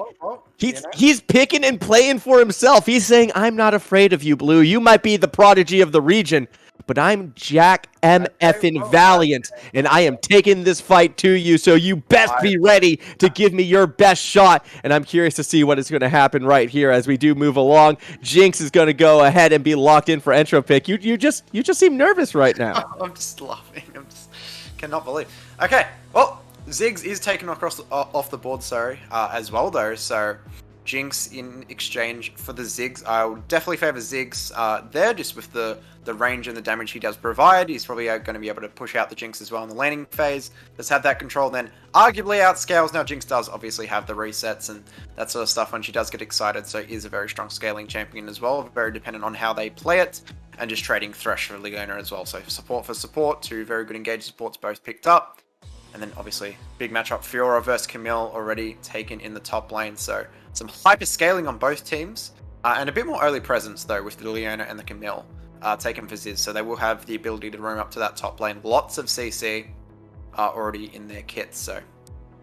He's picking and playing for himself. He's saying, I'm not afraid of you, Blue. You might be the prodigy of the region, but I'm Jack M.F.ing Valiant, and I am taking this fight to you, so you best be ready to give me your best shot. And I'm curious to see what is going to happen right here as we do move along. Jinx is going to go ahead and be locked in for intro pick. You just seem nervous right now. I'm just laughing. Cannot believe. Okay, well, Ziggs is taken off the board, as well, though. So Jinx in exchange for the Zyzz. I would definitely favor Zyzz there, just with the range and the damage he does provide. He's probably going to be able to push out the Jinx as well in the laning phase. Let's have that control then arguably outscales. Now Jinx does obviously have the resets and that sort of stuff when she does get excited, so is a very strong scaling champion as well, very dependent on how they play it, and just trading Thresh for Leona as well. So support for support, two very good engaged supports both picked up. And then obviously big matchup, Fiora versus Camille already taken in the top lane, so some hyper scaling on both teams, and a bit more early presence though with the Leona and the Camille taken for Zyzz, so they will have the ability to roam up to that top lane. Lots of CC already in their kits, so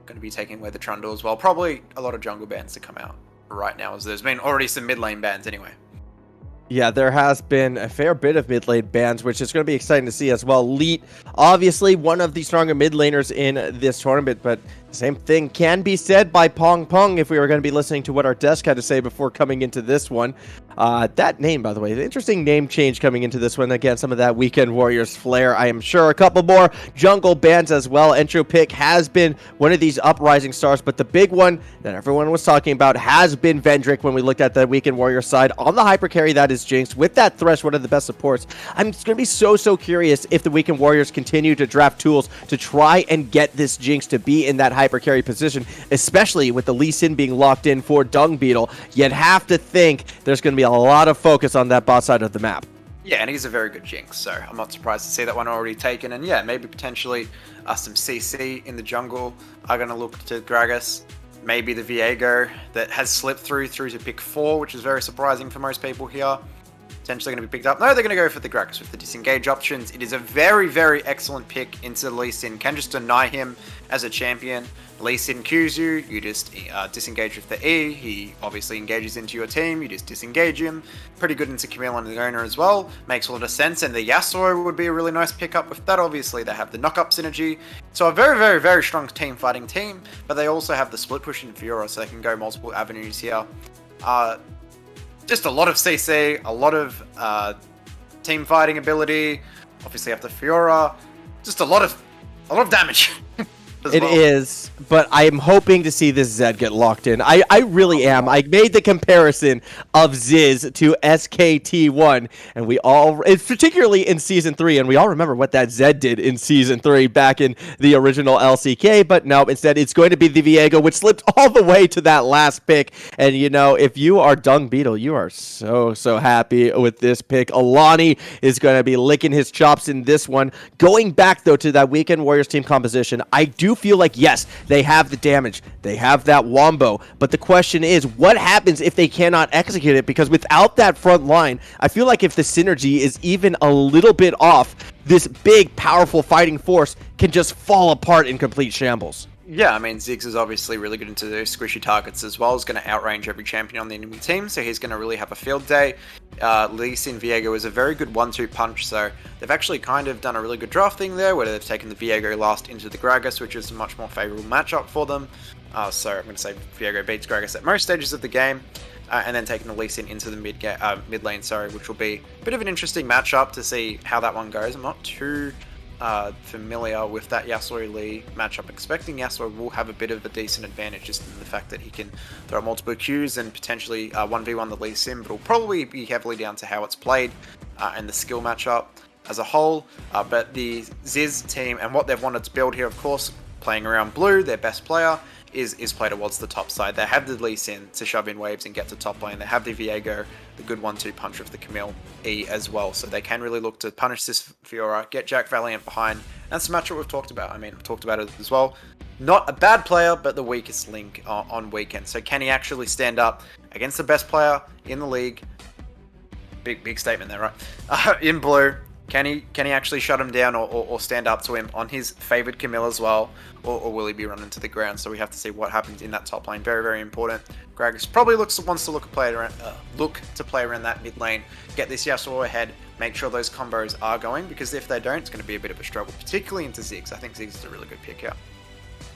going to be taking away the Trundle as well. Probably a lot of jungle bans to come out right now, as there's been already some mid lane bans anyway. Yeah, there has been a fair bit of mid lane bans, which is going to be exciting to see as well. Leet, obviously one of the stronger mid laners in this tournament, but the same thing can be said by Pong Pong if we were going to be listening to what our desk had to say before coming into this one. That name, by the way, the interesting name change coming into this one. Again, some of that Weekend Warriors flair, I am sure. A couple more jungle bans as well. Entropick has been one of these uprising stars, but the big one that everyone was talking about has been Vendrick when we looked at the Weekend Warriors side. On the hyper carry, that is Jinx. With that Thresh, one of the best supports. I'm just going to be so curious if the Weekend Warriors continue to draft tools to try and get this Jinx to be in that hyper carry position, especially with the Lee Sin being locked in for Dung Beetle. You'd have to think there's going to be a lot of focus on that bot side of the map. Yeah, and he's a very good Jinx, so I'm not surprised to see that one already taken. And yeah, maybe potentially some CC in the jungle are going to look to Gragas. Maybe the Viego that has slipped through to pick 4, which is very surprising for most people here. Potentially going to be picked up. No, they're going to go for the Gragas with the disengage options. It is a very excellent pick into Lee Sin. Can just deny him as a champion. Lee Sin Qs you just disengage with the E. He obviously engages into your team. You just disengage him. Pretty good into Camille and the owner as well. Makes a lot of sense. And the Yasuo would be a really nice pickup with that. Obviously, they have the knock-up synergy. So a very strong team fighting team. But they also have the split push in Fiora, so they can go multiple avenues here. Just a lot of CC, a lot of team fighting ability. Obviously, after Fiora, just a lot of damage. It is, but I'm hoping to see this Zed get locked in. I really am. I made the comparison of Zyzz to SKT1, and we all, it's particularly in Season 3, and we all remember what that Zed did in Season 3 back in the original LCK, but no, instead it's going to be the Viego, which slipped all the way to that last pick, and you know, if you are Dung Beetle, you are so happy with this pick. Alani is going to be licking his chops in this one. Going back, though, to that Weekend Warriors team composition, I do feel like, yes, they have the damage, they have that wombo, but the question is, what happens if they cannot execute it? Because without that front line, I feel like if the synergy is even a little bit off, this big, powerful fighting force can just fall apart in complete shambles. Yeah, I mean, Zyzz is obviously really good into those squishy targets as well. He's going to outrange every champion on the enemy team, so he's going to really have a field day. Lee Sin Viego is a very good 1-2 punch, so they've actually kind of done a really good drafting there, where they've taken the Viego last into the Gragas, which is a much more favorable matchup for them. So I'm going to say Viego beats Gragas at most stages of the game, and then taking the Lee Sin into the mid lane, which will be a bit of an interesting matchup to see how that one goes. I'm not too familiar with that Yasuo Lee matchup. Expecting Yasuo will have a bit of a decent advantage just in the fact that he can throw multiple Qs and potentially 1v1 the Lee Sin, but it'll probably be heavily down to how it's played and the skill matchup as a whole. But the Zyzz team and what they've wanted to build here, of course, playing around blue, their best player is play towards the top side. They have the Lee Sin to shove in waves and get to top lane. They have the Viego, the good 1-2 punch of the Camille E as well. So they can really look to punish this Fiora, get Jack Valiant behind. That's the matchup we've talked about. I mean, we've talked about it as well. Not a bad player, but the weakest link on weekend. So can he actually stand up against the best player in the league? Big statement there, right? In blue. Can he actually shut him down or stand up to him on his favored Camille as well? Or will he be running to the ground? So we have to see what happens in that top lane. Very important. Gragas probably wants to look to play around that mid lane, get this Yasuo ahead, make sure those combos are going, because if they don't, it's going to be a bit of a struggle, particularly into Zyzz. I think Zyzz is a really good pick here.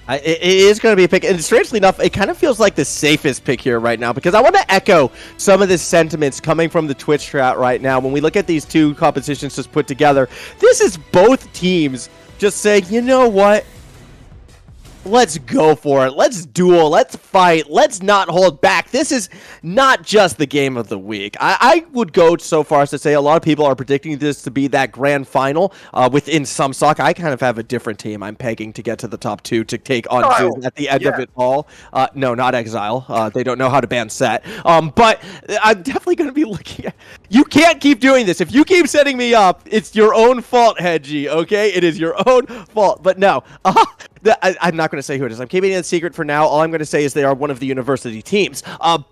It is going to be a pick, and strangely enough, it kind of feels like the safest pick here right now, because I want to echo some of the sentiments coming from the Twitch chat right now. When we look at these two competitions just put together, this is both teams just saying, you know what? Let's go for it. Let's duel. Let's fight. Let's not hold back. This is not just the game of the week. I would go so far as to say a lot of people are predicting this to be that grand final within SumSoc. I kind of have a different team I'm pegging to get to the top 2 to take on Zyzz at the end of it all. No, not Exile. They don't know how to ban set. But I'm definitely going to be looking at... You can't keep doing this. If you keep setting me up, it's your own fault, Hedgie, okay? It is your own fault. But no, I'm not going to say who it is. I'm keeping it a secret for now. All I'm going to say is they are one of the university teams.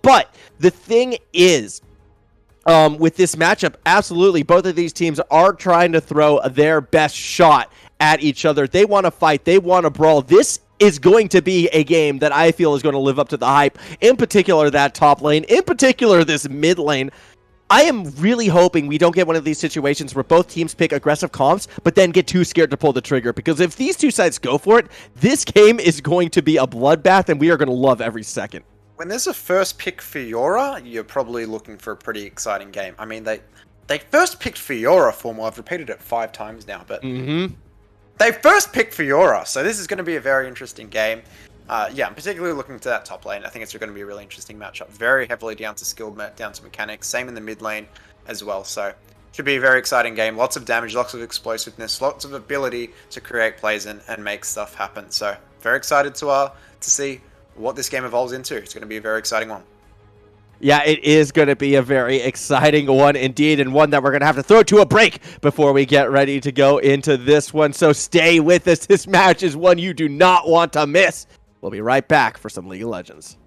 But the thing is, with this matchup, absolutely, both of these teams are trying to throw their best shot at each other. They want to fight. They want to brawl. This is going to be a game that I feel is going to live up to the hype, in particular that top lane, in particular this mid lane. I am really hoping we don't get one of these situations where both teams pick aggressive comps, but then get too scared to pull the trigger. Because if these two sides go for it, this game is going to be a bloodbath, and we are going to love every second. When there's a first pick Fiora, you're probably looking for a pretty exciting game. I mean, they first picked Fiora for me. I've repeated it 5 times now, but they first picked Fiora, so this is going to be a very interesting game. Yeah, I'm particularly looking to that top lane. I think it's going to be a really interesting matchup. Very heavily down to skill, down to mechanics. Same in the mid lane as well. So should be a very exciting game. Lots of damage, lots of explosiveness, lots of ability to create plays and make stuff happen. So very excited to see what this game evolves into. It's going to be a very exciting one. Yeah, it is going to be a very exciting one indeed, and one that we're going to have to throw to a break before we get ready to go into this one. So stay with us. This match is one you do not want to miss. We'll be right back for some League of Legends.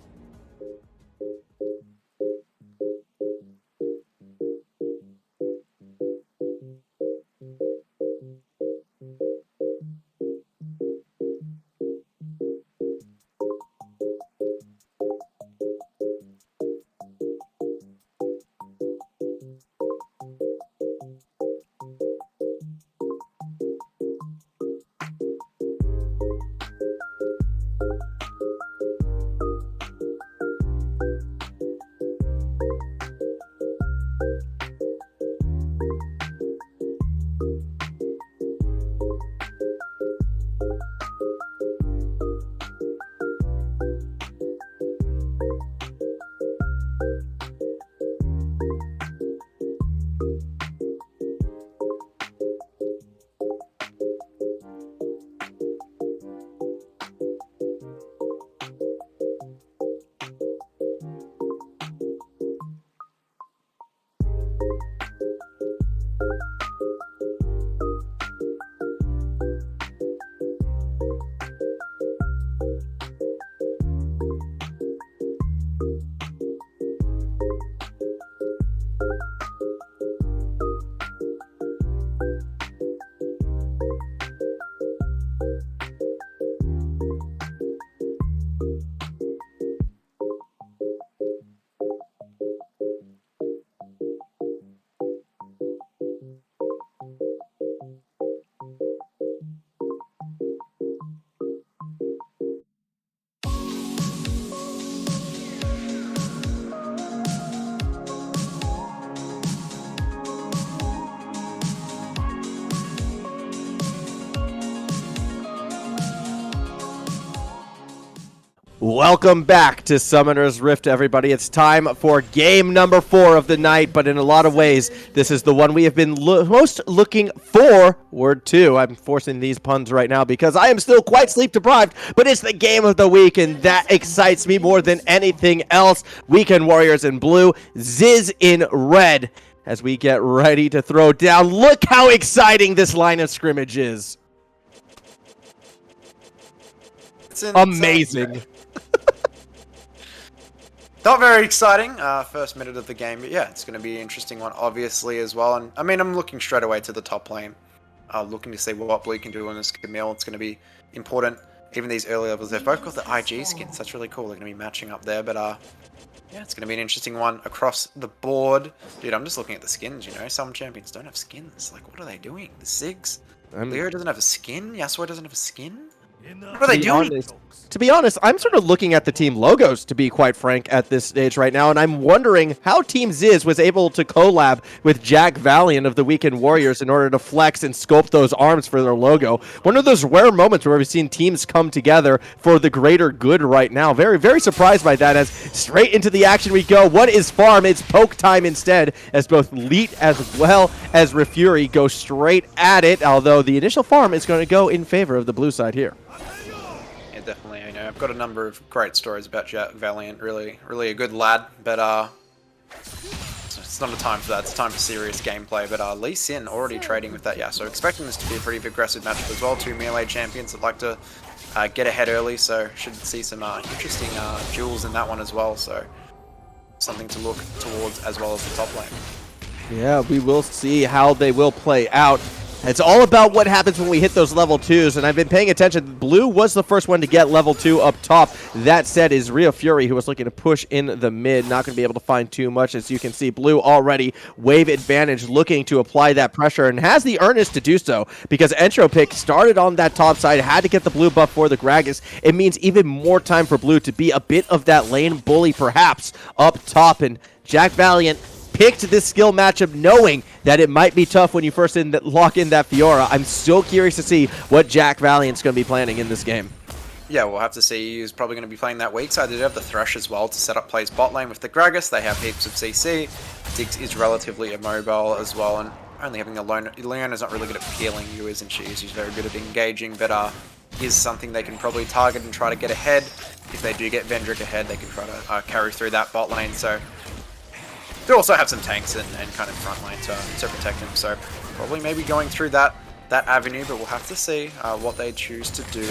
Welcome back to Summoner's Rift, everybody. It's time for game number 4 of the night, but in a lot of ways, this is the one we have been most looking forward to. I'm forcing these puns right now because I am still quite sleep-deprived, but it's the game of the week, and that excites me more than anything else. Weekend Warriors in blue, Zyzz in red, as we get ready to throw down. Look how exciting this line of scrimmage is. It's amazing. Not very exciting, first minute of the game, but yeah, it's going to be an interesting one, obviously, as well. And I mean, I'm looking straight away to the top lane, looking to see what Blue can do on this Camille. It's going to be important. Even these early levels, they've both got the IG skins. That's really cool. They're going to be matching up there, but yeah, it's going to be an interesting one across the board. Dude, I'm just looking at the skins, you know. Some champions don't have skins. Like, what are they doing? The Ziggs? Leo doesn't have a skin? Yasuo doesn't have a skin? What are they doing? To be honest, I'm sort of looking at the team logos, to be quite frank, at this stage right now, and I'm wondering how Team Zyzz was able to collab with Jack Valiant of the Weekend Warriors in order to flex and sculpt those arms for their logo. One of those rare moments where we've seen teams come together for the greater good right now. Very, very surprised by that, as straight into the action we go. What is farm? It's poke time instead, as both Leet as well as Refury go straight at it, although the initial farm is going to go in favor of the blue side here. Definitely. I know I've got a number of great stories about Jack Valiant. Really a good lad. But it's not a time for that. It's time for serious gameplay. But Lee Sin already trading with that Yasuo. Expecting this to be a pretty aggressive matchup as well. Two melee champions that like to get ahead early. So should see some interesting duels in that one as well. So something to look towards as well as the top lane. Yeah, we will see how they will play out. It's all about what happens when we hit those level 2s, and I've been paying attention. Blue was the first one to get level 2 up top. That said is Rio Fury, who was looking to push in the mid. Not going to be able to find too much. As you can see, Blue already wave advantage, looking to apply that pressure, and has the earnest to do so, because Entropic started on that top side, had to get the blue buff for the Gragas. It means even more time for Blue to be a bit of that lane bully, perhaps, up top, and Jack Valiant picked this skill matchup knowing that it might be tough when you first lock in that Fiora. I'm so curious to see what Jack Valiant's going to be planning in this game. Yeah, we'll have to see. He's probably going to be playing that weak side. They do have the Thresh as well to set up plays bot lane with the Gragas. They have heaps of CC. Diggs is relatively immobile as well, and only having a Leona's not really good at peeling you, isn't she? She's very good at engaging, but is something they can probably target and try to get ahead. If they do get Vendrick ahead, they can try to carry through that bot lane. So they also have some tanks and kind of front line to protect him, so probably maybe going through that avenue, but we'll have to see what they choose to do.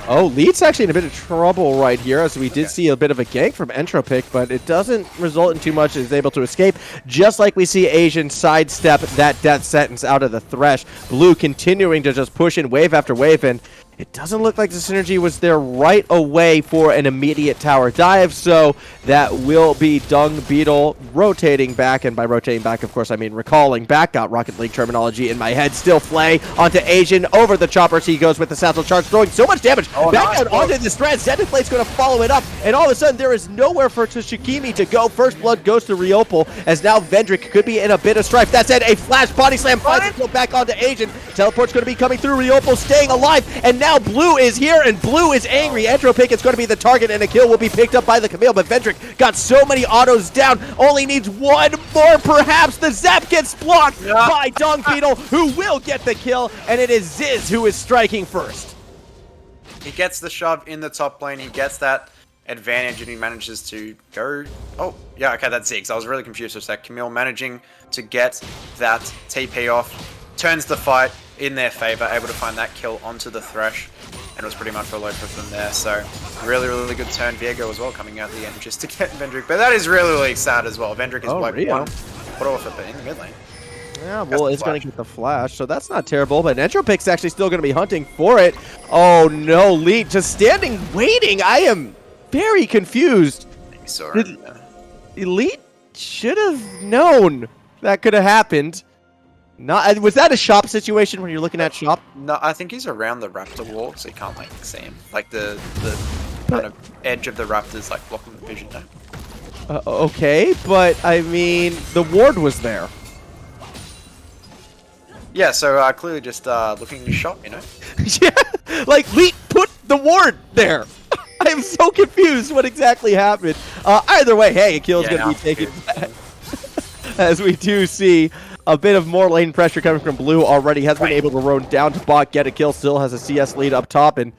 Oh, Leet's actually in a bit of trouble right here, as we did see a bit of a gank from Entropic, but it doesn't result in too much. He's able to escape, just like we see Asian sidestep that death sentence out of the Thresh. Blue continuing to just push in wave after wave, and it doesn't look like the synergy was there right away for an immediate tower dive, so that will be Dung Beetle rotating back, and by rotating back, of course, I mean recalling back. Got Rocket League terminology in my head. Still Flay onto Asian, over the choppers. He goes with the Satchel Charge, throwing so much damage. Back out onto this thread. Zenithblade's going to follow it up, and all of a sudden, there is nowhere for Shikimi to go. First blood goes to Riopol, as now Vendrick could be in a bit of strife. That said, a flash body slam finds it, go back onto Asian. Teleport's going to be coming through. Riopol staying alive, and now Blue is here, and Blue is angry. Entropic is going to be the target, and a kill will be picked up by the Camille, but Vendrick got so many autos down, only needs one more perhaps. The Zap gets blocked by Dung Beetle, who will get the kill, and it is Zyzz who is striking first. He gets the shove in the top lane, he gets that advantage, and he manages to go... Oh, yeah, okay, that's Zyzz. I was really confused with that. Camille managing to get that TP off, turns the fight in their favor, able to find that kill onto the Thresh, and it was pretty much all over from there. So really good turn. Viego as well coming out the end just to get Vendrick, but that is really sad as well. Vendrick is like one put off in the mid lane. Yeah, well, it's going to get the flash, so that's not terrible, but Entropic's actually still going to be hunting for it. Oh no, Leet just standing waiting. I am very confused. Elite should have known that could have happened. Not, was that a shop situation when you're looking at shop? No, I think he's around the raptor wall, so you can't like see him. Like the kind of edge of the raptors like blocking the vision now. Okay, but I mean the ward was there. Yeah, so clearly just looking to shop, you know. Yeah, like Leet put the ward there. I'm so confused what exactly happened. Either way, hey, a kill is going to be taken back. As we do see a bit of more lane pressure coming from Blue already. Has been able to roam down to bot, get a kill, still has a CS lead up top. And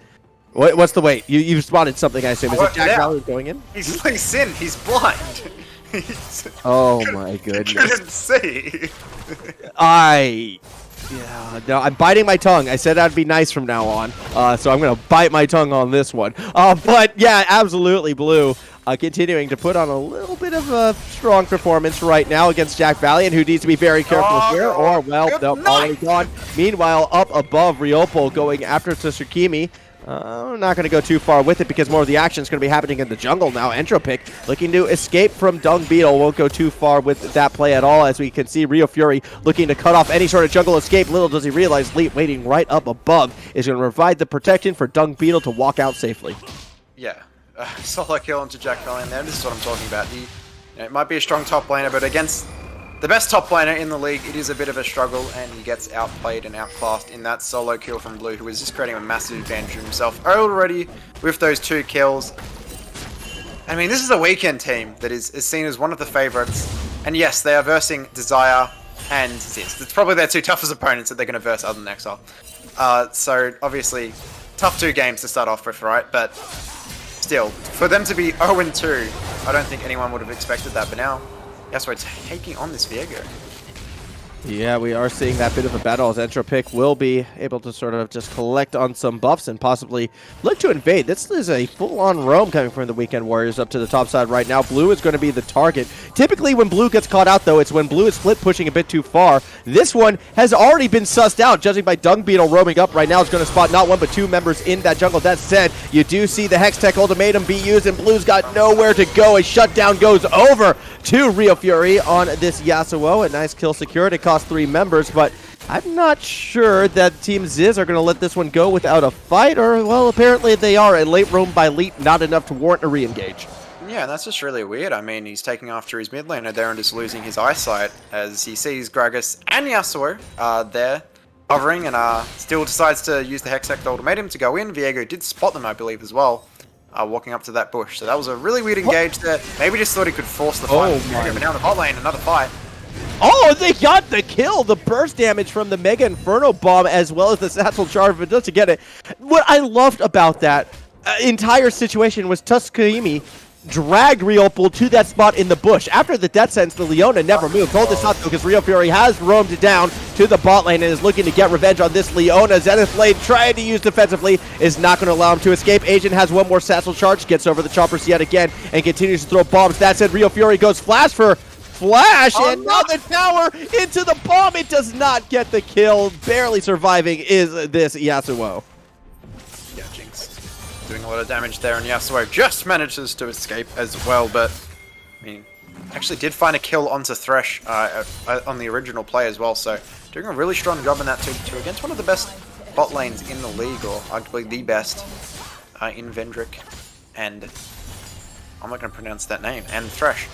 what's the wait? You've spotted something, I assume. Is it Jack Valiant going in? He's like Sin, he's blind. Oh my goodness. Couldn't see. Yeah, no, I'm biting my tongue. I said I'd be nice from now on, so I'm going to bite my tongue on this one. But yeah, absolutely Blue continuing to put on a little bit of a strong performance right now against Jack Valiant, who needs to be very careful here, or, well, nope, already gone. Meanwhile, up above, Riopol going after Tsukimi. I'm not going to go too far with it because more of the action is going to be happening in the jungle now. Entropic looking to escape from Dung Beetle. Won't go too far with that play at all, as we can see Rio Fury looking to cut off any sort of jungle escape. Little does he realize Leap waiting right up above is going to provide the protection for Dung Beetle to walk out safely. Yeah, solo kill into Jack Valiant there. This is what I'm talking about. It might be a strong top laner, but against the best top laner in the league, it is a bit of a struggle, and he gets outplayed and outclassed in that solo kill from Blue, who is just creating a massive advantage for himself already with those 2 kills. I mean, this is a weekend team that is seen as one of the favorites, and yes, they are versing Desire and Zyzz. It's probably their 2 toughest opponents that they're going to verse other than Exile. So, obviously, tough 2 games to start off with, right? But still, for them to be 0-2, I don't think anyone would have expected that, but now yes, we're taking on this Viego. Yeah, we are seeing that bit of a battle as Entropic will be able to sort of just collect on some buffs and possibly look to invade. This is a full-on roam coming from the Weekend Warriors up to the top side right now. Blue is going to be the target. Typically, when Blue gets caught out, though, it's when Blue is split pushing a bit too far. This one has already been sussed out, judging by Dung Beetle roaming up right now. It's going to spot not 1 but 2 members in that jungle. That said, you do see the Hextech ultimatum be used, and Blue's got nowhere to go. A shutdown goes over to Rio Fury on this Yasuo. A nice kill secured. It cost 3 members, but I'm not sure that Team Zyzz are going to let this one go without a fight, or, well, apparently they are. A late roam by Leap, not enough to warrant a re-engage. Yeah, that's just really weird. I mean, he's taking after his mid laner there and just losing his eyesight as he sees Gragas and Yasuo there hovering, and still decides to use the Hextech ultimatum to go in. Viego did spot them, I believe, as well, walking up to that bush. So that was a really weird engage there. Maybe just thought he could force the fight. But now in the bot lane, another fight. Oh, they got the kill! The burst damage from the Mega Inferno Bomb as well as the Satchel Charge, but just to get it. What I loved about that entire situation was Tuskahimi dragged Riopol to that spot in the bush. After the death sentence, the Leona never moved. Hold this up, though, because Rio Fury has roamed down to the bot lane and is looking to get revenge on this Leona. Zenith Blade trying to use defensively is not going to allow him to escape. Agent has 1 more Satchel Charge, gets over the choppers yet again, and continues to throw bombs. That said, Rio Fury goes flash for Flash, and now the tower into the bomb. It does not get the kill. Barely surviving is this Yasuo. Yeah, Jinx doing a lot of damage there, and Yasuo just manages to escape as well, but I mean, actually did find a kill onto Thresh on the original play as well, so doing a really strong job in that too against one of the best bot lanes in the league, or arguably the best in Vendrick, and I'm not going to pronounce that name, and Thresh.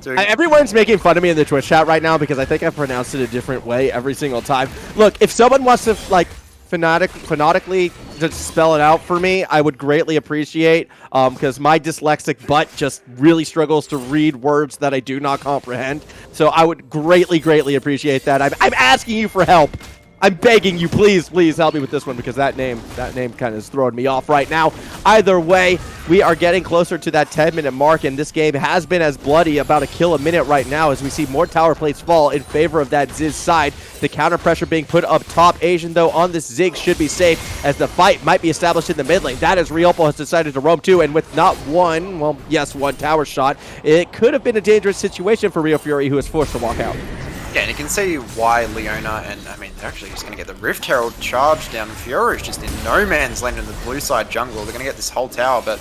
Everyone's making fun of me in the Twitch chat right now because I think I pronounced it a different way every single time. Look, if someone wants to, like, phonetically just spell it out for me, I would greatly appreciate, because my dyslexic butt just really struggles to read words that I do not comprehend. So I would greatly appreciate that. I'm asking you for help. I'm begging you, please help me with this one, because that name kind of is throwing me off right now. Either way, we are getting closer to that 10-minute mark, and this game has been as bloody, about a kill a minute right now, as we see more tower plates fall in favor of that Zyzz side. The counter pressure being put up top. Asian, though, on this Ziggs should be safe, as the fight might be established in the mid lane. That is Riopol has decided to roam too, and with not one, well, yes, 1 tower shot, it could have been a dangerous situation for Rio Fury, who is forced to walk out. Yeah, and you can see why Leona, and I mean, they're actually just going to get the Rift Herald charge down. Fiora's just in no man's land in the blue side jungle. They're going to get this whole tower, but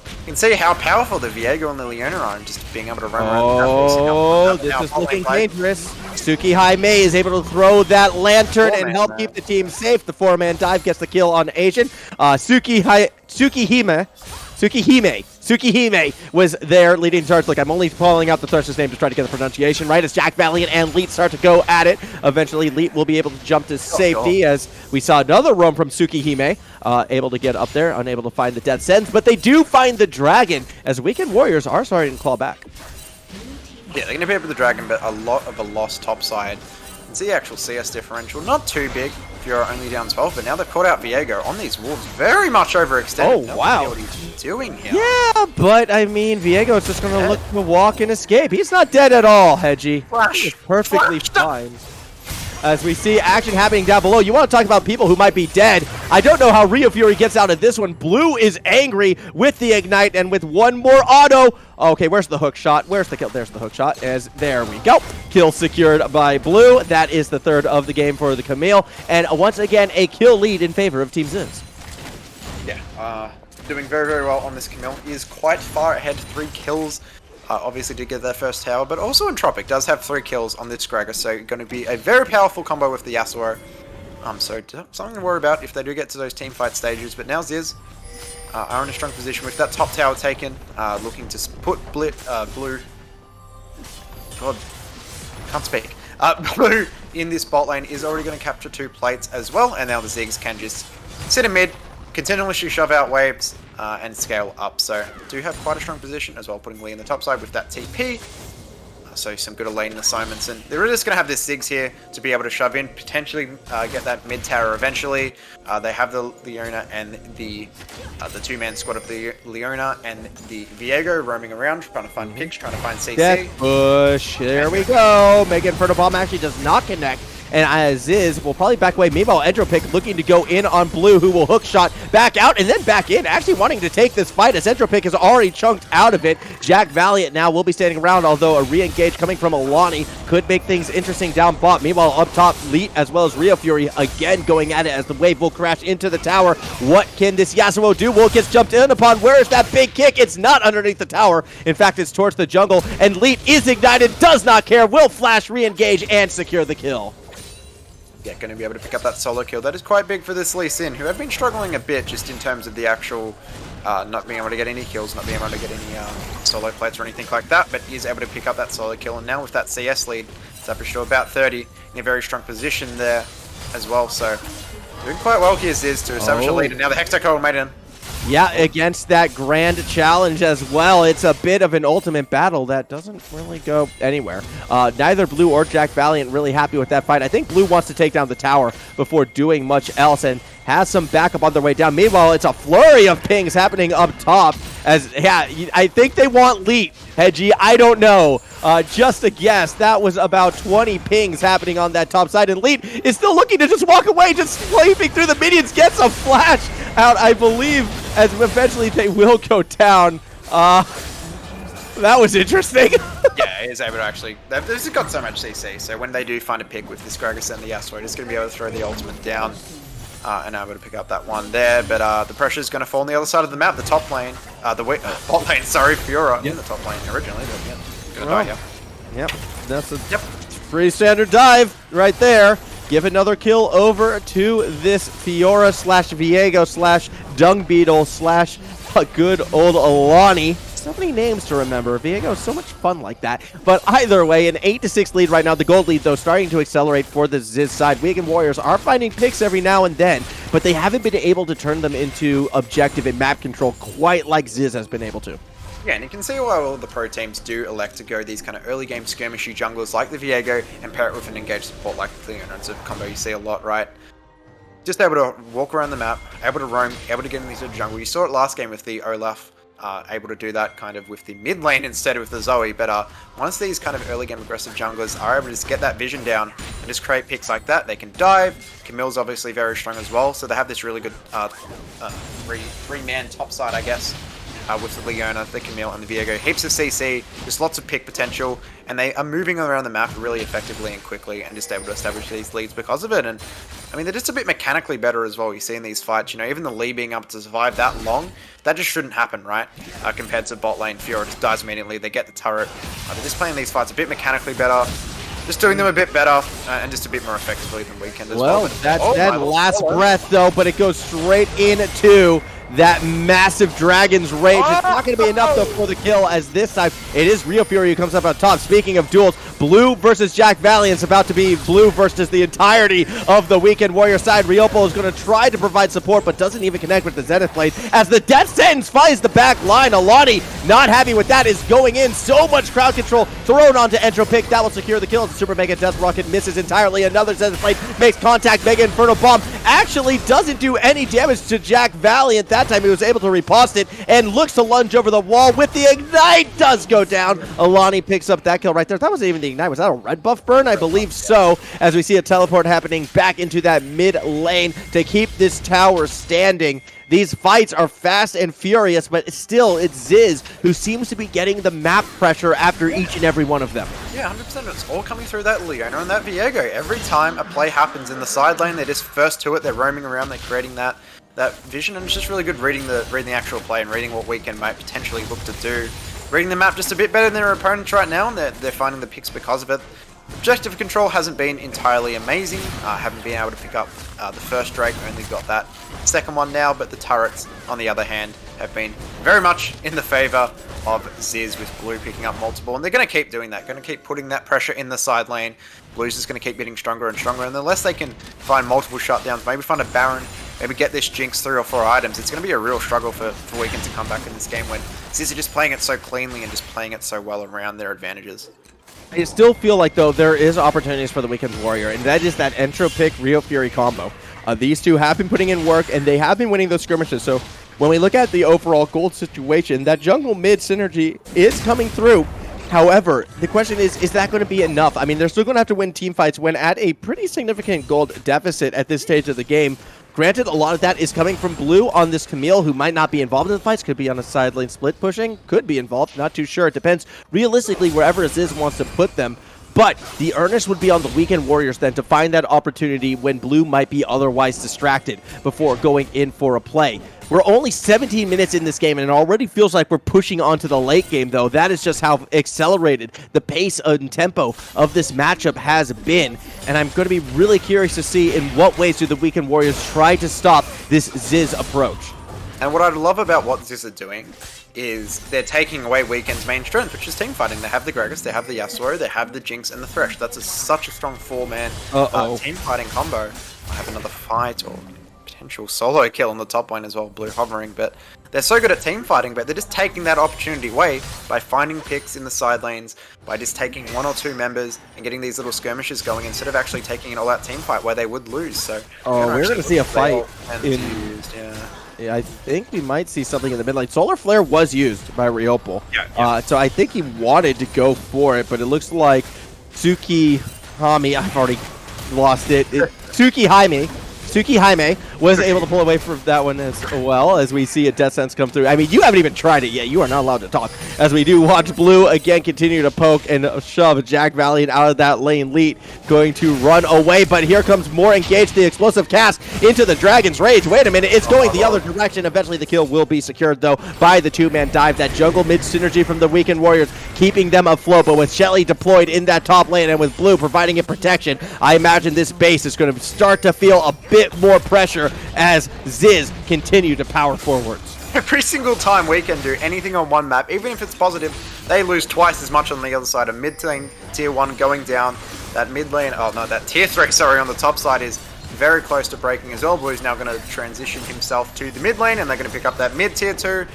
you can see how powerful the Viego and the Leona are, and just being able to run around. Oh, this is looking dangerous. Suki Jaime is able to throw that lantern and help keep the team safe. The 4-man dive gets the kill on Asian. Tsukihime was there leading charge. Look, I'm only calling out the Thresh's name to try to get the pronunciation right, as Jack Valiant and Leet start to go at it. Eventually, Leet will be able to jump to safety, as we saw another roam from Tsukihime, able to get up there, unable to find the death sentence, but they do find the dragon, as Weekend Warriors are starting to claw back. Yeah, they're going to be able to dragon, but a lot of a lost top side. You can see the actual CS differential, not too big if you're only down 12, but now they've caught out Viego on these wolves, very much overextended. Oh, wow. What he's doing here. Yeah, but I mean, Viego is just going to look to walk and escape. He's not dead at all, Hedgie. Flash. He is perfectly fine. as we see action happening down below. You want to talk about people who might be dead. I don't know how Rio Fury gets out of this one. Blue is angry with the Ignite and with one more auto. Okay, where's the hook shot? Where's the kill? There's the hook shot. There we go. Kill secured by Blue. That is the third of the game for the Camille. And once again, a kill lead in favor of Team Zyzz. Yeah, doing very, very well on this Camille. He is quite far ahead, 3 kills. Obviously did get their first tower, but also Entropic does have 3 kills on this Gregor, so going to be a very powerful combo with the Yasuo. So something to worry about if they do get to those team fight stages. But now Zyzz are in a strong position with that top tower taken, looking to put Blue. God, can't speak. Blue in this bot lane is already going to capture 2 plates as well, and now the Zyzz can just sit in mid, continuously shove out waves, and scale up. So do have quite a strong position as well, putting Lee in the top side with that TP. So some good lane assignments, and they're just going to have this Zyzz here to be able to shove in, potentially get that mid tower eventually. They have the Leona and the 2-man squad of the Leona and the Viego roaming around, trying to find picks, trying to find CC. Death push. There we go. Mega Inferno Bomb actually does not connect. And Zyzz will probably back away. Meanwhile, Entropic looking to go in on Blue, who will hook shot back out and then back in, actually wanting to take this fight as Entropic is already chunked out of it. Jack Valiant now will be standing around, although a re-engage coming from Alani could make things interesting down bot. Meanwhile, up top, Leet as well as Rio Fury again going at it as the wave will crash into the tower. What can this Yasuo do? Will gets jumped in upon. Where is that big kick? It's not underneath the tower. In fact, it's towards the jungle, and Leet is ignited, does not care, will flash, re-engage, and secure the kill. Yeah, going to be able to pick up that solo kill. That is quite big for this Lee Sin, who have been struggling a bit just in terms of the actual not being able to get any kills, not being able to get any solo plates or anything like that, but he is able to pick up that solo kill, and now with that CS lead, it's up to about 30, in a very strong position there as well, so doing quite well here Zyzz to establish a lead, and now the Hextech made in. Yeah, against that grand challenge as well. It's a bit of an ultimate battle that doesn't really go anywhere. Neither Blue or Jack Valiant really happy with that fight. I think Blue wants to take down the tower before doing much else and has some backup on their way down. Meanwhile, it's a flurry of pings happening up top as, yeah, I think they want Leet, Hedgie. I don't know. Just a guess. That was about 20 pings happening on that top side, and Leet is still looking to just walk away, just sweeping through the minions, gets a flash out, I believe, as eventually they will go down. That was interesting. Yeah, he's able to actually... They've got so much CC, so when they do find a pick with this Gragas and the Yasuo, they're just going to be able to throw the ultimate down and able to pick up that one there, but the pressure is going to fall on the other side of the map, the top lane, bot lane, sorry, Fiora in the top lane originally, but yeah, going to die here. Yep, that's a pretty standard dive right there. Give another kill over to this Fiora slash Viego slash Dung Beetle slash a good old Alani. So many names to remember. Viego is so much fun like that. But either way, an 8-6 lead right now. The gold lead, though, starting to accelerate for the Zyzz side. Wigan Warriors are finding picks every now and then, but they haven't been able to turn them into objective and map control quite like Zyzz has been able to. Yeah, and you can see why all the pro teams do elect to go these kind of early game skirmishy junglers like the Viego and pair it with an engaged support like the Leona. It's a combo you see a lot, right? Just able to walk around the map, able to roam, able to get into the jungle. You saw it last game with the Olaf, able to do that kind of with the mid lane instead of with the Zoe. But once these kind of early game aggressive junglers are able to just get that vision down and just create picks like that, they can dive. Camille's obviously very strong as well, so they have this really good three-man top side, I guess. With the Leona, the Camille, and the Viego. Heaps of CC, just lots of pick potential, and they are moving around the map really effectively and quickly and just able to establish these leads because of it. And I mean, they're just a bit mechanically better as well. You see in these fights, you know, even the Lee being able to survive that long, that just shouldn't happen, right? Compared to bot lane, Fiora just dies immediately, they get the turret. They're just playing these fights a bit mechanically better, just doing them a bit better, and just a bit more effectively than Weekend as well. Well, that's that last breath, though, but it goes straight into that massive Dragon's Rage. It's not going to be enough, though, for the kill, as this time it is Rio Fury who comes up on top. Speaking of duels, Blue versus Jack Valiant's about to be Blue versus the entirety of the Weekend Warrior side. Riopo is going to try to provide support, but doesn't even connect with the Zenith Blade, as the Death Sentence finds the back line. Alani, not happy with that, is going in. So much crowd control thrown onto Entropic. That will secure the kill. The Super Mega Death Rocket misses entirely. Another Zenith Blade makes contact. Mega Inferno Bomb actually doesn't do any damage to Jack Valiant. That time he was able to riposte it and looks to lunge over the wall with the ignite. Does go down. Alani picks up that kill right there. That wasn't even the ignite. Was that a red buff burn? I believe so, as we see a teleport happening back into that mid lane to keep this tower standing. These fights are fast and furious, but still, it's Zyzz who seems to be getting the map pressure after each and every one of them. Yeah, 100%. It's all coming through that Leona and that Viego. Every time a play happens in the side lane, they're just first to it. They're roaming around. They're creating that vision, and it's just really good reading the actual play and reading what Weekend might potentially look to do. Reading the map just a bit better than their opponents right now, and they're finding the picks because of it. Objective control hasn't been entirely amazing. Haven't been able to pick up the first Drake, only got that second one now, but the turrets, on the other hand, have been very much in the favor of Zyzz, with Blue picking up multiple, and they're going to keep doing that, going to keep putting that pressure in the side lane. Blue's just going to keep getting stronger and stronger, and unless they can find multiple shutdowns, maybe find a Baron, maybe get this Jinx 3 or 4 items, it's going to be a real struggle for Weekend to come back in this game when Zyzz are just playing it so cleanly and just playing it so well around their advantages. I still feel like, though, there is opportunities for the Weekend Warrior, and that is that Entro pick Rio Fury combo. These two have been putting in work, and they have been winning those skirmishes. So when we look at the overall gold situation, that jungle mid synergy is coming through. However, the question is that going to be enough? I mean, they're still going to have to win team fights when at a pretty significant gold deficit at this stage of the game. Granted, a lot of that is coming from Blue on this Camille, who might not be involved in the fights. Could be on a side lane split pushing. Could be involved. Not too sure. It depends realistically wherever Zyzz wants to put them. But the earnest would be on the Weekend Warriors then to find that opportunity when Blue might be otherwise distracted before going in for a play. We're only 17 minutes in this game, and it already feels like we're pushing onto the late game, though. That is just how accelerated the pace and tempo of this matchup has been. And I'm going to be really curious to see in what ways do the Weekend Warriors try to stop this Zyzz approach. And what I love about what Zyzz are doing is they're taking away Weekend's main strength, which is team fighting. They have the Gragas, they have the Yasuo, they have the Jinx and the Thresh. That's such a strong 4-man team fighting combo. I have another fight or potential solo kill on the top lane as well, Blue hovering, but they're so good at team fighting, but they're just taking that opportunity away by finding picks in the side lanes, by just taking 1 or 2 members and getting these little skirmishes going instead of actually taking an all-out team fight where they would lose. So we're going to see a fight in... Yeah, I think we might see something in the mid lane. Solar Flare was used by Riopel. So I think he wanted to go for it, but it looks like Tsukihime, I've already lost it. Tsukihime was able to pull away from that one as well, as we see a Death Sense come through. I mean, you haven't even tried it yet. You are not allowed to talk. As we do watch Blue again continue to poke and shove Jack Valiant out of that lane lead, going to run away. But here comes more engaged. The explosive cast into the Dragon's Rage. Wait a minute. It's going the other direction. Eventually the kill will be secured, though, by the 2-man dive. That jungle mid synergy from the Weekend Warriors keeping them afloat. But with Shelly deployed in that top lane and with Blue providing it protection, I imagine this base is going to start to feel a bit more pressure as Zyzz continue to power forwards. Every single time Weekend do anything on one map, even if it's positive, they lose twice as much on the other side. A mid lane tier 1 going down, that mid lane, that tier 3, sorry, on the top side is very close to breaking as well. Blue's now going to transition himself to the mid lane, and they're going to pick up that mid tier 2,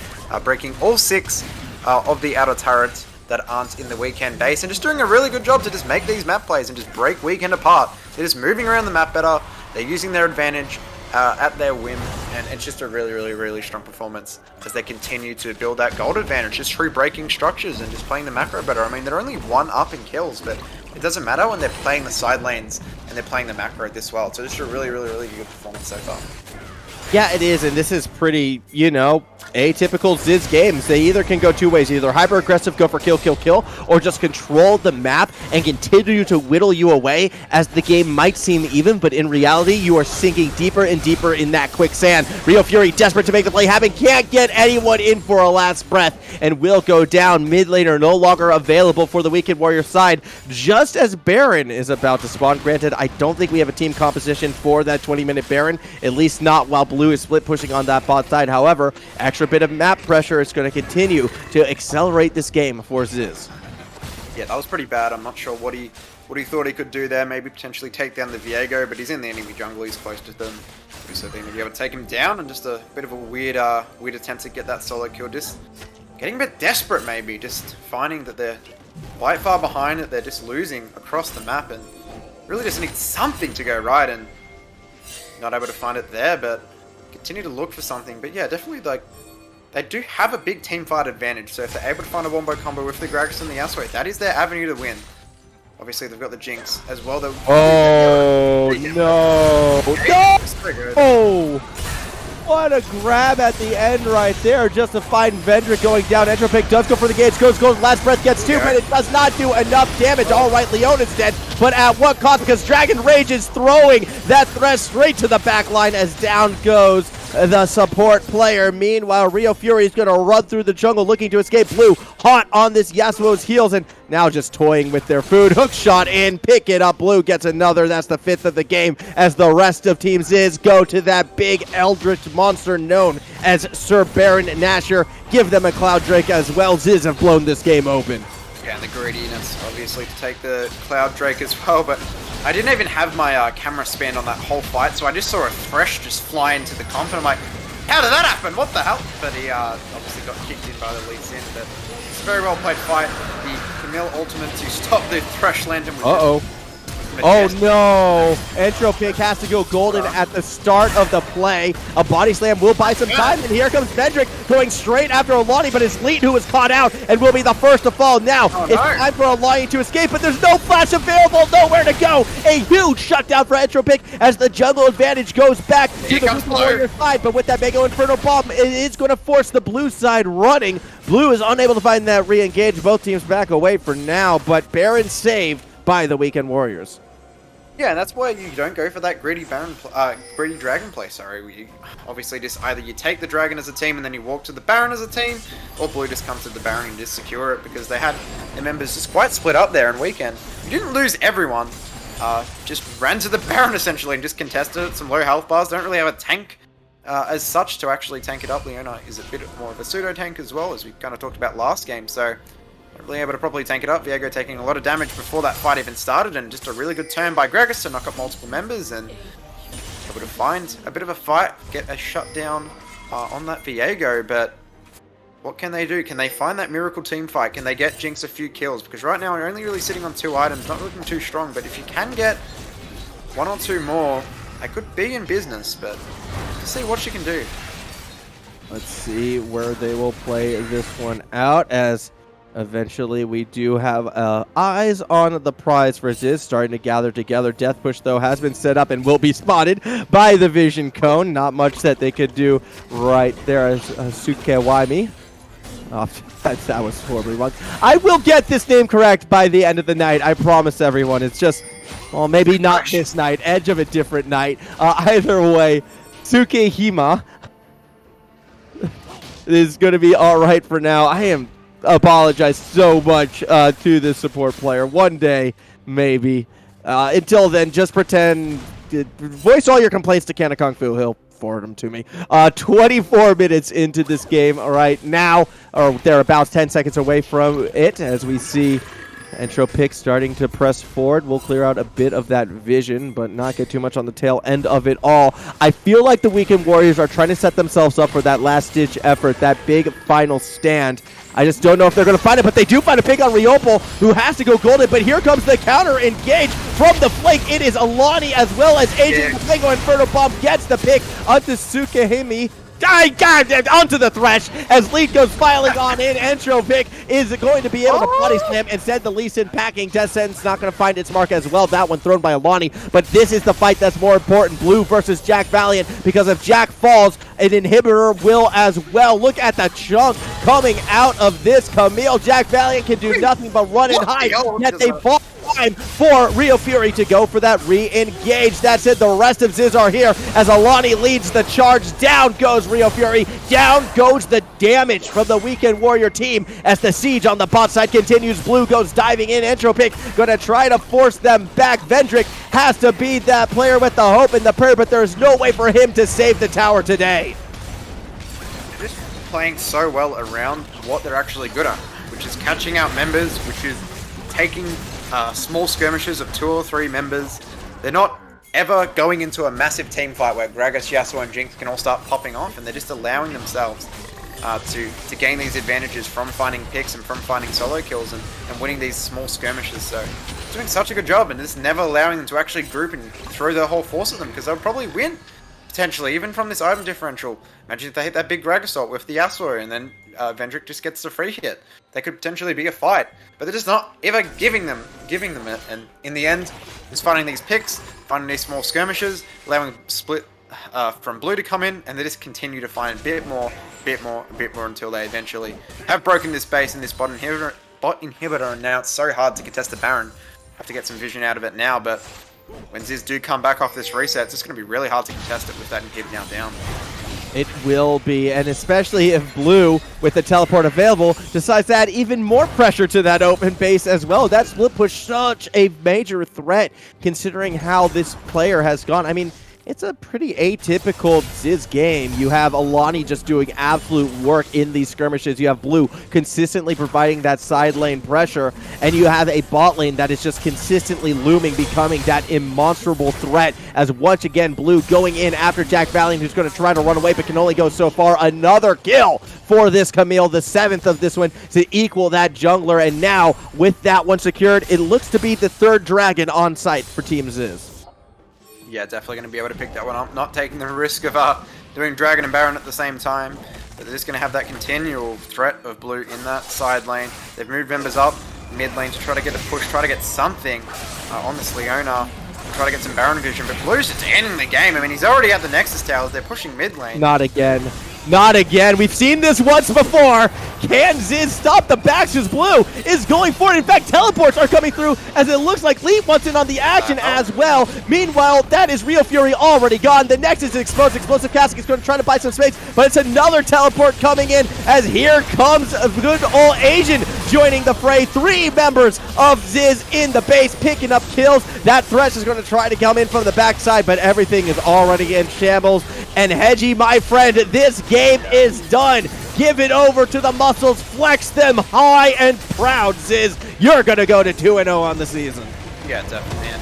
breaking all 6 of the outer turrets that aren't in the Weekend base, and just doing a really good job to just make these map plays and just break Weekend apart. They're just moving around the map better. They're using their advantage at their whim, and it's just a really, really, really strong performance as they continue to build that gold advantage just through breaking structures and just playing the macro better. I mean, they're only 1 up in kills, but it doesn't matter when they're playing the side lanes and they're playing the macro this well. So just a really, really, really good performance so far. Yeah, it is, and this is pretty, atypical Zyzz games. They either can go 2 ways, either hyper-aggressive, go for kill, kill, kill, or just control the map and continue to whittle you away as the game might seem even, but in reality, you are sinking deeper and deeper in that quicksand. Rio Fury, desperate to make the play happen, can't get anyone in for a last breath, and will go down. Mid laner no longer available for the Weekend Warrior side, just as Baron is about to spawn. Granted, I don't think we have a team composition for that 20-minute Baron, at least not while Blue is split pushing on that bot side. However, extra bit of map pressure is going to continue to accelerate this game for Zyzz. Yeah, that was pretty bad. I'm not sure what he thought he could do there. Maybe potentially take down the Viego, but he's in the enemy jungle. He's close to them. So they may be able to take him down, and just a bit of a weird attempt to get that solo kill. Just getting a bit desperate, maybe. Just finding that they're quite far behind, that they're just losing across the map, and really just need something to go right. And not able to find it there, but continue to look for something. But yeah, definitely like they do have a big team fight advantage. So if they're able to find a wombo combo with the Gragas and the Yasuo, that is their avenue to win. Obviously, they've got the Jinx as well. Oh, no. No! Oh! What a grab at the end right there, just to find Vendrick going down. Entropic does go for the gates, goes, last breath gets two, but it does not do enough damage. All right, Leon is dead, but at what cost? Because Dragon Rage is throwing that Thresh straight to the back line as down goes the support player. Meanwhile, Rio Fury is going to run through the jungle looking to escape. Blue hot on this Yasuo's heels and now just toying with their food. Hook shot in, pick it up. Blue gets another. That's the 5th of the game as the rest of Team Zyzz go to that big eldritch monster known as Sir Baron Nashor. Give them a Cloud Drake as well. Zyzz have blown this game open. Yeah, and the greediness, obviously, to take the Cloud Drake as well, but I didn't even have my camera spanned on that whole fight, so I just saw a Thresh just fly into the comp, and I'm like, how did that happen? What the hell? But he obviously got kicked in by the Lee Sin, but it's a very well played fight. The Camille ultimate to stop the Thresh Lantern was Oh no! Entropic has to go golden at the start of the play. A body slam will buy some time, and here comes Vendrick going straight after Alani, but it's Leet who was caught out and will be the first to fall. Now it's time for Alani to escape, but there's no flash available, nowhere to go. A huge shutdown for Entropic as the jungle advantage goes back to the Warrior side, but with that Mega Inferno Bomb, it is going to force the blue side running. Blue is unable to find that re-engage. Both teams back away for now, but Baron saved by the Weekend Warriors. Yeah, and that's why you don't go for that greedy dragon play. Sorry, obviously just either you take the dragon as a team and then you walk to the Baron as a team, or Blue just comes to the Baron and just secure it because they had their members just quite split up there in Weekend. You didn't lose everyone, just ran to the Baron essentially and just contested it. Some low health bars, don't really have a tank as such to actually tank it up. Leona is a bit more of a pseudo tank as well, as we kind of talked about last game, so not really able to properly tank it up. Viego taking a lot of damage before that fight even started, and just a really good turn by Gragas to knock up multiple members and able to find a bit of a fight, get a shutdown on that Viego. But what can they do? Can they find that miracle team fight? Can they get Jinx a few kills? Because right now you're only really sitting on 2 items, not looking too strong, but if you can get 1 or 2 more, they could be in business, but let's see what she can do. Let's see where they will play this one out, as eventually we do have eyes on the prize for Zyzz starting to gather together. Death Push, though, has been set up and will be spotted by the Vision Cone. Not much that they could do right there as Sukewaimi. Oh, that was horribly wrong. I will get this name correct by the end of the night. I promise everyone. It's just, well, maybe not this night. Edge of a different night. Either way, Sukehima is going to be all right for now. I apologize so much to this support player. One day, maybe. Until then, just pretend, voice all your complaints to Kana Kung Fu. He'll forward them to me. 24 minutes into this game right now, or thereabouts, 10 seconds away from it, as we see Entropic starting to press forward. We'll clear out a bit of that vision, but not get too much on the tail end of it all. I feel like the Weekend Warriors are trying to set themselves up for that last-ditch effort, that big final stand. I just don't know if they're going to find it, but they do find a pick on Riopol, who has to go golden, but here comes the counter engage from the flank. It is Alani as well as Agent Mango. Inferno Bomb gets the pick onto Sukehimi. Onto the Thresh as Lead goes filing on in. Entropic is going to be able to body slam and send the Lee Sin packing. Dissonance not going to find its mark as well. That one thrown by Alani, but this is the fight that's more important. Blue versus Jack Valiant, because if Jack falls, an inhibitor will as well. Look at the chunk coming out of this Camille. Jack Valiant can do nothing but run and hide, yet they fall. Time for Rio Fury to go for that re-engage. That's it. The rest of Zyzz are here as Alani leads the charge. Down goes Rio Fury. Down goes the damage from the Weekend Warrior team as the siege on the bot side continues. Blue goes diving in. Entropic going to try to force them back. Vendrick has to be that player with the hope and the prayer, but there's no way for him to save the tower today. They're just playing so well around what they're actually good at, which is catching out members, which is taking small skirmishes of 2 or 3 members. They're not ever going into a massive team fight where Gragas, Yasuo, and Jinx can all start popping off, and they're just allowing themselves to gain these advantages from finding picks and from finding solo kills and winning these small skirmishes. So doing such a good job, and just never allowing them to actually group and throw their whole force at them, because they'll probably win, potentially, even from this item differential. Imagine if they hit that big Drag Assault with the Yasuo, and then Vendrick just gets the free hit. That could potentially be a fight, but they're just not ever giving them it, and in the end, just finding these picks, finding these small skirmishes, allowing split from blue to come in, and they just continue to find a bit more until they eventually have broken this base and this bot inhibitor, and now it's so hard to contest the Baron. Have to get some vision out of it now, but when Zyzz do come back off this reset, it's just going to be really hard to contest it with that inhib now down. It will be, and especially if Blue, with the teleport available, decides to add even more pressure to that open base as well. That split push, such a major threat, considering how this player has gone. I mean, it's a pretty atypical Zyzz game. You have Alani just doing absolute work in these skirmishes. You have Blue consistently providing that side lane pressure, and you have a bot lane that is just consistently looming, becoming that immonstrable threat, as once again Blue going in after Jack Valiant, who's going to try to run away but can only go so far. Another kill for this Camille, the 7th of this one, to equal that jungler, and now with that one secured, it looks to be the 3rd dragon on site for Team Zyzz. Yeah, definitely going to be able to pick that one up. Not taking the risk of doing Dragon and Baron at the same time. But they're just going to have that continual threat of Blue in that side lane. They've moved members up mid lane to try to get a push, try to get something on this Leona. Try to get some Baron vision, but Blue's just ending the game. I mean, he's already at the Nexus towers. They're pushing mid lane. Not again. Not again. We've seen this once before. Can Zyzz stop the backs as Blue is going for it? In fact, teleports are coming through as it looks like Leap wants in on the action as well. Meanwhile, that is Real Fury already gone. The Nexus is exposed. Explosive Casket is going to try to buy some space, but it's another teleport coming in as here comes a good old Asian joining the fray. 3 members of Zyzz in the base picking up kills. That Thresh is going to try to come in from the backside, but everything is already in shambles. And Hedgie, my friend, this game is done. Give it over to the muscles. Flex them high and proud, Zyzz. You're going to go to 2-0 on the season. Yeah, definitely, man.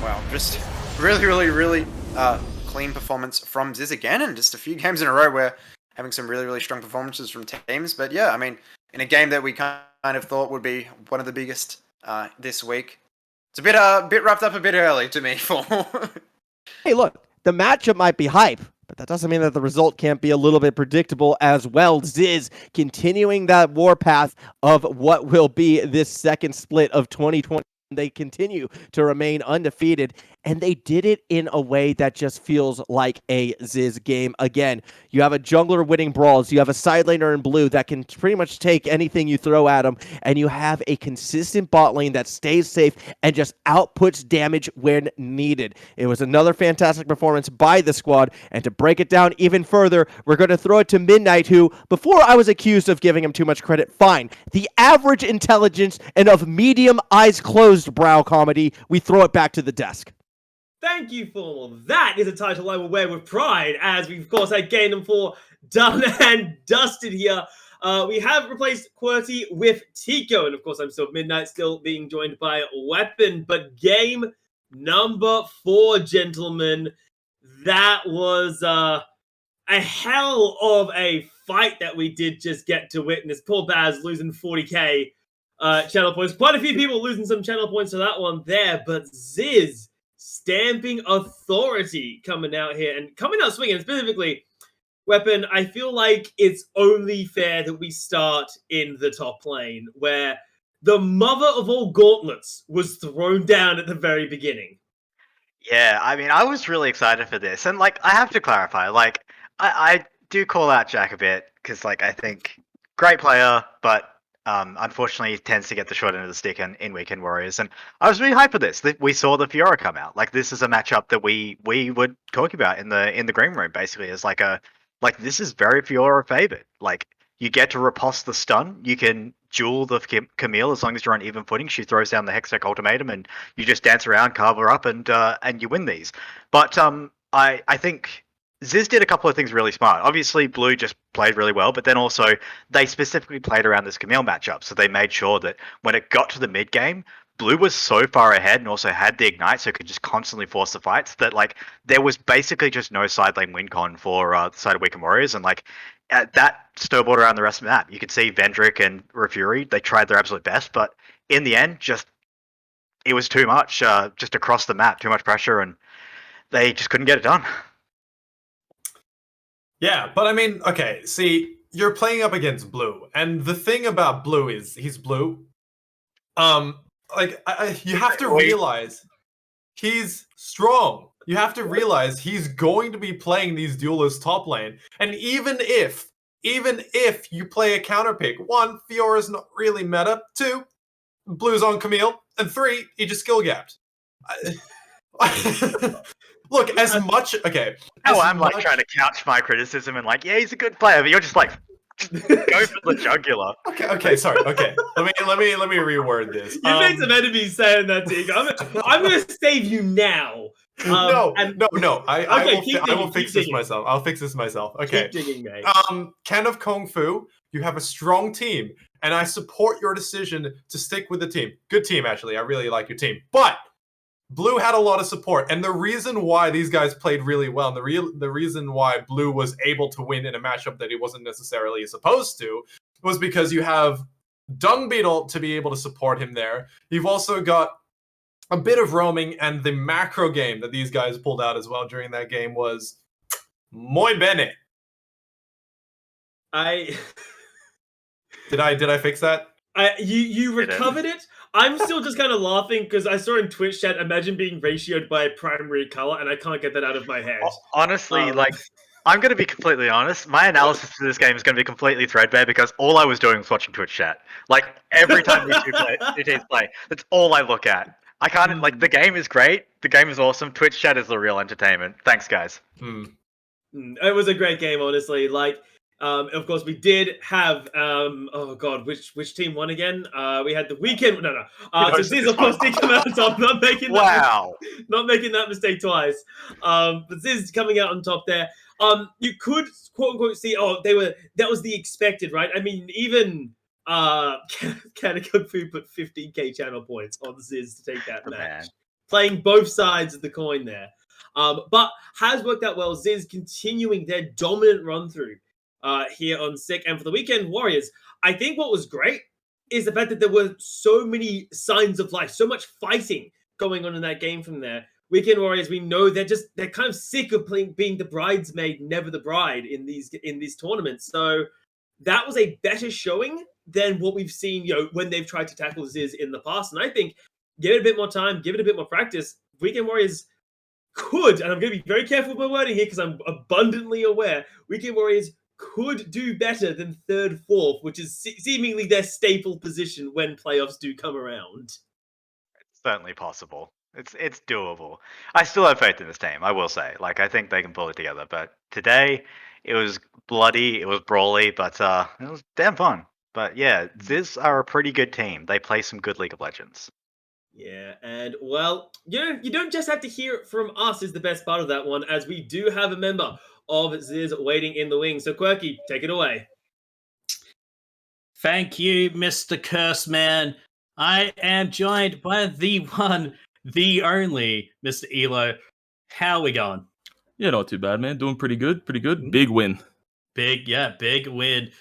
Wow, just really clean performance from Zyzz again, and just a few games in a row where having some really strong performances from teams. But yeah, I mean, in a game that we kind of thought would be one of the biggest this week, it's a bit wrapped up a bit early to me. Hey, look, the matchup might be hype, but that doesn't mean that the result can't be a little bit predictable as well. Zyzz continuing that warpath of what will be this second split of 2020. They continue to remain undefeated, and they did it in a way that just feels like a Zyzz game. Again, you have a jungler winning brawls, you have a side laner in blue that can pretty much take anything you throw at them, and you have a consistent bot lane that stays safe and just outputs damage when needed. It was another fantastic performance by the squad, and to break it down even further, we're going to throw it to Midnight, who, before I was accused of giving him too much credit, fine. The average intelligence and of medium eyes closed brow comedy, we throw it back to the desk. Thank you, Formal. That is a title I will wear with pride, as we, of course, had Game Number 4 done and dusted here. We have replaced QWERTY with Tico, and of course, I'm still Midnight, still being joined by Weapon. But Game Number 4, gentlemen, that was a hell of a fight that we did just get to witness. Poor Baz losing 40k channel points. Quite a few people losing some channel points to that one there, but Zyzz stamping authority coming out here and coming out swinging. Specifically, Weapon, I feel like it's only fair that we start in the top lane, where the mother of all gauntlets was thrown down at the very beginning. Yeah, I mean, I was really excited for this, and like, I have to clarify, like, I do call out Jack a bit because, like, I think great player, but unfortunately, he tends to get the short end of the stick in Weekend Warriors, and I was really hyped for this. We saw the Fiora come out. Like, this is a matchup that we were talking about in the green room, basically, as like this is very Fiora favored. Like, you get to riposte the stun, you can duel the Camille as long as you're on even footing. She throws down the Hextech ultimatum, and you just dance around, carve her up, and you win these. But I think Zyzz did a couple of things really smart. Obviously, Blue just played really well, but then also they specifically played around this Camille matchup. So they made sure that when it got to the mid game, Blue was so far ahead and also had the Ignite, so it could just constantly force the fights, that like there was basically just no side lane win con for the side of Weekend Warriors. And like that snowballed around the rest of the map. You could see Vendrick and Refury, they tried their absolute best, but in the end, just it was too much, just across the map, too much pressure, and they just couldn't get it done. Yeah, but I mean, okay, see, you're playing up against Blue, and the thing about Blue is he's Blue. You have to realize he's strong. You have to realize he's going to be playing these duelists top lane, and even if you play a counter pick, 1, Fiora's not really meta. 2, Blue's on Camille, and 3, he just skill gapped. Look, as much okay. I'm like trying to couch my criticism and like, yeah, he's a good player, but you're just like, go for the jugular. Okay, sorry. Okay, let me reword this. You made some enemies saying that, Dig. I'm going to save you now. No. I will fix this digging. myself. I'll fix this myself. Okay. Keep digging, mate. Ken of Kung Fu, you have a strong team, and I support your decision to stick with the team. Good team, actually. I really like your team, but Blue had a lot of support, and the reason why these guys played really well, and the reason why Blue was able to win in a matchup that he wasn't necessarily supposed to, was because you have Dung Beetle to be able to support him there. You've also got a bit of roaming, and the macro game that these guys pulled out as well during that game was muy bene. Did I fix that? You recovered it. I'm still just kind of laughing because I saw in Twitch chat, imagine being ratioed by a primary color, and I can't get that out of my head. Honestly, I'm going to be completely honest. My analysis of this game is going to be completely threadbare because all I was doing was watching Twitch chat. Like, every time these two teams play, that's all I look at. I can't, the game is great. The game is awesome. Twitch chat is the real entertainment. Thanks, guys. It was a great game, honestly. Of course, we did have which team won again? We had the weekend. So Zyzz, of course, did come out on top. Not making that mistake twice. But Zyzz coming out on top there. You could quote unquote see. That was the expected, right? I mean, even Kung Fu put 15k channel points on Zyzz to take that match, playing both sides of the coin there. But has worked out well. Zyzz continuing their dominant run through. Here on Sick. And for the Weekend Warriors, I think what was great is the fact that there were so many signs of life, so much fighting going on in that game from there. Weekend Warriors, we know they're kind of sick of being the bridesmaid, never the bride in these tournaments. So that was a better showing than what we've seen, when they've tried to tackle Zyzz in the past. And I think give it a bit more time, give it a bit more practice. Weekend Warriors could, and I'm going to be very careful with my wording here because I'm abundantly aware, Weekend Warriors could do better than 3rd, 4th, which is seemingly their staple position when playoffs do come around. It's certainly possible. It's doable. I still have faith in this team, I will say. I think they can pull it together. But today, it was bloody, it was brawly, but it was damn fun. But yeah, Zyzz are a pretty good team. They play some good League of Legends. Yeah, and well, you don't just have to hear it from us is the best part of that one, as we do have a member of Zyzz waiting in the wings. So Quirky, take it away. Thank you, Mr. Curse Man. I am joined by the one, the only Mr. Elo. How are we going? Yeah, not too bad, man. Doing pretty good. Big win. Big win.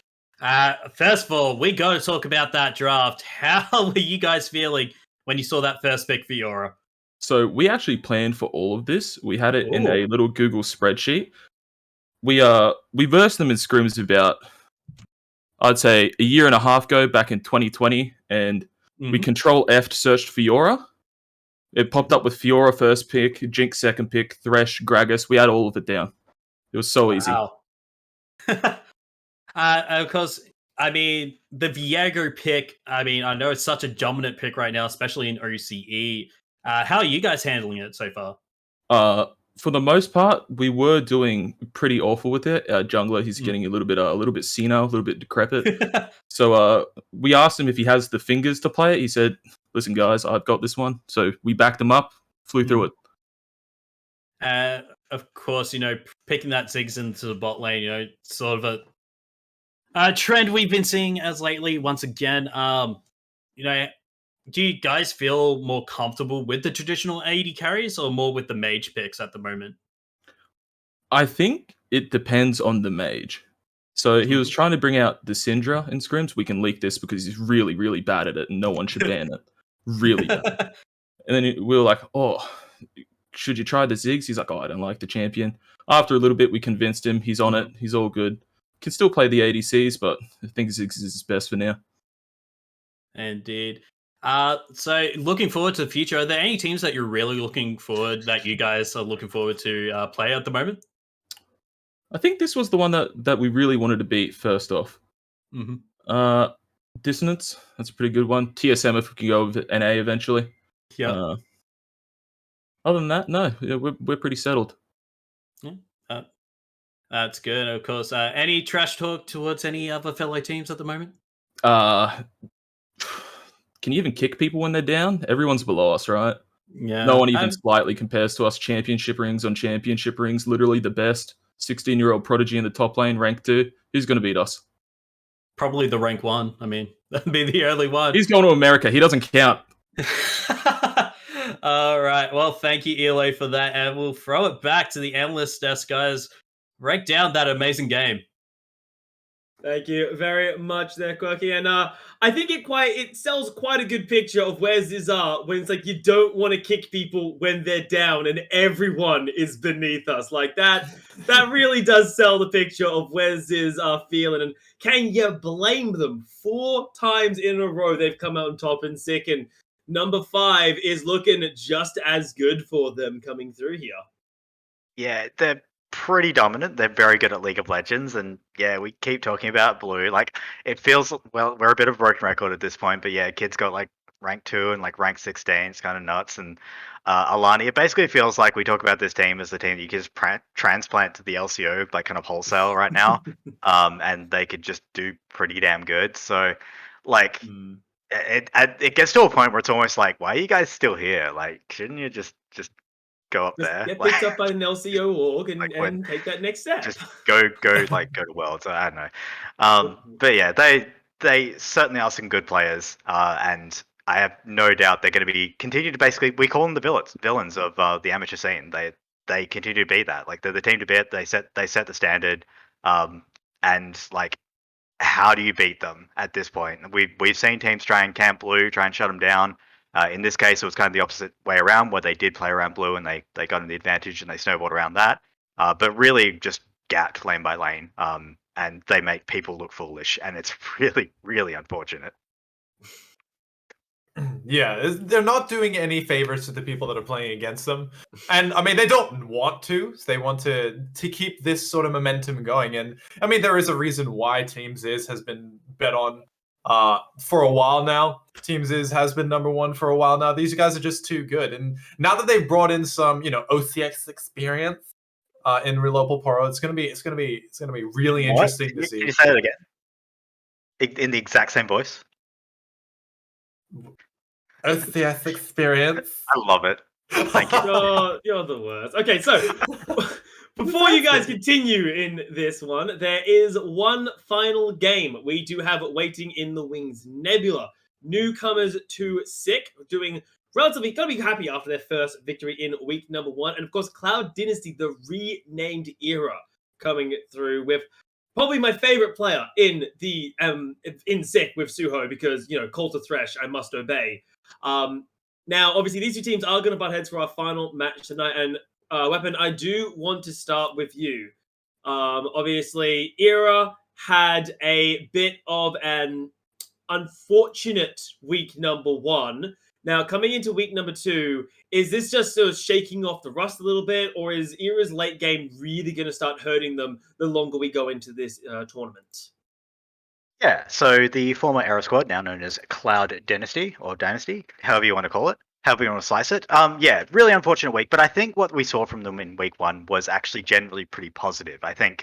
First of all, we got to talk about that draft. How were you guys feeling when you saw that first pick for Fiora? So we actually planned for all of this. We had it in a little Google spreadsheet. We versed them in scrims about, I'd say, a year and a half ago, back in 2020, and we Control F searched Fiora. It popped up with Fiora first pick, Jinx second pick, Thresh, Gragas. We had all of it down. It was so easy. Of course, I mean, the Viego pick, I mean, I know it's such a dominant pick right now, especially in OCE. How are you guys handling it so far? For the most part, we were doing pretty awful with it. Jungler, he's getting a little bit senile, a little bit decrepit. So we asked him if he has the fingers to play it. He said, "Listen, guys, I've got this one." So we backed him up, flew through it. Of course, picking that Zyzz into the bot lane, sort of a trend we've been seeing as lately. Once again, do you guys feel more comfortable with the traditional AD carries or more with the mage picks at the moment? I think it depends on the mage. So he was trying to bring out the Syndra in scrims. We can leak this because he's really, really bad at it and no one should ban it. Really bad. And then we were like, oh, should you try the Zyzz? He's like, oh, I don't like the champion. After a little bit, we convinced him. He's on it. He's all good. Can still play the ADCs, but I think Zyzz is his best for now. Indeed. So looking forward to the future, are there any teams that you're really looking forward, that you guys are looking forward to play at the moment? I think this was the one that we really wanted to beat first off. Mm-hmm. Dissonance, that's a pretty good one. TSM if we can go with NA eventually. Yeah. Other than that, no, yeah, we're pretty settled. Yeah. That's good. Of course. Any trash talk towards any other fellow teams at the moment? Can you even kick people when they're down? Everyone's below us, right? Yeah. No one even slightly compares to us. Championship rings on championship rings, literally the best. 16-year-old prodigy in the top lane, rank 2. Who's going to beat us? Probably the rank 1. I mean, that'd be the only one. He's going to America. He doesn't count. All right. Well, thank you, Elo, for that. And we'll throw it back to the analyst desk, guys. Rank down that amazing game. Thank you very much there, Quirky. And I think it sells quite a good picture of where Zyzz are when it's like you don't want to kick people when they're down and everyone is beneath us. Like that really does sell the picture of where Zyzz are feeling. And can you blame them? 4 times in a row they've come out on top and sick, and number 5 is looking just as good for them coming through here. Yeah, they're pretty dominant. They're very good at League of Legends, and yeah, we keep talking about Blue. Like, it feels, well, we're a bit of a broken record at this point, but yeah, kids got like rank 2 and like rank 16. It's kind of nuts. And Alani, it basically feels like we talk about this team as the team that you can just transplant to the LCO like kind of wholesale right now, and they could just do pretty damn good. So like it gets to a point where it's almost like, why are you guys still here? Like, shouldn't you just go up there? Get picked up by an LCO org and take that next step. Just go to Worlds. I don't know. But yeah, they certainly are some good players, and I have no doubt they're going to continue to basically, we call them the villains of the amateur scene. They continue to be that. Like, they're the team to beat. They set the standard, and like, how do you beat them at this point? We've seen teams try and camp Blue, try and shut them down. In this case, it was kind of the opposite way around, where they did play around Blue and they got in the advantage and they snowballed around that. But really just gapped lane by lane, and they make people look foolish, and it's really, really unfortunate. Yeah, they're not doing any favors to the people that are playing against them. And I mean, they don't want to. So they want to keep this sort of momentum going. And I mean, there is a reason why Team Zyzz has been bet on for a while now. Team Zyzz has been number 1 for a while now. These guys are just too good. And now that they've brought in some, OCX experience in Relocal Poro, it's gonna be really interesting to see. Can you say it again? In the exact same voice? OCS experience. I love it. Thank you. You're the worst. Okay, so before you guys continue in this one, there is one final game we do have waiting in the wings. Nebula, newcomers to Sick, doing relatively, gonna be happy after their first victory in week number 1. And of course, Cloud Dynasty, the renamed era, coming through with probably my favorite player in the in Sick with Suho, because Call to Thresh, I must obey. Now, obviously, these 2 teams are going to butt heads for our final match tonight. And Weapon, I do want to start with you. Obviously, Era had a bit of an unfortunate week number 1. Now, coming into week number 2, is this just sort of shaking off the rust a little bit, or is Era's late game really going to start hurting them the longer we go into this tournament? Yeah, so the former Era squad, now known as Cloud Dynasty, or Dynasty, however you want to call it, however you want to slice it. Yeah, really unfortunate week, but I think what we saw from them in week 1 was actually generally pretty positive. I think,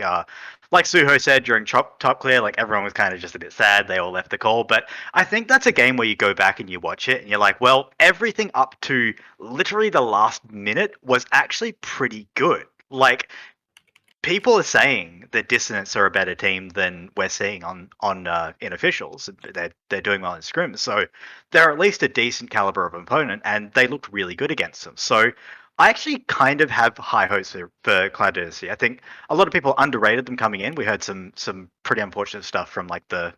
like Suho said during top clear, like, everyone was kind of just a bit sad. They all left the call, but I think that's a game where you go back and you watch it and you're like, well, everything up to literally the last minute was actually pretty good. Like, people are saying that Dissonance are a better team than we're seeing on in officials. They're doing well in scrims, so they're at least a decent caliber of opponent, and they looked really good against them. So I actually kind of have high hopes for Cloud Dynasty. I think a lot of people underrated them coming in. We heard some pretty unfortunate stuff from like the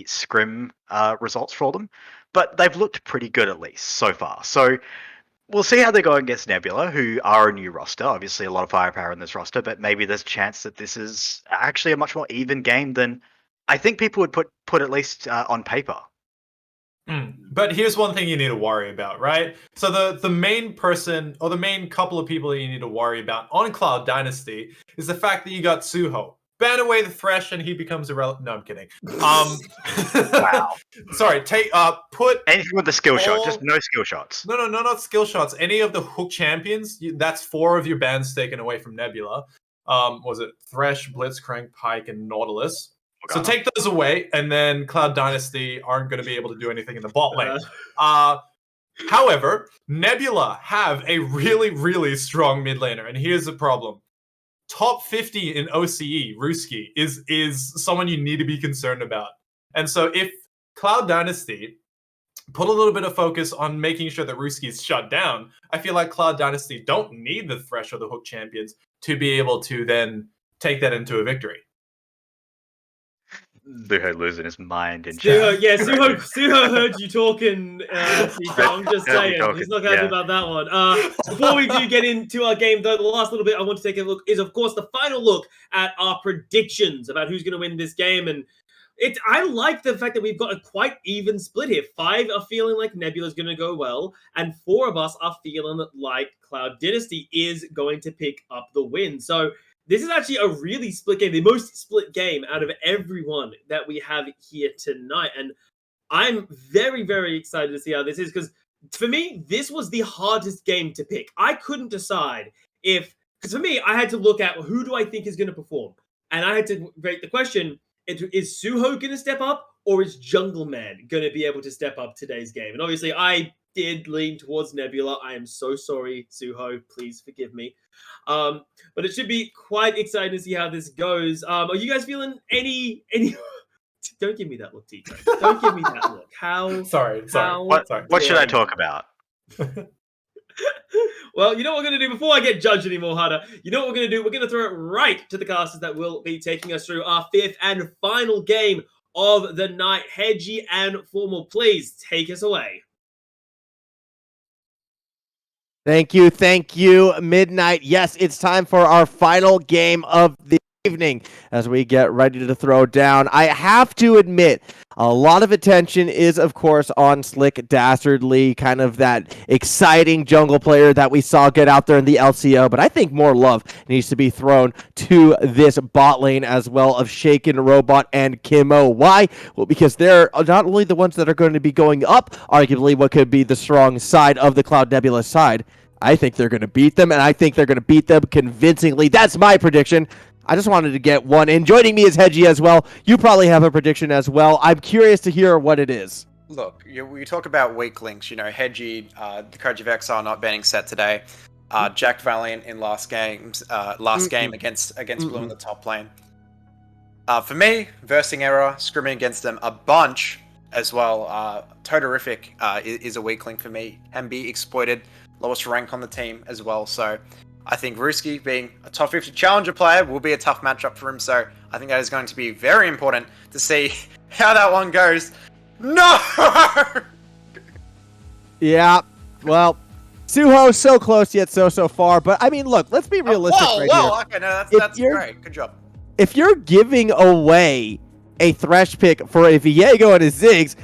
scrim results for them, but they've looked pretty good at least so far. So we'll see how they go against Nebula, who are a new roster. Obviously, a lot of firepower in this roster, but maybe there's a chance that this is actually a much more even game than I think people would put at least on paper. But here's one thing you need to worry about, right? So the main person, or the main couple of people that you need to worry about on Cloud Dynasty is the fact that you got Suho. Ban away the Thresh and he becomes irrelevant. No, I'm kidding. Wow. Sorry, put anything with the skill shot, just no skill shots. No, not skill shots. Any of the hook champions, that's 4 of your bans taken away from Nebula. Was it Thresh, Blitzcrank, Pike, and Nautilus? So take those away, and then Cloud Dynasty aren't going to be able to do anything in the bot lane. However, Nebula have a really, really strong mid laner, and here's the problem. Top 50 in OCE, Ruski, is someone you need to be concerned about. And so if Cloud Dynasty put a little bit of focus on making sure that Ruski is shut down, I feel like Cloud Dynasty don't need the Thresh or the Hook champions to be able to then take that into a victory. Suho losing his mind in Suho, chat. yeah, Suho heard you talking, Seeker. I'm just saying. He's not happy about that one. Before we do get into our game, though, the last little bit I want to take a look is, of course, the final look at our predictions about who's going to win this game. And I like the fact that we've got a quite even split here. 5 are feeling like Nebula's going to go well, and 4 of us are feeling like Cloud Dynasty is going to pick up the win. So this is actually a really split game, the most split game out of everyone that we have here tonight. And I'm very, very excited to see how this is, because for me, this was the hardest game to pick. I couldn't decide because for me, I had to look at who do I think is going to perform. And I had to rate the question, is Suho going to step up, or is Jungle Man going to be able to step up today's game? And obviously, I did lean towards Nebula. I am so sorry, Suho. Please forgive me. But it should be quite exciting to see how this goes. Are you guys feeling any? Don't give me that look, Tito. Don't give me that look. How? Sorry. What should I talk about? Well, you know what we're going to do before I get judged anymore, Hunter? You know what we're going to do? We're going to throw it right to the casters that will be taking us through our 5th and final game of the night. Hedgie and Formal, please take us away. Thank you, Midnight. Yes, it's time for our final game of the evening as we get ready to throw down. I have to admit, a lot of attention is, of course, on Slick Dastardly, kind of that exciting jungle player that we saw get out there in the LCO, but I think more love needs to be thrown to this bot lane as well of Shaken Robot and Kimmo. Why? Well, because they're not only the ones that are going to be going up, arguably what could be the strong side of the Cloud Nebula side. I think they're going to beat them, and I think they're going to beat them convincingly. That's my prediction. I just wanted to get one in. Joining me is Hedgie as well. You probably have a prediction as well. I'm curious to hear what it is. Look, we talk about weak links. You know, Hedgie, the Courage of Exile not banning set today. Jack Valiant in last game against Blue in the top lane. For me, versing error, scrimming against them a bunch as well. Totarific is a weak link for me. Can be exploited. Lowest rank on the team as well. So I think Ruski, being a top 50 challenger player, will be a tough matchup for him. So I think that is going to be very important to see how that one goes. No! Yeah, well, Suho so close yet so far. But I mean, look, let's be realistic right here. Okay, no, that's great. Good job. If you're giving away a Thresh pick for a Viego and a Zyzz,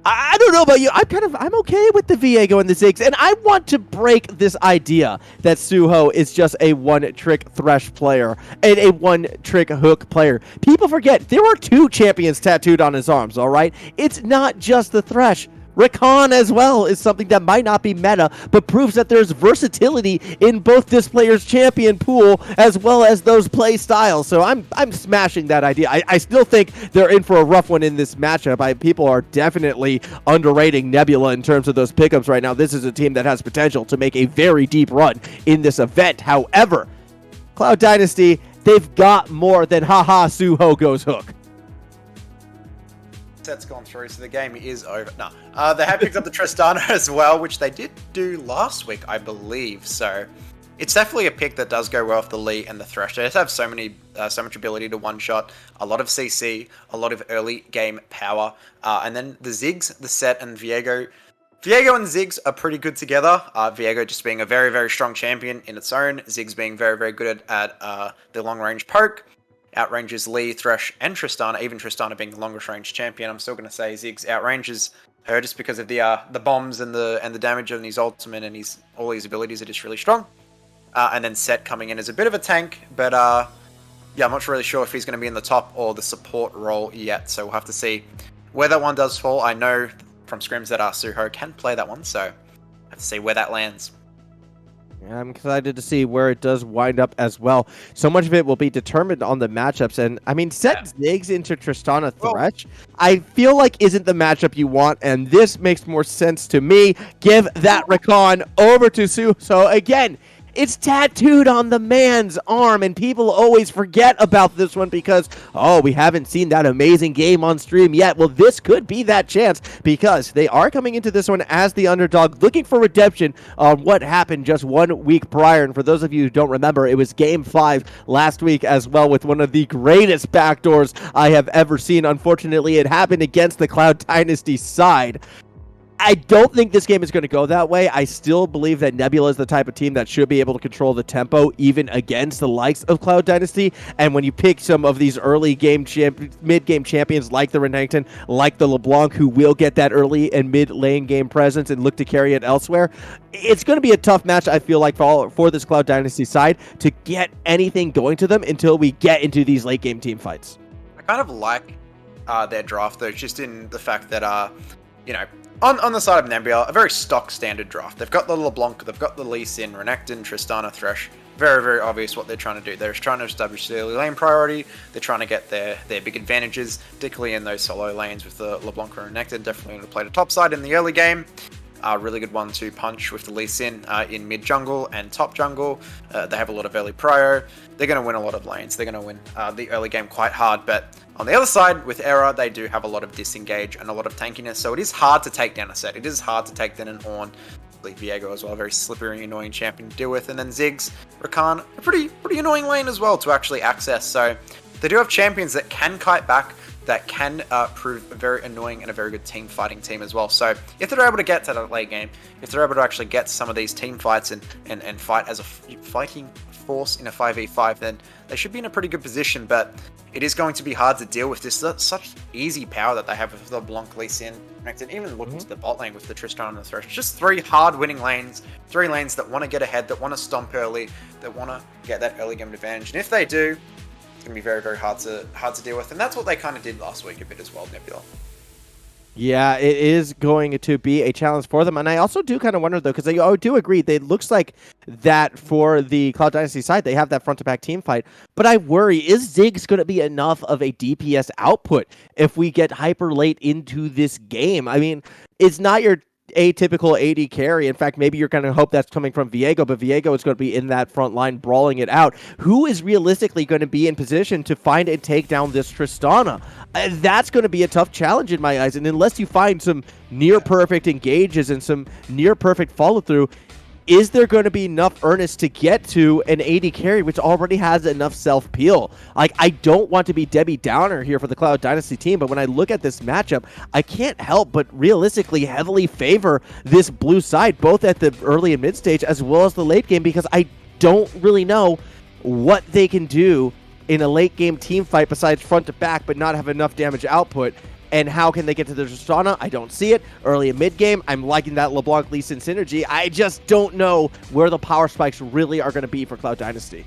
I don't know about you. I'm okay with the Viego and the Zyzz, and I want to break this idea that Suho is just a one-trick Thresh player and a one-trick Hook player. People forget there are 2 champions tattooed on his arms, all right? It's not just the Thresh. Rakan as well is something that might not be meta, but proves that there's versatility in both this player's champion pool as well as those play styles. So I'm smashing that idea. I still think they're in for a rough one in this matchup. People are definitely underrating Nebula in terms of those pickups right now. This is a team that has potential to make a very deep run in this event. However, Cloud Dynasty, they've got more than haha Suho goes Hook. Set's gone through, so the game is over. No, they have picked up the Tristana as well, which they did do last week, I believe. So it's definitely a pick that does go well with the Lee and the Thresh. They just have so much ability to one-shot, a lot of CC, a lot of early game power, and then the Ziggs, the Set, and Viego. Viego and Zyzz are pretty good together. Viego just being a very, very strong champion in its own. Zyzz being very, very good at the long-range poke. Outranges Lee, Thresh, and Tristana. Even Tristana being the longest range champion, I'm still going to say Zyzz outranges her just because of the bombs and the damage on his ultimate and all his abilities are just really strong. And then Set coming in as a bit of a tank, but yeah, I'm not really sure if he's going to be in the top or the support role yet, so we'll have to see where that one does fall. I know from scrims that Suho can play that one, so I have to see where that lands. I'm excited to see where it does wind up as well. So much of it will be determined on the matchups. And, I mean, set Zyzz into Tristana Thresh, I feel like isn't the matchup you want, and this makes more sense to me. Give that Recon over to Suho again. It's tattooed on the man's arm, and people always forget about this one because, oh, we haven't seen that amazing game on stream yet. Well, this could be that chance because they are coming into this one as the underdog, looking for redemption on what happened just 1 week prior. And for those of you who don't remember, it was Game 5 last week as well with one of the greatest backdoors I have ever seen. Unfortunately, it happened against the Cloud Dynasty side. I don't think this game is going to go that way. I still believe that Nebula is the type of team that should be able to control the tempo even against the likes of Cloud Dynasty. And when you pick some of these early game mid-game champions like the Renekton, like the LeBlanc, who will get that early and mid-lane game presence and look to carry it elsewhere, it's going to be a tough match, I feel like, for this Cloud Dynasty side to get anything going to them until we get into these late-game team fights. I kind of like their draft, though, just in the fact that, you know, on the side of Nebula, a very stock standard draft. They've got the LeBlanc, they've got the Lee Sin, Renekton, Tristana, Thresh. Very, very obvious what they're trying to do. They're just trying to establish their early lane priority. They're trying to get their big advantages, particularly in those solo lanes with the LeBlanc and Renekton. Definitely going to play the top side in the early game. Really good 1-2 punch with the Lee Sin in mid jungle and top jungle. They have a lot of early prio. They're going to win a lot of lanes. They're going to win the early game quite hard. But on the other side, with Era, they do have a lot of disengage and a lot of tankiness. So it is hard to take down a Set. It is hard to take down an Ornn. Viego as well, a very slippery, annoying champion to deal with. And then Zyzz, Rakan, a pretty annoying lane as well to actually access. So they do have champions that can kite back, that can prove very annoying and a very good team fighting team as well. So if they're able to get to that late game, if they're able to actually get some of these team fights and fight as a fighting force in a 5v5, then they should be in a pretty good position. But it is going to be hard to deal with this such easy power that they have with the Blanc, Lee Sin, and even looking to the bot lane with the Tristana and the Thresh. Just 3 hard winning lanes, 3 lanes that want to get ahead, that want to stomp early, that want to get that early game advantage. And if they do, it's going to be very, very hard to deal with. And that's what they kind of did last week a bit as well, Nebula. Yeah, it is going to be a challenge for them. And I also do kind of wonder, though, because I do agree, it looks like that for the Cloud Dynasty side, they have that front-to-back team fight. But I worry, is Zyzz going to be enough of a DPS output if we get hyper late into this game? I mean, it's not your atypical AD carry. In fact, maybe you're going to hope that's coming from Viego, but Viego is going to be in that front line brawling it out. Who is realistically going to be in position to find and take down this Tristana? That's going to be a tough challenge in my eyes, and unless you find some near-perfect engages and some near-perfect follow-through, is there going to be enough earnest to get to an AD carry, which already has enough self-peel? Like, I don't want to be Debbie Downer here for the Cloud Dynasty team, but when I look at this matchup, I can't help but realistically heavily favor this blue side, both at the early and mid stage as well as the late game, because I don't really know what they can do in a late game team fight besides front to back, but not have enough damage output. And how can they get to the Tristana? I don't see it. Early and mid game, I'm liking that LeBlanc Lee Sin synergy. I just don't know where the power spikes really are going to be for Cloud Dynasty.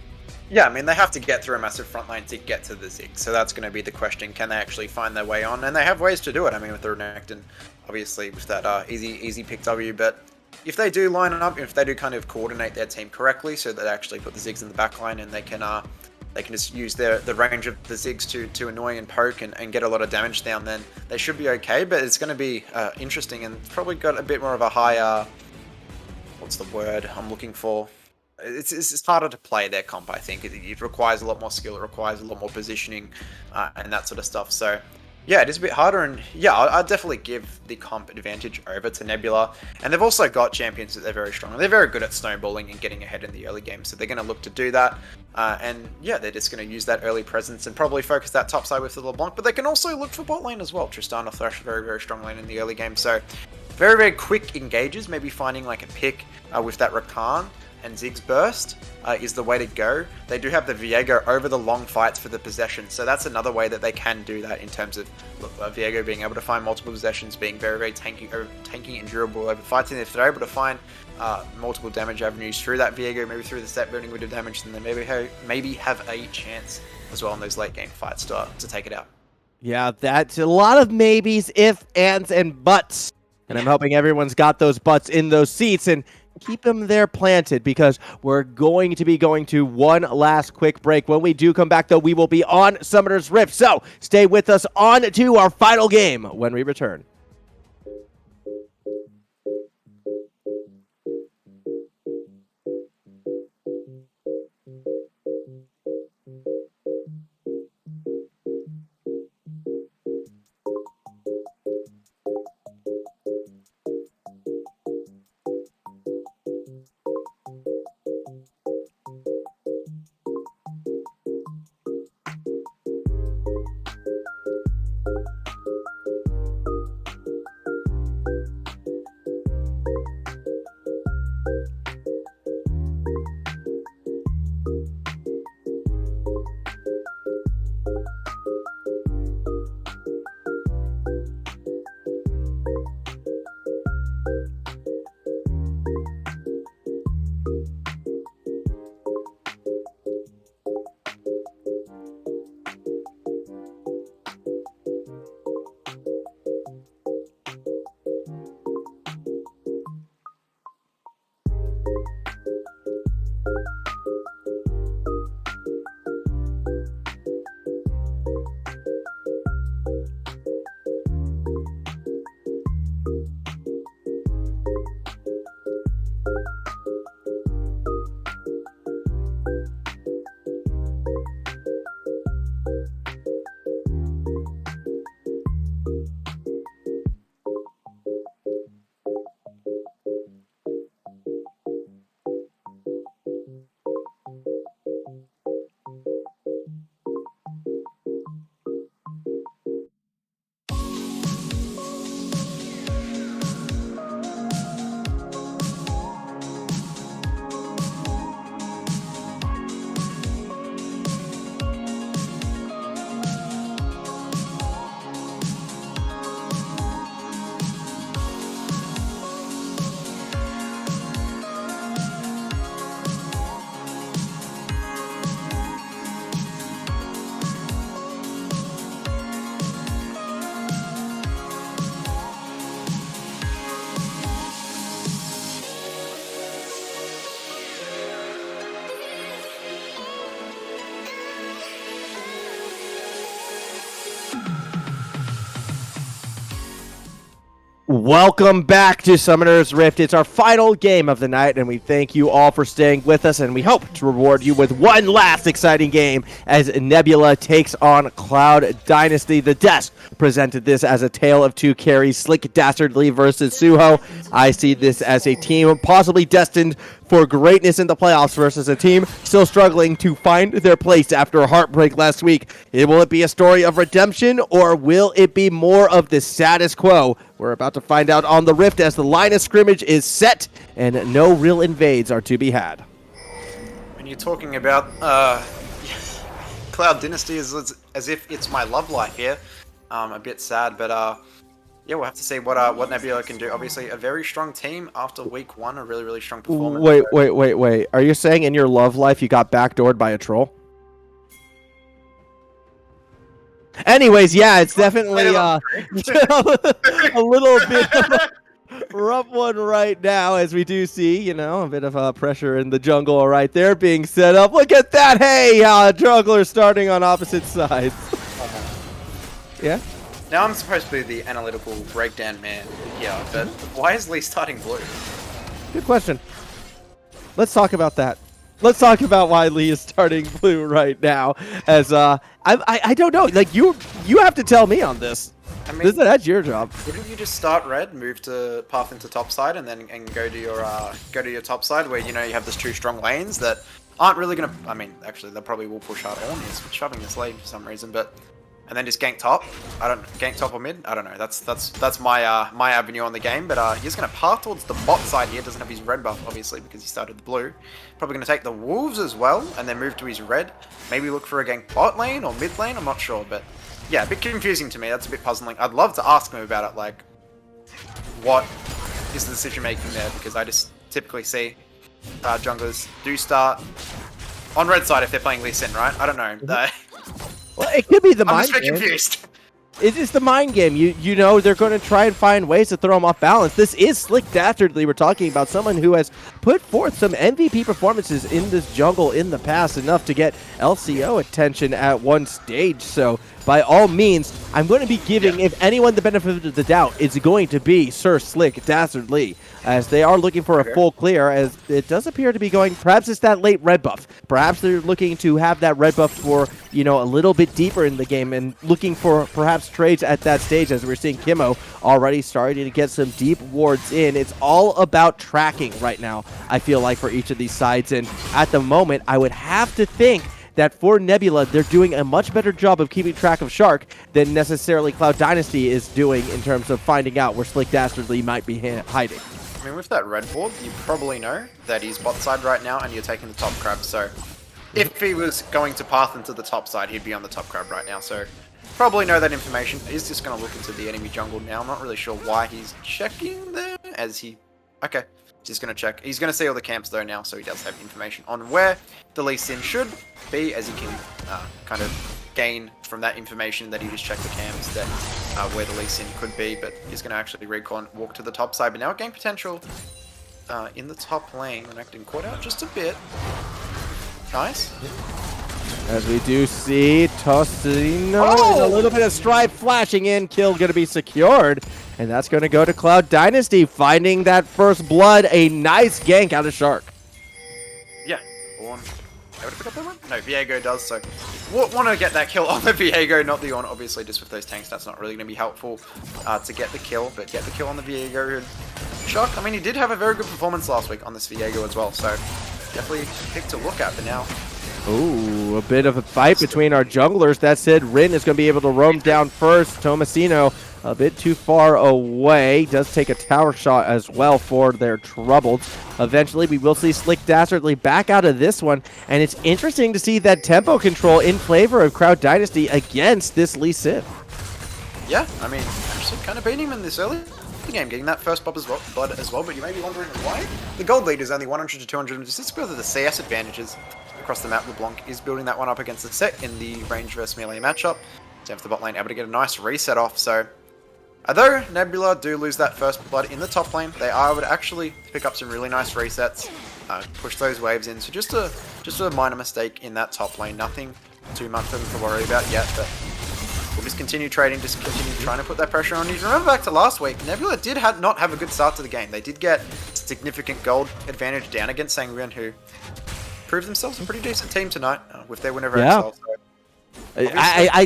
Yeah, I mean, they have to get through a massive front line to get to the Zyzz. So that's going to be the question. Can they actually find their way on? And they have ways to do it. I mean, with the Renekton, obviously, with that easy pick W. But if they do line it up, if they do kind of coordinate their team correctly, so that they actually put the Zyzz in the back line and they can just use the range of the Zyzz to annoy and poke and get a lot of damage down, then they should be okay. But it's going to be interesting and probably got a bit more of a high, what's the word I'm looking for? It's harder to play their comp, I think. It requires a lot more skill, it requires a lot more positioning and that sort of stuff. So yeah, it is a bit harder, and yeah, I'd definitely give the comp advantage over to Nebula. And they've also got champions that they're very strong. They're very good at snowballing and getting ahead in the early game, so they're going to look to do that. And yeah, they're just going to use that early presence and probably focus that top side with the LeBlanc, but they can also look for bot lane as well. Tristana, Thresh, very, very strong lane in the early game, so very, very quick engages, maybe finding like a pick with that Rakan and Zyzz burst is the way to go. They do have the Viego over the long fights for the possession, so that's another way that they can do that in terms of Viego being able to find multiple possessions, being very, very tanky and durable over fights. And if they're able to find multiple damage avenues through that Viego, maybe through the set building with the damage, then they maybe have a chance as well in those late game fights to take it out. Yeah, that's a lot of maybes, ifs, ands, and buts. And I'm hoping everyone's got those butts in those seats and keep them there planted, because we're going to be going to one last quick break. When we do come back, though, we will be on Summoners Rift. So stay with us on to our final game when we return. Welcome back to Summoners Rift. It's our final game of the night, and we thank you all for staying with us, and we hope to reward you with one last exciting game as Nebula takes on Cloud Dynasty. The desk presented this as a tale of two carries, Slick Dastardly versus Suho. I see this as a team possibly destined for greatness in the playoffs versus a team still struggling to find their place after a heartbreak last week. Will it be a story of redemption, or will it be more of the status quo? We're about to find out on the Rift as the line of scrimmage is set and no real invades are to be had. When you're talking about Cloud Dynasty is as if it's my love life here. A bit sad, but yeah, we'll have to see what Nebula can do. Obviously, a very strong team after week one, a really, really strong performance. Wait. Are you saying in your love life you got backdoored by a troll? Anyways, yeah, it's definitely a little bit of a rough one right now, as we do see, a bit of pressure in the jungle right there being set up. Look at that. Hey, jungler starting on opposite sides. Yeah? Now I'm supposed to be the analytical breakdown man here, but why is Lee starting blue? Good question. Let's talk about that. Let's talk about why Lee is starting blue right now. As I don't know. Like you have to tell me on this. I mean, that's your job. Wouldn't you just start red, move to path into top side, and then go to your top side where you have those two strong lanes that aren't really gonna. I mean, actually, they probably will push hard. On is shoving this lane for some reason, but and then just gank top. Gank top or mid. I don't know. That's my my avenue on the game. But he's gonna path towards the bot side here. Doesn't have his red buff obviously because he started the blue. Probably gonna take the wolves as well, and then move to his red. Maybe look for a gank bot lane or mid lane. I'm not sure, but yeah, a bit confusing to me. That's a bit puzzling. I'd love to ask him about it, like what is the decision making there, because I just typically see junglers do start on red side if they're playing Lee Sin, right? I don't know. Well, it could be the I'm mind just a bit game. confused. It is the mind game. You know they're going to try and find ways to throw him off balance. This is Slick Dastardly. We're talking about someone who has put forth some MVP performances in this jungle in the past, enough to get LCO attention at one stage. So by all means, I'm going to be giving, if anyone, the benefit of the doubt, it's going to be Sir Slick Dastardly, as they are looking for a full clear, as it does appear to be going, perhaps it's that late red buff. Perhaps they're looking to have that red buff for, you know, a little bit deeper in the game and looking for perhaps trades at that stage, as we're seeing Kimmo already starting to get some deep wards in. It's all about tracking right now, I feel like, for each of these sides, and at the moment, I would have to think that for Nebula, they're doing a much better job of keeping track of Shark than necessarily Cloud Dynasty is doing in terms of finding out where Slick Dastardly might be hiding. I mean, with that red board, you probably know that he's bot side right now and you're taking the top crab, so if he was going to path into the top side, he'd be on the top crab right now, so probably know that information. He's just going to look into the enemy jungle now. I'm not really sure why he's checking there, as he... Okay, he's just going to check. He's going to see all the camps though now, so he does have information on where the Lee Sin should be, as he can kind of gain from that information that he just checked the camps, that where the Lee Sin could be, but he's going to actually recon, walk to the top side. But now gain potential in the top lane, and acting caught out just a bit. Nice. As we do see Tostino and a little bit of stripe flashing in, kill going to be secured, and that's going to go to Cloud Dynasty, finding that first blood, a nice gank out of Shark. Yeah, Ornn able to pick up that one? No, Viego does, so want to get that kill on the Viego, not the Ornn, obviously. Just with those tanks, that's not really going to be helpful to get the kill, but get the kill on the Viego. Shark, I mean, he did have a very good performance last week on this Viego as well, so definitely a pick to look at for now. Ooh, a bit of a fight between our junglers. That said, Rin is going to be able to roam down first. Tomasino a bit too far away. Does take a tower shot as well for their troubles. Eventually, we will see Slick Dastardly back out of this one. And it's interesting to see that tempo control in favor of Cloud Dynasty against this Lee Sin. Yeah, I mean, actually kind of beating him in this early game, getting that first blood as well, but you may be wondering why the gold lead is only 100 to 200. Just because of the CS advantages across the map. LeBlanc is building that one up against the set in the range versus melee matchup. Same for the bot lane, able to get a nice reset off. So although Nebula do lose that first blood in the top lane, they are able to actually pick up some really nice resets, push those waves in. So just a minor mistake in that top lane, nothing too much for them to worry about yet, but we'll just continue trading, just continue trying to put that pressure on you. Remember back to last week, Nebula did not have a good start to the game. They did get significant gold advantage down against Sanguine, who proved themselves a pretty decent team tonight with their win over Exile. So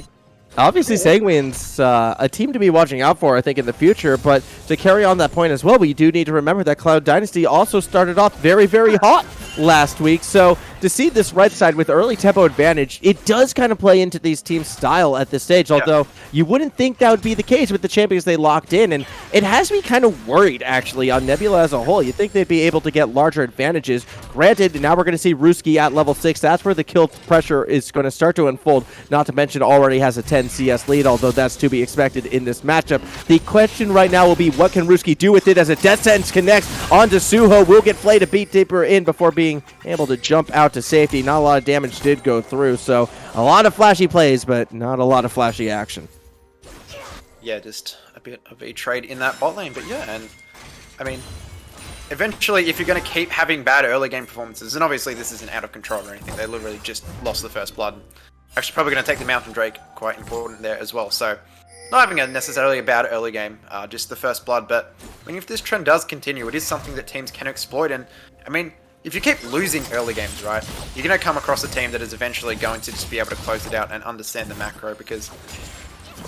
obviously Sanguine's a team to be watching out for, I think, in the future, but to carry on that point as well, we do need to remember that Cloud Dynasty also started off very, very hot last week, so to see this red side with early tempo advantage, it does kind of play into these teams' style at this stage, although you wouldn't think that would be the case with the champions they locked in, and it has me kind of worried, actually, on Nebula as a whole. You'd think they'd be able to get larger advantages. Granted, now we're going to see Ruski at level 6. That's where the kill pressure is going to start to unfold, not to mention already has a 10 CS lead, although that's to be expected in this matchup. The question right now will be, what can Ruski do with it as a Death Sentence connects onto Suho? Will get Flay to beat deeper in before being able to jump out to safety. Not a lot of damage did go through, so a lot of flashy plays, but not a lot of flashy action. Yeah, just a bit of a trade in that bot lane, but yeah, and I mean, eventually, if you're going to keep having bad early game performances, and obviously this isn't out of control or anything, they literally just lost the first blood. Actually, probably going to take the Mountain Drake, quite important there as well, so not having necessarily a bad early game, just the first blood, but I mean, if this trend does continue, it is something that teams can exploit, and I mean, if you keep losing early games, right, you're going to come across a team that is eventually going to just be able to close it out and understand the macro, because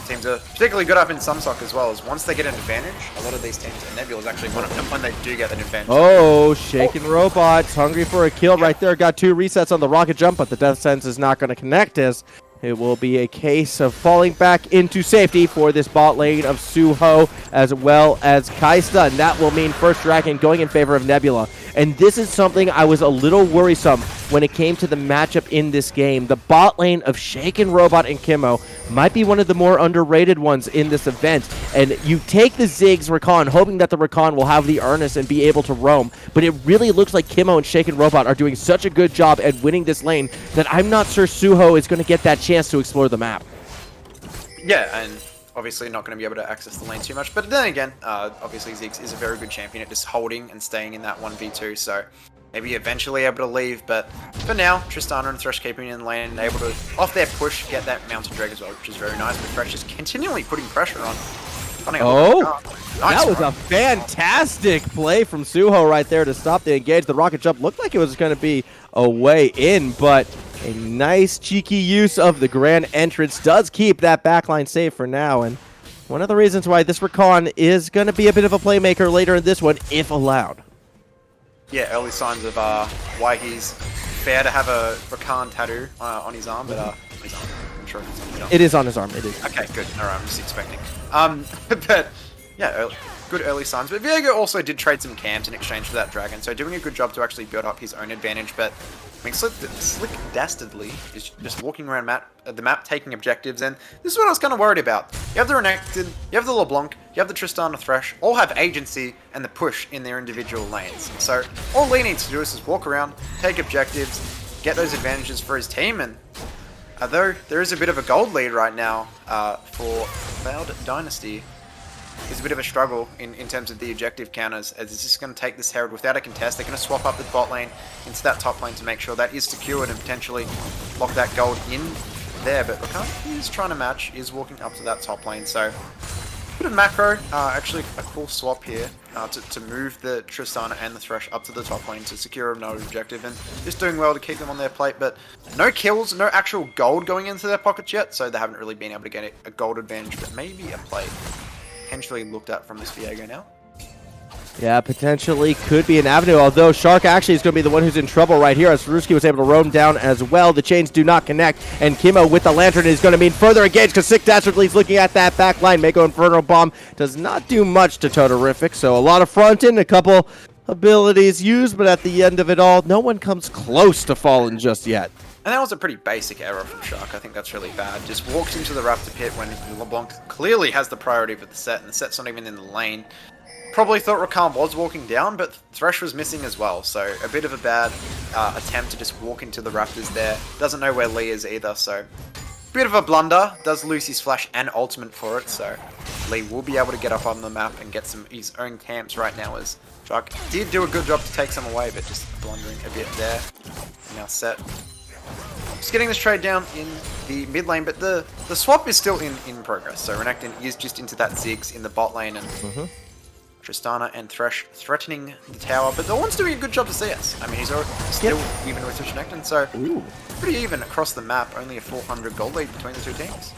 teams are particularly good up in Sumsock as well, as once they get an advantage, a lot of these teams, and Nebula is actually one of them when they do get an advantage. Oh, Shaken Robots, hungry for a kill right there. Got 2 resets on the rocket jump, but the Death Sentence is not going to connect as It will be a case of falling back into safety for this bot lane of Suho as well as Kaista, and that will mean first dragon going in favor of Nebula. And this is something I was a little worrisome when it came to the matchup in this game. The bot lane of Shaken Robot and Kimo might be one of the more underrated ones in this event. And you take the Zyzz Rakan, hoping that the Rakan will have the earnest and be able to roam. But it really looks like Kimo and Shaken Robot are doing such a good job at winning this lane that I'm not sure Suho is going to get that chance to explore the map. Yeah, and obviously not going to be able to access the lane too much. But then again, obviously Zyzz is a very good champion at just holding and staying in that 1v2. So maybe eventually able to leave. But for now, Tristana and Thresh keeping in lane and able to, off their push, get that mounted drag as well, which is very nice. But Thresh is continually putting pressure on. Oh, nice that was a fantastic play from Suho right there to stop the engage. The rocket jump looked like it was going to be a way in, but a nice cheeky use of the grand entrance does keep that backline safe for now. And one of the reasons why this Rakan is going to be a bit of a playmaker later in this one, if allowed. Yeah, early signs of why he's fair to have a Rakan tattoo on his arm, but his arm. I'm sure it's on his arm. It is on his arm. It is. Okay, good. All right, I'm just expecting. But yeah, good early signs. But Viego also did trade some camps in exchange for that dragon, so doing a good job to actually build up his own advantage. But I mean, Slick Dastardly is just walking around the map, taking objectives, and this is what I was kind of worried about. You have the Renekton, you have the LeBlanc, you have the Tristana Thresh, all have agency and the push in their individual lanes. So all Lee needs to do is just walk around, take objectives, get those advantages for his team, and although there is a bit of a gold lead right now for Cloud Dynasty, there's a bit of a struggle in terms of the objective counters, as it's just going to take this Herald without a contest. They're going to swap up the bot lane into that top lane to make sure that is secured and potentially lock that gold in there. But Rakan is trying to match, is walking up to that top lane. So, bit of macro, actually a cool swap here to move the Tristana and the Thresh up to the top lane to secure another objective, and just doing well to keep them on their plate. But no kills, no actual gold going into their pockets yet, so they haven't really been able to get a gold advantage, but maybe a play potentially looked at from this Viego now. Yeah, potentially could be an avenue, although Shark actually is going to be the one who's in trouble right here, as Ruski was able to roam down as well. The chains do not connect, and Kimo with the Lantern is going to mean further engage, because Sick Dastardly's looking at that back line. Mako Inferno Bomb does not do much to Totarific, so a lot of front-end, a couple abilities used, but at the end of it all, no one comes close to falling just yet. And that was a pretty basic error from Shark. I think that's really bad. Just walks into the Raptor pit when LeBlanc clearly has the priority for the set, and the set's not even in the lane. Probably thought Rakan was walking down, but Thresh was missing as well, so a bit of a bad attempt to just walk into the Raptors there. Doesn't know where Lee is either, so bit of a blunder. Does lose his flash and ultimate for it, so Lee will be able to get up on the map and get some his own camps right now, as Shark did do a good job to take some away, but just blundering a bit there. Now set. Just getting this trade down in the mid lane, but the swap is still in progress. So Renekton is just into that Zyzz in the bot lane, and Tristana and Thresh threatening the tower. But the one's doing a good job to CS. I mean, he's still even with Renekton, so pretty even across the map. Only a 400 gold lead between the two teams.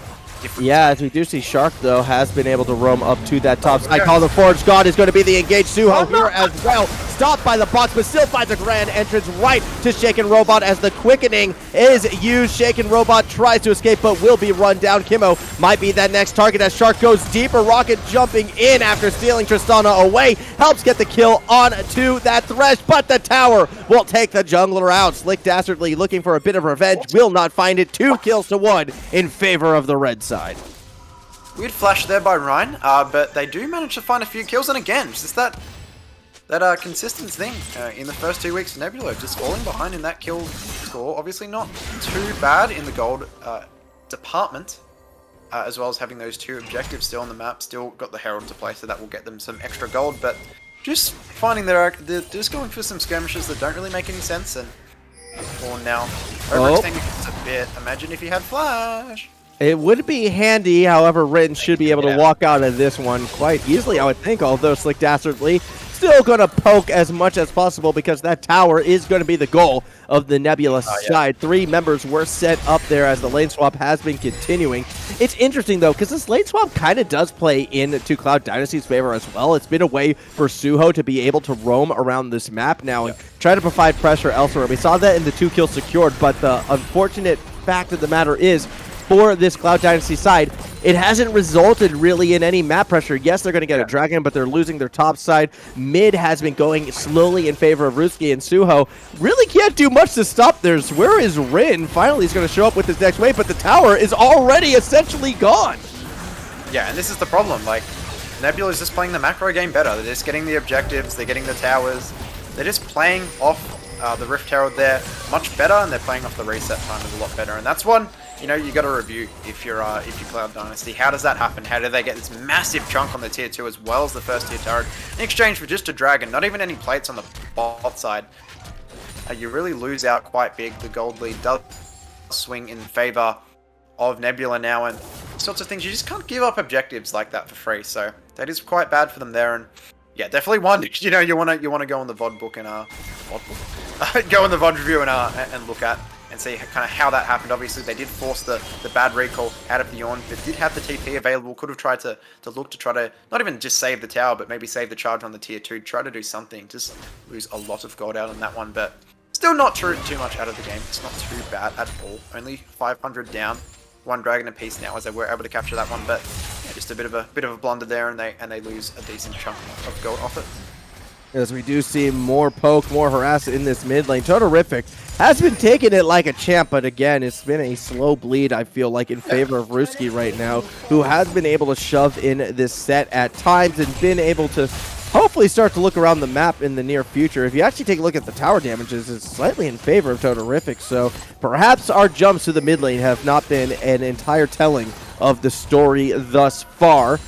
Yeah, as we do see, Shark, though, has been able to roam up to that top side. Call the Forge God is going to be the engaged Suho here as well. Stopped by the bots, but still finds a grand entrance right to Shaken Robot as the quickening is used. Shaken Robot tries to escape, but will be run down. Kimo might be that next target as Shark goes deeper. Rocket jumping in after stealing Tristana away. Helps get the kill on to that Thresh, but the tower will take the jungler out. Slick Dastardly looking for a bit of revenge. Will not find it. 2 kills to 1 in favor of the red side. Weird flash there by Ryan, but they do manage to find a few kills, and again, just that consistent thing in the first 2 weeks of Nebula, just falling behind in that kill score. Obviously not too bad in the gold department, as well as having those 2 objectives still on the map. Still got the Herald to play, so that will get them some extra gold, but just finding they're just going for some skirmishes that don't really make any sense, and or now overextending it a bit. Imagine if he had flash. It would be handy, however, Rin should be able to walk out of this one quite easily, I would think, although Slick Dastardly still going to poke as much as possible, because that tower is going to be the goal of the Nebula side. 3 members were set up there as the lane swap has been continuing. It's interesting, though, because this lane swap kind of does play into Cloud Dynasty's favor as well. It's been a way for Suho to be able to roam around this map now and try to provide pressure elsewhere. We saw that in the 2 kills secured, but the unfortunate fact of the matter is, for this Cloud Dynasty side, it hasn't resulted really in any map pressure. Yes, they're going to get a Dragon, but they're losing their top side. Mid has been going slowly in favor of Ruski, and Suho really can't do much to stop theirs. Where is Rin? Finally, he's going to show up with his next wave, but the tower is already essentially gone. Yeah, and this is the problem. Like, Nebula is just playing the macro game better. They're just getting the objectives, they're getting the towers. They're just playing off the Rift Herald there much better, and they're playing off the reset timers a lot better. And that's one, you know, you got to review if you're Cloud Dynasty. How does that happen? How do they get this massive chunk on the tier 2 as well as the first tier turret in exchange for just a dragon? Not even any plates on the bot side. You really lose out quite big. The gold lead does swing in favor of Nebula now, and sorts of things. You just can't give up objectives like that for free. So that is quite bad for them there. And yeah, definitely one. You know, you want to go on the VOD book and go on the VOD review and look at and see kind of how that happened. Obviously, they did force the bad recall out of the Ornn, but did have the TP available. Could have tried to look to try to not even just save the tower, but maybe save the charge on the tier 2. Try to do something. Just lose a lot of gold out on that one, but still not too much out of the game. It's not too bad at all. Only 500 down. 1 dragon apiece now, as they were able to capture that one, but yeah, just a bit of a blunder there, and they lose a decent chunk of gold off it. As we do see more poke, more harass in this mid lane. Totarific has been taking it like a champ, but again, it's been a slow bleed, I feel like, in favor of Ruski right now, who has been able to shove in this set at times and been able to hopefully start to look around the map in the near future. If you actually take a look at the tower damages, it's slightly in favor of Totarific, so perhaps our jumps to the mid lane have not been an entire telling of the story thus far.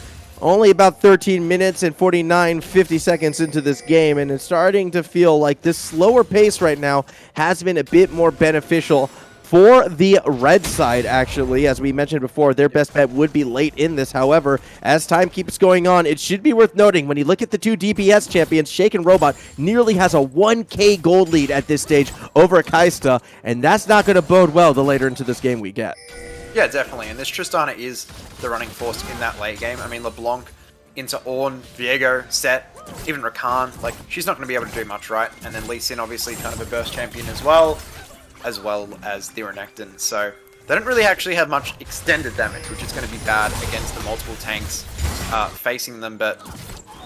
Only about 13 minutes and 50 seconds into this game, and it's starting to feel like this slower pace right now has been a bit more beneficial for the red side, actually. As we mentioned before, their best bet would be late in this. However, as time keeps going on, it should be worth noting, when you look at the 2 DPS champions, Shaken Robot nearly has a 1k gold lead at this stage over Kaista, and that's not going to bode well the later into this game we get. Yeah, definitely. And this Tristana is the running force in that late game. I mean, LeBlanc into Ornn, Viego, Set, even Rakan, like, she's not going to be able to do much, right? And then Lee Sin, obviously, kind of a burst champion as well as the Renekton. So they don't really actually have much extended damage, which is going to be bad against the multiple tanks facing them, but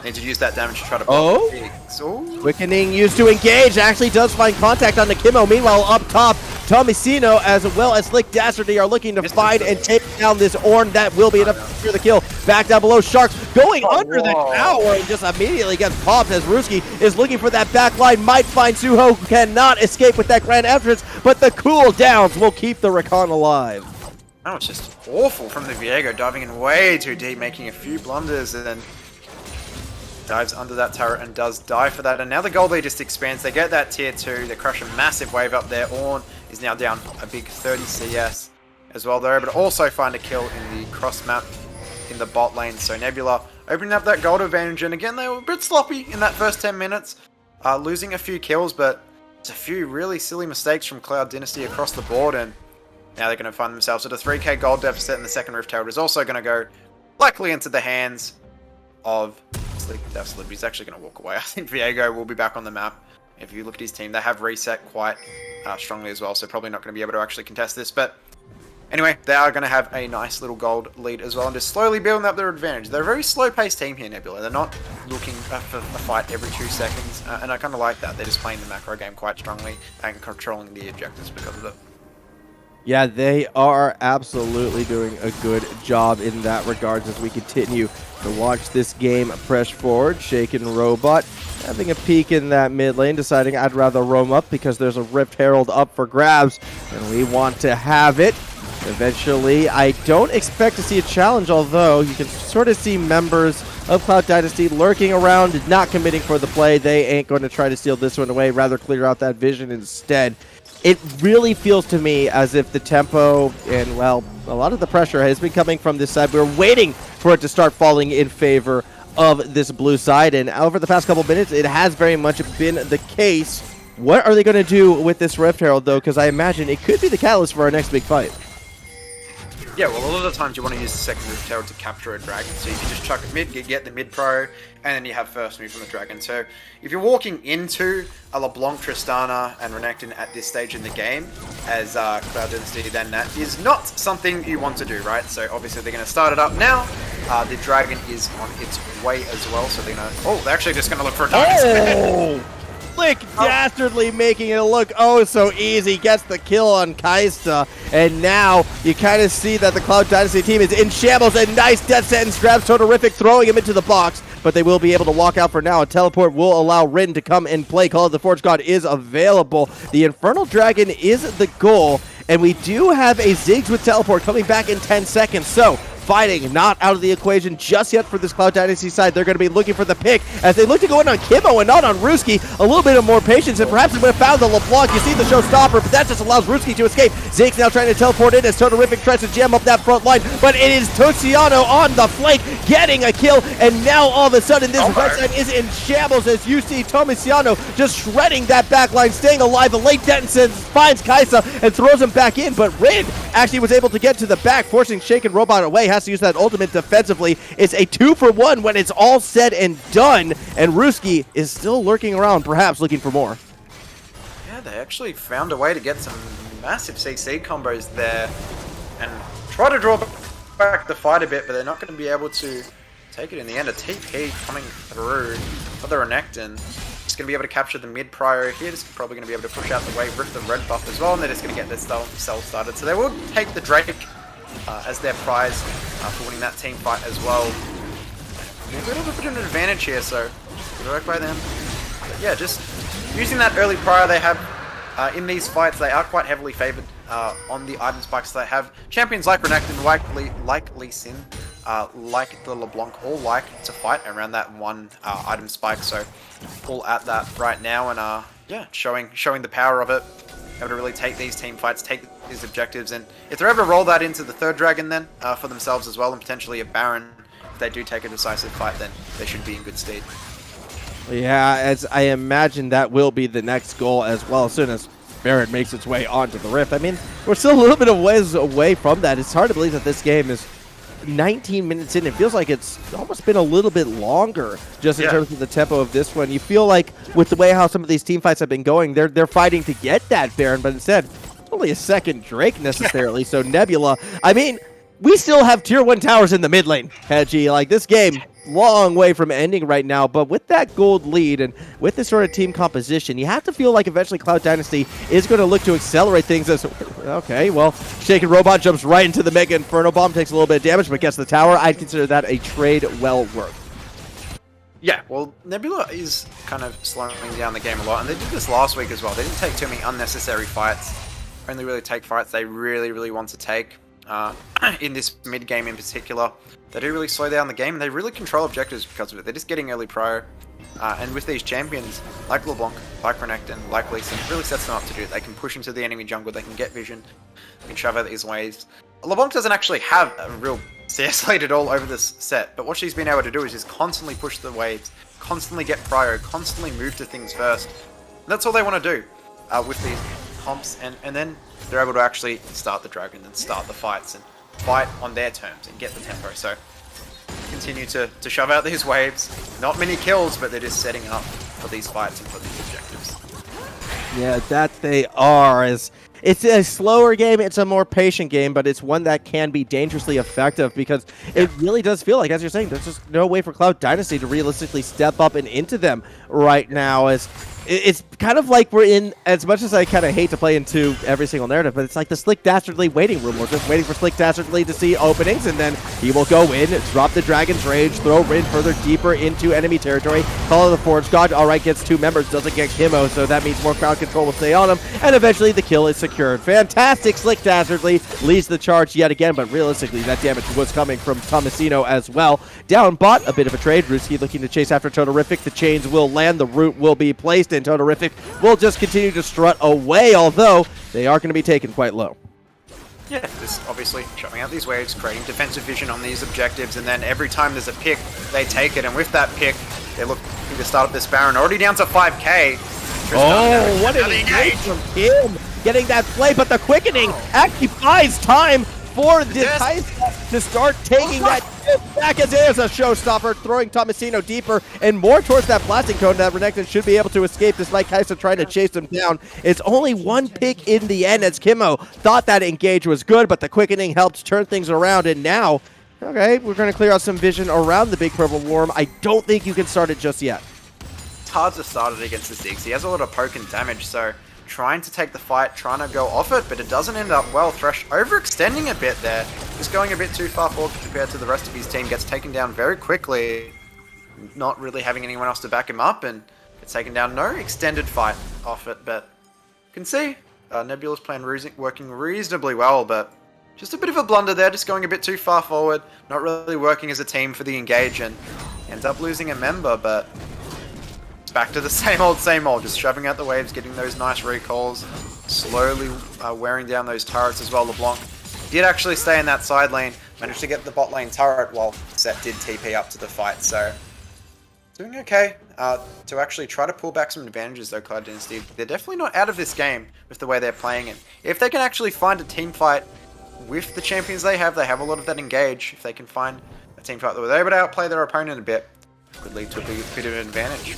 need to use that damage to try to block the pigs. Quickening used to engage, actually does find contact on Nikimo. Meanwhile, up top, Tomasino as well as Slick Dastardly are looking to find and take down this Ornn. That will be enough to secure the kill. Back down below, Sharks going under the tower and just immediately gets popped as Ruski is looking for that back line. Might find Suho, who cannot escape with that grand entrance, but the cooldowns will keep the Rakan alive. That was just awful from the Viego, diving in way too deep, making a few blunders, and then dives under that turret and does die for that. And now the gold lead just expands. They get that tier 2. They crush a massive wave up there. Ornn is now down a big 30 CS as well. They're able to also find a kill in the cross map in the bot lane. So Nebula opening up that gold advantage. And again, they were a bit sloppy in that first 10 minutes, losing a few kills, but it's a few really silly mistakes from Cloud Dynasty across the board. And now they're going to find themselves at a 3k gold deficit, and the second Rift Herald is also going to go likely into the hands of Slick Dastardly. He's actually going to walk away. I think Viego will be back on the map. If you look at his team, they have reset quite strongly as well, so probably not going to be able to actually contest this. But anyway, they are going to have a nice little gold lead as well, and just slowly building up their advantage. They're a very slow-paced team here, Nebula. They're not looking for a fight every 2 seconds, and I kind of like that. They're just playing the macro game quite strongly and controlling the objectives because of it. Yeah, they are absolutely doing a good job in that regards as we continue to watch this game press forward. Shaken Robot having a peek in that mid lane, deciding I'd rather roam up because there's a Rift Herald up for grabs, and we want to have it. Eventually, I don't expect to see a challenge, although you can sort of see members of Cloud Dynasty lurking around, not committing for the play. They ain't going to try to steal this one away, rather clear out that vision instead. It really feels to me as if the tempo and, well, a lot of the pressure has been coming from this side. We're waiting for it to start falling in favor of this blue side, and over the past couple minutes, it has very much been the case. What are they going to do with this Rift Herald, though? Because I imagine it could be the catalyst for our next big fight. Yeah, well, a lot of the times you want to use the second move tail to capture a dragon, so you can just chuck it mid, get the mid pro, and then you have first move from the dragon. So if you're walking into a LeBlanc, Tristana, and Renekton at this stage in the game as Cloud Dynasty, then that is not something you want to do, right? So obviously they're going to start it up now. The dragon is on its way as well, so they're going to... Oh, they're actually just going to look for a diamond. Slick Dastardly making it look oh so easy, gets the kill on Kaista, and now you kind of see that the Cloud Dynasty team is in shambles. A nice death sentence grabs Terrific, throwing him into the box, but they will be able to walk out for now. A teleport will allow Rin to come and play. Call of the Forge God is available. The Infernal Dragon is the goal, and we do have a Zyzz with teleport coming back in 10 seconds, so fighting not out of the equation just yet for this Cloud Dynasty side. They're going to be looking for the pick as they look to go in on Kimmo and not on Ruski. A little bit of more patience, and perhaps they would have found the LeBlanc. You see the showstopper, but that just allows Ruski to escape. Zyzz now trying to teleport in as Terrific tries to jam up that front line, but it is Tociano on the flank getting a kill, and now all of a sudden this red side is in shambles as you see Tomiciano just shredding that back line, staying alive. The late Denton finds Kaisa and throws him back in, but Rin actually was able to get to the back, forcing Shaken Robot away. Has to use that ultimate defensively. It's a 2-for-1 when it's all said and done, and Ruski is still lurking around, perhaps looking for more. Yeah, they actually found a way to get some massive CC combos there and try to draw back the fight a bit, but they're not going to be able to take it in the end. A TP coming through for the Renekton. Just going to be able to capture the mid prior here. Just probably going to be able to push out the wave, rip the red buff as well, and they're just going to get their cell started. So they will take the Drake as their prize for winning that team fight as well. A little bit of an advantage here, so good work by them. But yeah, just using that early prior they have in these fights, they are quite heavily favored on the item spikes. They have champions like Renekton, like Lee Sin, like the LeBlanc, all like to fight around that one item spike. So all at that right now, and yeah, showing the power of it. Able to really take these team fights, take these objectives, and if they're able to roll that into the third dragon then for themselves as well, and potentially a Baron, if they do take a decisive fight, then they should be in good stead. Yeah, as I imagine that will be the next goal as well, as soon as Baron makes its way onto the Rift. I mean, we're still a little bit of ways away from that. It's hard to believe that this game is 19 minutes in. It feels like it's almost been a little bit longer just in terms of the tempo of this one. You feel like with the way how some of these team fights have been going, they're fighting to get that Baron, but instead only a second Drake necessarily. So Nebula, I mean, we still have tier 1 towers in the mid lane, Hedgie. Like, this game, long way from ending right now, but with that gold lead and with this sort of team composition, you have to feel like eventually Cloud Dynasty is going to look to accelerate things as, okay, well, Shaken Robot jumps right into the Mega Inferno Bomb, takes a little bit of damage, but gets the tower. I'd consider that a trade well worth. Yeah, well, Nebula is kind of slowing down the game a lot, and they did this last week as well. They didn't take too many unnecessary fights, only really take fights they really want to take. In this mid game in particular, they do really slow down the game, and they really control objectives because of it. They're just getting early prior, and with these champions like LeBlanc, like Renekton, like Lee Sin, it really sets them up to do it. They can push into the enemy jungle, they can get vision, they can shove out these waves. LeBlanc doesn't actually have a real CS lead at all over this set, but what she's been able to do is just constantly push the waves, constantly get prior, constantly move to things first. And that's all they want to do with these comps, and then they're able to actually start the dragon and start the fights and fight on their terms and get the tempo. So continue to shove out these waves. Not many kills, but they're just setting up for these fights and for these objectives. Yeah, that they are. It's a slower game, it's a more patient game, but it's one that can be dangerously effective because it really does feel like, as you're saying, there's just no way for Cloud Dynasty to realistically step up and into them right now. As it's kind of like we're in, as much as I kind of hate to play into every single narrative, but it's like the Slick Dastardly waiting room. We're just waiting for Slick Dastardly to see openings, and then he will go in, drop the Dragon's Rage, throw Rin further deeper into enemy territory. Call of the Forge God, alright, gets 2 members, doesn't get Kimmo, so that means more crowd control will stay on him, and eventually the kill is secured. Fantastic Slick Dastardly leads the charge yet again, but realistically that damage was coming from Tomasino as well. Down bot, a bit of a trade. Ruski looking to chase after Totarific. The chains will land, the root will be placed, and Totarific will just continue to strut away, although they are going to be taken quite low. Yeah, just obviously shoving out these waves, creating defensive vision on these objectives, and then every time there's a pick, they take it, and with that pick, they're looking to start up this Baron, already down to 5k. Oh, what an engage from him! Getting that play, but the quickening actually buys time for the Titan to start taking that back as there's a showstopper, throwing Tomasino deeper and more towards that blasting cone that Renekton should be able to escape despite Kai'Sa trying to chase him down. It's only one pick in the end as Kimmo thought that engage was good, but the quickening helped turn things around, and now, okay, we're going to clear out some vision around the big purple worm. I don't think you can start it just yet. It's hard to start it against the Zyzz. He has a lot of poke and damage, so trying to take the fight, trying to go off it, but it doesn't end up well. Thresh overextending a bit there, just going a bit too far forward compared to the rest of his team, gets taken down very quickly, not really having anyone else to back him up, and gets taken down. No extended fight off it, but you can see Nebula's plan working reasonably well, but just a bit of a blunder there, just going a bit too far forward, not really working as a team for the engage, and ends up losing a member, but back to the same old, just shoving out the waves, getting those nice recalls, slowly wearing down those turrets as well. LeBlanc did actually stay in that side lane, managed to get the bot lane turret while Set did TP up to the fight, so doing okay. To actually try to pull back some advantages though, Cloud Dynasty, they're definitely not out of this game with the way they're playing it. If they can actually find a team fight with the champions they have a lot of that engage. If they can find a team fight where they're able to outplay their opponent a bit, could lead to a bit of an advantage.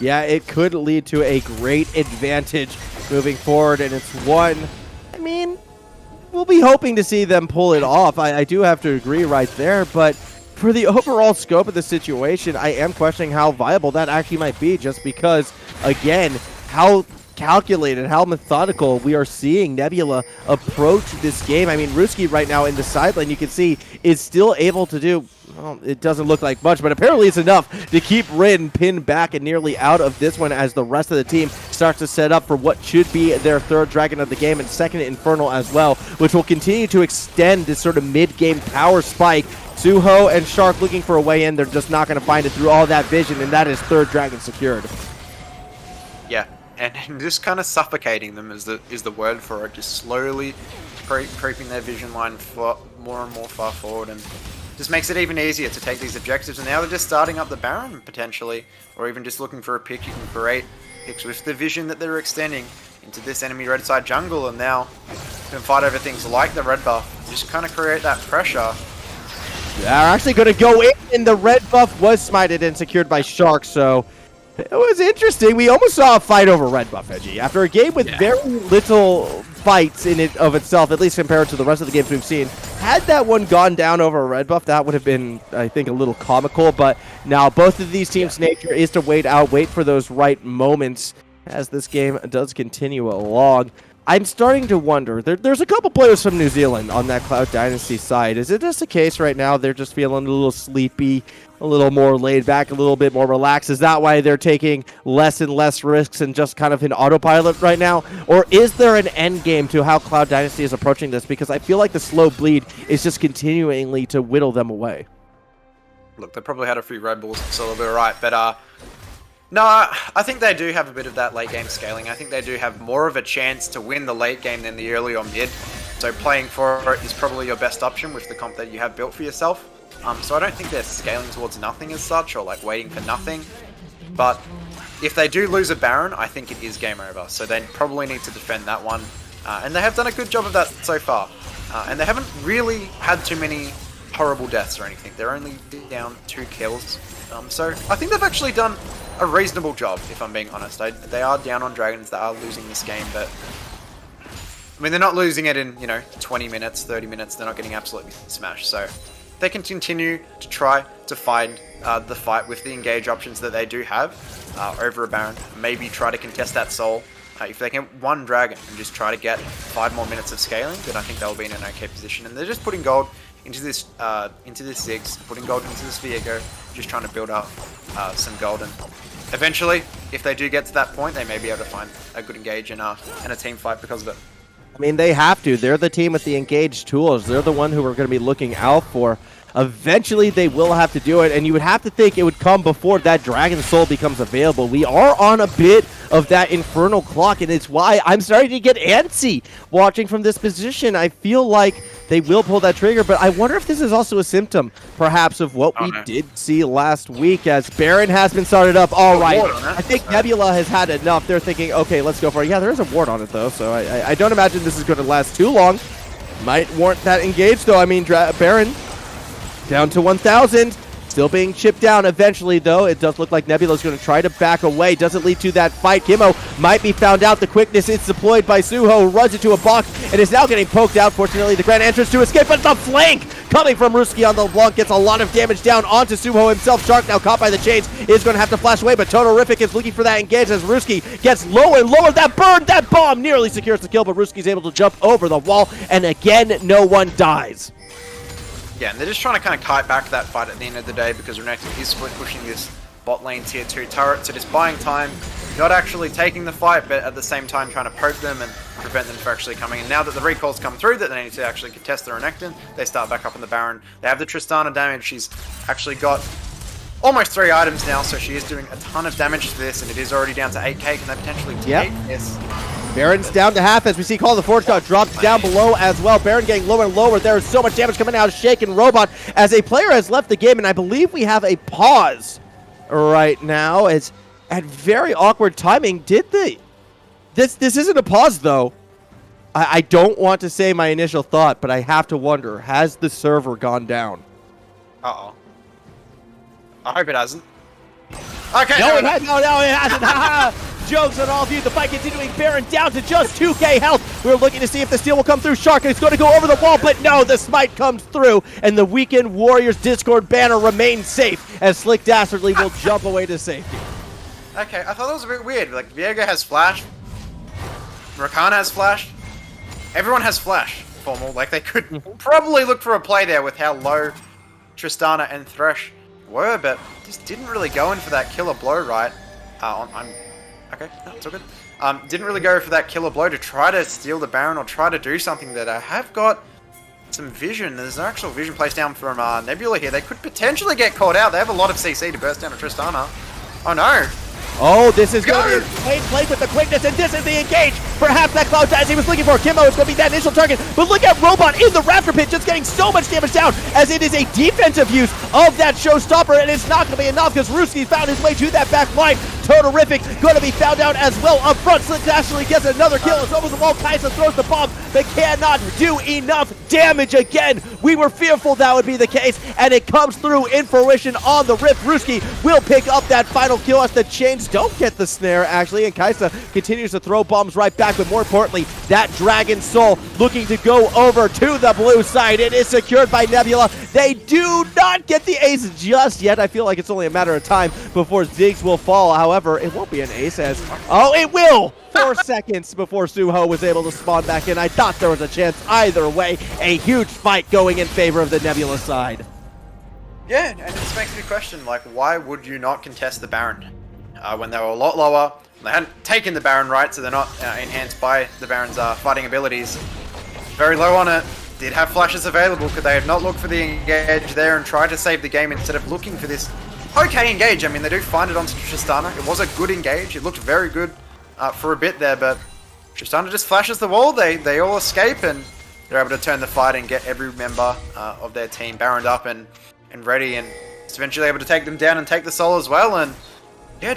Yeah, it could lead to a great advantage moving forward, and it's one, I mean, we'll be hoping to see them pull it off. I do have to agree right there, but for the overall scope of the situation, I am questioning how viable that actually might be, just because, again, how calculated, how methodical we are seeing Nebula approach this game. I mean, Ruski right now in the side lane, you can see, is still able to do, well, it doesn't look like much, but apparently it's enough to keep Rin pinned back and nearly out of this one as the rest of the team starts to set up for what should be their third dragon of the game and second Infernal as well, which will continue to extend this sort of mid-game power spike. Suho and Shark looking for a way in. They're just not going to find it through all that vision, and that is third dragon secured. Yeah, and just kind of suffocating them is the word for it. Just slowly creeping their vision line more and more far forward, and just makes it even easier to take these objectives. And now they're just starting up the Baron potentially, or even just looking for a pick. You can create picks with the vision that they're extending into this enemy red side jungle, and now you can fight over things like the red buff. Just kind of create that pressure. They're actually going to go in, and the red buff was smited and secured by Shark, so it was interesting. We almost saw a fight over red buff, Edgy. After a game with very little fights in it of itself, at least compared to the rest of the games we've seen, had that one gone down over a red buff, that would have been, I think, a little comical. But now both of these teams' nature is to wait for those right moments as this game does continue along. I'm starting to wonder, there's a couple players from New Zealand on that Cloud Dynasty side. Is it just a case right now they're just feeling a little sleepy, a little more laid back, a little bit more relaxed? Is that why they're taking less and less risks and just kind of in autopilot right now? Or is there an end game to how Cloud Dynasty is approaching this? Because I feel like the slow bleed is just continuingly to whittle them away. Look, they probably had a few Red Bulls, so they'll be alright, but no, I think they do have a bit of that late game scaling. I think they do have more of a chance to win the late game than the early or mid. So playing for it is probably your best option with the comp that you have built for yourself. So I don't think they're scaling towards nothing as such, or like waiting for nothing. But if they do lose a Baron, I think it is game over. So they probably need to defend that one. And they have done a good job of that so far. And they haven't really had too many horrible deaths or anything. They're only down 2 kills. So I think they've actually done a reasonable job, if I'm being honest. They are down on dragons, they are losing this game, but I mean, they're not losing it in, 20 minutes, 30 minutes, they're not getting absolutely smashed. So they can continue to try to find the fight with the engage options that they do have over a Baron. Maybe try to contest that soul. If they can one dragon and just try to get 5 more minutes of scaling, then I think they'll be in an okay position. And they're just putting gold into this Zyzz, putting gold into this Viego, just trying to build up some gold. And eventually, if they do get to that point, they may be able to find a good engage and a team fight because of it. I mean, they have to. They're the team with the engaged tools. They're the one who we're going to be looking out for. Eventually, they will have to do it, and you would have to think it would come before that Dragon Soul becomes available. We are on a bit of that Infernal clock, and it's why I'm starting to get antsy watching from this position. I feel like they will pull that trigger, but I wonder if this is also a symptom, perhaps, of what we did see last week as Baron has been started up. All right, I think Nebula has had enough. They're thinking, okay, let's go for it. Yeah, there is a ward on it, though, so I don't imagine this is going to last too long. might warrant that engage, though. I mean, Baron down to 1,000. Still being chipped down eventually, though. It does look like Nebula's going to try to back away. Doesn't lead to that fight. Kimmo might be found out. The quickness is deployed by Suho. Runs into a box and is now getting poked out. Fortunately, the grand entrance to escape, but the flank coming from Ruski on the LeBlanc gets a lot of damage down onto Suho himself. Shark now caught by the chains is going to have to flash away, but Totorific is looking for that engage as Ruski gets lower and lower. That burn, that bomb nearly secures the kill, but Ruski's able to jump over the wall, and again, no one dies. Yeah, and they're just trying to kind of kite back that fight at the end of the day because Renekton is split pushing this bot lane tier 2 turret, so just buying time, not actually taking the fight, but at the same time trying to poke them and prevent them from actually coming in. Now that the recalls come through that they need to actually contest the Renekton, they start back up on the Baron. They have the Tristana damage. She's actually got almost 3 items now, so she is doing a ton of damage to this, and it is already down to 8k. Can they potentially take this? Baron's down to half as we see Call of the Forge God dropped down below as well. Baron getting lower and lower. There is so much damage coming out of Shaken Robot as a player has left the game, and I believe we have a pause right now. It's at very awkward timing. This isn't a pause, though. I don't want to say my initial thought, but I have to wonder, has the server gone down? Uh-oh. I hope it hasn't. Okay. No, it hasn't. Jokes on all of you. The fight continuing. Baron down to just 2k health. We're looking to see if the steal will come through. Shark is going to go over the wall, but no, the smite comes through, and the Weekend Warriors Discord banner remains safe as Slick Dastardly will jump away to safety. Okay, I thought that was a bit weird. Like, Viego has flash. Rakan has flash. Everyone has flash, Formal. Like, they could probably look for a play there with how low Tristana and Thresh were, but just didn't really go in for that killer blow, right? Okay, no, it's all good. Didn't really go for that killer blow to try to steal the Baron or try to do something that I have got some vision. There's no actual vision placed down from Nebula here. They could potentially get caught out. They have a lot of CC to burst down to Tristana. Oh no. Oh, this is going to be played with the quickness, and this is the engage. Perhaps that Cloud Dynasty was looking for. Kimmo is going to be that initial target, but look at Robot in the Raptor Pit just getting so much damage down as it is a defensive use of that showstopper, and it's not going to be enough because Ruski found his way to that back line. Totorific going to be found out as well up front. Slick actually gets another kill. It's over the wall. Kaisa throws the bomb, but cannot do enough damage again. We were fearful that would be the case, and it comes through in fruition on the Rift. Ruski will pick up that final kill as the chains don't get the snare, actually, and Kaisa continues to throw bombs right back, but more importantly, that Dragon Soul looking to go over to the blue side. It is secured by Nebula. They do not get the ace just yet. I feel like it's only a matter of time before Zyzz will fall. However, it won't be an ace as... Oh, it will! 4 seconds before Suho was able to spawn back in. I thought there was a chance either way. A huge fight going in favor of the Nebula side. Yeah, and it just makes me question, like, why would you not contest the Baron? When they were a lot lower, they hadn't taken the Baron right, so they're not enhanced by the Baron's fighting abilities. Very low on it. Did have flashes available. Could they have not looked for the engage there and tried to save the game instead of looking for this okay engage? I mean, they do find it onto Tristana. It was a good engage. It looked very good for a bit there, but Tristana just flashes the wall. They all escape, and they're able to turn the fight and get every member of their team Baroned up and ready, and eventually able to take them down and take the soul as well. And yeah,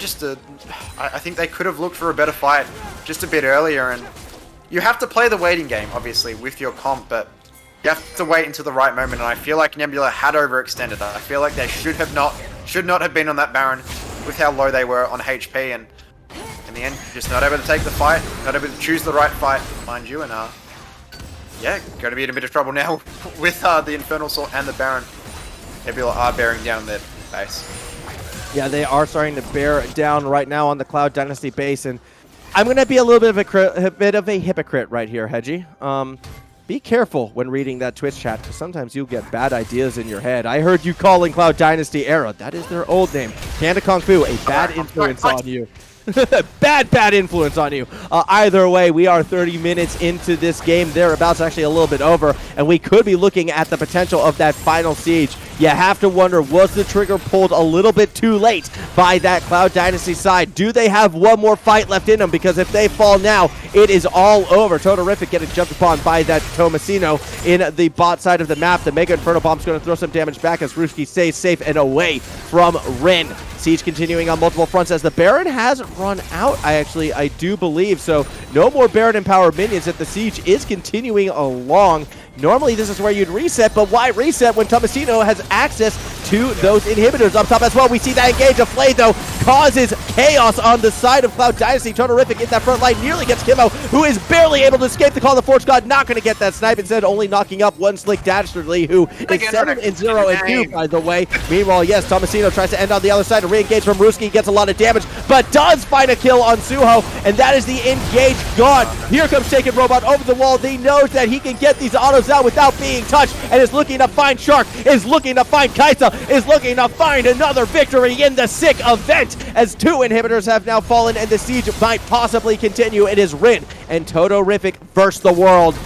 I think they could have looked for a better fight just a bit earlier, and you have to play the waiting game, obviously, with your comp, but you have to wait until the right moment, and I feel like Nebula had overextended. I feel like they should not have been on that Baron with how low they were on HP, and in the end, just not able to take the fight, not able to choose the right fight, mind you, and yeah, going to be in a bit of trouble now with the Infernal Sword and the Baron. Nebula are bearing down their base. Yeah, they are starting to bear down right now on the Cloud Dynasty base, and I'm going to be a little bit of a hypocrite right here, Hedgie. Be careful when reading that Twitch chat, because sometimes you'll get bad ideas in your head. I heard you calling Cloud Dynasty Era. That is their old name. Panda Kung Fu, a bad influence on you. bad influence on you. Either way, we are 30 minutes into this game. Thereabouts, actually a little bit over, and we could be looking at the potential of that final siege. You have to wonder, was the trigger pulled a little bit too late by that Cloud Dynasty side? Do they have one more fight left in them? Because if they fall now, it is all over. Totorific getting jumped upon by that Tomasino in the bot side of the map. The Mega Inferno Bomb's going to throw some damage back as Ruski stays safe and away from Rin. Siege continuing on multiple fronts as the Baron has run out, I do believe. So no more Baron empowered minions, that the siege is continuing along. Normally this is where you'd reset, but why reset when Tomasino has access to those inhibitors up top as well? We see that engage of Flay, though, causes chaos on the side of Cloud Dynasty. Totalific in that front line nearly gets Kimmo, who is barely able to escape the call of Forge God. Not going to get that snipe, instead only knocking up one Slick Dastardly, who is 7-0-2, by the way. Meanwhile, yes, Tomasino tries to end on the other side. A re-engage from Ruski gets a lot of damage, but does find a kill on Suho, and that is the engage gone. Here comes Taken Robot over the wall. He knows that he can get these autos out without being touched, and is looking to find Shark, is looking to find Kaisa, is looking to find another victory in the sick event, as 2 inhibitors have now fallen, and the siege might possibly continue. It is Rin and Totorific versus the world.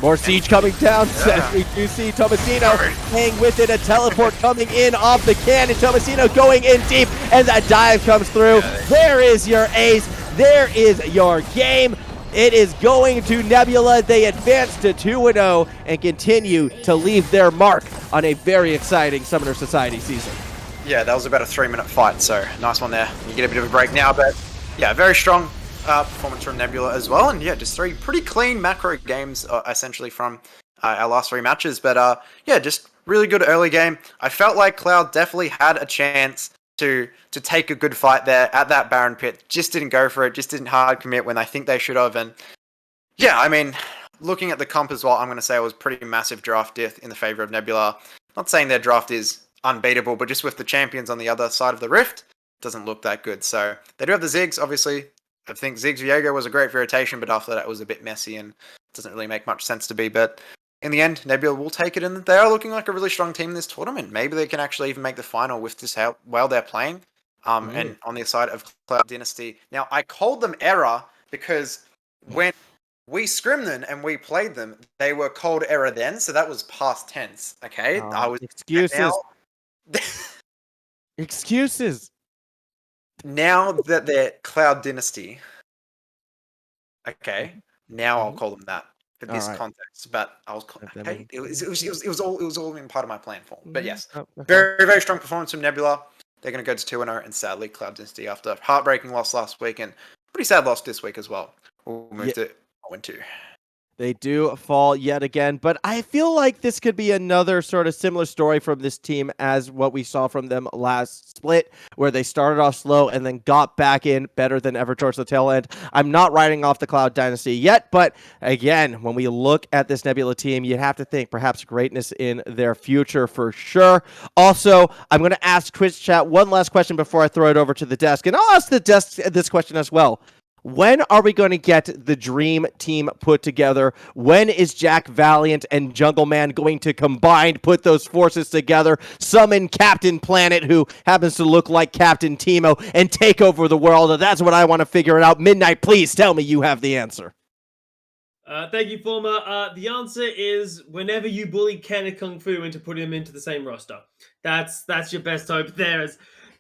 More siege coming down. We do see Tomasino hang with it. A teleport coming in off the cannon. Tomasino going in deep, and that dive comes through. There is your ace. There is your game. It is going to Nebula. They advance to 2-0 and continue to leave their mark on a very exciting Summoner Society season. Yeah, that was about a 3-minute fight, so nice one there. You get a bit of a break now, but yeah, very strong performance from Nebula as well. And yeah, just 3 pretty clean macro games essentially from our last 3 matches. But yeah, just really good early game. I felt like Cloud definitely had a chance to take a good fight there at that Baron pit. Just didn't go for it, just didn't hard commit when I think they should have. And yeah, I mean, looking at the comp as well, I'm going to say it was pretty massive draft death in the favor of Nebula. Not saying their draft is unbeatable, but just with the champions on the other side of the rift, doesn't look that good. So they do have the Zyzz, obviously. I think Zyzz Viego was a great rotation, but after that it was a bit messy and doesn't really make much sense to be. But in the end, Nebula will take it, and they are looking like a really strong team in this tournament. Maybe they can actually even make the final with just how well they're playing. And on the side of Cloud Dynasty. Now, I called them error because when we scrimmed them and we played them, they were called error then, so that was past tense. Okay, Excuses. Excuses. Now that they're Cloud Dynasty, okay, now I'll call them that for this context. But I was, hey, it was all in part of my plan for them. But yes, very very strong performance from Nebula. They're going to go to 2-0, and sadly, Cloud Dynasty after a heartbreaking loss last week and pretty sad loss this week as well. We'll move to 0-2. They do fall yet again, but I feel like this could be another sort of similar story from this team as what we saw from them last split, where they started off slow and then got back in better than ever towards the tail end. I'm not writing off the Cloud Dynasty yet, but again, when we look at this Nebula team, you have to think perhaps greatness in their future for sure. Also, I'm going to ask Twitch chat one last question before I throw it over to the desk, and I'll ask the desk this question as well. When are we going to get the dream team put together? When is Jack Valiant and Jungle Man going to combine, put those forces together, summon Captain Planet, who happens to look like Captain Teemo, and take over the world? That's what I want to figure it out. Midnight, please tell me you have the answer. Thank you, Former. The answer is whenever you bully Ken and Kung Fu into putting him into the same roster. That's your best hope there.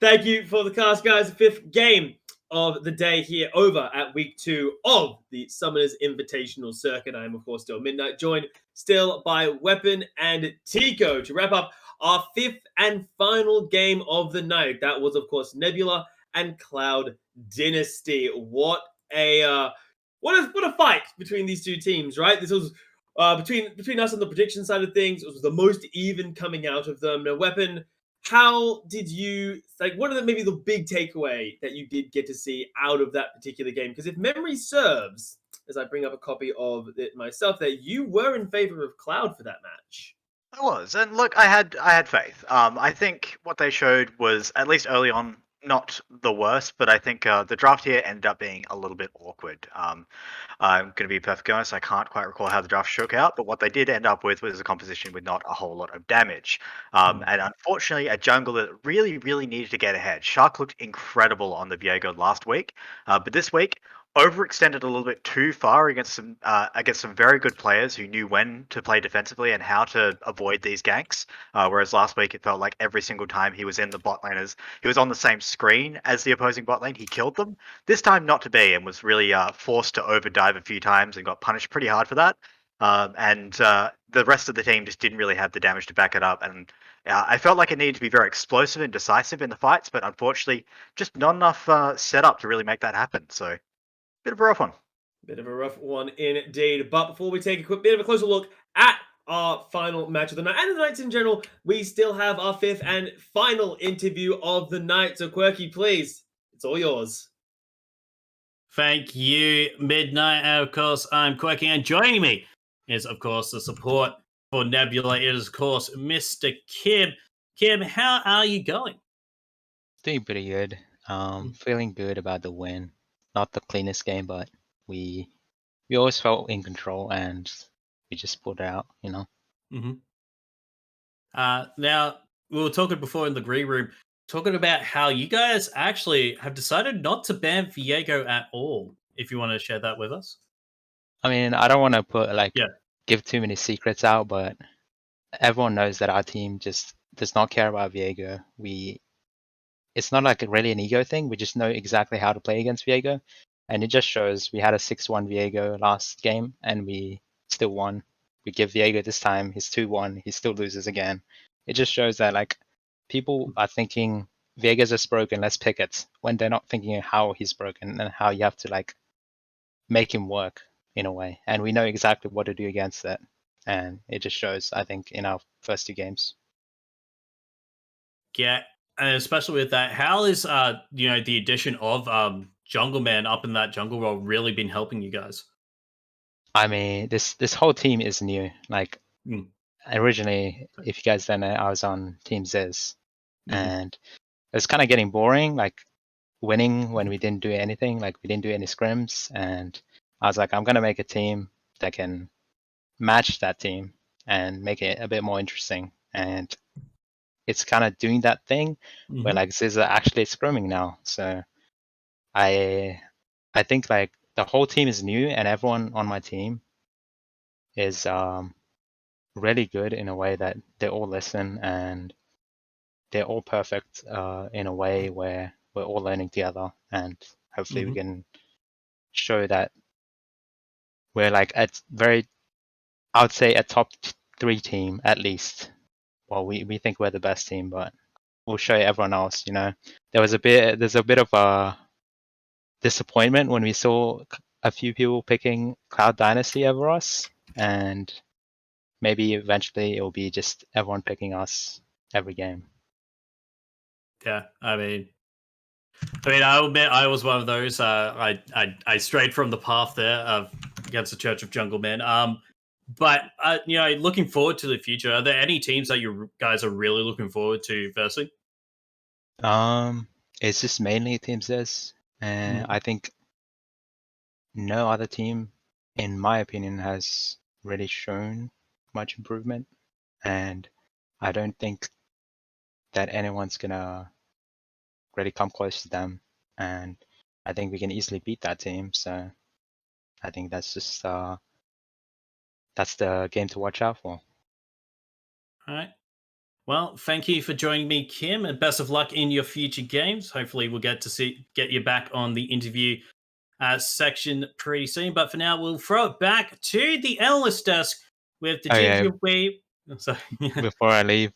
Thank you for the cast, guys. 5th game of the day here over at week 2 of the Summoners Invitational Circuit. I am, of course, still Midnight, joined still by Weapon and Tico to wrap up our 5th and final game of the night. That was, of course, Nebula and Cloud Dynasty. What a fight between these two teams, right? This was between us on the prediction side of things. It was the most even coming out of them. Now, Weapon, how did you, what are maybe the big takeaway that you did get to see out of that particular game? Because if memory serves, as I bring up a copy of it myself, that you were in favor of Cloud for that match. I was, and look, I had faith. I think what they showed was, at least early on, not the worst, but I think the draft here ended up being a little bit awkward. I'm going to be perfectly honest, I can't quite recall how the draft shook out, but what they did end up with was a composition with not a whole lot of damage. And unfortunately, a jungle that really, really needed to get ahead. Shark looked incredible on the Viego last week, but this week, overextended a little bit too far against some very good players who knew when to play defensively and how to avoid these ganks. Whereas last week it felt like every single time he was in the bot laners, he was on the same screen as the opposing bot lane, he killed them. This time not to be, and was really forced to overdive a few times and got punished pretty hard for that. And the rest of the team just didn't really have the damage to back it up. And I felt like it needed to be very explosive and decisive in the fights, but unfortunately just not enough setup to really make that happen. So bit of a rough one. Bit of a rough one indeed. But before we take a quick bit of a closer look at our final match of the night and the nights in general, we still have our fifth and final interview of the night. So Quirky, please, it's all yours. Thank you, Midnight. And of course, I'm Quirky, and joining me is, of course, the support for Nebula. It is, of course, Mr. Kim. Kim, how are you going? Doing pretty good. Feeling good about the win. Not the cleanest game, but we always felt in control and we just pulled it out, you know. Mm-hmm. Now, we were talking before in the green room, talking about how you guys actually have decided not to ban Viego at all. If you want to share that with us. I mean, I don't want to give too many secrets out, but everyone knows that our team just does not care about Viego. It's not like really an ego thing. We just know exactly how to play against Viego, and it just shows. We had a 6-1 Viego last game, and we still won. We give Viego this time, he's 2-1, he still loses again. It just shows that people are thinking Viego's just broken, let's pick it, when they're not thinking how he's broken and how you have to make him work in a way. And we know exactly what to do against that, and it just shows, I think, in our first 2 games. Yeah. And especially with that, how is the addition of Jungle Man up in that jungle role really been helping you guys? I mean, this whole team is new. Originally, if you guys don't know, I was on Team Zyzz, and it was kind of getting boring, winning when we didn't do anything, we didn't do any scrims, and I was like, I'm gonna make a team that can match that team and make it a bit more interesting. And it's kind of doing that thing where Zyzz are actually scrimming now. So I think the whole team is new, and everyone on my team is really good in a way that they all listen and they're all perfect in a way where we're all learning together, and hopefully we can show that we're I would say a top 3 team at least. Well, we think we're the best team, but we'll show everyone else. There's a bit of a disappointment when we saw a few people picking Cloud Dynasty over us, and maybe eventually it will be just everyone picking us every game. Yeah, I mean, I'll admit I was one of those. I strayed from the path there against the Church of Jungle Men. But looking forward to the future, are there any teams that you guys are really looking forward to versing? It's just mainly Team Zyzz, and I think no other team, in my opinion, has really shown much improvement, and I don't think that anyone's gonna really come close to them, and I think we can easily beat that team. So I think that's just that's the game to watch out for. All right. Well, thank you for joining me, Kim, and best of luck in your future games. Hopefully, we'll get you back on the interview section pretty soon. But for now, we'll throw it back to the analyst desk with the GFUB. Sorry. Before I leave,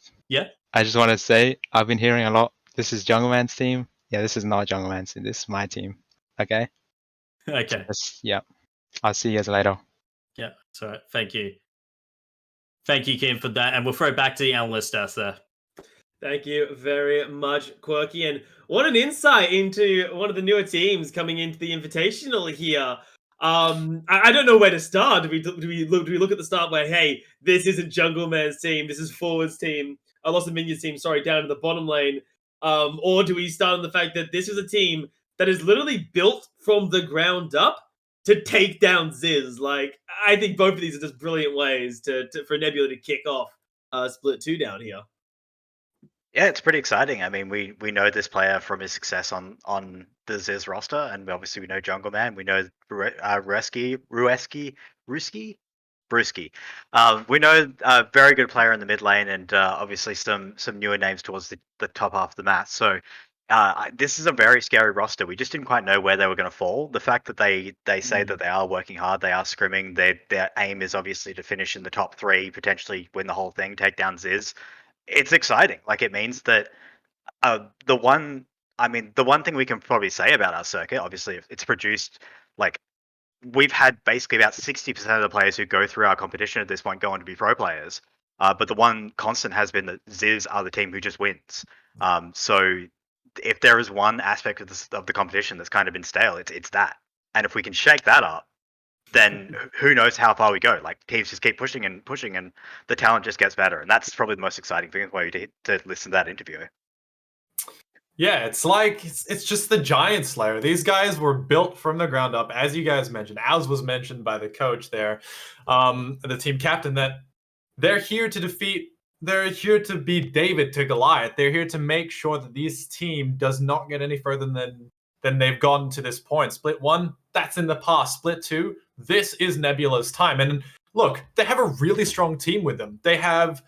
I just want to say I've been hearing a lot. This is Jungle Man's team. Yeah, this is not Jungle Man's team. This is my team. Okay. Okay. Yeah. I'll see you guys later. Yeah. That's all right. Thank you. Thank you, Kim, for that. And we'll throw it back to the analyst desk there. Thank you very much, Quirky. And what an insight into one of the newer teams coming into the Invitational here. I don't know where to start. Do we look at the start where, hey, this isn't Jungle Man's team, this is Forward's team, Lost and Minions team, sorry, down in the bottom lane. Or do we start on the fact that this is a team that is literally built from the ground up to take down Zyzz? I think both of these are just brilliant ways for Nebula to kick off Split 2 down here. Yeah, it's pretty exciting. I mean, we know this player from his success on the Zyzz roster, and obviously we know Jungle Man. We know Brewski. We know a very good player in the mid lane, and obviously some newer names towards the top half of the map. So this is a very scary roster. We just didn't quite know where they were going to fall. The fact that they say that they are working hard, they are scrimming, their aim is obviously to finish in the top 3, potentially win the whole thing, take down Zyzz. It's exciting. It means that the one thing we can probably say about our circuit, obviously, it's produced we've had basically about 60% of the players who go through our competition at this point go on to be pro players. But the one constant has been that Zyzz are the team who just wins. So if there is one aspect of the competition that's kind of been stale, it's that. And if we can shake that up, then who knows how far we go. Like, teams just keep pushing and pushing, and the talent just gets better. And that's probably the most exciting thing for you to listen to that interview. Yeah, it's like it's just the Giant Slayer. These guys were built from the ground up, as you guys mentioned. As was mentioned by the coach there, the team captain, that they're here to defeat. They're here to beat David to Goliath. They're here to make sure that this team does not get any further than they've gotten to this point. Split 1, that's in the past. Split 2, this is Nebula's time. And look, they have a really strong team with them. They have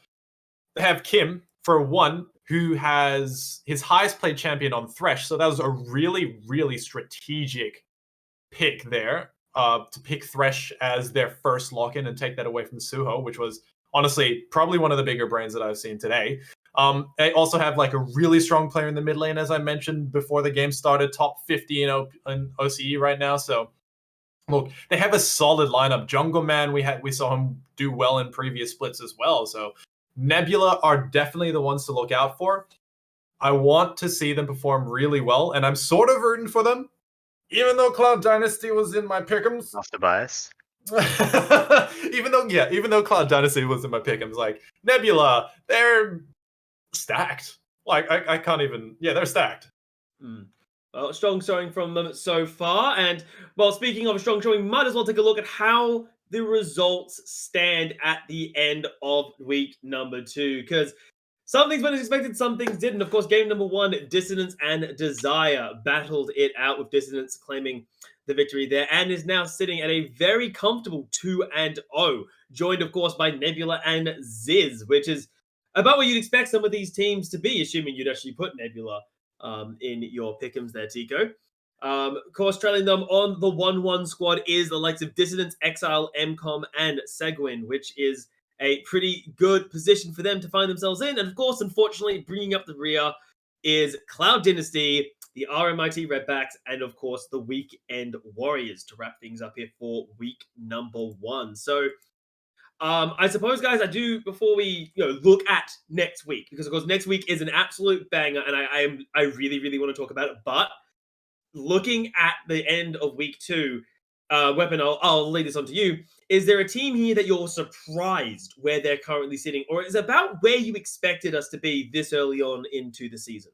Kim, for one, who has his highest played champion on Thresh. So that was a really, really strategic pick there, to pick Thresh as their first lock-in and take that away from Suho, which was honestly probably one of the bigger brains that I've seen today. They also have like a really strong player in the mid lane, as I mentioned before the game started, top 50 in OCE right now. So look, they have a solid lineup. Jungle Man, we saw him do well in previous splits as well. So Nebula are definitely the ones to look out for. I want to see them perform really well, and I'm sort of rooting for them, even though Cloud Dynasty was in my pick'ems. Off the bias. even though Cloud Dynasty was in my pick'ems, like Nebula, they're stacked. Like I can't even. Yeah, they're stacked. Well, strong showing from them so far. And, well, speaking of a strong showing, might as well take a look at how the results stand at the end of week number 2. Because some things went as expected, some things didn't. Of course, game number 1, Dissonance and Desire battled it out, with Dissonance claiming the victory there, and is now sitting at a very comfortable 2-0, joined, of course, by Nebula and Zyzz, which is about what you'd expect some of these teams to be, assuming you'd actually put Nebula in your pick'ems there, Tico. Of course, trailing them on the 1-1 squad is the likes of Dissonance, Exile, MCOM, and Sanguine, which is a pretty good position for them to find themselves in. And of course, unfortunately, bringing up the rear is Cloud Dynasty, the RMIT Redbacks, and of course, the Weekend Warriors to wrap things up here for week number 1. So, I suppose, guys, I do, before we look at next week, because of course next week is an absolute banger, and I really, really want to talk about it. But looking at the end of week 2, Weapon, I'll lead this on to you. Is there a team here that you're surprised where they're currently sitting, or is it about where you expected us to be this early on into the season?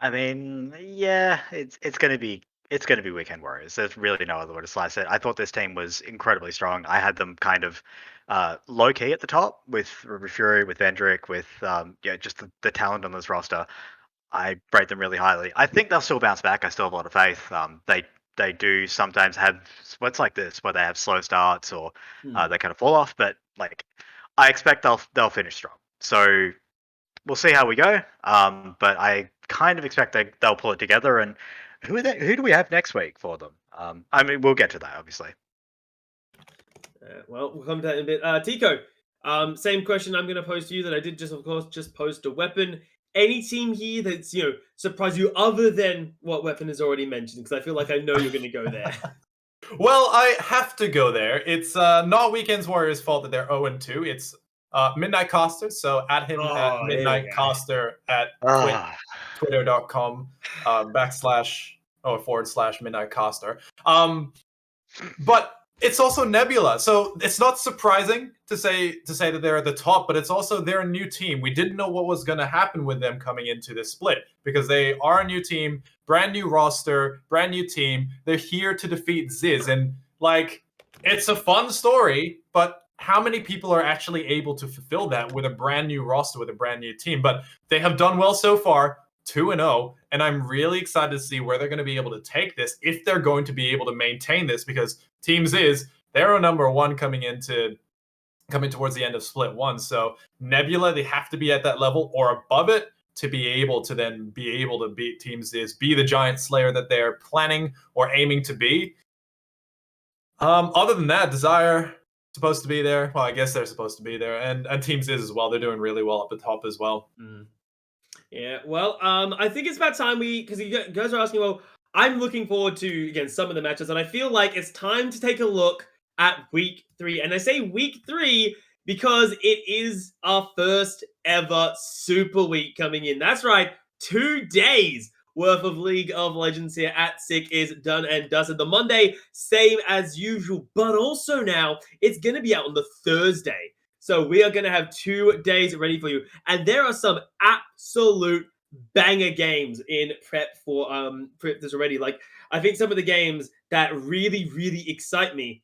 I mean, yeah, it's gonna be Weekend Warriors. There's really no other way to slice it. I thought this team was incredibly strong. I had them kind of low key at the top with Fury, with Vendrick, with just the talent on this roster. I rate them really highly. I think they'll still bounce back. I still have a lot of faith. They do sometimes have splits like this where they have slow starts or they kind of fall off, but like I expect they'll finish strong. So we'll see how we go. But I kind of expect they'll pull it together. And who do we have next week for them? I mean, we'll get to that, obviously. Well, we'll come to that in a bit. Tico, same question I'm going to pose to you that I did just pose to Weapon. Any team here that's surprised you other than what Weapon has already mentioned? Because I feel like I know you're going to go there. Well, I have to go there. It's not Weekends Warriors' fault that they're 0-2. It's Midnight Caster. So at him at Midnight Caster at twitter.com / Midnight Caster. But it's also Nebula, so it's not surprising to say that they're at the top, but it's also they're a new team. We didn't know what was going to happen with them coming into this split because they are a new team, brand new roster, brand new team. They're here to defeat Zyzz, and like it's a fun story, but how many people are actually able to fulfill that with a brand new roster, with a brand new team? But they have done well so far, 2-0, and I'm really excited to see where they're going to be able to take this, if they're going to be able to maintain this, because Team Zyzz, they're a number 1 coming towards the end of Split 1. So Nebula, they have to be at that level or above it to be able to beat Team Zyzz, be the Giant Slayer that they're planning or aiming to be. Other than that, Desire supposed to be there. Well, I guess they're supposed to be there, and Team Zyzz as well. They're doing really well at the top as well. Yeah, well, I think it's about time because you guys are asking, well, I'm looking forward to, again, some of the matches, and I feel like it's time to take a look at week 3. And I say week 3 because it is our first ever Super Week coming in. That's right, 2 days worth of League of Legends here at SICK is done and dusted. The Monday, same as usual, but also now it's going to be out on the Thursday. So we are going to have 2 days ready for you. And there are some absolute banger games in prep for this already. Like, I think some of the games that really, really excite me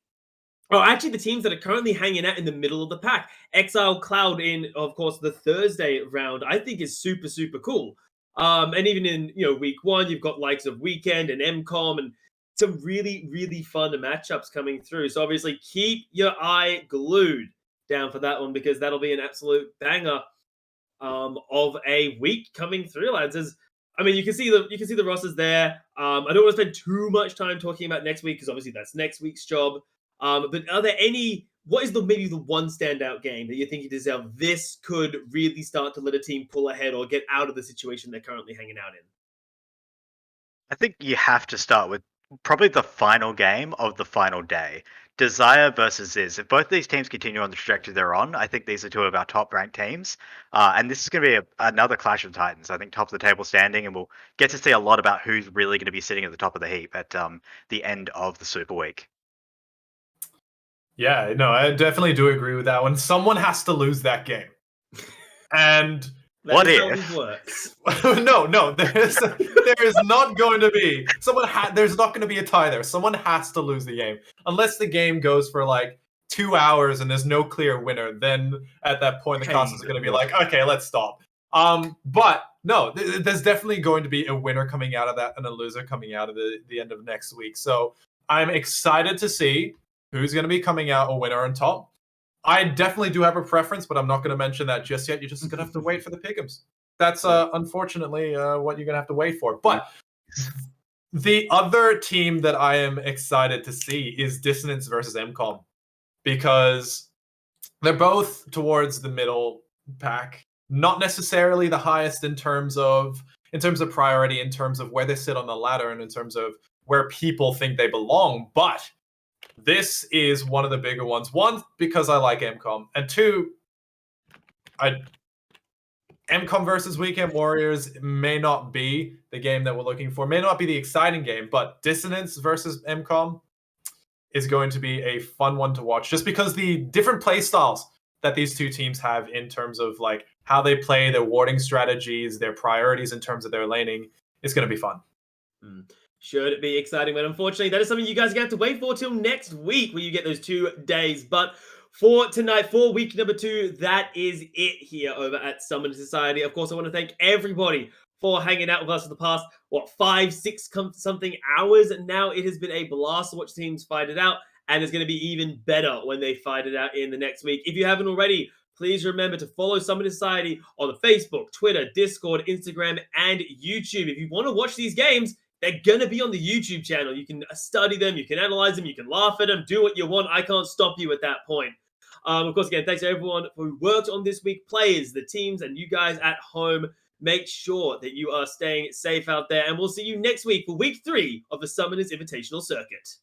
are actually the teams that are currently hanging out in the middle of the pack. Exile Cloud in, of course, the Thursday round, I think is super, super cool. And even in, week 1, you've got likes of Weekend and MCOM and some really, really fun matchups coming through. So obviously keep your eye glued down for that one, because that'll be an absolute banger of a week coming through, lads. You can see the rosters there. I don't want to spend too much time talking about next week, because obviously that's next week's job. But are there what is maybe the one standout game that you think, Zyzz, this could really start to let a team pull ahead or get out of the situation they're currently hanging out in? I think you have to start with probably the final game of the final day. Desire versus Zyzz. If both these teams continue on the trajectory they're on, I think these are 2 of our top-ranked teams. And this is going to be another Clash of Titans. I think top of the table standing, and we'll get to see a lot about who's really going to be sitting at the top of the heap at the end of the Super Week. Yeah, no, I definitely do agree with that one. Someone has to lose that game. And what if? No, there is not going to be there's not going to be a tie there. Someone has to lose the game. Unless the game goes for like 2 hours and there's no clear winner, then at that point the cast is going to be like, okay, let's stop. But no, there's definitely going to be a winner coming out of that and a loser coming out of the end of next week. So I'm excited to see who's going to be coming out a winner on top. I definitely do have a preference, but I'm not going to mention that just yet. You're just going to have to wait for the pick'ems. That's unfortunately what you're going to have to wait for. But the other team that I am excited to see is Dissonance versus MCOM, because they're both towards the middle pack. Not necessarily the highest in terms of priority, in terms of where they sit on the ladder, and in terms of where people think they belong, but this is one of the bigger ones. 1, because I like MCOM, and 2, MCOM versus Weekend Warriors may not be the game that we're looking for, may not be the exciting game, but Dissonance versus MCOM is going to be a fun one to watch, just because the different play styles that these 2 teams have in terms of like how they play, their warding strategies, their priorities in terms of their laning, is going to be fun. Should be exciting, but unfortunately, that is something you guys are going to have to wait for till next week, where you get those 2 days. But for tonight, for week number 2, that is it here over at Summoners Society. Of course, I want to thank everybody for hanging out with us for the past, 5, 6 something hours. And now it has been a blast to watch teams fight it out, and it's going to be even better when they fight it out in the next week. If you haven't already, please remember to follow Summoners Society on Facebook, Twitter, Discord, Instagram, and YouTube. If you want to watch these games, they're going to be on the YouTube channel. You can study them, you can analyze them, you can laugh at them, do what you want. I can't stop you at that point. Of course, again, thanks to everyone who worked on this week, players, the teams, and you guys at home. Make sure that you are staying safe out there, and we'll see you next week for week 3 of the Summoners Invitational Circuit.